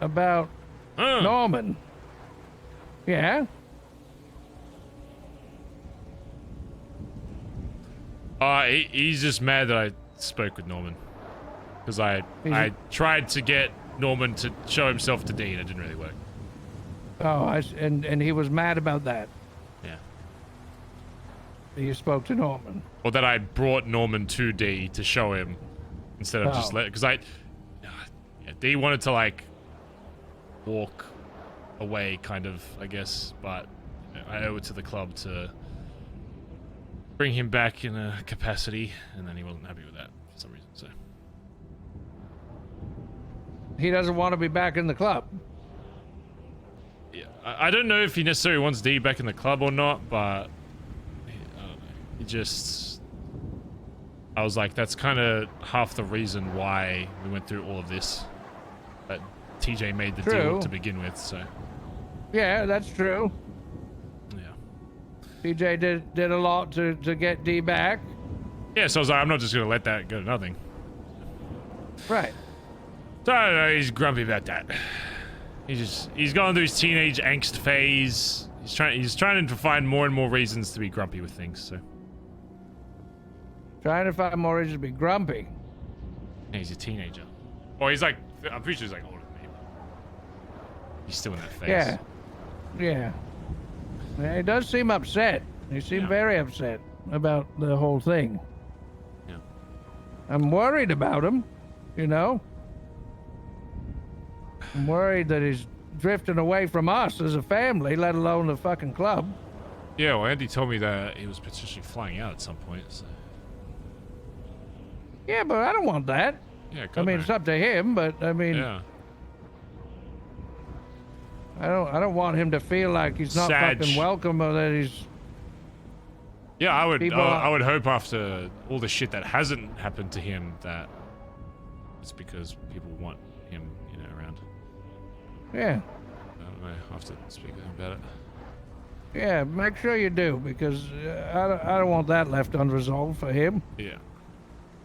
about Norman. Yeah? He's just mad that I spoke with Norman. Because I tried to get Norman to show himself to Dean. It didn't really work. Oh, and he was mad about that. Yeah. You spoke to Norman. Or that I brought Norman to D to show him instead of just let. Because D wanted to like walk away, kind of, I guess. But I owe it to the club to bring him back in a capacity, and then he wasn't happy with that for some reason. So he doesn't want to be back in the club. yeah, I don't know if he necessarily wants D back in the club or not, but I don't know. He just, I was like, that's kind of half the reason why we went through all of this. That TJ made the deal to begin with. So yeah, that's true. TJ did a lot to get D back. yeah, so I was like, I'm not just gonna let that go to nothing. Right. So I don't know, he's grumpy about that. He's going through his teenage angst phase. He's trying to find more and more reasons to be grumpy with things. So trying to find more reasons to be grumpy. yeah, he's a teenager. Or he's like, I'm pretty sure he's like older than me. He's still in that phase. Yeah. Yeah. Yeah, he does seem upset. He seemed very upset about the whole thing. Yeah. I'm worried about him, you know? I'm worried that he's drifting away from us as a family, let alone the fucking club. Yeah, well, Andy told me that he was potentially flying out at some point, so. Yeah, but I don't want that. Yeah, I mean, it's up to him, but I mean... Yeah. I don't want him to feel like he's not fucking welcome or that he's... Yeah, I would. People I would hope after all the shit that hasn't happened to him that it's because people want him, around. Yeah. I don't know. I'll have to speak with him about it. Yeah, make sure you do, because I don't want that left unresolved for him. Yeah.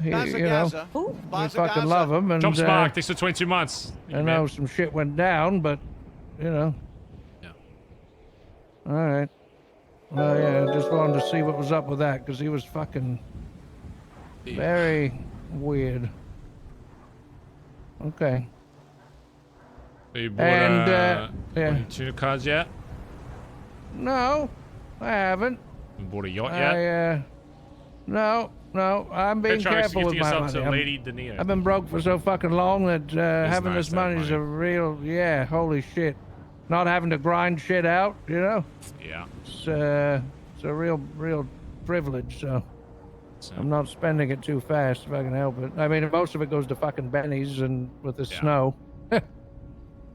He, Bazza, we fucking love him. And, Jobs mark. Thanks for 22 months. I know some shit went down, but, Yeah. All right. Well, yeah, I just wanted to see what was up with that, because he was fucking very weird. Okay. So you bought tuna cards yet? No, I haven't. You bought a yacht yet? No, I'm being careful with my money. I've been broke for so fucking long that having this money is a real, holy shit. Not having to grind shit out, Yeah. It's a real privilege, so I'm not spending it too fast if I can help it. I mean, most of it goes to fucking Benny's and with the snow.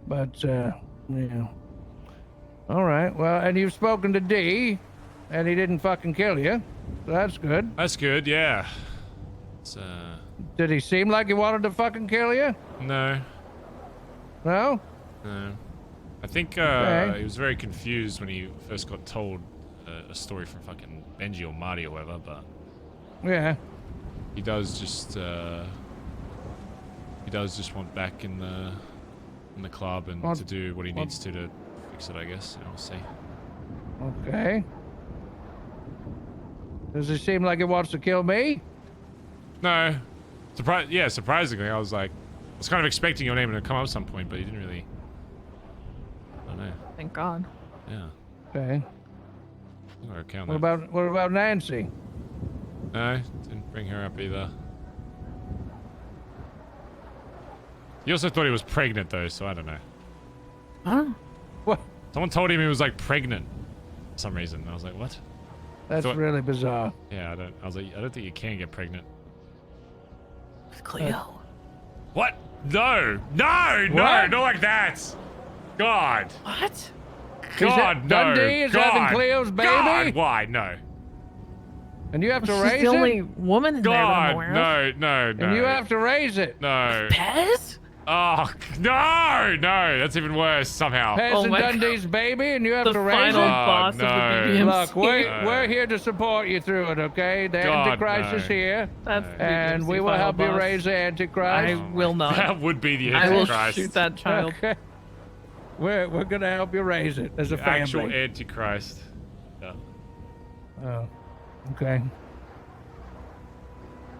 But, All right, well, and you've spoken to D, and he didn't fucking kill you. So that's good. That's good, yeah. It's, Did he seem like he wanted to fucking kill you? No. No? No. I think he was very confused when he first got told a story from fucking Benji or Marty or whatever, but... Yeah. He does just want back in the club and to do what he needs to fix it, I guess. We'll see. Okay. Does it seem like he wants to kill me? No. Surprisingly, I was kind of expecting your name to come up at some point, but he didn't really. I don't know. Thank God. Yeah. Okay. Okay, what about Nancy? No, didn't bring her up either. He also thought he was pregnant though, so I don't know. Huh? What? Someone told him he was pregnant for some reason. I was like, what? That's really bizarre. Yeah, I was like, I don't think you can get pregnant. With Cleo. What? No, not like that. God. What? God, no. Dundee is having Cleo's baby? God, why? No. And you have to She's raise it? the only woman in there that I'm aware of. No. And you have to raise it? No. Pez? Oh, no. That's even worse somehow. Pez and Dundee's baby, and you have to raise it? The final boss of the BBMC. Look, we're here to support you through it, okay? The Antichrist is here, and we will help you raise the Antichrist. I will not. That would be the Antichrist. I will shoot that child. Okay. We're gonna help you raise it as a family. Actual Antichrist. Yeah. Oh, okay.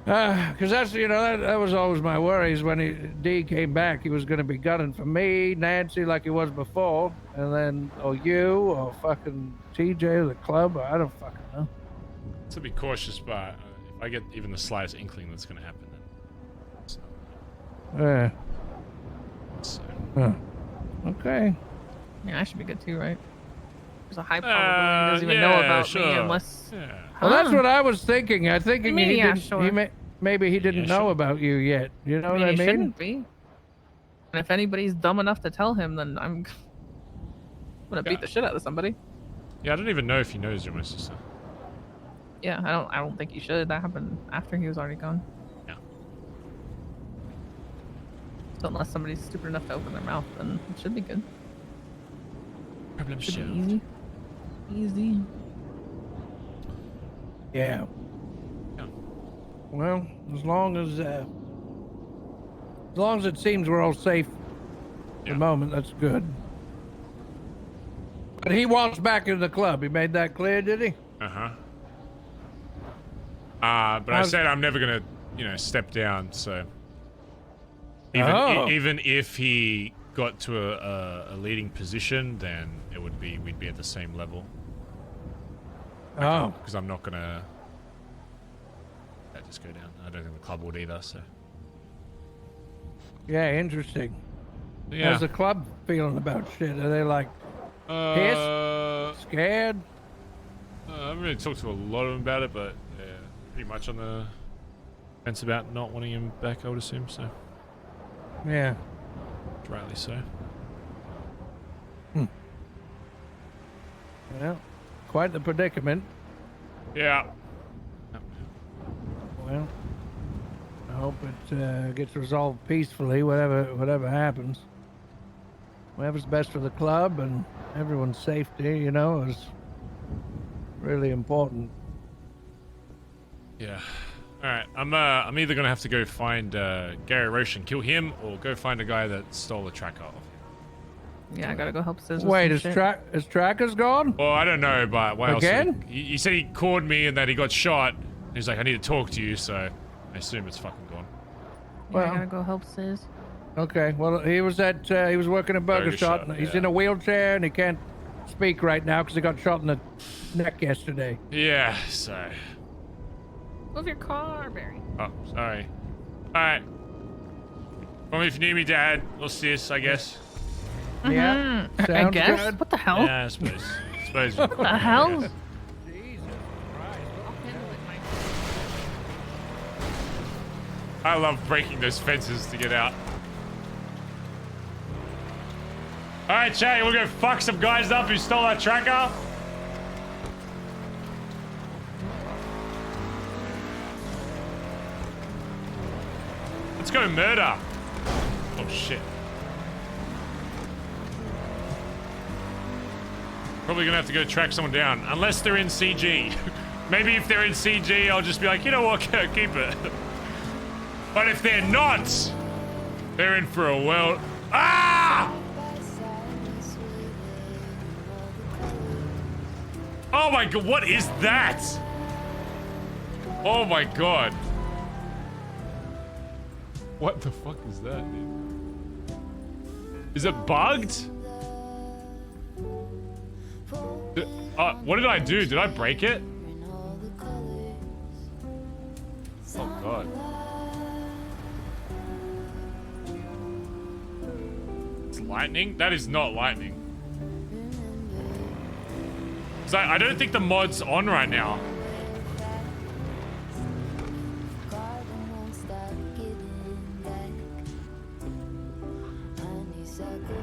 Because that's, that was always my worries when D came back. He was going to be gunning for me, Nancy, like he was before, and then, you, or fucking TJ, or the club, I don't fucking know. To be cautious, but if I get even the slightest inkling that's going to happen, then... Okay. Yeah, I should be good too, right? There's a high probability he doesn't even know about me unless... Yeah. Well, that's what I was thinking. I think maybe he didn't know about you yet. You know what I mean? He shouldn't be. And if anybody's dumb enough to tell him, then I'm gonna beat the shit out of somebody. Yeah, I don't even know if he knows you're my sister. Yeah, I don't think he should. That happened after he was already gone. Yeah. So unless somebody's stupid enough to open their mouth, then it should be good. Problem should be easy. Yeah. Well, as long as it seems we're all safe at the moment, that's good. But he wants back in the club. He made that clear, did he? Uh-huh. But I said I'm never gonna, step down. So even if he got to a leading position, then we'd be at the same level. Because I'm not gonna just go down. I don't think the club would either. So. Yeah, interesting. Yeah. How's the club feeling about shit? Are they pissed? Scared? I haven't really talked to a lot of them about it, but yeah, pretty much on the fence about not wanting him back, I would assume. So. Yeah. Rightly so. Well, quite the predicament. Yeah. Well, I hope it gets resolved peacefully, whatever happens. Whatever's best for the club and everyone's safety, you know, is really important. Yeah. All right. I'm either gonna have to go find Gary Roche and kill him, or go find a guy that stole the tracker off him. Yeah, I gotta go help Sis. Wait, his tracker's gone? Well, I don't know, but why else? Again? He said he called me and that he got shot. He's like, I need to talk to you, so I assume it's fucking gone. Yeah, I gotta go help Sis. Okay, well, he was working at Burger Shot, and he's in a wheelchair, and he can't speak right now because he got shot in the neck yesterday. Yeah, so... Move your car, Barry. Oh, sorry. Alright. Well, if you need me, Dad, or Sis, I guess. Yeah, I guess. good. What the hell? Yeah, I suppose. What the hell? I love breaking those fences to get out. Alright, Chatty, we're gonna fuck some guys up who stole our tracker. Let's go murder. Oh, shit. Probably gonna have to go track someone down, unless they're in CG. Maybe if they're in CG, I'll just be like, you know what, keep it. But if they're not, they're in for a world. Ah! Oh my god, what is that? Oh my god. What the fuck is that, dude? Is it bugged? What did I do? Did I break it? Oh god. It's lightning? That is not lightning. I don't think the mod's on right now.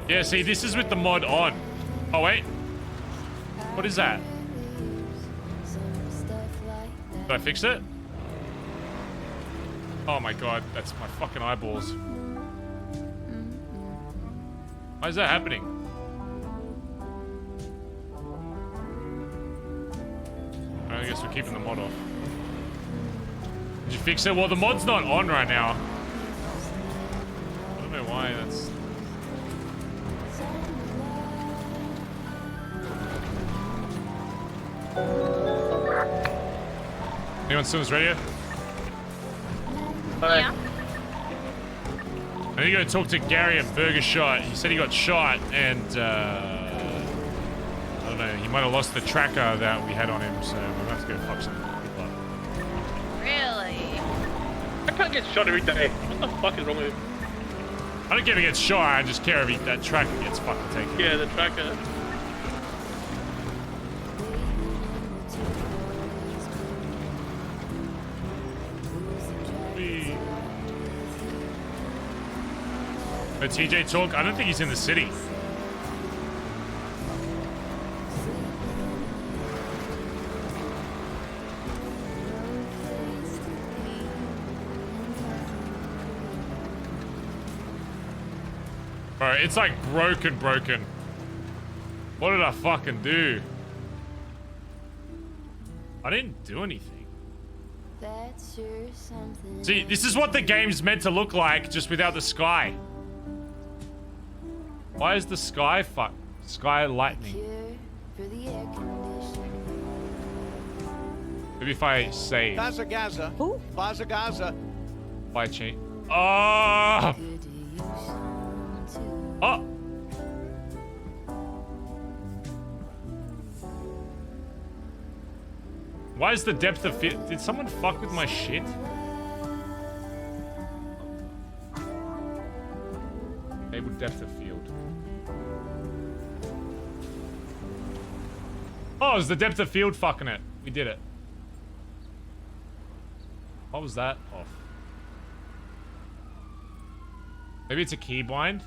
Yeah, see, this is with the mod on. Oh, wait. What is that? Did I fix it? Oh my god, that's my fucking eyeballs. Why is that happening? I guess we're keeping the mod off. Did you fix it? Well, the mod's not on right now. I don't know why that's... Anyone still is radio? Yeah. I need to go talk to Gary at Burger Shot. He said he got shot and, I don't know, he might have lost the tracker that we had on him, so we're going to have to go fuck some people up. Really? I can't get shot every day. What the fuck is wrong with him? I don't care if he gets shot, I just care if that tracker gets fucking taken. Yeah, the tracker. But TJ talk, I don't think he's in the city. Bro, it's like broken. What did I fucking do? I didn't do anything. See, this is what the game's meant to look like, just without the sky. Why is the sky sky lightning? Maybe if I save. Bazza. Who? Bazza. Why change? Oh! Oh! Why is the depth of field? Did someone fuck with my shit? Enable depth of field. Oh, it's the depth of field fucking it. We did it. What was that? Off. Maybe it's a keybind?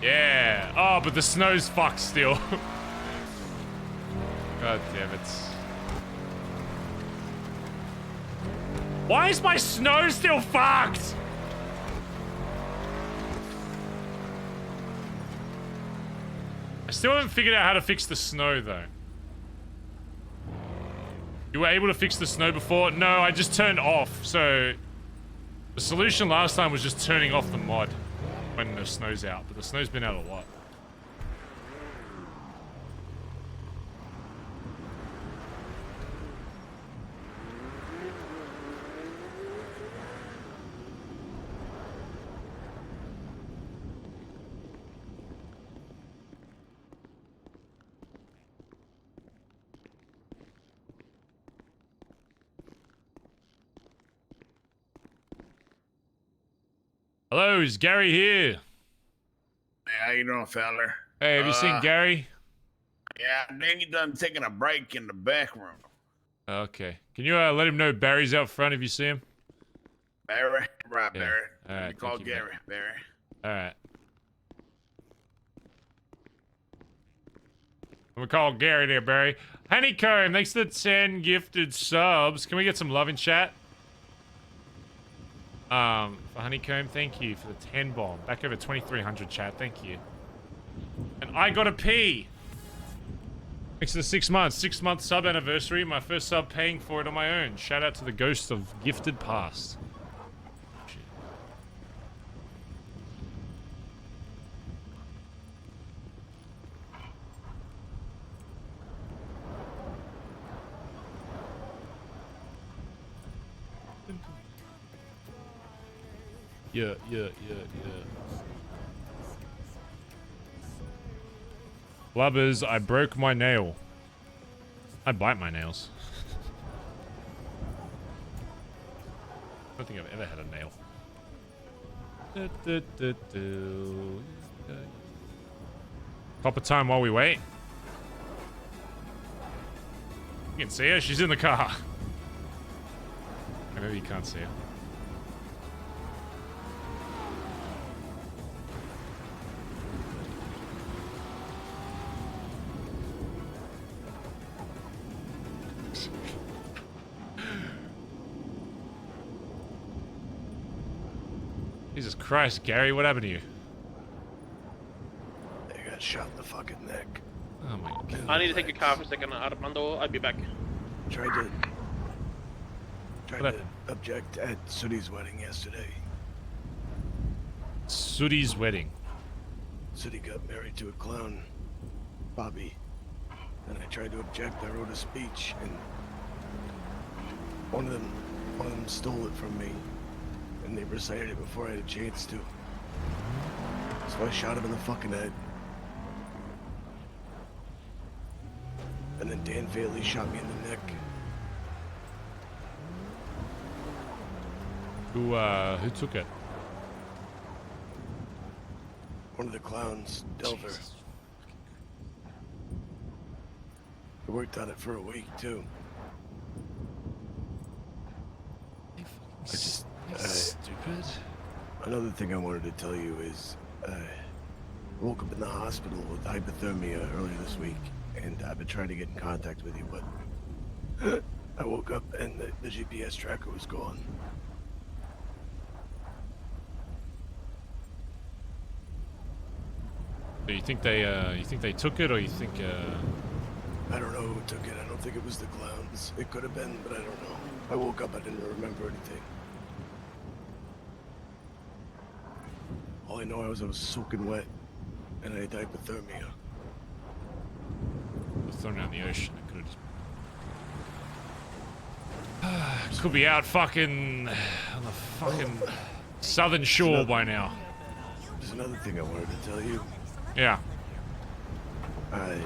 Yeah. Oh, but the snow's fucked still. God damn it. Why is my snow still fucked? I still haven't figured out how to fix the snow, though. You were able to fix the snow before? No, I just turned off. So the solution last time was just turning off the mod when the snow's out, but the snow's been out a lot. Hello, is Gary here? Hey, how you doing, fella? Hey, have you seen Gary? Yeah, Danny done taking a break in the back room. Okay. Can you let him know Barry's out front if you see him? Barry? Right, Yeah. Barry. All right, You call thank you, Gary, Barry. Alright. I'm gonna call Gary there, Barry. Honeycomb, thanks for the 10 gifted subs. Can we get some love in chat? For Honeycomb, thank you for the 10 bomb. Back over 2,300 chat, thank you. And I gotta pee! Thanks for the 6 months. 6-month sub anniversary. My first sub paying for it on my own. Shout out to the ghost of gifted past. Yeah. Blubbers, I broke my nail. I bite my nails. I don't think I've ever had a nail. Copper time while we wait. You can see her, she's in the car. Maybe you can't see her. Jesus Christ, Gary, what happened to you? They got shot in the fucking neck. Oh my God. I need to take a car for a second, Armando. I'll be back. Tried to object at Sooty's wedding yesterday. Sooty's wedding? Sooty got married to a clown, Bobby. And I tried to object. I wrote a speech, and one of them stole it from me. And they recited it before I had a chance to. So I shot him in the fucking head. And then Dan Bailey shot me in the neck. Who took it? One of the clowns, Delver. I worked on it for a week, too. Stupid. Another thing I wanted to tell you is, I woke up in the hospital with hypothermia earlier this week, and I've been trying to get in contact with you, but I woke up and the GPS tracker was gone. So you think they took it, or you think I don't know who took it. I don't think it was the clowns. It could have been, but I don't know. I woke up, I didn't remember anything. All I know I was soaking wet, and I had hypothermia. it was thrown out in the ocean? It could have just... Could be out fucking on the fucking southern shore by now. There's another thing I wanted to tell you. Yeah. I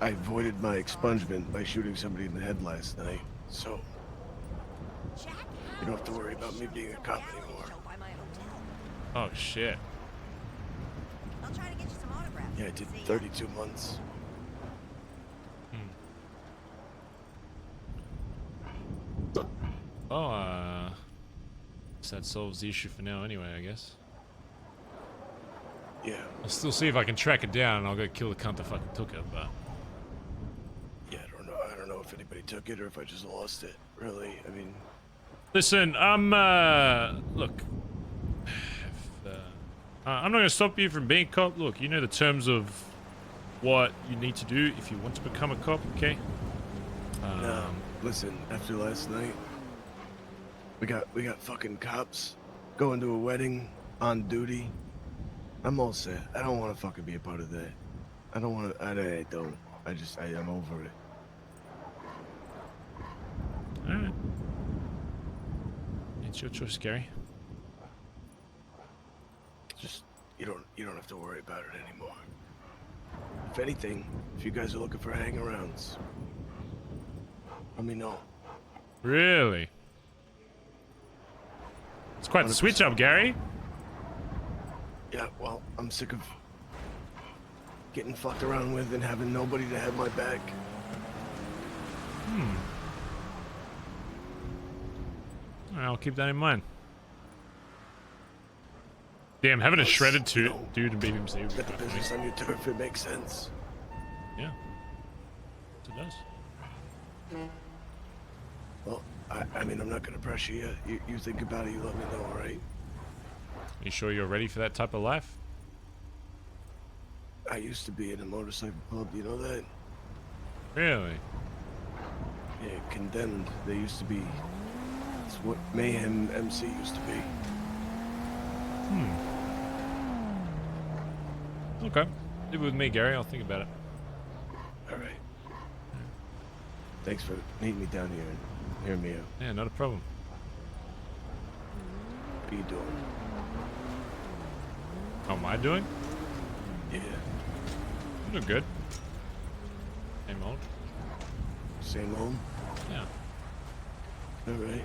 avoided my expungement by shooting somebody in the head last night, so you don't have to worry about me being a cop anymore. Oh shit. Yeah, I did 32 months. Oh, so that solves the issue for now anyway, I guess. Yeah. I'll still see if I can track it down, and I'll go kill the cunt that fucking took it, but... Yeah, I don't know if anybody took it or if I just lost it, really. I mean... Listen, look... I'm not gonna stop you from being a cop. Look, you know the terms of what you need to do if you want to become a cop, okay? No, listen, after last night, we got fucking cops going to a wedding on duty. I'm all set. I don't want to fucking be a part of that. I don't want to. I don't. I'm over it. All right. It's your choice, Gary. Just you don't have to worry about it anymore. If anything, if you guys are looking for hang-arounds, let me know. Really? It's quite the switch up, Gary. Yeah, well, I'm sick of getting fucked around with and having nobody to have my back. Alright, I'll keep that in mind. Damn, having a shredded dude in BBMC would be Get the business on your turf, it makes sense. Yeah. It does. Well, I mean, I'm not gonna pressure you. You think about it, you let me know, alright? You sure you're ready for that type of life? I used to be in a motorcycle club, you know that? Really? Yeah, Condemned. They used to be... It's what Mayhem MC used to be. Okay. Leave it with me, Gary. I'll think about it. Alright. Thanks for meeting me down here and hearing me out. Yeah, not a problem. What are you doing? How am I doing? Yeah. I'm doing good. Same old. Same old? Yeah. Alright.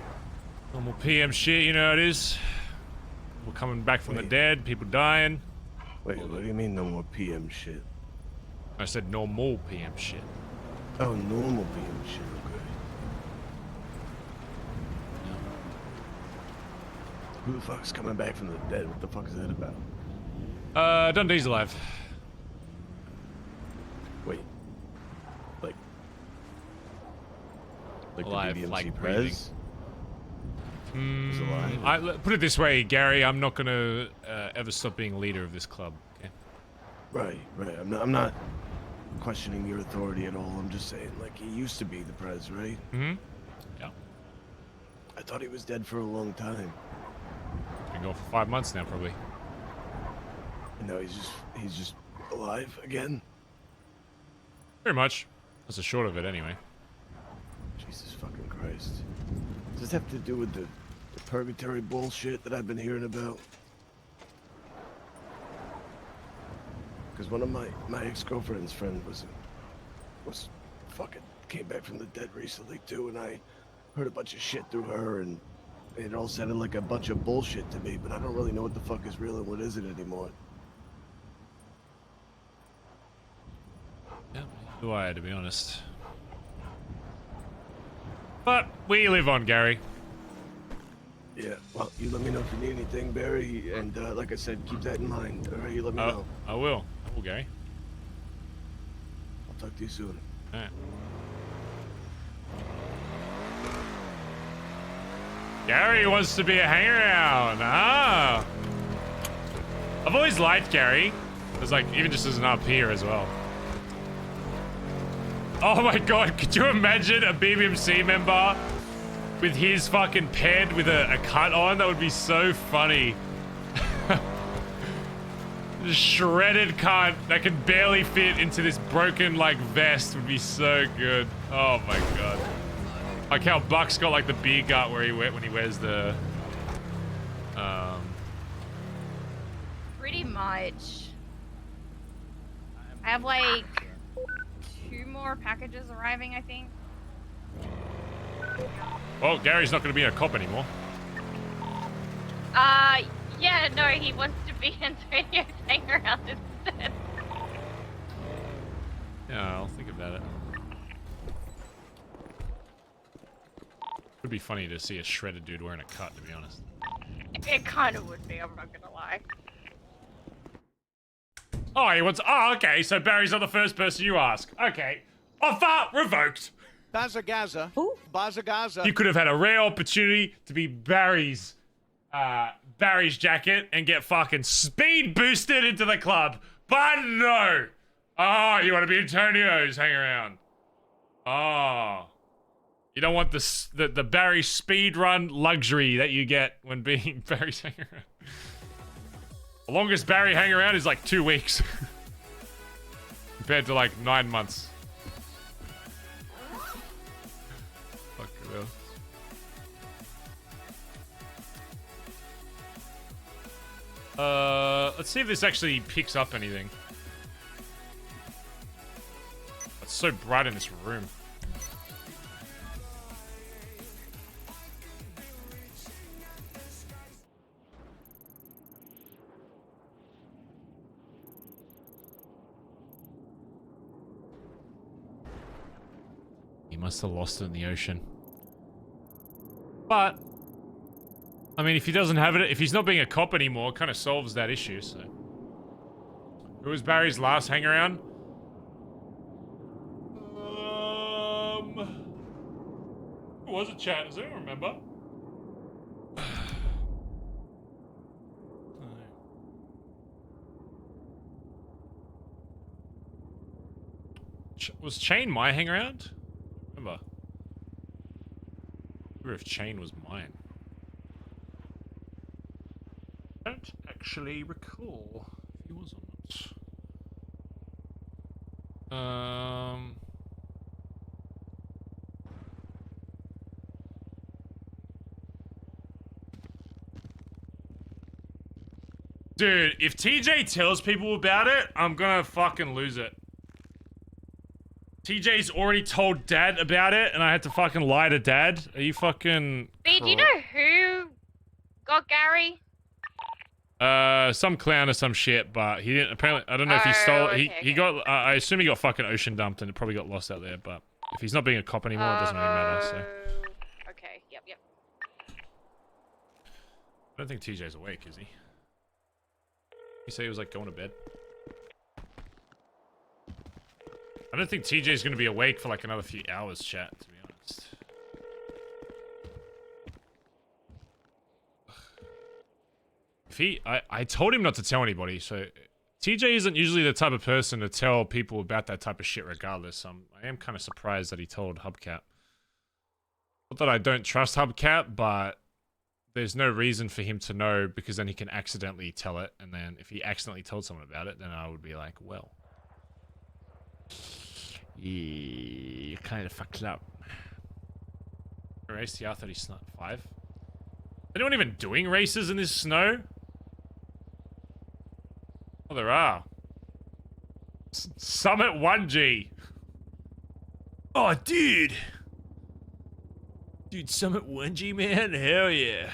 Normal PM shit, you know how it is. We're coming back from the dead, people dying. Wait, what do you mean no more PM shit? I said normal PM shit. Oh, normal PM shit, okay. Who the fuck's coming back from the dead? What the fuck is that about? Dundee's alive. Wait. Like alive, the BBMC like Prez? Is alive? Put it this way, Gary, I'm not gonna ever stop being leader of this club, okay? Right. I'm not questioning your authority at all. I'm just saying, like, he used to be the Prez, right? Mm-hmm. Yeah. I thought he was dead for a long time. Been going for 5 months now, probably. And now he's just alive again? Pretty much. That's the short of it, anyway. Jesus fucking Christ. Does this have to do with the purgatory bullshit that I've been hearing about? Because one of my ex-girlfriend's friend was fucking came back from the dead recently too, and I heard a bunch of shit through her, and it all sounded like a bunch of bullshit to me, but I don't really know what the fuck is real and what isn't anymore. Yeah, who I, to be honest. But we live on, Gary. Yeah, well, you let me know if you need anything, Barry, and like I said, keep that in mind. All right, you let me know. I will. I will, Gary. I'll talk to you soon. All right. Gary wants to be a hangaround. Ah. I've always liked Gary. It's like, even just as an up here as well. Oh my god, could you imagine a BBMC member with his fucking ped with a cut on? That would be so funny. Shredded cunt that can barely fit into this broken like vest would be so good. Oh my god. Like how Buck's got like the beer gut where when he wears the Pretty much. I have like 2 more packages arriving, I think. Well, Gary's not going to be a cop anymore. Yeah, no, he wants to be in radio hang around instead. Yeah, I'll think about it. Would be funny to see a shredded dude wearing a cut, to be honest. It kind of would be, I'm not gonna lie. Oh, he wants... Oh, okay, so Barry's not the first person you ask. Okay. Offer revoked. Bazza Gaza. Who? Bazza Gaza. You could have had a rare opportunity to be Barry's jacket and get fucking speed boosted into the club. But no. Oh, you want to be Antonio's, hang around. Oh. You don't want the Barry speed run luxury that you get when being Barry's hang around. The longest Barry hang around is like 2 weeks. Compared to like 9 months. Fucking hell. Let's see if this actually picks up anything. It's so bright in this room. He must have lost it in the ocean. But I mean, if he doesn't have it, if he's not being a cop anymore, it kind of solves that issue, so. Who was Barry's last hangaround? Who was it, chat? Does anyone remember? Was Chain my hangaround? Remember? I wonder if Chain was mine. I don't actually recall if he was or not. Dude, if TJ tells people about it, I'm gonna fucking lose it. TJ's already told Dad about it, and I had to fucking lie to Dad. Are you fucking... B, do you know who got Gary? Some clown or some shit, but he didn't, apparently, I don't know if he stole, okay, he got, I assume he got fucking ocean dumped and it probably got lost out there, but if he's not being a cop anymore, it doesn't really matter, so. Okay, yep. I don't think TJ's awake, is he? He said he was like going to bed. I don't think TJ's gonna be awake for like another few hours, chat, to be honest. If I told him not to tell anybody, so TJ isn't usually the type of person to tell people about that type of shit regardless. I am kind of surprised that he told Hubcap. Not that I don't trust Hubcap, but there's no reason for him to know because then he can accidentally tell it, and then if he accidentally told someone about it, then I would be like, well, yeah, you kind of fucked up. Race the R35. Anyone even doing races in this snow? Oh, there are. Summit 1G. Oh, dude. Dude, Summit 1G, man? Hell yeah.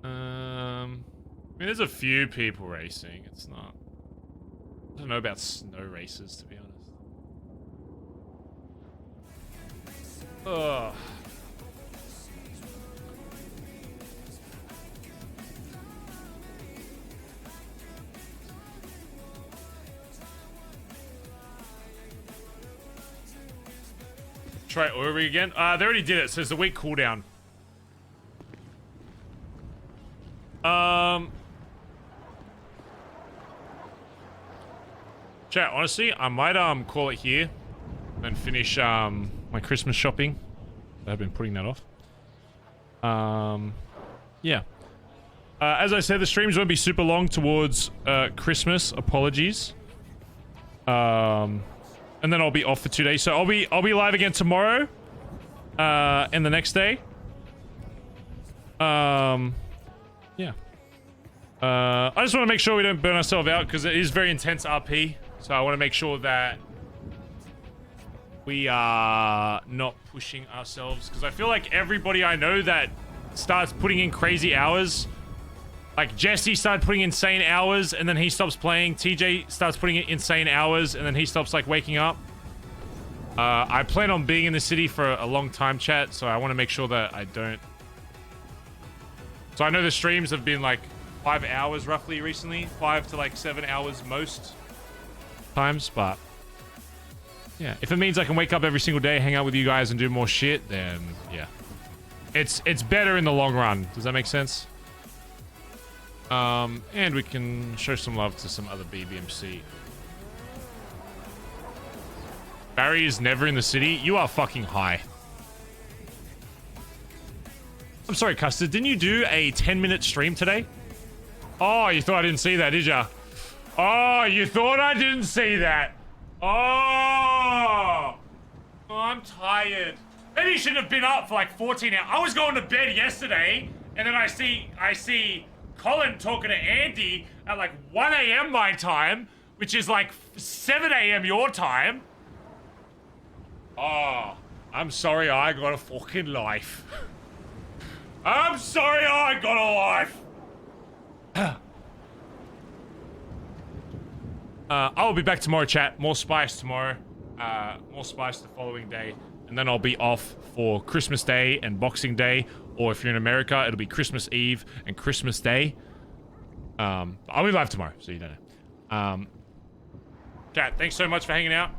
I mean, there's a few people racing. It's not... I don't know about snow races, to be honest. Ugh. Try Aubrey again. They already did it, so it's a week cooldown. Chat, honestly, I might call it here and finish my Christmas shopping. I've been putting that off. Yeah. As I said, the streams won't be super long towards Christmas. Apologies. And then I'll be off for 2 days. So I'll be live again tomorrow. And the next day. Yeah. I just want to make sure we don't burn ourselves out because it is very intense RP. So I want to make sure that we are not pushing ourselves because I feel like everybody I know that starts putting in crazy hours, like Jesse started putting insane hours and then he stops playing. TJ starts putting in insane hours and then he stops like waking up. I plan on being in the city for a long time, chat, so I want to make sure that I don't. So I know the streams have been like 5 hours roughly recently. 5 to like 7 hours most times, but yeah, if it means I can wake up every single day, hang out with you guys and do more shit, then yeah. It's better in the long run. Does that make sense? And we can show some love to some other BBMC. Barry is never in the city. You are fucking high. I'm sorry, Custard. Didn't you do a 10-minute stream today? Oh, you thought I didn't see that, did ya? Oh, you thought I didn't see that. Oh, I'm tired. Maybe you shouldn't have been up for like 14 hours. I was going to bed yesterday, and then I see Collin talking to Andi at like 1 a.m. my time, which is like 7 a.m. your time. Oh, I'm sorry I got a fucking life. I'm sorry I got a life. I will be back tomorrow, chat. More spice tomorrow. More spice the following day. And then I'll be off for Christmas Day and Boxing Day. Or if you're in America, it'll be Christmas Eve and Christmas Day. I'll be live tomorrow, so you don't know. Chat, thanks so much for hanging out.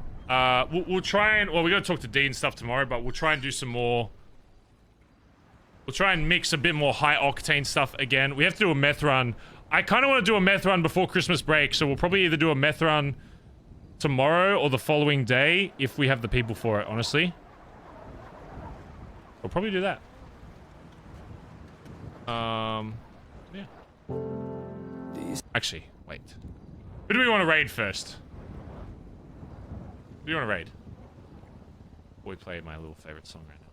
We'll try and... Well, we're going to talk to Dean and stuff tomorrow, but we'll try and do some more... We'll try and mix a bit more high-octane stuff again. We have to do a meth run. I kind of want to do a meth run before Christmas break, so we'll probably either do a meth run tomorrow or the following day if we have the people for it, honestly. We'll probably do that. Yeah. Actually, wait. Who do we want to raid first? Who do you want to raid? Before we play my little favorite song right now.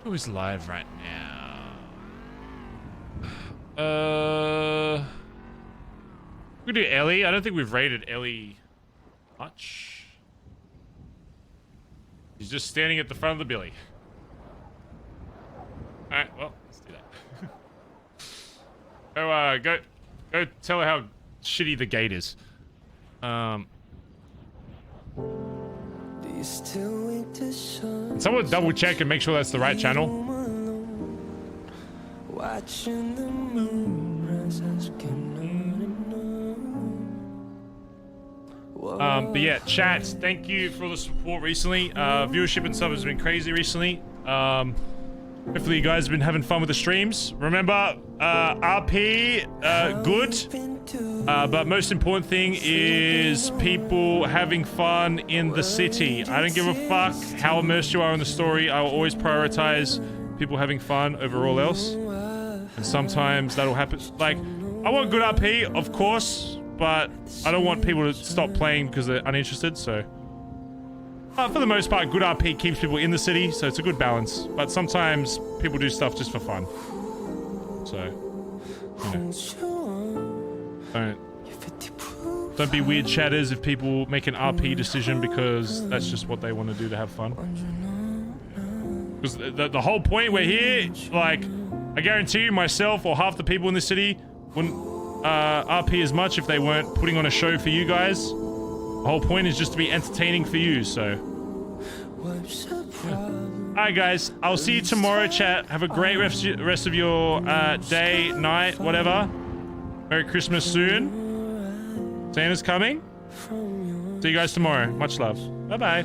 Who is live right now? We do Ellie. I don't think we've raided Ellie much. She's just standing at the front of the billy. Alright, well, let's do that. Go tell her how shitty the gate is. Someone double check and make sure that's the right channel. But yeah, chat, thank you for all the support recently. Viewership and stuff has been crazy recently. Hopefully you guys have been having fun with the streams. Remember, RP, good. But most important thing is people having fun in the city. I don't give a fuck how immersed you are in the story. I will always prioritize people having fun over all else. And sometimes that'll happen. Like, I want good RP, of course, but I don't want people to stop playing because they're uninterested, so... for the most part, good RP keeps people in the city, so it's a good balance. But sometimes people do stuff just for fun. So, you know. Don't be weird chatters if people make an RP decision because that's just what they want to do to have fun. Because the whole point we're here, like, I guarantee you myself or half the people in the city wouldn't RP as much if they weren't putting on a show for you guys. The whole point is just to be entertaining for you, so... Yeah. Alright guys, I'll see you tomorrow, chat. Have a great rest of your day, night, whatever. Merry Christmas soon. Santa's coming. See you guys tomorrow. Much love. Bye-bye.